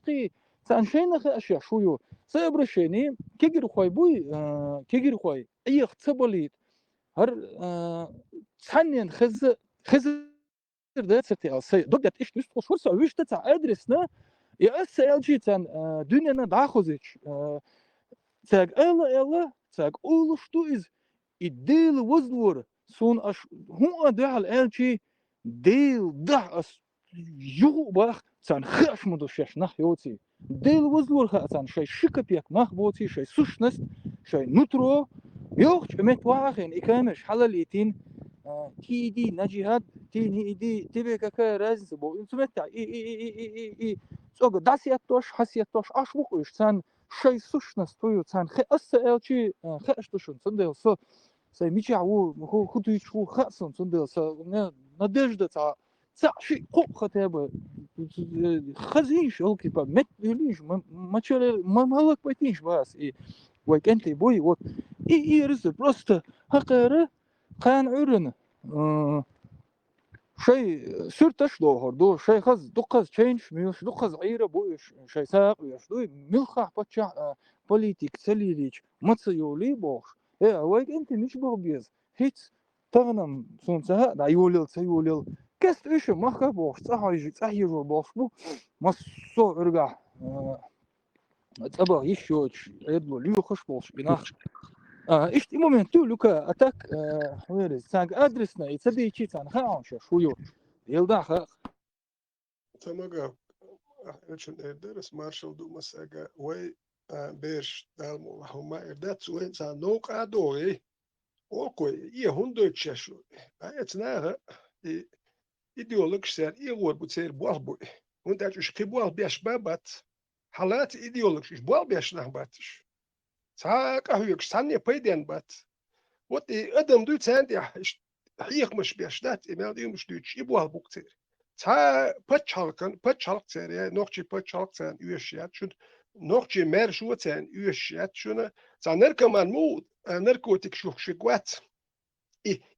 قي سانشينا أشياء شويو سيبرشيني كيجر خوي بوي كيجر خوي أي اختباليت هر ثانيا خز ده ستي أصي دقت إيش نشوف شو سوي إيش تتع أدرسنا يا أسأل شيء تان دنيا داخوزش تاج إلا تاج أول شو إز الديل وزلور سون أش هو ده الآن شيء ديل ده أس يو باخ تان خش مدوشش نح يوتي ديل وزلور خاتان شيء شكبيك مخبوطي شيء سوشنست شيء نترو يوخش أمت واحد إكامش حلاليتين تي دي نجيهات تي دي تبي كراز بو انتمتع اي سوق داسياتوش حسياتوش اشبوقش تان شيء سوشنست تويو تان خ اسالشي خشتوشن صندل سو سي ميچاو هو خدويش هو خاصن صندل سو надежда تا شيء قو خطابه خزينش اوكي با مت يليش ما تشل ما مالك بيتيش بس اي ويكنتي بوي вот и رز просто حقره قان عرن شيء سرتش ظهر دو شيء خز دقز تشينج ميوش دقز عيرة بوش شيء ساق يشدوي ملخح بتشع بوليتيك سليليش متصيولي بوش إيه ويك أنت مش بغبيز هيت تغنم سونسها دا يولل سيولل كست إيش ما خبوش صحيح بوش بو مصو إرجع أبغى يشوش يدلو ليو خش بوش بناخ إيش مومنتو لوكا أتاك ويرز سانك أدرسنا يتصدي شيء سان خاونش شويو يلدا خ تمام أنا درس مارشال دو مساجا وي بيرش دالمو هما إردات وين سان نوك أدوي أوكي هندوتشاشو أتناها إيديولوج سير إيغور بتسير بوالبوي وانت أجوش كيبوال بيش بابات حالات إيديولوج بوال بيش نهباتش ساك أهويكش سانيا بيدين بات وتي أدم دوت ساندي حيق مش بيش دات إمال دي مش دوتش إبوال بوكتير تا بتشالك سير يا نوكشي بتشالك سان يوشيات شون نوكشي مير شو سان يوشيات شون سانركمان مود نركوتيك شوك شيكوات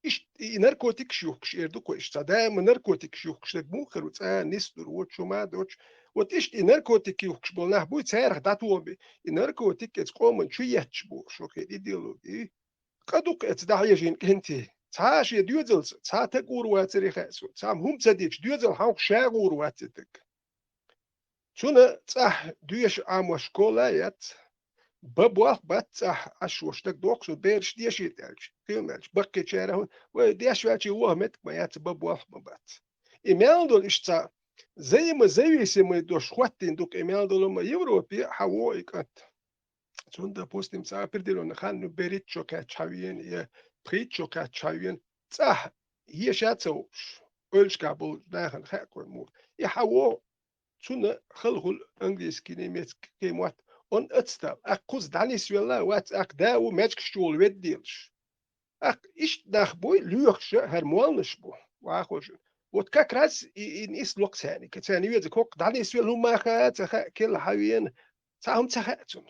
إيش نركوتيك شوك شيردو كويش دائما نركوتيك شوك شيك موخر وتسان نستر وتشو ما دوتش وتيش نركوتيك شوك بولناه بوي تسارخ داتو بي نركوتيك تقوم شو يتشبو شو كي إيديولوجي قدوك تدعي جين كنتي تاش يديوزل تا تقور واتري خاسو تام هم تديش ديوزل هاوك شاغور واتتك شونا صح ديش عام شكولايات بابوخ بات صح اشوشتك دوكسو بيرش ديش يتالش كيمالش بقي شاره وديش واتي وهمت ما يات بابوخ بات إيميلدول إشتا زي ما зависимый دوش خواتين دوك إيميلدول ما يوروبي حوو إكات شوندا بوستيم صح بردلون خان بريت شوكات شاوين بريت شوكات شاوين صح هي شاتوش أولش كابول داخل خاكور مو يحوو شونا خلقول إنجليز كلمات كلمات on أتستال أقوز داني سويلا وات أق داو ماجك شول وديلش أق إيش داخ بوي ليوخش هرموالنش بو واخوش وتكاك راس إن إس لوك ثاني كتاني ويدك وق داني سويل هما خات كل حوين تاهم تخاتون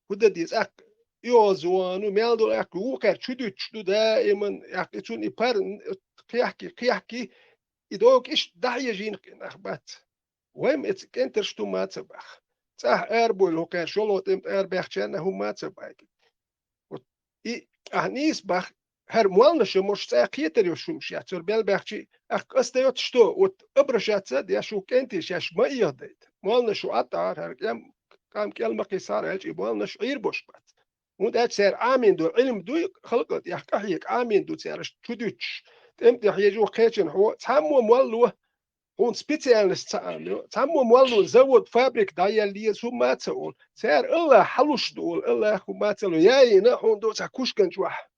وده ديز أق يوزوانو ميالدو أق وقر شدو دائما أق تون إبار قيحكي إدوك إيش داعي جين أخبات وهم إنترشتو ما تبخ صح أربول هو كان شلون تمت أربعة هم ما تبعك وإي أهنيس بخ هر موالنش مش ساقيتر يشومش يا تربيل بخشي أستيوت شتو وتبرشات سد يا شو كنتيش يا شو ما يهديت موالنش وأطار هر كام كلمة قصار هالشي موالنش غير بوشبات وده سير آمين دو علم دو خلقت يا كحيك آمين دو سير شدوش تمت يحيجو خيشن هو تامو موالو هون سبيتيالست تامو موالو زود فابريك دايا لي سوما تقول سير إلا حلوش دول إلا ما تقول ياي نحون دو تكوش كنجوح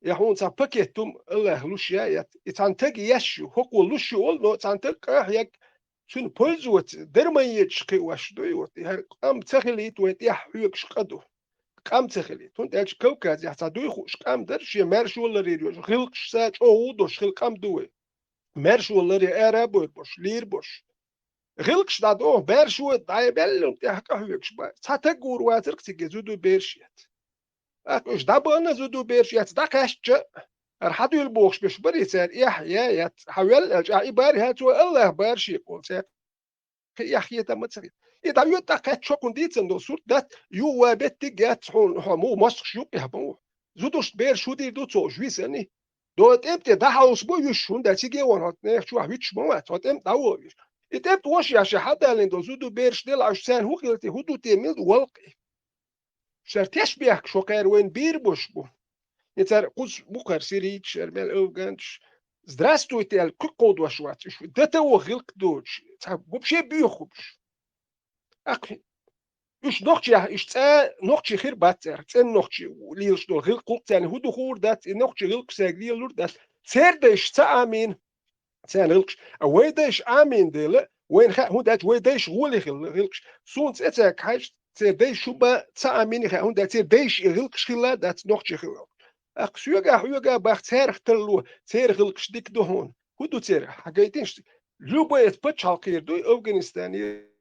يا هون تبكيتم إلا هلوش يا تانتج يشو هو لوش يقول نو تانتج يك شن بولزوت درمية شقي واش دويوت هر قام تخليت ويتيح يكش قدو قام تخليت هون تاج كوكاز يحتا دوي خوش قام درش يمرش ولا ريديو خلقش ساج أو دوش خلقام دوي مرش ولا ري أرابو بوش لير بوش غلقش داد أوه بيرشو داي بلهم تحكا هيكش با تاتقور واترك تجزودو بيرشيت أكش دابنا زودو بيرشيت داكشت أرحدو البوخش بيش بريسان يحيى حوال الجاي باري هاتو الله بارشي قول سير يحيى تمتسري إذا يوتا كاتشو كونديتسن دو سورت دات يو وابت جات مو مصر شو يهبو زودوش بيرشو دي دو تو جويسني دوت امتى ده هاوس بو يشون ده تيجي ورات نخشوا هيتش موات وات ام داو إتبت وش يا شحدا لين دوزودو بيرش دل عشان هو قلت هدو تيميل والقي شرتيش بيحك شو كار وين بير بوش بو يتر قوس بوكر سيريت شرمال اوغانش здравствуйте ال كقود وشوات شو ده تو غلق دوش بوبشي بيخوبش اخ إيش نوختي إيش نوختي خير باتر تن نوختي ليش دول غلق قلت يعني هدو خور دات نوختي غلق ساقلي لور دات سيردش تأمين سيرلكش ويدش آمين دل وين هو دات ويدش غولي غلقش سونت اتاك حاج سيردش شوبا تأمين هو دات سيردش غلقش خلا دات نوختي خلا أقسيوجا حيوجا بختار تلو سير غلقش ديك دهون هدو سير حاجيتينش لوبا يتبتش هالكير دوي أفغانستاني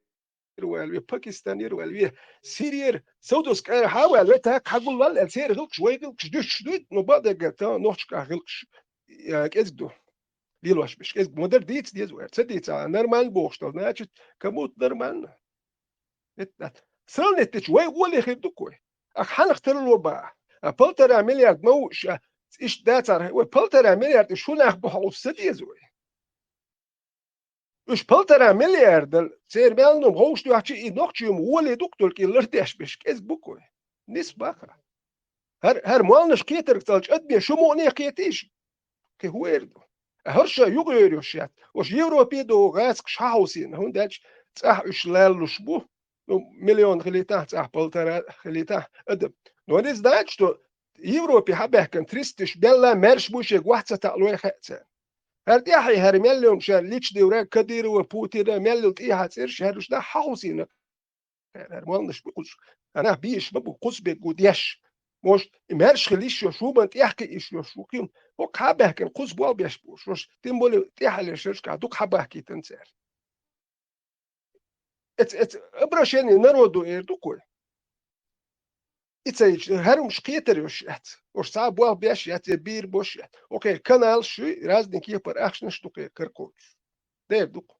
روالوي باكستاني روالوي سيرير سودوس كار حاول وتاك حقول لا سير غلقش ويغلقش دوش دوت نبض جتا نوختش غلقش يا كيزدو ليلوش بش كيز مودر ديت ديز وير تديت نورمال بوشتل ناتش كموت نورمال ات سلنت وي ولي خدكوي اخ حنختار الوباء ابلتر مليار موش إيش داتر وبلتر مليار شو نخبح وسدي زوي إيش بلتر مليار دل سير مالنم هوش تو هاتشي نوختيوم ولي دكتور كي لرتاش بش كيس بوكو نسبة هر مالنش كيتر تلج أدبي شو موني كيتيش كي هويردو هرشا يغيريوشات وش يوروبي دو غاسك شاوسين هون داتش صح إيش لالوش بو مليون خليته صح بلتر خليته أدب نونيز داتش تو يوروبي حبه كان تريستش بلا مرش بوش واحد ستقلوي خاتسان هردي حي هر مليون شان ليش دورا كدير وبوتير مليون إيه هتصيرش هرش ده حاوسين هر مالنش بقص أنا بيش بقص بقوديش مش مرش خليش شو بنت يحكي إيش شو كيم هو حبه كان قص بوال بيشبوش مش تيمبولي تيحل شرش كعدوك حبه كي تنسر ات ابرشني نرودو إيردو كوي إتسايج هرم شقيتر يوشيات وش صعب واه بيش يتبير بوشيات أوكي كانال شوي رازدين كيبر أخشن شتوكي كركوش ده دوك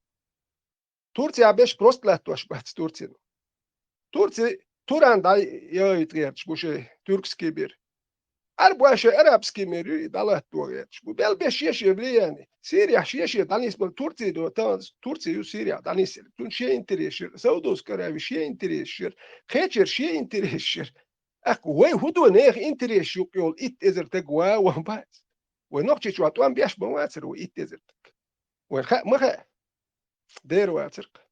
تورتي عبيش بروست لا توش بحث تورتي توران داي يتغيرش بوشي تركسكي بير أربعة أرابسكي ميري دالات توغيرش بل بيش يشي بلياني سيريا شيشي دانيس بل تورتي دو تانس تورتي يو سيريا دانيس تون شي انتريشر سودوس كراوي شي انتريشر خيتشر شي انتريشر أكو وي هدو نيخ انتريش يقول إت إزر تقوى وهبات ونقشي شو عطوان بيش بواتر وإت إزر تك وخا مخا دير واترق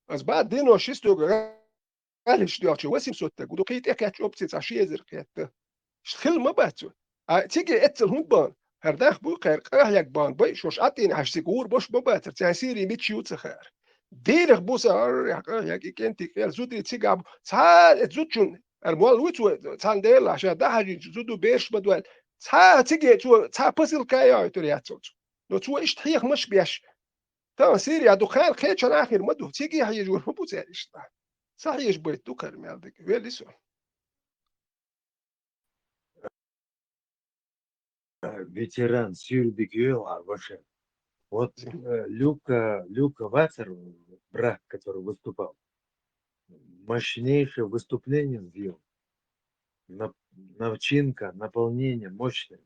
از بعد دينو شيستو قالش ديوتشي وسيم سوتك ودو قيت إكاتش أوبسيت عشي إزر قيت شخل ما باتو تيجي إتل هون بان هرداخ بو قير قاهيك بان باي شوش عطين عش سيقور بوش بباتر تسيري ميتشيو تخير ديرخ بوسا ياك إكنتي قيل زودي تيجاب تعال تزوتشون الموال ويتو تانديل عشان ده حاجة زودو بيش بدوال تيجي تا بسيل كايا ترياتوت لو تو إيش تحيخ مش بيش تا سيريا دخان خيتش آخر مدو تيجي حاجة جور مبو تسالش صحيح بيت دوكر مالدك ويليسو ветеран Сюрбигюэл, вообще. Вот Люка Вассер, брат, который выступал, мощнейшее выступление сделал. Начинка, наполнение мощное.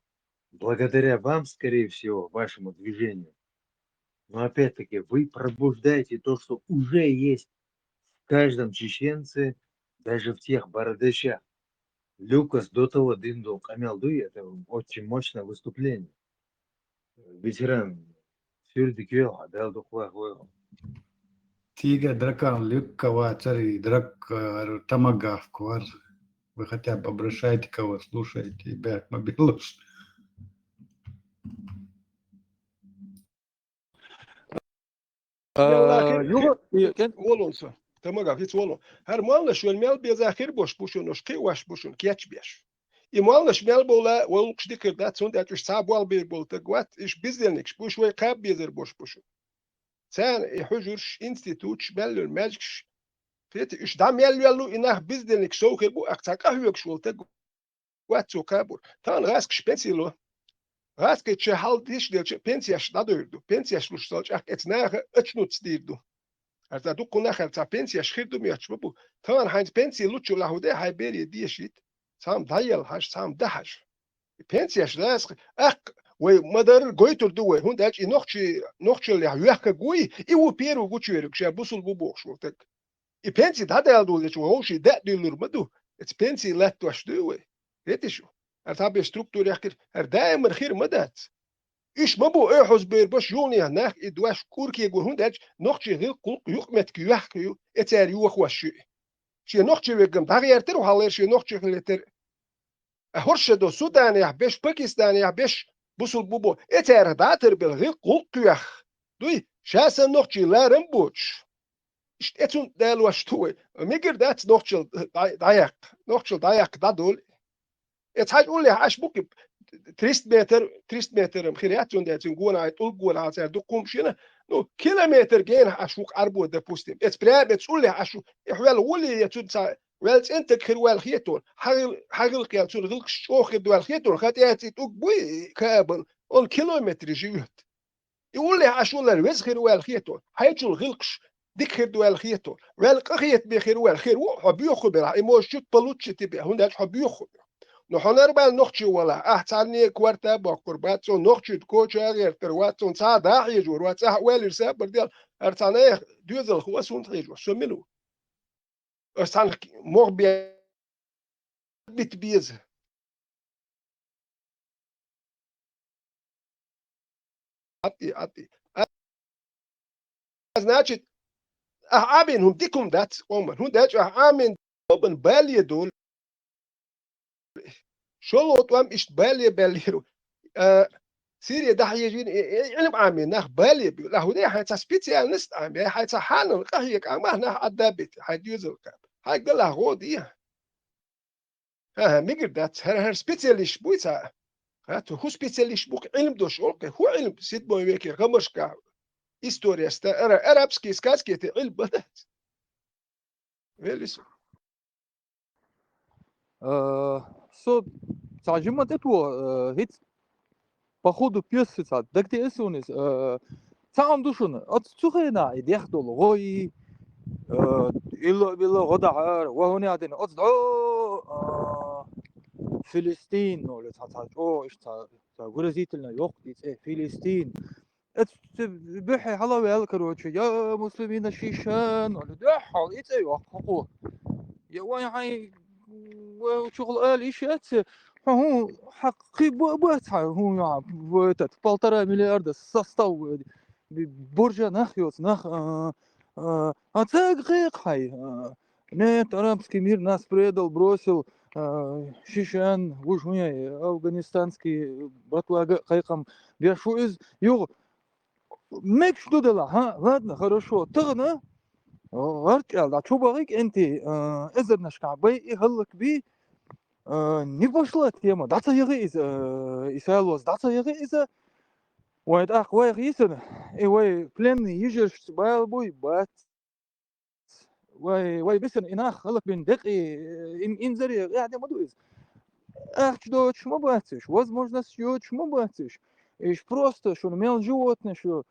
Благодаря вам, скорее всего, вашему движению. Но опять-таки вы пробуждаете то, что уже есть в каждом чеченце, даже в тех бородачах. Люкас до того Диндо Камелдуи, это очень мощное выступление. Ветеран Сюрдикюэл, дал духуа. Тига дракан Люка Вацари, драк Тамагав Квар. Вы хотя бы обращаете кого слушаете, бяк мобилуш. ولونسا تمام في ولون هر مالنا شو المال بيزاخر بوش بوشون وش كي واش بوشون كياتش بيش يمالنا شمال بولا ولقش ديكر دات سون دات وش صعب وال بير بول تقوات إيش بيزلنكش بوش وي قاب بيزر بوش بوشون سان يحجرش انستيتوت شمال الماجكش فيت إيش دام يلو إنه بيزلنك سوكر بو أكتاك أهوك شو تقوات سو كابور تان غاسكش بنسيلو غاسك تشهال ديش ديل بنسياش دادوردو بنسياش لوشتالش أك اتناغ اتنوتس ديردو هذا دوكو ناخر تاع بنسياش خير دو مياتش بابو تان هاينز بنسي لوتشو لاهوده هاي بيري ديشيت سام دايل هاش سام دهش بنسياش لاس أك ومدار قويتر دوه هون داش نوختشي اللي هيحكي قوي إيو بيرو قوتشيرك شيء بوصل بوبوخ شو تك بنسي هذا يلدو ليش وهوشي ده ديلور مدو اتس بنسي لا توش دوه ريتشو هذا ستركتور يحكي دائما خير مدات إيش مبو إيحوز بير باش يوني هناك إدواش كوركي يقول هون داج نوختشي غير قلق يقمت كيوحكيو إتار يوخ وشي شي نوختشي ويقم داغير تر وحالير شي نوختشي خليتر أهورش دو سودان يحبش باكستان يحبش بوصل بوبو إتار داتر بالغير قلق كيوح دوي شاسا نوختشي لا رمبوش إيش إتون دال واشتوي ميجر دات نوختشي دايق دادول إتحاج أولي عاش بوكب 300 متر مخيرياتون داتون قونا يطول قونا عزار دوكم شينا نو كيلومتر جين عشوك أربو دبوستيم إتبرا بتقول لي عشو إحوال ولي يتون سا ويلز أنت كروال خيتون حاجل كياتون غلق شوخ دوال خيتون خاتياتي توك بوي كابل أون كيلومتر جيوت يقول لي عشو للوز خيروال خيتون هيجول غلقش ديك خير دوال خيتون والق خيت بخيروال خير وحبيوخو بلا إيموشيت بلوتش تبع هون داش حبيوخو نحن بال نخشي ولا أحسن كورتا بقربات سو نخشي كوشا غير تروات سون ساعة داعي جور وات ساعة ويل رساب برديال أرتانا دوزل هو سون تريجو سمنو أرتان مغبي بتبيز عطي значит أعمل هم ديكم دات ومن هم دات أعمل بن بالي دول شو توام إيش بالي سيريا ده يجين علم عامين نخ بالي لا هو ده حتى سبيشال نست عامين حتى حالا قهيك عمه نخ أدابت حيديوزل كاب هاي قال له غودي ميجر دات هر سبيشاليش بويتا هاتو هو سبيشاليش بوك علم دوش أوكي هو علم سيد بوي ويكي غمش كا إستوريا ستا أرابسكي سكاسكي علم بدات ويلسو So, تعجمة تتو هيت походу пьесца, да где эсунис, сам душун, от сухена и дехтол, гой, إلا غدعار وهنا عندنا أصدقاء فلسطين ولا تعال إيش غرزيت لنا يوقت فلسطين بحي حلوة الكروتش يا مسلمين الشيشان ولا دحال يوقفوا يا وين وشغل إيش هو حقي بوتها هو يعني بوتت 1,5 مليار سستو برجة نخيوس نخ غيق хай. Нет, арабский мир нас предал, бросил. Шишан, уж у меня афганистанский братва хайкам. Я шо из его. Мек что дела, ладно, хорошо. Тагна. Аркал, да чубарик энти эзер нашкабай и халлак би. Не пошла тема. Дата яги из Исаилос, дата яги из وايد أخوي غيسنا واي بلاني يجرش سبال بوي بات واي بسن إناخ خلق بين دقي إن زري قاعد ما دوز دوتش ما باتش возможность يوتش ما باتش إيش просто что имел животное что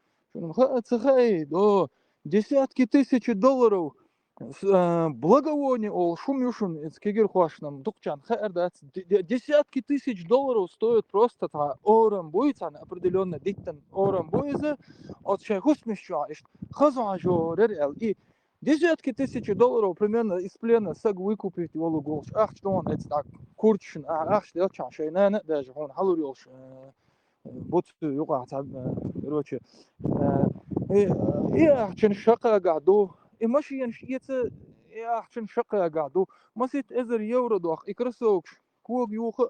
цехай до десятки тысяч долларов благовоний ол шумюшун из кигерхуашном дукчан хайрдат десятки тысяч долларов стоит просто та орам будет на определенно диктан орам будет от шехусмеща иш хазажо рел и десятки тысяч долларов примерно из плена саг выкупить его голш что он это так курчен что я чашайна даже он халурилш вот юга короче и ахчен шака гаду ماشي ينشيت أحسن شقة قاعدو مسيت إزر يورد وخ إكرسوكش كوب يوخ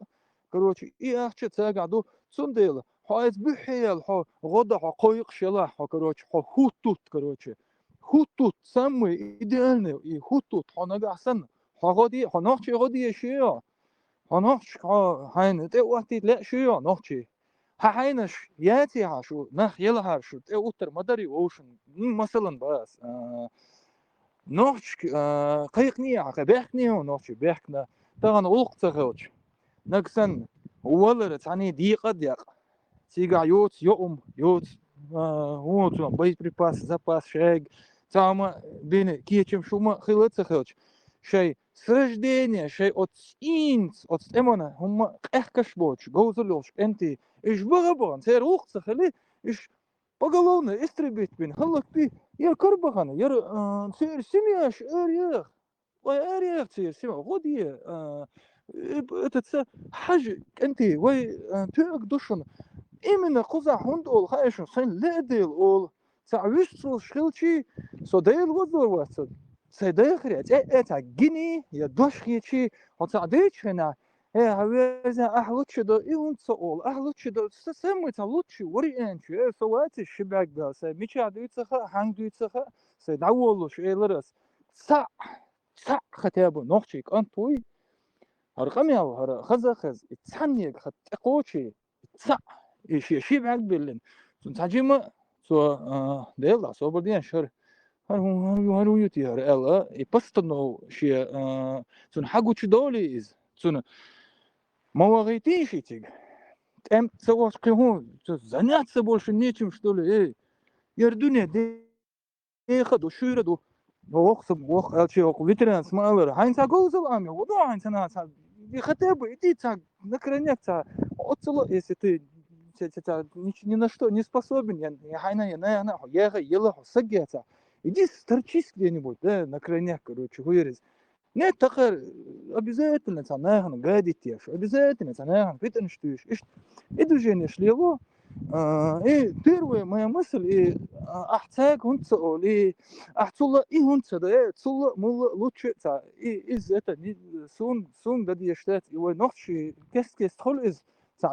كروتشي أحسن تقعدو سنديل حايز بحيل حا غدا حا قايق شلا حا كروتشي حا هوتوت كروتشي هوتوت سمي إديالنا هوتوت حا نجا أحسن حا غادي حا نحشي غادي شيا حا نحش هاين تقوتي لا شيا نحشي هاينش ياتي عشو نخ يلها شو تقوتر مدري ووشن مثلا بس نوش قيقني عقبحني ونوش بحكنا طبعا وقت غوش نقسن ولا تعني دقيقة سيجا يوم هو تون боеприпас запас шег там бин кичем шума хилца хоч شيء سجدين شيء أتسينس أتسمنا هم إحكش بوش جوزلوش أنتي إيش بغبان سير وقت خلي إيش بقولنا استربيت بين هلك بي يا كربخانة يا سير سمياش أريخ وأريخ سير سمع غودي تتس حاجة أنتي وي تأك دوشن إمنا قزع هندول خايشون سين لا ديل أول سعويش شخلشي صديل وزور واسد سيداخريت إتا جيني يا دوشخيتشي وتعديتش هنا هاويزا أحلوتش دو إيون سؤال أحلوتش دو سسمي تلوتش وري أنشي سواتي الشباك دا سميتش عدويتسخا هانجويتسخا سيدعولوش إيلرس سع ختابو نوخشيك أنتوي هرقمي هر خز تسحنيك خت أقوشي سع إيش شباك بلن سنتعجيما سو ديلا سو بردين شر هرو يوتي هر إلا يبستنو شيء سن حقوش دولي إز سن مواغيتين شيء أم سواش قيهون زنات больше нечем что ли يردوني دي خدو شيردو وخ الشيء ветеран смайлер هاين ساقوزل أمي وضع هاين سنة хотя бы иди на крайняк, если ты ни на что не способен, иди сторчись где-нибудь, да, на крайняк, короче, хуярись. Нет, так обязательно наверное, гадитешь, обязательно наверное, фитнештуешь. И движение шлево. И первая моя мысль, и ахтаг хунцо, и ахтулла и хунцо, да, цулла мулла лучше, и из это сун да die штат, и вы ночи кескес хол из,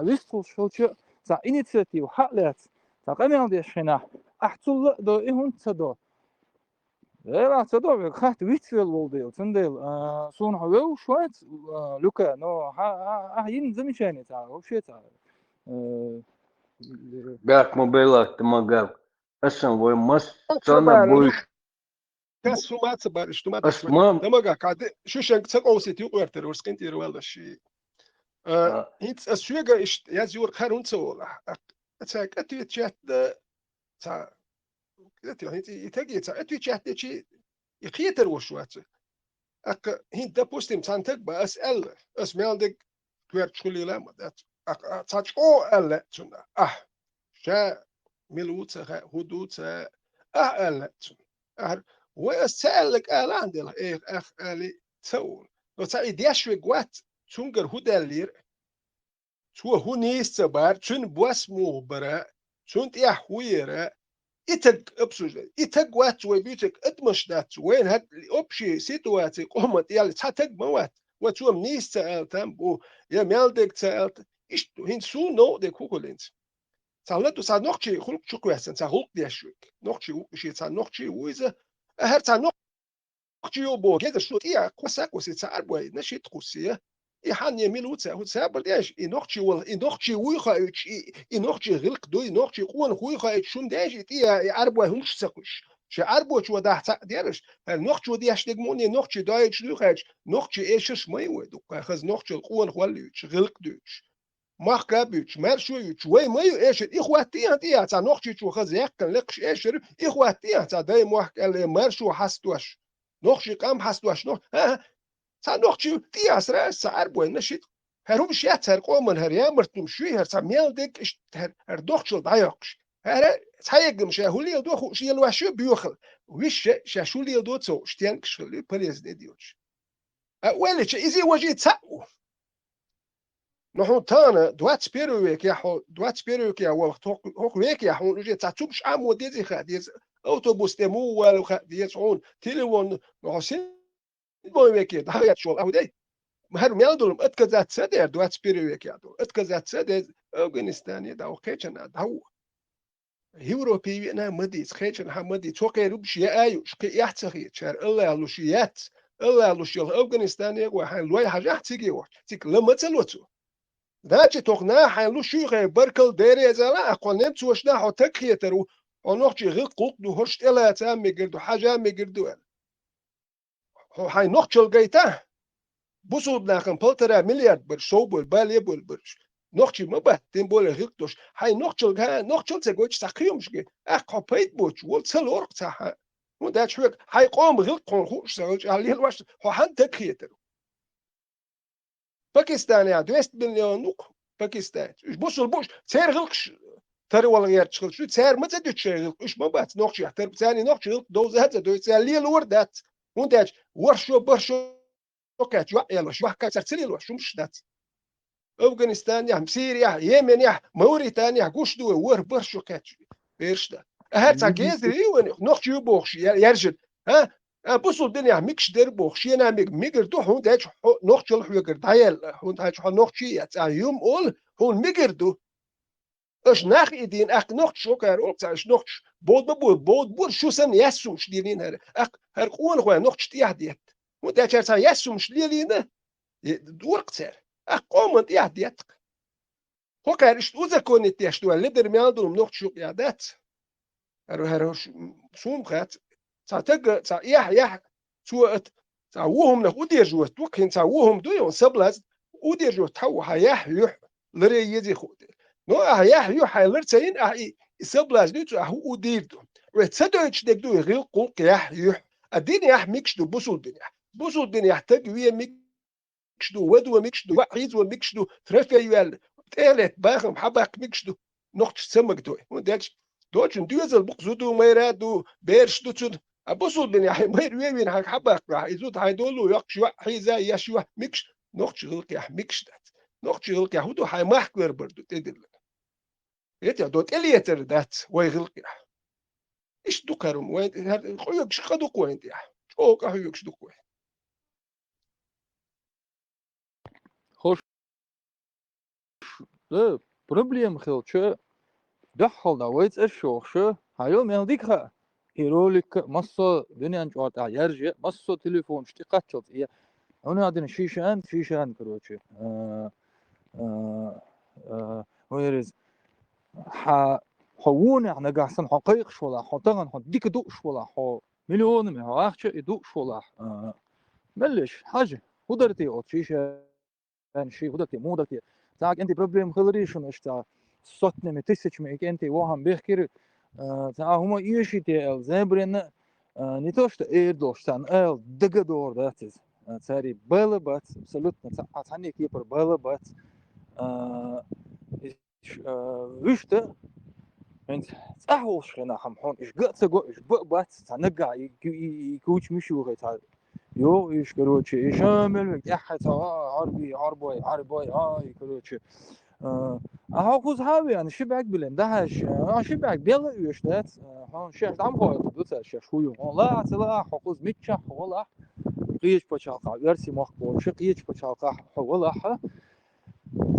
виструл шолче, инициатив хатлет, камер де шина, ахтулла да и хунцо да. لا تصدق خات ويتفيل والديل تنديل صون هو شوية لوكا نو ها ين زمشاني تاع وشي تاع Как мобилак тамагав. Асан вы мас شو цана بقى буш. كاس شو ما تصبر شو ما تصبر Асмам. لما قاعد شو شنك تقوسيتي وقرتر ورسكنتي ولا شيء هيت السويقة يا زور خارون تسولا تاك أتي تشات تاع أتي تجي تاع أتي تشات شيء يخيتر وشوات هيت ده بوستيم تانتك بأسأل أسمعندك كوير شغلي لا ما ده تاج ألا تنا شا ملوتة هدوتة ألا تنا وأسألك ألان دل ألي تقول لو تاي ديش وقت تونجر هدالير تو هونيس تبار تون بواس موبرة تون تيح ويرة إتق أبسوجة إتق وات وبيتك أتمش دات وين هاد أبشي سيتواتي قومت يالي تاتق موات وتوم نيس تأل تامبو يا مالدك تأل إشتو هين سو نو دي كوكولينت تعلتو سا نوخشي خلق شو كويسن سا خلق ديشوك نوخشي وشي سا نوخشي ويزا أهر سا نوخشي يوبو كذا شو تيا كوساك وسي سا أربوي نشي تقوسيه يحن يميلو تسا هو تسا برداش إنوخشي ويخا إنوخشي غلق دو إنوخشي قوان خويخا شون داش تيا أربوي هنش ساقوش شي أربوي شو ده ديرش نوخشي ديش دقموني نوخشي دايش لوخاش نوخشي إيشش مايوه دوكا خز نوخشي القوان خواليوش غلق دوش ماخ كابيوش مارشويوش وي مايو إيشر إخواتيها تيا تا نوخشي شو خز يحكن لقش إيشر إخواتيها تا داي موحك اللي مارشو حستوش نوخشي قام حستوش نوخ تا نوخشي تيا سرا سعر بوين نشيت هروب شيات هر قومن هر يامرتم شوي هر سميال ديك هر دوخشل دايوكش هر تايقم شاهولي دوخو شي الوحشو بيوخل ويش شاشولي دوتو شتيانك شغلي بريز ديوش أولش إزي وجي تساقو نحن تانا دوات سبيرويك يا وقت هوك ويك يا حون وجي تاتوبش عام وديزي خاديز أوتوبوس تمو والو خاديز عون تيليفون نحسين بويك دهيات شغل أو دي مهر ميالدولم اتكزات سدر دوات سبيرويك يا دول اتكزات سدر أفغانستان يداو خيشنا دهو هيوروبي أنا مدي خيشنا مدي توقي ربش يا أيو شقي يحتخي شار الله لوشيات الله لوشيل أفغانستان يقوى حين لوي حاجة تيجي تيك لما تلوتو داچ توخنا حلو شيخ بركل ديري زلا اقونم توشنا حتك خيترو ونوخشي غير قوق دو هرشت الا تام ميغردو حاجه ميغردو هو حي نوخشل جيتا بوسو داخن بلترا مليار بر شو بول بالي بول برش نوخشي مبا تيم بول غيرتوش حي نوخشل تگوچ ساقيومش جي اقوبيت بوچ ول تلورق تاع وداچ حي قوم غير قون خوش سوج عليه الواش هو حنتك خيترو باكستان يا 200 مليون نوق باكستان بوصل بوش سير غلقش ترى ولا غير تشغل شو سير ما تدش شغل ايش ما بات نوقش يحتر ثاني نوقش دوز هذا دو سالي الوردات ونداج ورشو برشو وكات يلا شو حكا ترسلي له شو مش دات افغانستان يا سوريا يمن يا موريتانيا قوش دو ور برشو كات ايش ده هات جيزري ونوقش يبوخش يرجل ها بوصل الدنيا ميكش دربوخ شينا ميجر دو هون داش نوخشل حوجر دايل هون داش نوخشي تاع يوم اول هون ميجر دو اش ناخ ايدين اخ نوخش شوكر او تاع نوخش بود شو سن ياسو شديرين هر قون خو نوخش تيح ديت هون داش تاع ياسو شديرين دورقتر قوم تيح ديت هو كارش اوزا كونت يشتو لدر ميادو نوخش يادات هر شوم خات تاع يح سوات تاع وهم نخ ودير جو توكين تاع وهم دويون سبلاز ودير جو تو هيح يح لري يدي خود نو هيح يح لرتين سبلاز دو تو ودير دو رتسدوش دك دو غير قوق يح ادين يح ميكش دو بوصل الدنيا تك ويا ميك مكشدو ودو مكشدو وحيز ومكشدو ترفي يال تالت باخم حباك مكشدو نقش سمك دوي ودالش دوتشن دوزل بقزودو ميرادو بيرش دوتشن أبوصل بين يحي مير وين حق حباك راح يزود هيدولو يقش حيزا يشوا مكش نقش غلق يح مكشدات نقش غلق يهودو هاي محكور بردو تدل يتا دوت إليتر دات ويغلق يح إيش دوكارم وين خويك شقدو وين يح شو كهيك شدو وين خوش ده problem خلچه ده حال دوایت اشوخشه هایو ملدیکه هیرولیک ماسو دنیان جوات عیارجه ماسو تلفون اشتقات شد ایه هنا عندنا شیشان کروچه ويرز حوون يعني قاعسن حقيق شولا حطغن حط ديك دو شولا حو مليون ما هو اخش دو شولا ملش حاجه قدرتي او شيشه يعني شيء قدرتي مو قدرتي تاعك انت بروبليم خلري شنو اشتا صوتنا متسج ميك انت وهم بيحكي تاع هما يشي تي زبرن نيتوشت ايردوشتان ال دغدور ذاتس تاري بلا بات абсолютно تعني كيبر بلا بات وشته انت صحوش خنا حمحون ايش قصقو ايش بات تنقع يكوش مشو تاع يو ايش كروتشي ايش عامل يحت عربي هاي كروتشي هاخوز هاوي يعني شبعك بلن دهش شبعك بيلا يشتات هون شيخ عم هو دوتا شيخ شويو والله تلا حقوز متشح والله قيش بشاقة يرسي مخبور شقيش بشاقة والله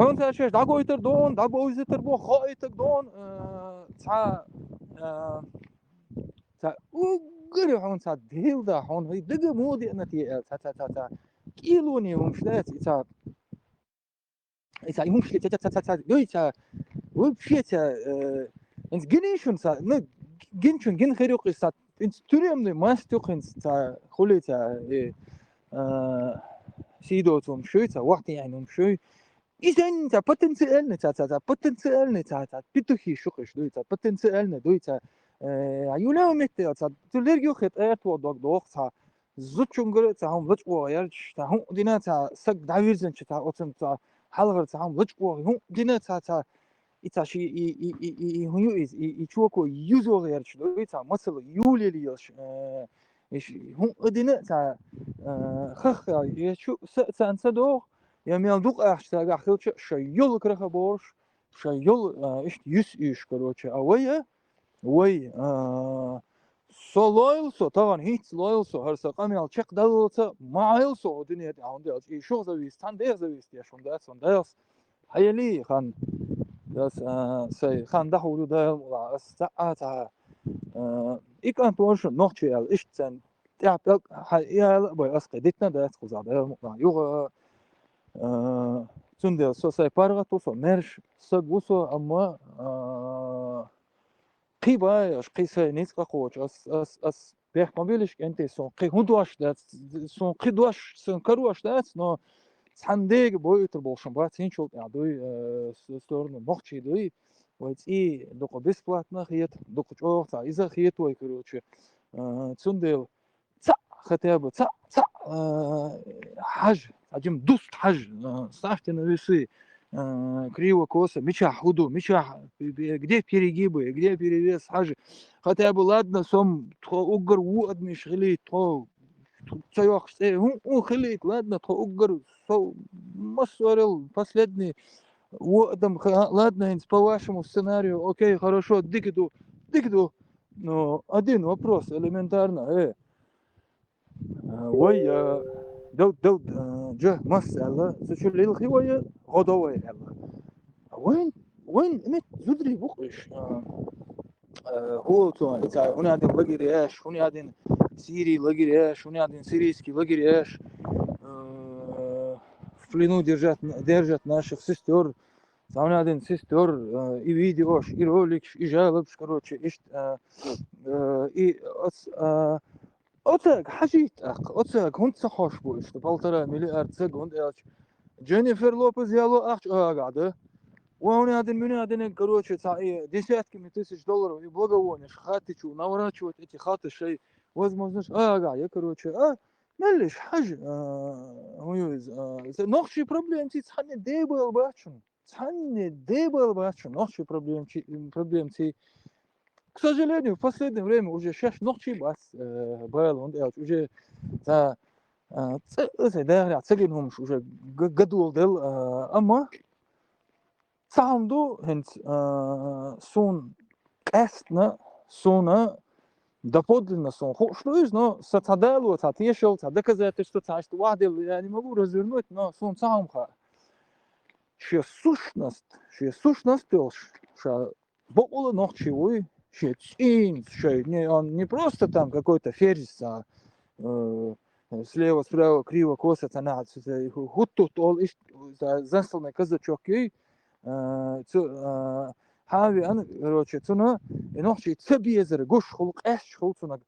هون تا شيخ داغو يتر دون داغو يتر بو خايتك دون تا وقري هون تا ديل دا هون هي دغ مودي نتي تا كيلوني ومشلات تا إذا يمشي تا دويتا وبشيتا انت جنيشون تا جنشون جن خيروق تا انت تريم دي ماستوقن تا خليتا سيدوتهم شوي تا وقت يعني مشوي إذا أنت بتنسألنا تا بتنسألنا تا بتوخي شوخش دويتا بتنسألنا دويتا يولا متى تا تلرجو خط أرت ودق تا زوجون تا هم زوج ويرش تا هم دينا تا سق دايرزن تا أوتن تا حلقة تا هم زوج هم دينا تا إتاشي هيو يشوكو يوزو غيرش دويتا مثلا يوليليش إيش هم دينا تا خخ يشو سأنسدو يميل دوق أحشتا أخلش شيول كره بورش شيول إيش إيش كروتش أويه وي سو طبعا هيت لويلسو هرسا قاميال تشق دلتا معايلسو دنيا عندي إيش شو زويس تان ده زويس يا شون داس هيلي خان داس سي خان ده هو ده ولا الساعة إيك أنت وش نوتشيال إيش تن تعب يا باي أسقي ديتنا ده خذ هذا يوغ تندل سو ساي بارغا توسو مرش سقوسو أما قيبايش قيسا نيتقا قوش أس بيح قبيلش أنت سون قي هندواش دات سون قيدواش سون كرواش دات نو سحنديق بوي تربوشن بات هينشو دوي ستورن مخشي دوي ويتي دوق بيسبلاتنا خيت دوق جوخ تا إذا خيت وي كروتش تندل تا ختاب تا حاج عجم دوست حاج صافت نويسي كريوة كوسة مشاح هدو مشاح где перегибы где перевес حاجة хотя бы ладно сом угр وقد مش خليت تسوق هو خليت ладно угр со مسорил последний وقدم ладно по вашему сценарию окей хорошо дикду но один вопрос элементарно ويا دود جه مسألة تشوف لي الخوية غدوة يلا وين مت زدري بقش هو تو هنا عندنا لقي رياش هنا عندنا سيري لقي رياش هنا عندنا سيريسكي لقي رياش в плену держат наших сестер هنا عندنا сестер и видеош и ролик и жалобш короче и أتاك حاجيت أتاك هون صحوش بوش تبالترا مليار تسق هون إيش جينيفر لوبيز يالو أخش قاعدة وهون هذا من هذا كروتش تاعي ديسات كم $10 يبغوا ونش خاتي شو نورات شو تأتي خاطر شيء وزمزنش قاعد يا كروتش ملش حاجة هويز نقشي проблем تي تحني ديبل باشن تحني ديبل башен нахши проблем ти к сожалению в последнее время уже шаш нахши бас был он уже за да цегинهم уже гадул дел أما سامدو هنت سون قصنا سونا доподлинно сон хошлуз но сатаделу татешел тадаказать что ташт вадил я не могу развернуть но сон самха что сущность что бокола ночевой что чин что не он не просто там какой-то ферзь слева справа криво косо танат хуттут ол иш засланный казачок ей هاوي أنا короче цуна إنوحشي تبيزر جوش خلق إيش خلصنا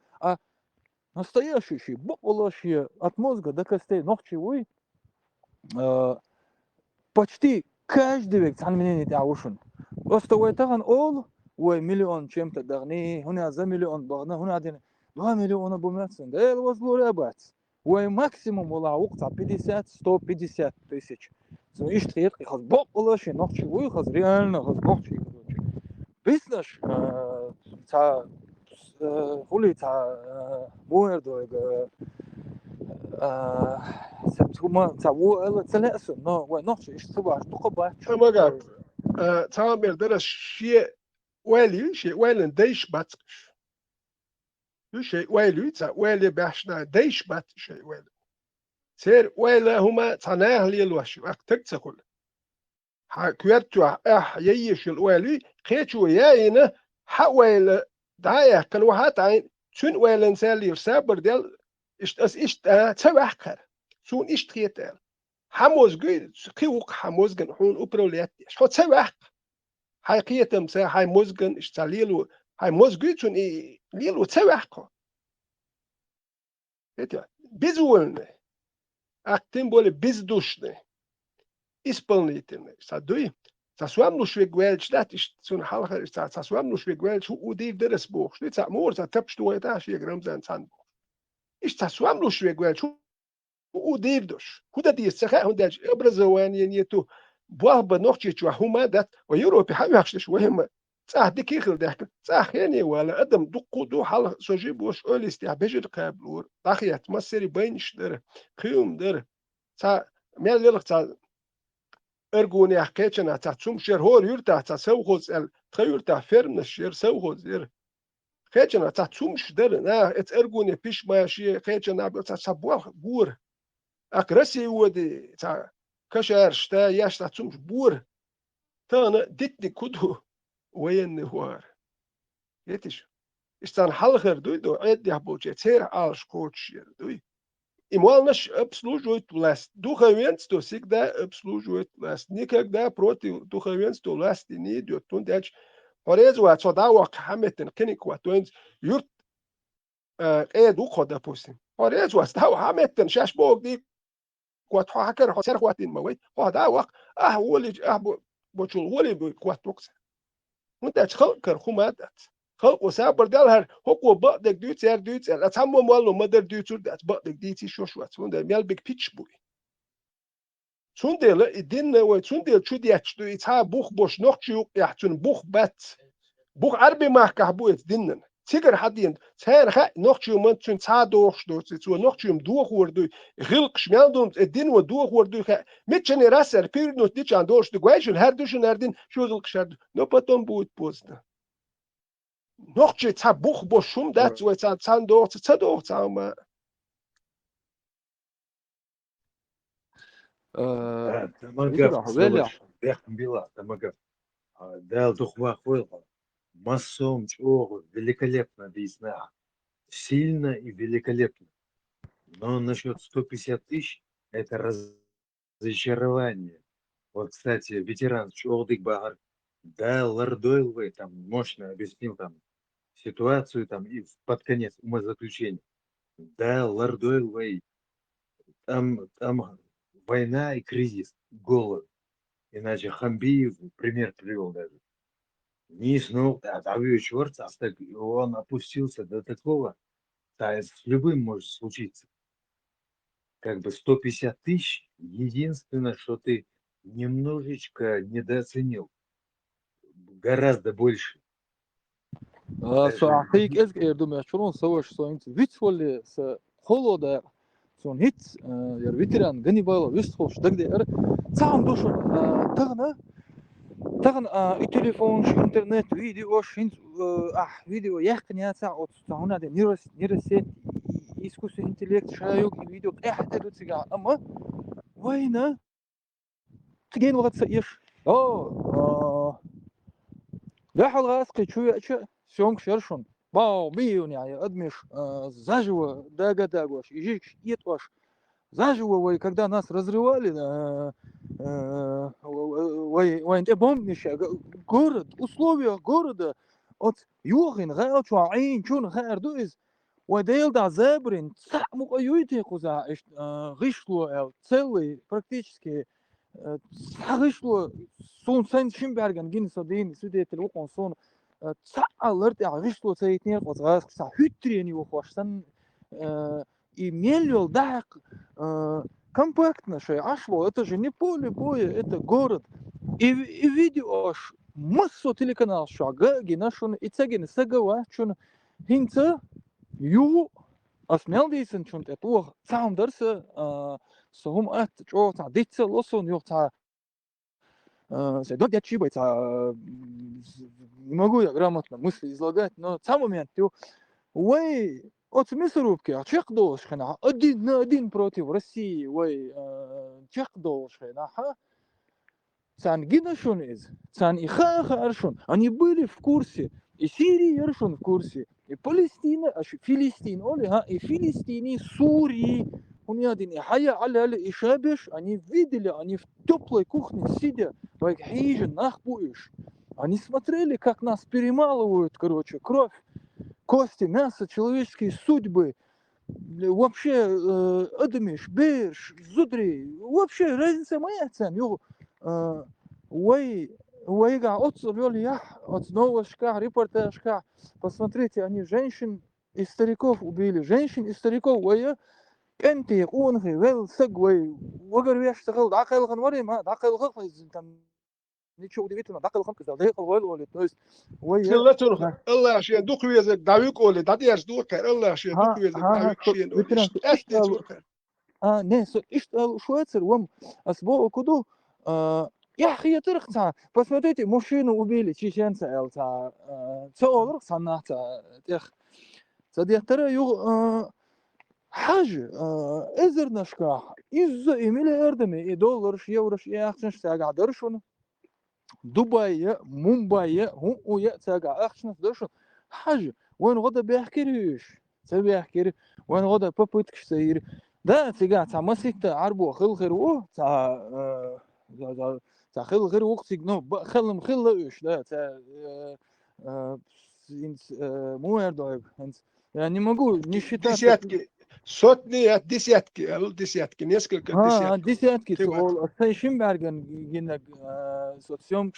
настоящий شيء بقولة شيء от мозга до костей ногти وي почти каждый век عن منين يتعوشون استوى تغن أول ومليون чем-то دغني هنا за مليون بغنا هنا عندنا 2 مليون بوماتسن ده الوصلوا رابط وماكسيموم والله وقت 50-150 тысяч إيش تخيل خلاص بقولة شيء نقطة وي خلاص реально خلاص نقطة بيسنش تا خولي تا موردو سبتوما تا وو تلاسو نو ونقطة إيش تبغى تقبل تمام تعمل درس شيء ويلن ديش باتش شيء ويلي تا ويلي باشنا ديش بات شيء ويلي سير ويلا هما تناه لي الوش أكتر تقول كويرتو ييش الويلي خيتو ياينا حويل دايا كان واحد عين شون ويلن سالي سابر ديال إيش تبحكر شون إيش تخيتال حموز جيد خيوق حموز جن حون أبروليات شو تبحك حقيقة مسا هاي موزجن إيش تاليلو هاي موزجيد شون ليلو تبحكه إيه بيزولنا أكتم بولي بيزدوشنا исполнительный. Садуй, сасуам нушве гвельч, да, тиш сун халха, сасуам нушве гвельч, удив дерес бог, что это мор, за тап что это, ши грам за инсан. Иш сасуам нушве гвельч, удив дош. Куда ты саха, он дальше образование нету. Баба ночи чуа хума дат, в Европе хавяхш что هم صح ديك يخل ضحك صح يعني ولا ادم دو حال سوجي بوش اوليست يا بجر قبلور داخيات مسري بينش در خيوم در صح مال يلق ارجوني حكيتنا تاعتم شير هو يرتاح تسوغز ال تخيرتاح فيرم الشير سوغز ير خيتنا تاعتم شدر نا ات ارجوني بيش ماشي خيتنا تاعبوه بور اكرسي ودي تاع كشار شتا ياش تاعتم بور تانا ديتني كدو وين هوار يتش استان حلغر دو عيد يحبوچ تير алш коч دوي имал наш обслуживает власть. Духовенство всегда обслуживает власть. Никогда против духовенства власти не идет. Он дальше порезу отсюда хаметен киниква. То есть юрт ухо, допустим. Порезу отсюда хаметен шаш бог ди кват хакер хосер хватин мавей. Хода вак воли бочул воли кват токс. Он дальше хакер хумадат. خلق وسابر دالهر هو بقدك دوت أتعمل مالو مدر دوت ده بقدك ديتي شو سون ده ميال بيك بيتش بوي سون ده لا الدين وسون ده شو دي أشتو يتها بوخ بوش نقشيو يحتون بوخ بات بوخ عربي ما كهبو الدين تيجر حدين سهر خا نقشيو من تون تعدوش دو تسوى نقشيو دوخ وردو غلق شمال دون الدين ودوخ وردو خا متشني راسر بيرنو تيجي عندوش دقايش الهردوش الهردين شو غلق شرد نو بطن بوت بوزنا نقطة تبخ باشوم دات و تندوخت تدوخت اما Тамагав целыш бехм била тамагав дал духва хвылга массом чого великолепно весна сильно и великолепно, но насчет 150 тысяч это разочарование. Вот, кстати, ветеран Чохдык Багар, да, Лардойлвы там мощно объяснил там ситуацию там и под конец умозаключения. Да, Лардойлвы, там война и кризис, голод. Иначе Хамбиев пример привел даже. Низ, ну, Черт, он опустился до такого, да, с любым может случиться. как бы 150 тысяч, единственное, что ты немножечко недооценил, гораздо больше. Даже صحيح إذ دوم شلون سوى شو أنت فيت ولا خلو ده شون هيت يا فيتران غني بالا ويستخوش دقدر تعم دوشون تغن التليفون انترنت فيديو شين فيديو يحكي يا ساعة هنا ده نيرسيت искусственный интеллект шайок видео эхтер утсига ама война تجين وقت سيش لحظة غاسقي شوية سيومك شرشون باو بيون يعني أدمش заживо дагош ижик етваш заживо вой когда нас разрывали вой те бомбниш город условия города от югин гаучу عين чун хардуиз وديل دا زابرين سامو قيوتي قزا غيشلو целый практически غيشلو سون سن شيمبرغن гин садин свидетель окон сон алерт غيشلو سيتنير قزا سا хютрени وخوشتن имел да компактно шей ашло это же не поле боя это город и видеош массо телеканал шага гинашун и цагин сагава чун хинца يو أسمعل ديسن شون تطوع تعم درس سهم أت جو تع ديتس لوسون يو تع سيدود يا شيء بيت не могу я грамотно мысли излагать но сам момент тю وي от мисрубки а чек долш хана один на один против России وي чек долш хана сан гина шон из сан ихах аршон они были в курсе и Сирия аршон в курсе и Палестина, Филистин, и Филистини, Сурии, у них один хая аля и шабеш, они видели, они в теплой кухне сидя, как хижи нахбуешь. Они смотрели, как нас перемалывают, короче, кровь, кости, мясо, человеческие судьбы, вообще адмиш, беш, зудри, вообще разница моя цен, Уэйга отцовёли я от новошка, репортажка. Посмотрите, они женщин и стариков убили. Женщин и стариков. Уэйя кенти, унхи, вел, сегвей. Уэгарвеш, сагал, дакайлхан варима, дакайлхан, там ничего удивительного, дакайлхан, казал, дакал вел, то есть, уэйя... Киллатун, الله عشان دوك ويزك داويك أولي داديش دوكر الله عشان دوك ويزك داويك شين أولي أشتي دوكر не, иштал швейцар, вам асбо куду... يا أخي ترخصها посмотрите мужчину убили чеченца элта цолор саната тех садиктера ю حاجة إزرناشكا إز إميل أردمي $1 €, يأخشنش تاجع درشون دبي مومباي هم ويا تاجع أخشنش درشون حاجة وين غدا بيحكيش تبيحكي وين غدا بابوتكش سير ده تاجع تاع مسيت عربو خل و تاع تاخل غير وقت نو خلم خلوش لا تا مو يردعب يعني ما اقول نشيطات ديسياتكي сотни десятки несколько десятков десятки سؤال أستيشين برگن جنك سوتسيوم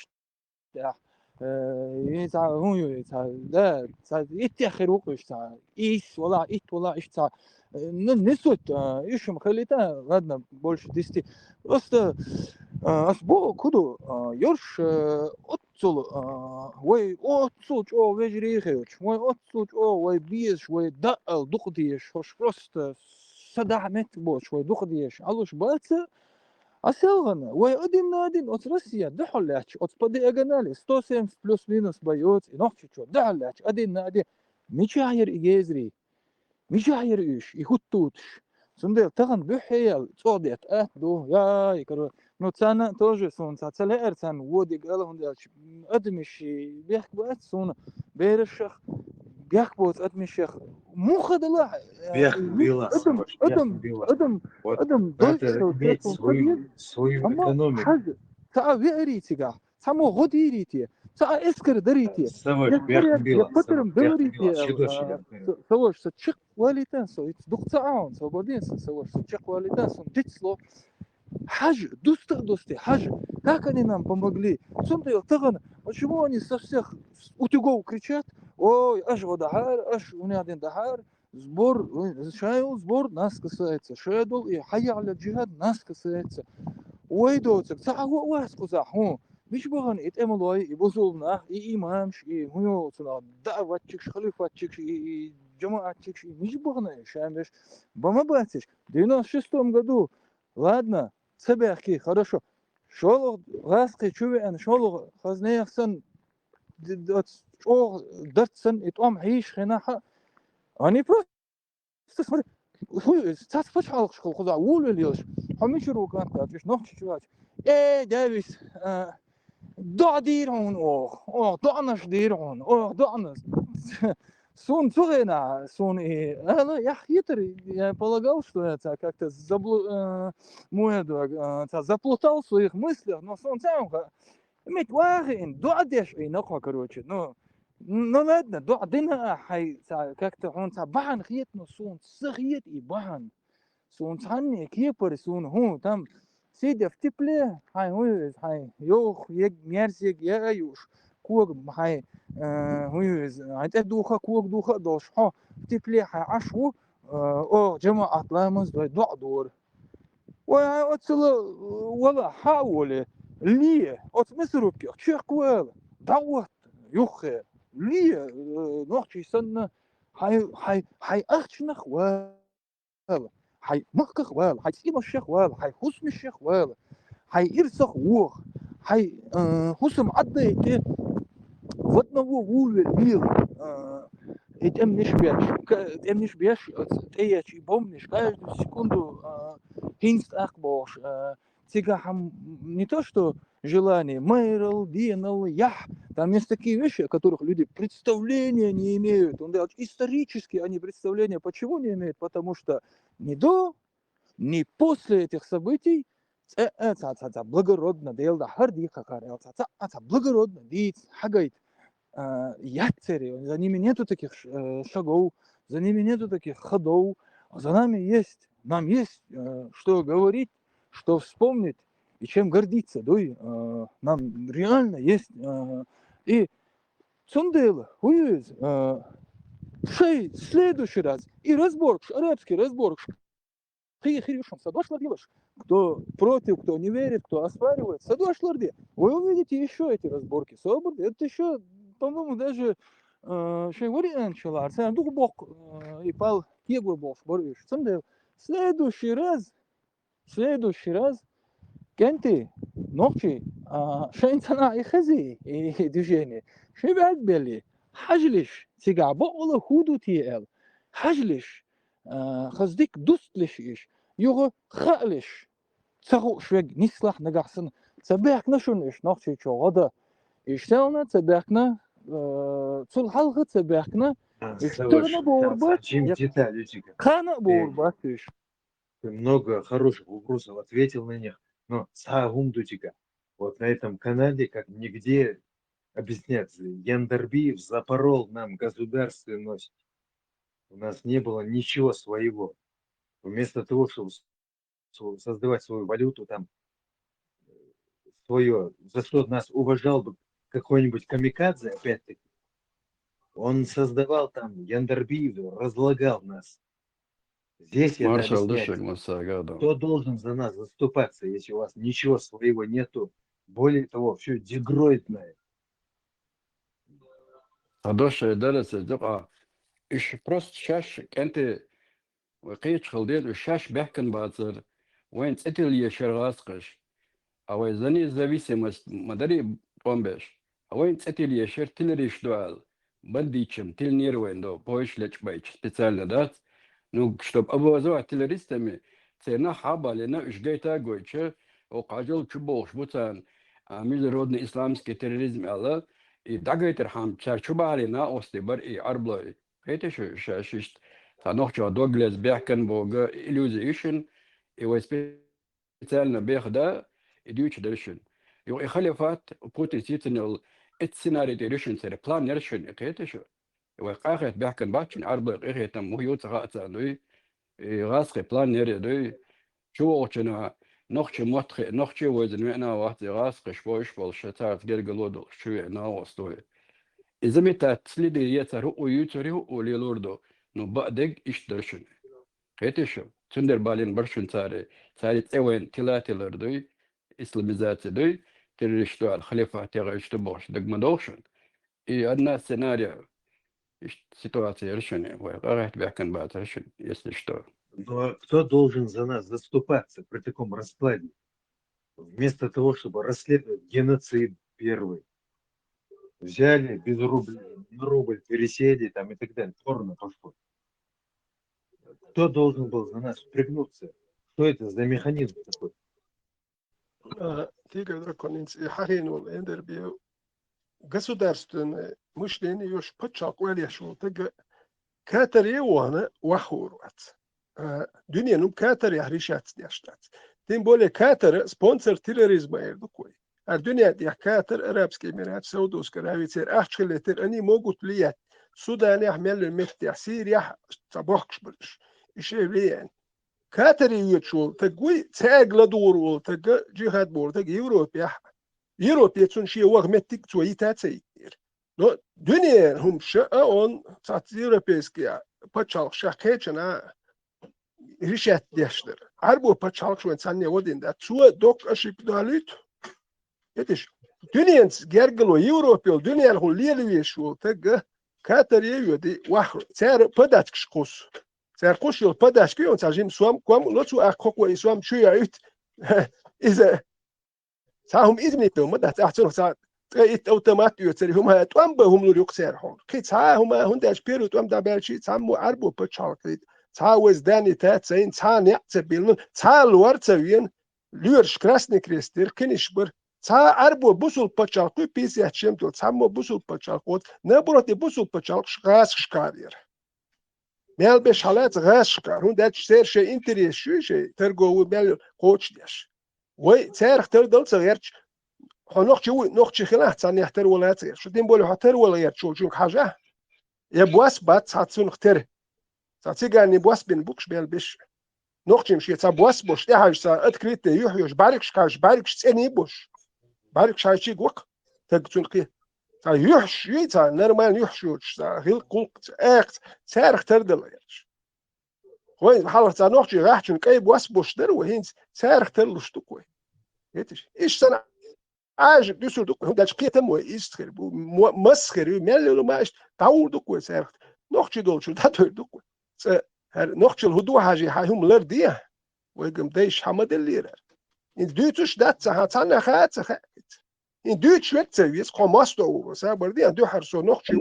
تاع يتاع هو يتاع لا تاع يتأخر وقش تاع إيش ولا إيش تاع نسوت إيش مخليته غادنا больше 10 просто أسبوع كده يرش أتصل وي أتصل أو وجريخيش وي أتصل أو وي بيش وي دقل دقديش هش просто سدعمت بوش وي دقديش علوش بات أسألنا وي أدين نادين أت روسيا دحلاتش أت بدي أجنالي 170 плюс минус بايوت نحكي شو دحلاتش أدين نادين ميشاير إجازري ميشاير إيش يخطوتش سندل تغن بحيل صادت دو يا يكرو نو تانا توجه سون تالا ارتان ودي قال هندلش ادمشي بيحك بات سون بيرشخ بيحك بوت ادمشخ مو خدلا بيحك بيلا ادم свою экономику حاجه تا ويريتي قا سمو غديريتي تا اسكر دريتي يقترم دوريتي سوش تشق واليتان سو يتصدق سوبودين سوش تشق واليتان سو تتصلو حاجة دوستي حاجة как они нам помогли сумда таган почему они со всех утюгов кричат ой аж водахар аж у меня один дахар сбор, шайул сбор нас касается, шайдул и хайя аля джихад нас касается. ويدوتك تاع واسكو صح هو مش بغن يتأملوا يبوزونا إمامش هو صنا دعوة تشكش خليفة تشكش جماعة تشكش مش بغن شامش بما باتش 96 году ладно цебехки хорошо шолог ласки чуве ан шолог хазнеяхсан дартсан итом хиш хинаха они просто смотри هو تاسفش حالك شغل خذ أول اليوش هم يشرو كانت تعرفش نوح شوات دافيس ضع ديرون ضعناش ديرون ضعناش сон цугена сон я хитрый я полагал что это как-то заплутал в своих мыслях но сон сам иметь واحد ضعدش и нахуй короче ну ладно ضعدنا حي как-то он бахан خيت но сон схиет и бахан сон цанни кипер сон هو там сидя в тепле хай ёх мерзик я юш كوك هاي هاي دوخة كوك دوخة دوش ها تبلي هاي عشو جماعة لامز دوع دور وأتصل ولا حاول ليه أتمسرب كي تشيك ولا دعوت يخير ليه نحكي سنة هاي أختنخ ولا هاي مخخ ولا هاي سيما الشيخ ولا هاي حسم الشيخ ولا هاي إرسخ وخ هاي حسم عديتي в одного вулвер этим не шбеш, ты и помнишь, каждую секунду хинст ахбош, цигахам не то что желание, майрал, динал, ях, там есть такие вещи, о которых люди представления не имеют, исторически они представления почему не имеют, потому что ни до, ни после этих событий это благородно дело, харди хакар, это благородно делать, хагайт. Яцери, за ними нету таких шагов, за ними нету таких ходов, за нами есть, нам есть что говорить, что вспомнить и чем гордиться, да, нам реально есть и цундела, хуюз, следующий раз и разбор, арабский разбор, кто против, кто не верит, кто оспаривает, вы увидите еще эти разборки, это еще по-моему, даже шейворианчилар, дух бог и пал кегу бог, борюш. Следующий раз, кенти, ночи, шейнцана и хази, и движение, шебят бели, хажлиш, тига, бола худу тиел, хажлиш, хаздик дустлиш иш, юго халиш, цаху швег, нислах нагахсан, цабех нашуниш, ночи чогода, иштелна цабехна, цулхалга цабехна, иштелна борбат, хана борбат. Ты много хороших вопросов ответил на них, но сагумдутика. Вот на этом канале, как нигде объясняться, Яндарбиев запорол нам государственность. У нас не было ничего своего. Вместо того, чтобы создавать свою валюту, там, свое, за что нас уважал бы какой-нибудь камикадзе, опять-таки, он создавал там Яндарбиев, разлагал нас. Здесь это объяснять, кто должен за нас заступаться, если у вас ничего своего нету. Более того, все дегроидное. هذوش درس الدقة إيش بروست شاش أنت وقيت خلدين وشاش بيحكن بازر وين تقتل يشرغاسقش أو زني зависимость مدري بومبش وين تقتل يشر تلريش دوال бандичем тельнирвен до поиш лечбайч специально да ну чтоб обозывать террористами цена хабалина ушгайта гойче окажил чубош бутан международный исламский терроризм алла и дагайтер хам чарчубалина остебар и арблой это что шашишт танохчо доглес бяхкен бога иллюзиишн и вот специально бехда идущ дальше и خلافات بوتنسيتنال السيناريو ديريشن سير بلان نيرشن اقيت شو وقاخت بحكن باتشن عرب اقيت مو يوتغا دوي غاسق بلان نير دوي شو اوتشنا نوخش موتخ نوخش وزن انا واحد غاسق شويش بول شتات جلود شو انا وستوي اذا متى تسليدي يتر او يوتري او ليلوردو Ну بعدك إيش درشون قيتشو تندر بالين برشون تاري تسوين تلاتيلر دوي إسلاميزات دوي تريشتو على الخليفة تيغيشتو بوش دق مدوشون إي أدنى سيناريو ситуация решения. Говорят, бякен бат решен, если что. Но кто должен за нас заступаться при таком раскладе? Вместо того, чтобы расследовать геноцид первый, взяли без рубля, на рубль пересели там и так далее, порно пошло. Кто должен был за нас пригнуться? Что это за механизм такой? تيجي كونينس حين والإندر بيو государственное мышление još počak ueljašu tega katar je ona wahurvat. Dünyanın katar ya rişat diyashtat. Tim bolje katar sponsor terrorizma erdukoy. Dünya ya katar Arabski Emirat, Saudijska Arabiya, ahçileter ani mogut liyat. Sudan yahmel metti Suriya tabakşbırış. İşevliyen. Katar yutşul teguy tsagla doğru tega cihad bor tega Avrupa Avrupa için şey vahmettik çoğu tatseyer. No dünya hum şa on tat Avrupaski paçal şakçana rişat deştir. Arbu paçal şu insan ne odinda çoğu dok aşıp dalit. Yetiş. Dünyanın gergelo Avrupa dünyanın hul liyevi şu tega Katar yedi vah ser padaçkış kos. Ser koş yol padaçkı on sajim suam kuam lotu akokwa isuam çuya üt. İze ساهم إذنيتهم مدة أحسن ساعات تقيت أوتومات يصير هم توام بهم لو يكسر هم كي ساهم هنداش بيرو توام دابلشي سامو أربو بتشال كيد ساوز داني تات سين ساني تبيلن سال ورتسوين لورش كراسني كريستير كنيشبر سا أربو بوسول بتشال كي بيسي هتشم تول سامو بوسول بتشال كود نبرتي بوسول بتشال غاس شكارير مال بشالات غاس شكار هنداش سير شيء إنتريس شيء ترجو مال كوتش ديش وي تاريخ تردل صغيرش نوخ خلاص ثاني اختار ولا تصير شو دين بقول اختار ولا غير شو حاجه يا بواس بات ساتسون اختار ساتيغاني بواس بين بوكش بيلبش نوخ مشي تا بواس بوش ده حاجه سا اتكريت يحيوش باركش كاش باركش تاني بوش باركش هاي وق تقتون قي تا يحش يتا نورمال يحشوش تا غير قلق اخت تاريخ تردل غيرش وين حاله تا نوخ راحتون كاي بواس بوش در وهين تاريخ ترلش تقوي إيش سنة عاجب ديسو دوك هو داش قيتم ويستخر مسخر مال ما اش تعول دوك وسارخت نوختي دول شو داتو دوك نوختي الهدوء حاجه هم لرديه ويقم دايش حمد الليره ان دوتش دات هاتنا خات ان دوتش وقت يس قماستو صبر دي دو حرسو نوختي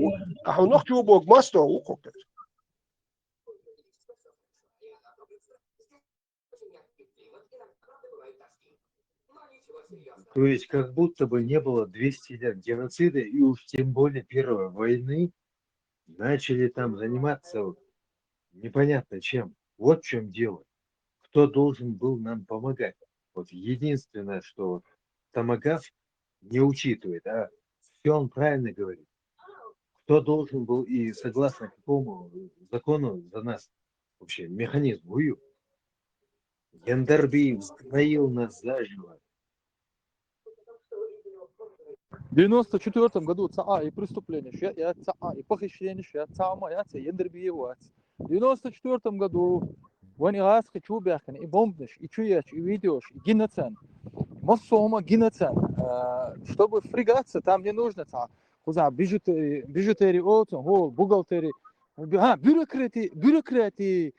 اهو نوختي بوق ماستو وقوك То есть как будто бы не было 200 лет геноцида, и уж тем более первой войны начали там заниматься непонятно чем. Вот в чем дело. Кто должен был нам помогать? Вот единственное, что вот Томагав не учитывает, а все он правильно говорит. Кто должен был и согласно какому закону за нас вообще механизм воюет? Яндарбиев сгноил нас заживо. В 94 году ЦА и преступление, я ЦА и похищение, я ЦА, я Яндарбиев. В 94 году вон Ираск чубяхен и бомбниш, и чуешь, и видишь, и геноцид. Массово геноцид. Чтобы фригаться, там не нужно ЦА. Куда бижутерии, хол, бухгалтерии, бюрократии, бюрократии,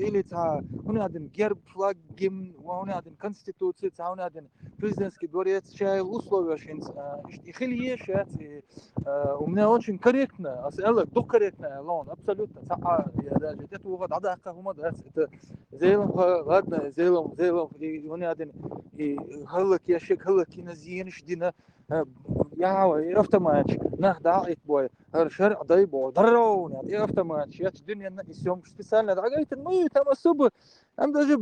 или ЦА, он один герб, флаг, гимн, он один конституция, ЦА, он один президентский дворец, чай, условия, и хильеш, у меня очень корректно, до корректно, лон, абсолютно, ЦА, я даже, это угод, адака, это зейлом, ладно, зейлом, и он один, и халак, яшек, халак, и назиенш, дина, يا автоматч نهضع بوي شرع ضيبو ضرون يا автоматч يا الدنيا اليوم специально дагает ну там особо там даже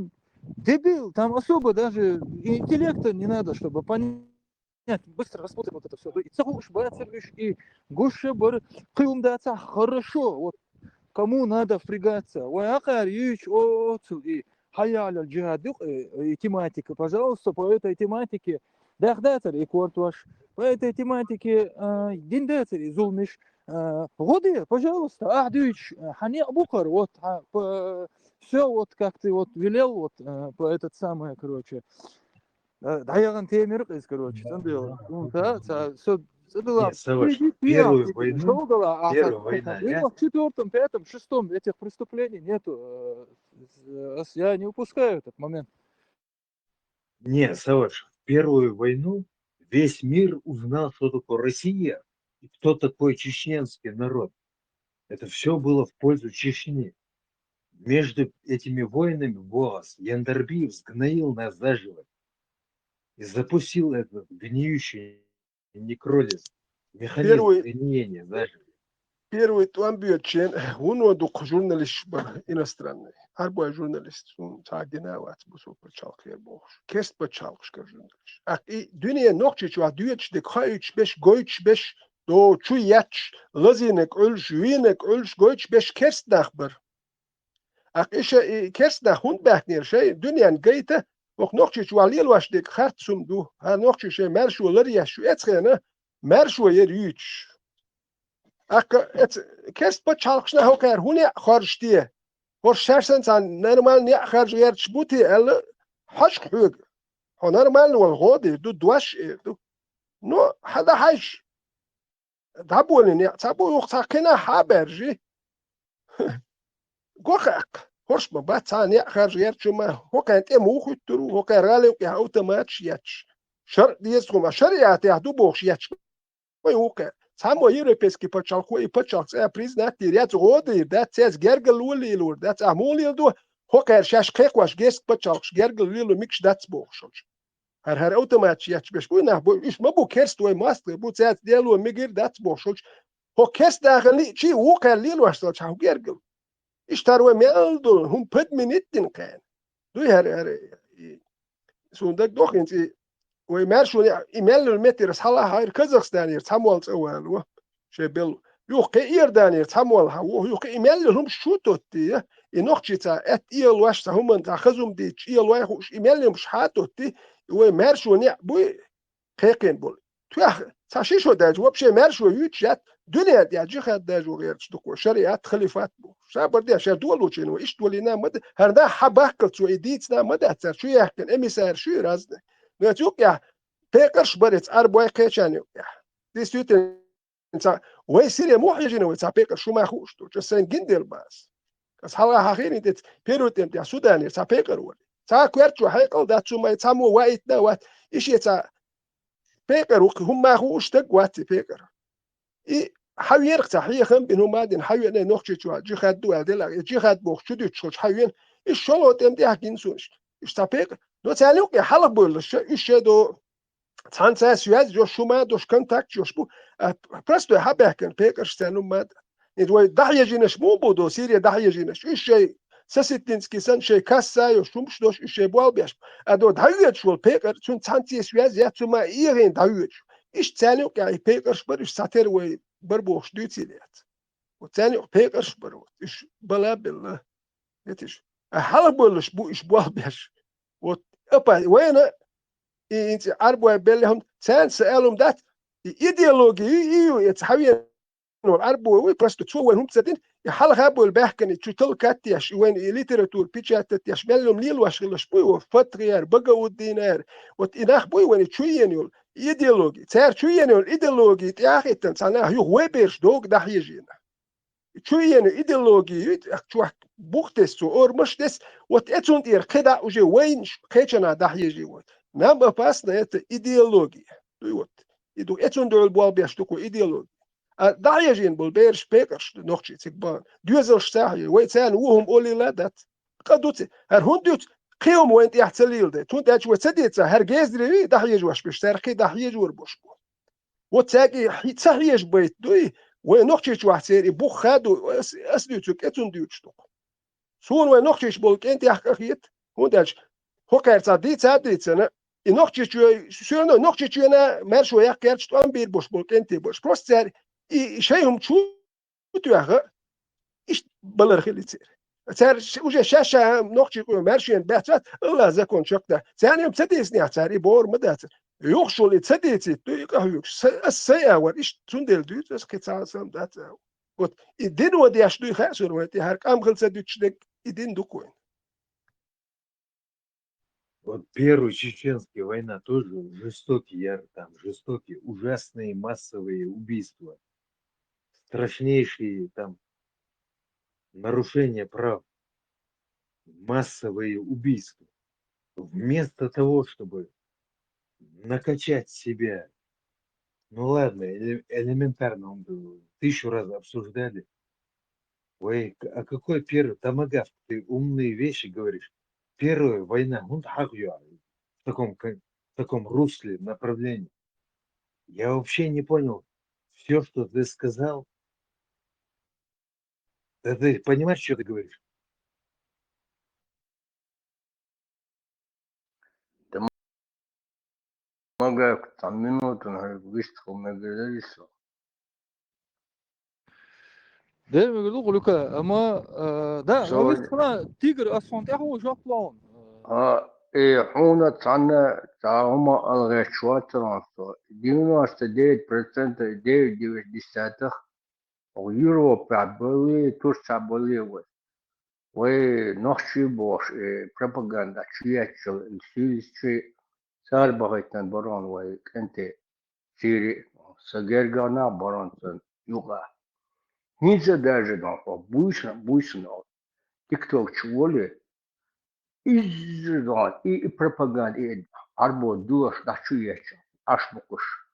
дебил там особо даже интеллекта не надо чтобы понять быстро распутать вот это все и целуешь бацервиш и гуше бар кылымдаться хорошо вот кому надо впрягаться ой акар юч оцу и хайя аль джихад тематика пожалуйста по этой тематике Дагдатер и Кортваш. По этой тематике Диндатер и Зулмиш. Воды, пожалуйста, Ахдович, Хане Бухар, вот, все вот как ты вот велел, вот, по этот самый, короче, Даяган Темир, короче, там было, все, Нет, Саваш, первую войну, первая война, в четвертом, пятом, шестом этих преступлений нету, я не упускаю этот момент. не, Саваш, в первую войну весь мир узнал, что такое Россия и кто такой чеченский народ. Это все было в пользу Чечни. Между этими войнами Боас Яндарбиев сгноил нас заживо и запустил этот гниющий некролиз, механизм гниения заживо. Первый там бьётчен, он журналист иностранный, арбой журналист, он тагинават бусу почалкер бохш, кест почалкшкер журналист. И dünya nokçu düğüç de kayıç beş goyç beş do çu yaç lazinek ölş winek ölş goyç beş kerst nachbar. İşe kerst nach hund behnir şey dünyanın gayte ok nokçu alil başlık khartsum du ha nokçu şey merşular ya şu etxene merşu yer yüç. Kerst počalkšna hoker hune kharshtie. Hor shersen san normal ne kharj yer çbuti el hashk hug. Ho normal wal godi du dwash du. No hada hash. Dabulin ya tabu yok sakina haberji. Gokhak. Horsh ma bat san ya kharj yer chuma hokan te mu khutru hokan rale ya automat yach. Shar dies khuma shariat ya du bokhsh yach. Oy hokan Samo europejski počalku i počalks priznati rec rodi, da ces gergel ulilur, da amulil do hoker šaš kekvaš gesk počalks gergel lilu mikš dats bohšoč. Har automatski jach beš buna bu ish mabu kerstoj mastre bu ces delu migir dats bohšoč. Ho kerstagen li chi hoker lilu astal cha gergel. Ish tarwe meldo hum put minutin kan. Du her sundak doch in ويمارشوا يملوا المتر صلاح هاي كازاخستان يرتحموا الأول شبل يوقع إيردان يرتحموا الها يوقع يملوا هم شو توتي ينقشي تا أت إيل واش تا هم تأخذهم دي إيل واش يملوا مش حاتوتي ويمارشوا نيع بوي قيقين بول تويا تاشي شو داج وبشي مارشوا يوتشات دنيا دي أجي خد داج وغير تدقوا شريعات خليفات بو شابر دي أشار دول وشينو إيش دولينا مد هردا حباكل شو إديتنا مد شو يحكن إمسار شو رازنا نتوق يا بيكرش بريت أربعة كيشاني يا ديستوت إنسا ويصير محيجين ويصير بيكر شو ما خوش تو جسين جندل باس بس حالا آخرين ده بيروتين ده سوداني يصير بيكر ولي صار كويرتشو هيكل ده شو ما يتسمو وايت ده وات إيش يصير بيكر وهم ما خوش تقوات بيكر إيه حوير تحية خم بينهم بعدين حوير نخشة شو جخد دو هذا جخد بوخ شو تشوش حوير إيش شلو تم ده حكين سونش إيش تبيكر دو تعلق يا حلق بولش إيش دو تانسا سواد جو شما دوش كونتاكت جوش بو برستو حبهكن بيكرش تانو ماد ندوي دحية جينش مو بودو سيريا دحية جينش إيش شيء سستينسكي سن شيء كاسا يشومش دوش إيش شيء بوال بيش أدو دحية شو البيكر تون تانسي سواد يا تما إيرين دحية إيش تعلق يا بيكرش بريش ساتير وي بربوش دوتيليات وتاني بيكرش برو إيش بلا بالله يتيش حلق بولش بو إيش بوال بيش وأبا وين إنت أربعة بلهم سان سألهم ده إيديولوجي يتحوي الأربعة ويبرستو شو وين هم تسدين يحلق هابو البحكن تشتل كاتيش وين ليتراتور بيتشات تيش ملهم ليل واشغلش بوي وفتريار بقى والدينار وتناخ بوي وين تشوينيول إيديولوجي تار تشوينيول إيديولوجي تأخذ تنسانه يو ويبرش دوغ ده يجينا تشوين إيديولوجي شو بوختس أو مش دس وتأتون دير كده وجي وين كيتشنا ده يجي وات نعم باسنا يت إيديولوجي دوت يدو أتون دول بوال بيشتكو إيديولوجي ده يجين بالبيرش بيكرش نوختي تكبان دوزل شتاحي ويتسان وهم أولي لا دات قدوت هر هندوت قيوم وين يحتليل ده تون تاج وتسديت هر جيزري ده يجي واش بيشتركي ده يجي وربوش وتاجي تسهيج بيت دوي ونوختي واحد سيري بوخادو أسلوتك أتون ديوتشتوك سون ونوختي بولك أنت يحكيت هنداج هوكر صديت سنة نوختي شو نوختي أنا مرشو يحكيرش توان بير بوش بولك أنت بوش بروستر شيء شو تياها إيش بلر خلي تصير صار وجه شاشة نوختي مرشين بحثات الله زكون شكله ثاني يوم تديسني صار يبور مدات يخشوا لتسديتي يقهوكش السيا وريش تندل دوت بس كتسا سام دات вот идин вот я что их асур вот я кам хлца дучдек идин дукуин. Вот первая чеченская война тоже жестокие, там жестокие, ужасные массовые убийства, страшнейшие там нарушения прав, массовые убийства. Вместо того, чтобы накачать себя, ну ладно, элементарно, он 1000 раз обсуждали. Ой, а какой первый? Томагавк, ты умные вещи говоришь. Первая война, в таком русле, направлении. Я вообще не понял. Все, что ты сказал, да ты понимаешь, что ты говоришь? Томагавк, там минуту, выстрел на говорится. ده بيقولوا لك اما ده Что ويست كنا تيجر اصلا تاعو جو بلون حونة عنا تعهما الغشوات ترانسفر 99% ديو ديساتخ أو يورو بعبالي توش تعبالي ونخشي بوش بروباغندا تشياتشل السيلس شيء صار بغيتن بران كنت سيري سجرجانا برانتن يوغا نيزا даже буйсно TikTok чуоли иззан и пропаганда и арбо дуаш да чуяча ашмукуш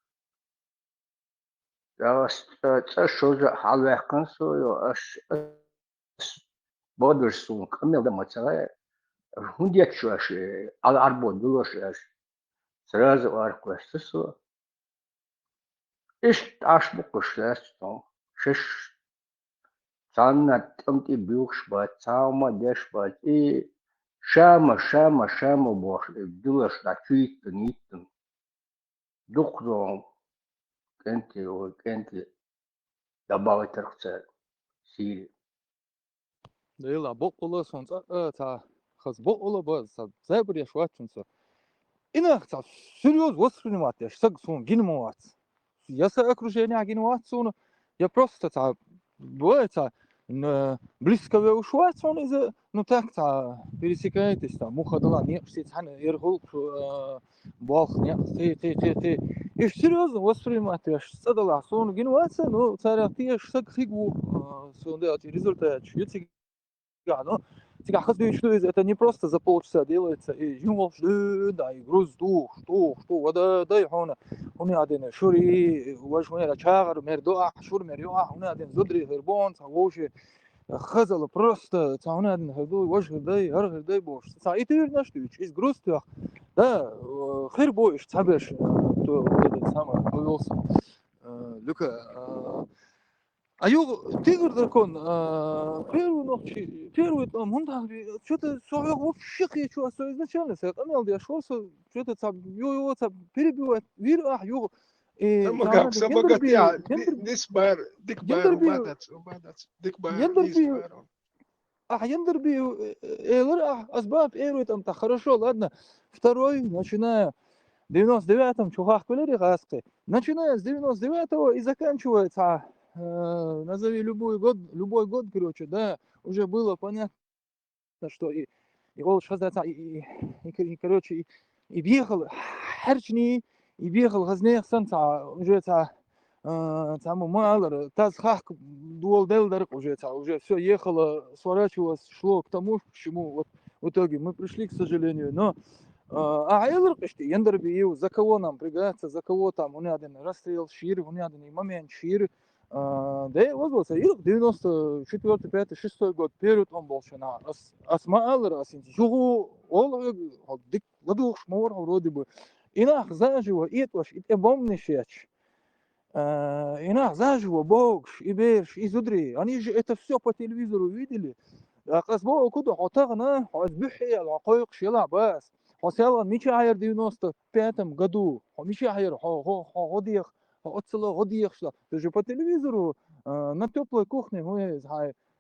да что за халвахкан сою аш бодерсун камел да мацая хундячуаш арбо дуаш сразу арквестсо иш ашмукуш ластон шеш Санна тамти бюхшбат, саума дешбат, и шама бош, дулаш на чуиттен, ниттен. Духрон, кенти, добавить рхцет, сири. ده يلا بقول صون تا خلاص بقول بس زابر يا شوات شنص إنا تا سيريوز وصل نمات يا شتق صون جنموات يا سأكرجيني عجنوات صون يا بروست تا بويتا إن близко وشوات صون إذا نتاك تا пересекаетесь там муха-дала не все حنا يرغل باخ не تي إيش серьезно воспринимать صدلا صون جنوات ну تاريخي شتق خيجو صون ده результат شيء ну, тебя хочу, что это не просто за полчаса делается, и юмор, да, и груз, что, да, и он один шури, важный рачагар, мердоа, шур мердоа, он один зудри, хербон, савоши, хазал просто, он один хердой, важный дай, аргер дай бош, и ты вернешь, что из груз, да, хербоиш, цабеш, то этот самый повелся, Люка. А тигр дракон, первую ночь, первый там, он так, что-то вообще что изначально, я я шел, что-то там, его там перебивает, его, Тамагавк, самагат я, дикбар, умадат, дикбар, Яндерби, асбаб, там, так хорошо, ладно, второй, начиная 99-м, чувак, начиная с 99-го и заканчивается, назови любой год, короче, да, уже было понятно, что и вот сейчас и короче, и въехал Харчни, и въехал Газнех Санца, уже там Малер, Тазхах, Дуал Делдер, уже все ехало, сворачивалось, шло к тому, к чему вот в итоге мы пришли, к сожалению, но Айлер, Яндерби, за кого нам пригаться, за кого там, у меня один расстрел Шир, у меня один момент Шир, да, возможно, 94, 5, 6 год, период он был на Асмаалер, Асинтижу, ол, дик, ладух, шмор, вроде бы. Инах заживо, и помнишь, инах заживо, богш, и берш, и зудри. Они же это все по телевизору видели. Казбо, куда хотагна, азбихи, алакойк, шила, бас. Хосяла, Мичайр в 95 году, Мичайр, ходих, отцела годиях шла. Ты же по телевизору на теплой кухне,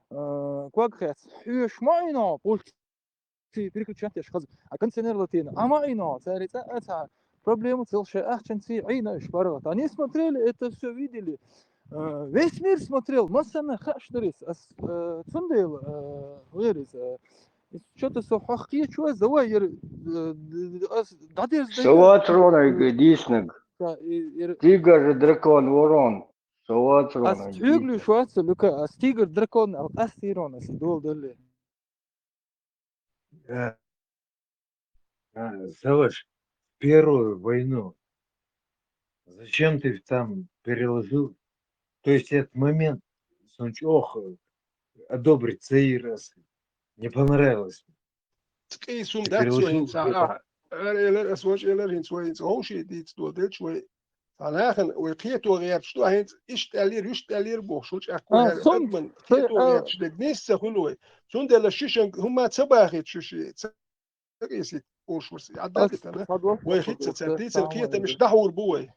квакхец, шмайно, пульт переключать я шхаз, а кондиционер латина, а майно, царица, проблему целше ахченцы айна шпарат. Они смотрели это все, видели. Весь мир смотрел, массана хаштрис, цундел, верис. Что-то сохахки, что завайер, дадер Саватрона диснег. Тигр, дракон, ворон. Саватрона. Астюглю шварца, люка, астигр, дракон, астирон, дол дали. Саваш, первую войну, зачем ты там переложил? То есть этот момент, ох, одобрить цей раз, не понравилось. تقيسون Ты ذات переложил شوين это. ساعة إلى أسواج إلى هين شوين هون شيء ديت دو ديت شوي فناخن وقيتو غير شتو هين إيش تالير يش تالير بوشوش أكو هذا صم أدمن قيتو غير شدك نيس خلوي شون ده الشيشن هم تباخت شو شيء تقيسي وشوش عددت أنا ويخيت تسديت القيتة مش دحور بوي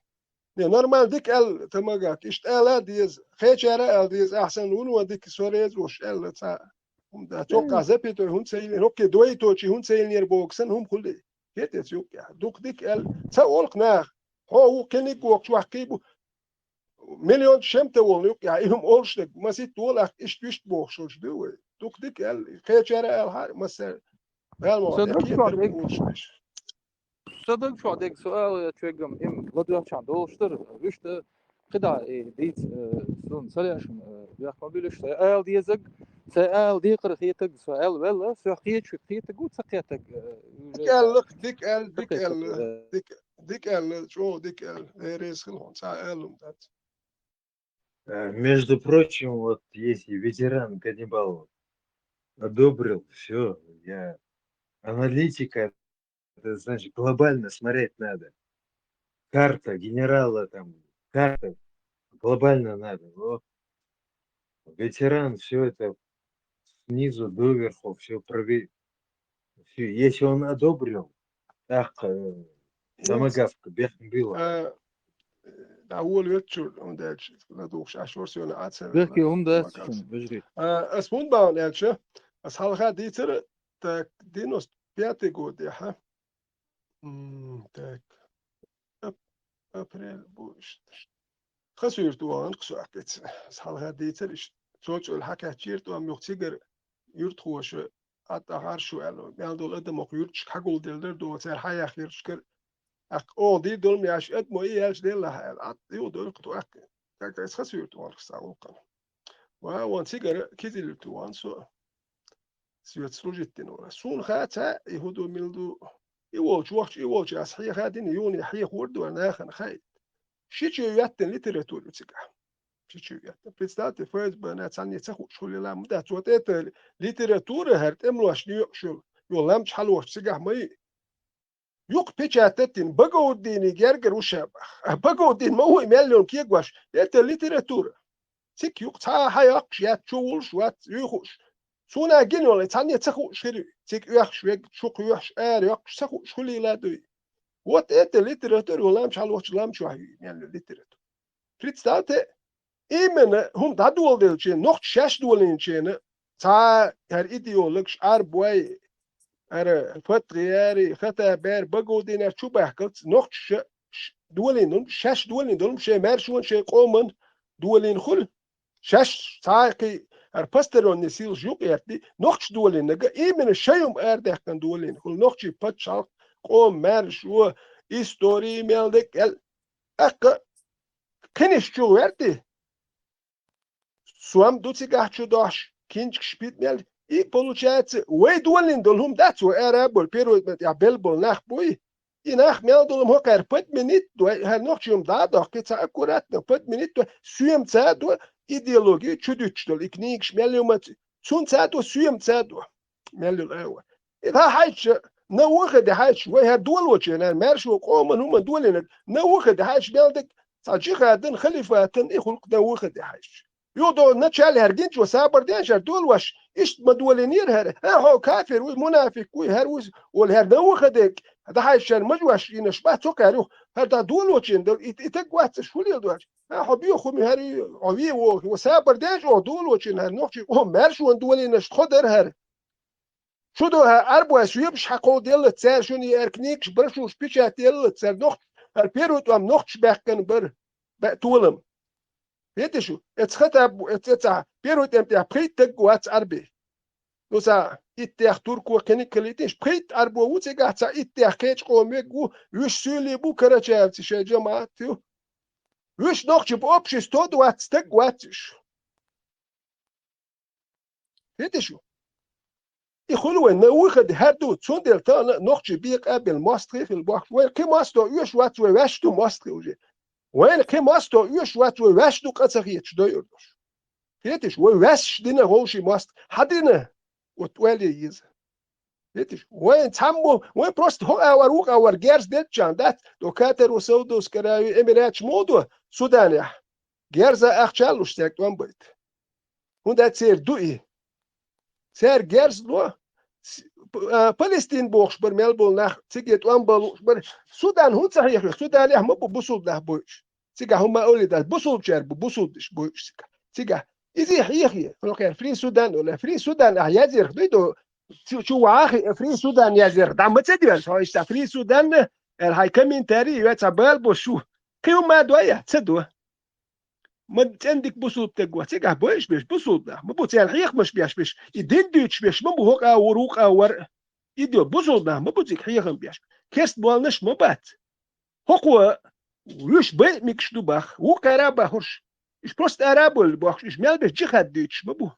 نورمال ديك ال تماجات إيش تالا ديز خيشارة ال ديز أحسن ونو ديك سوريز وش ال تا هم ده توقع زبيتو هم سيل روكي دوي توشي هم سيل نير بوكسن هم كله كيت يوك يا دوك ديك ال تقولك ناخ هو كنيك وقت وحكيبو مليون شمت وليك يا هم أولشتك ما سيت تقولك إيش تيشت بوكسوش دوي دوك ديك ال خيشارة ال هاي مثلا صدق شو عندك صدق شو عندك سؤال تشجم إم لدوا شان دولشتر وشت قطع ديت سون سريعش بيحكم بيلش سؤال ديزق سؤال ديقر خيتك سؤال ولا سؤال شو خيتك وتسقيتك ديك ال شو ديك ال ريس خلون سألهم ذات Между прочим, вот если ветеран каннибал одобрил, все, я аналитика, это значит глобально смотреть надо. Карта генерала там, карта глобально надо. Вот. Ветеран все это снизу доверху все проверил. Если он одобрил, так домогавка бехн было. أول يتشر هم داش ندوخش عشور سيونا عاتسر بحكي هم داش بجري اسمون باون يالشه as halga ديتر تاك دينوس بياتي جودي ها تاك أبريل بوش خسير توان قصو أكيد as halga ديتر إيش سوتش الحكي تشير توان يختيجر يرتخوش أتهار شو قالوا يالدول قدم أخيرش حقول دلدر دو تر حيا خير شكر دي دول مياش مو إيش ديل لها يو دول قطو تاك تاس خسير توان قصو قال وان سيجر كذي توان سو سيوت سلوجيتين ولا سون خاتا يهودو ميلدو يوالش وقت يوالش أصحيح هادين يوني حيح وردو أنا خن خايد شيء ياتن ليتراتور بتسقع شيء ياتن بتستات فاز بنا تاني تاخد شو لا مدة توتات ليتراتور هرت أملوش نيوشل يولام حلوش تسقع ماي يوق بيجاتتين بقوا الدين يجرجر وشابه بقوا الدين ما هو مليون كيجواش يات ليتراتور سك يوق تا حياق يات شولش وات يخش سونا جنول تاني تاخد شري سك يخش شوق يخش يخش تاخد شو لا دوي وات أنت ليتراتور ولا مش حلوش لا مش واحد يعني ليتراتور بريتستات إيمن هم دادول دلشين نوع شاش دولين شين تا هر إيديولوجش أربوي هر فترياري خطأ بير بقودين شو بحكت نوع دولين شاش دولين دولم شيء مارشون شيء قومن دولين خل شاش ساقي هر باسترون نسيل جوك يرتي نوع دولين نجا إيمن الشيء أرده كان دولين خل نوع بتشال قوم مارشوا истории мелдек эл ака кенешчу верти суам дуцигахчу дош кинчк шпит мел и получается вей дуалин долхум дацу арабол период я белбол нах бой и нах мел долхум хокер 5 минут до хер нохчум дадох кица аккуратно 5 минут суем ца до идеология чудючдол и книг шмелюмат сун ца до суем ца до мелюл эва это хайч نوخد هاش وهي دول وجهنا مارش وقوم هم دولنا نوخد هاش بلدك صاجي خادن خليفاتن يخلق نوخد هاش يودو نتشال هرجنج وسابر دينشر دول واش ايش مدولنير هر هو كافر ومنافق وهروز والهر نوخدك هذا هاش مجواش ينشبه توكارو هذا دول وجهن دول يتقوات شو لي دول ها بيخو هري عوي وسابر دينش دول وجهن هر نوخي هم مارش ودولنا خدر هر شو ده أربعة سويبش حقود يلا تسير شوني أركنيكش برشوش بيشات يلا تسير نخ البيروت وام نخش بحكن بتولم هيدا شو اتخطب اتسع بيروت امتى بقيت تقوات أربي نوسا إتياخ توركو كنيكليتيش بقيت أربو وتيجا تسع إتياخ كيش قوميكو يش سولي بو كراتشاف تشي جماعتو يش نخش بأوبش استود وات تقواتش هيدا شو يقولوا إنه واخد هادو تصندل تانا نخش بيق قبل ماستري في البحر وين كي ماستو يش وات واشتو ماستري وجي وين كي ماستو يش وات واشتو قصريتش دويردوش هيتش وواش دينا هوشي ماست حدينا وتوالي يز هيتش وين تحمو وين بروست هو أوروق أور جيرز ديتشان دات دوكاتر وسودوس كراوي إميراتش مودو سودانيا جيرزا أخشالوش تاك وان بيت هون دات سير دوئي سير جيرز لو فلسطين بوخش بر ملبول ناخ تيجيت وان بلوش بر سودان هون صحيح سودان يا مو بوصول ده بوش تيجا هم أولي ده بوصول شرب بوصول دش بوش تيجا يزيح يخي فلوكير فري سودان ولا فري سودان يازير خديدو شو عاخي فري سودان يازير دعم تسدي هو يشتا فري سودان هاي كمين تاري يتسبال بوشو كيوم ما دوية تسدوا ما عندك بوصول تقوى تيجا بوش بيش بوصول ده ما بوتي الحيخ مش بيش يدين دوتش بيش ما بوهوك أوروك أور يديو بوصول ده ما بوتيك حيخم بيش كيست بوالنش ما بات هو ويش بي ميكش دوباخ وكرابا هرش إيش بروست أرابل بوخش إيش مال بيش جيخات دوتش ما بو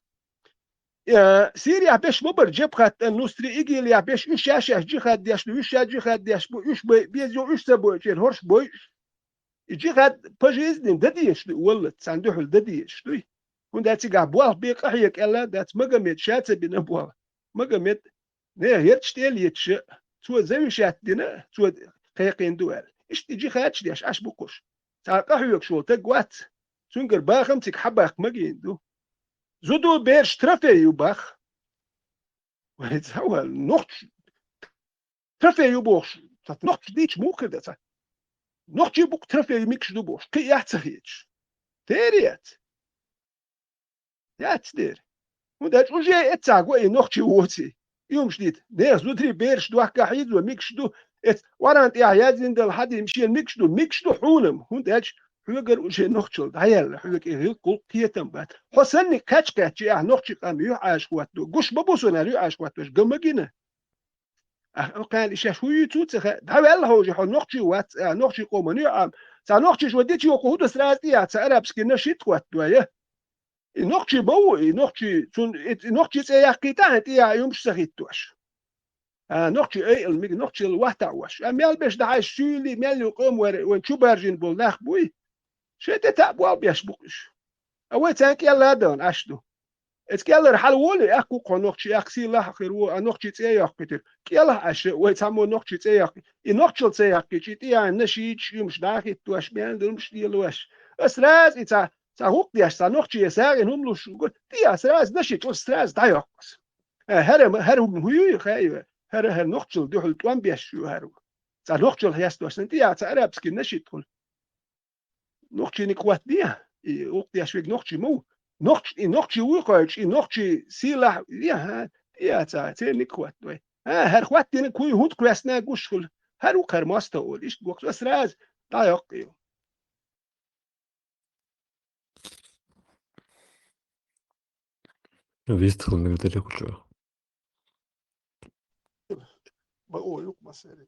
سيريا بيش مبر جبخات النوستري إيجيل يا بيش إيش ياشاش جيخات دياش لو إيش جيخات دياش بو إيش بيزيو إيش سبو إيش هرش بوي جيخات بجيز دين دديش ولت ساندوحل دديش دوي كون داتي قاع بوال بيق أحيك ألا دات مقاميت شاتة بين بوال مقاميت نه هيرتش تيل يتش تو زي شات دينا تو قيقين دوال إيش تيجي خاتش دياش أش بوكوش تاقحيك شو تقوات سونجر باخم تيك حباك مقين دو زودو بيرش ترفي يوباخ وهو نوخش ترفي يوبوخش نوخش ديتش مو كده نوخش يبوك ترفي ميكش دوبوش كي يحتخيتش تيريات يا تدير وداش وجاي اتساق اي نوخش ووتي يوم شديد ناس زودري بيرش دو حكا حيد وميكش دو ورانت يا يازين دل حد يمشي ميكش دو حولم هنداش حلقر وجه نوخشل دايل حلق إيه كل قيتم بعد حسن كاتش يا نوخش قام يعاش واتو قش ببوسنا يعاش واتوش قمجينا قال إيش شو يتوت ده الله هو جه نوخش وات نوخش قومني عام تا نوخش وديت يوقو هدس راتيا تعرف سكنا شيت واتو يا نوخش بو نوخش تون نوخش يا قيتان يا يومش سخيتوش نوخش اي الميج نوخش الوحدة واش ميال باش ده شولي ميال يقوم وين شو بارجين بولناخ بوي شيت تابوا بيشبقش أول تانك يلا دون أشدو إتكلر حلولي أكو قنوخش أكسي لا خيرو أنوخش تياق كتير كيلا أش ويتسمو نوخش تياق إنوخش تياق كتير تيا نشيش يمش داخل توش بيان دلمش ديلوش أسراز إتا سهوك دياش سنوخش يساعن هم لوش تيا أسراز نشيش أسراز دايقس هرم هيو خايف هر نوخش دوحل توان بيشو هرو سنوخش هيستوش تيا تعرف سكين نشيش نوخش نقوات ديا وقت يشويك نوخش مو نوخش وقعش نوخش سلاح يا تا نقوات دوي هر خوات دين كوي هوت كراسنا قشخل هر وقر ماستول إيش وقت أسراز دايقيو Вистрел на далеко чего. بقول لك مسألة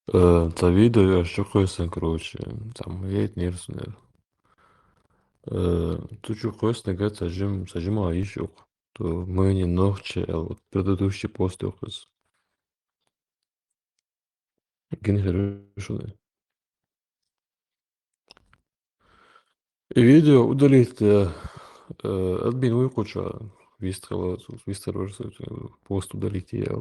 Та видео я что койсен, короче, там едет нервный. Тут что койсен, говорит, сажима еще. То мы не ногче, а вот предыдущий пост охыз. Ген хорошо. И видео удалить админ выкуча вистрела пост удалить я.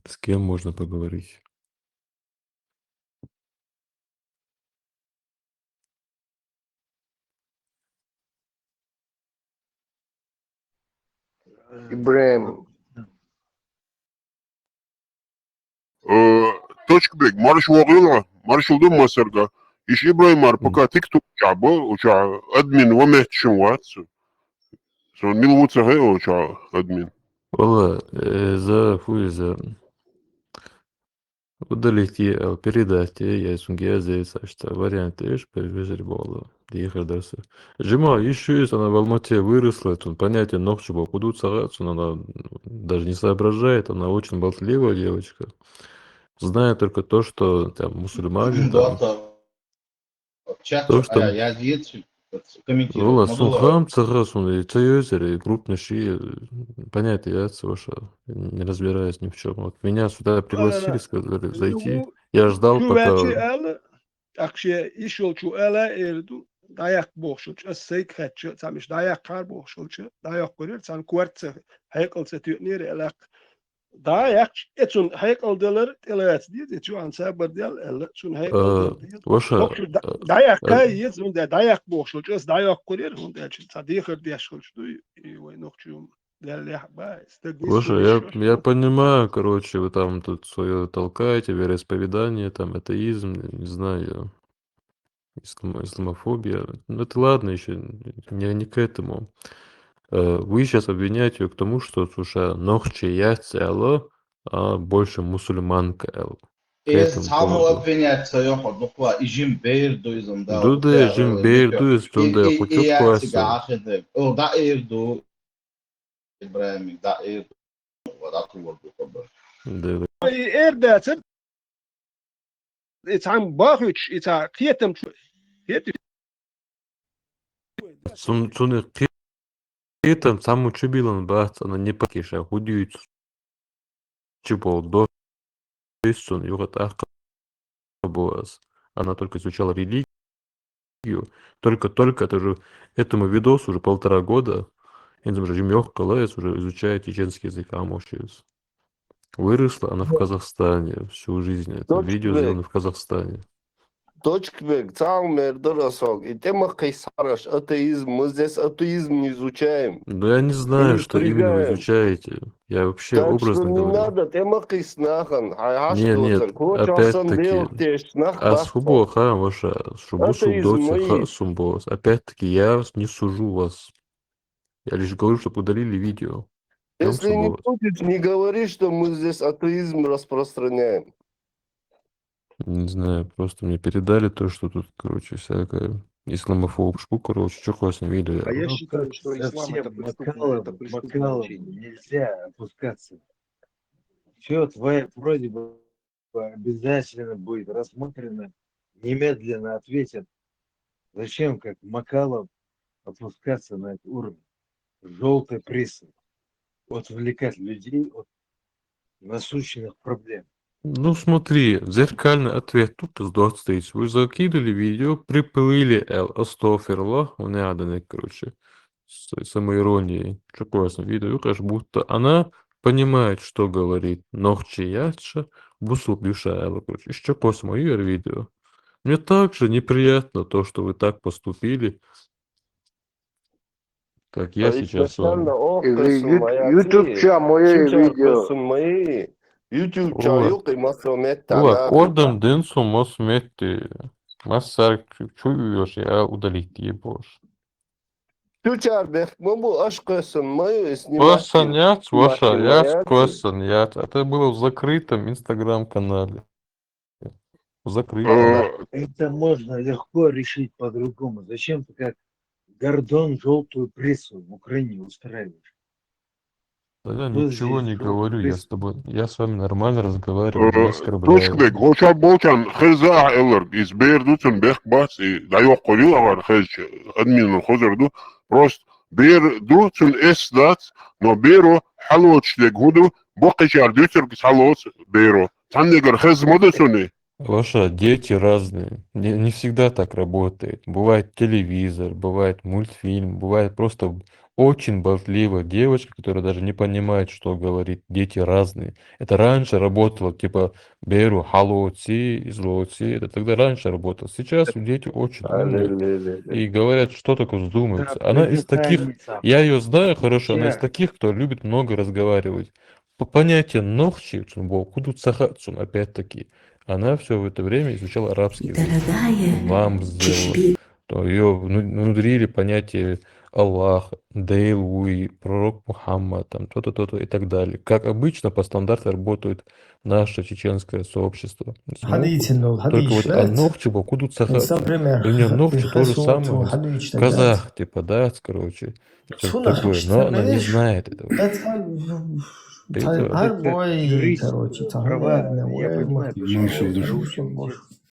С кем можно поговорить? إبراهيم Точка bek, marş vağıyla, marş oldu mu serga? إيش إبراهيم أربكا تيك توك شعبه وشع أدمن ومهت شواتس سون مين وصه هي وشع أدمن والله за фу за удалить передать я сунгезе что варианты ешь перевезли было ехать дальше. Жима еще есть она в Алмате выросла, это понятие ногчего кудут сагаться, она даже не соображает, она очень болтливая девочка. Знаю только то, что там мусульмане там, то, что Вала сунхам цагасун и цеёзер и крупнейшие понятия яйца ваша, не разбираясь ни в чем. Вот меня сюда пригласили, сказали зайти. Я ждал, пока akşe iş yolcu ele erdu dayak boşulç asayk kaçı samış dayak kar boşulç dayak görür san kuartsa haykalsa tünür elak dayak etsun haykaldalar elat diye şu an sabar diye el sun haykaldalar ваша dayak kay yezun da dayak boşulç as dayak görür hunda sadiq diye şulç duy ve nokçum Ваша, я понимаю, короче, вы там тут свое толкаете, вероисповедание, там атеизм, не знаю, исламофобия. Ну это ладно еще, не к этому. Вы сейчас обвиняете ее к тому, что, слушай, нохче яйца алло, а больше мусульманка алло. К этому поводу. Дуде жим бейрду, стунда хучук класса. İbrahim da Erdersen it's багыч it's кетем Суны кетем саму чубилан бац, она не покиша, худеют. Чебол до сон югат ахкабуаз. Она только изучала религию, только это же этому видосу уже 1,5 года. Инзам же Жимёх Калаец уже изучает чеченский язык, амошиус. Выросла она в Казахстане всю жизнь. Это видео сделано в Казахстане. Точкбек, Цалмер, Доросок. И тема Кайсараш, атеизм. Мы здесь атеизм не изучаем. Да я не знаю, что именно вы изучаете. Я вообще так образно что не говорю. надо, тема Кайснахан. Нет, опять-таки. Асхубо ха ваша, шубу субдоте ха сумбос. Опять-таки, я не сужу вас. Я лишь говорю, чтобы удалили видео. Если не будешь, не говори, что мы здесь атеизм распространяем. Не знаю, просто мне передали то, что тут, короче, всякая исламофобшку, короче, что классно видели. А я считаю, что ислам это преступное нельзя опускаться. Все твое вроде бы обязательно будет рассмотрено, немедленно ответят. Зачем, как Макалов, опускаться на этот уровень? Желтой прессы. Отвлекать людей от насущных проблем. Ну смотри, зеркальный ответ тут стоит. Вы закидывали видео, приплыли Астафирлах, у меня короче, с самоиронией. Что классно видео, как будто она понимает, что говорит. Нохчи яча, бусу бюша, короче. Еще после моего видео. Мне также неприятно то, что вы так поступили. Как я сейчас с вами. YouTube мое видео. YouTube yok Ulan oradan den son mosmetti. Masar çuyuyor ya удалить diye boş. Тючар bu aşk olsun мою Классанят, ваша, я классанят. Это было в закрытом инстаграм-канале. Закрытом. Это можно легко решить по-другому. Зачем ты как Гордон желтую прессу в Украине устраиваешь? Да я ничего не говорю, я с вами нормально разговариваю, не оскорбляю. Точкбек, hoşa bolkan hırza elır. İz berdutun bek bas da yok koyuyor var hırç. Adminin hozurdu. Prost berdutun esdat no bero halotçlek hudu bokışar dütür ki halot bero. Sen de gör hız modusunu. Ваша, дети разные. Не всегда так работает. Бывает телевизор, бывает мультфильм, бывает просто очень болтливая девочка, которая даже не понимает, что говорит. Дети разные. Это раньше работало, типа, беру, халоти, злоти. Это тогда раньше работало. Сейчас дети очень умные. И говорят, что такое вздумается. Она из таких, я ее знаю хорошо, она из таких, кто любит много разговаривать. По понятию нохчи, кудут сахатсун, опять-таки. она все в это время изучала арабский язык. Дорогая Имам сделала. Чешбин. То ее внедрили понятие Аллах, Дейлуи, пророк Мухаммад, там то-то, то-то и так далее. Как обычно, по стандарту работает наше чеченское сообщество. Только вот Нохчи Бакуду Цаха. У нее Нохчи то же самое. Казах, типа, да, короче. Что такое, но она не знает этого. Юристы, права, я понимаю, Маршал почему душу. Руси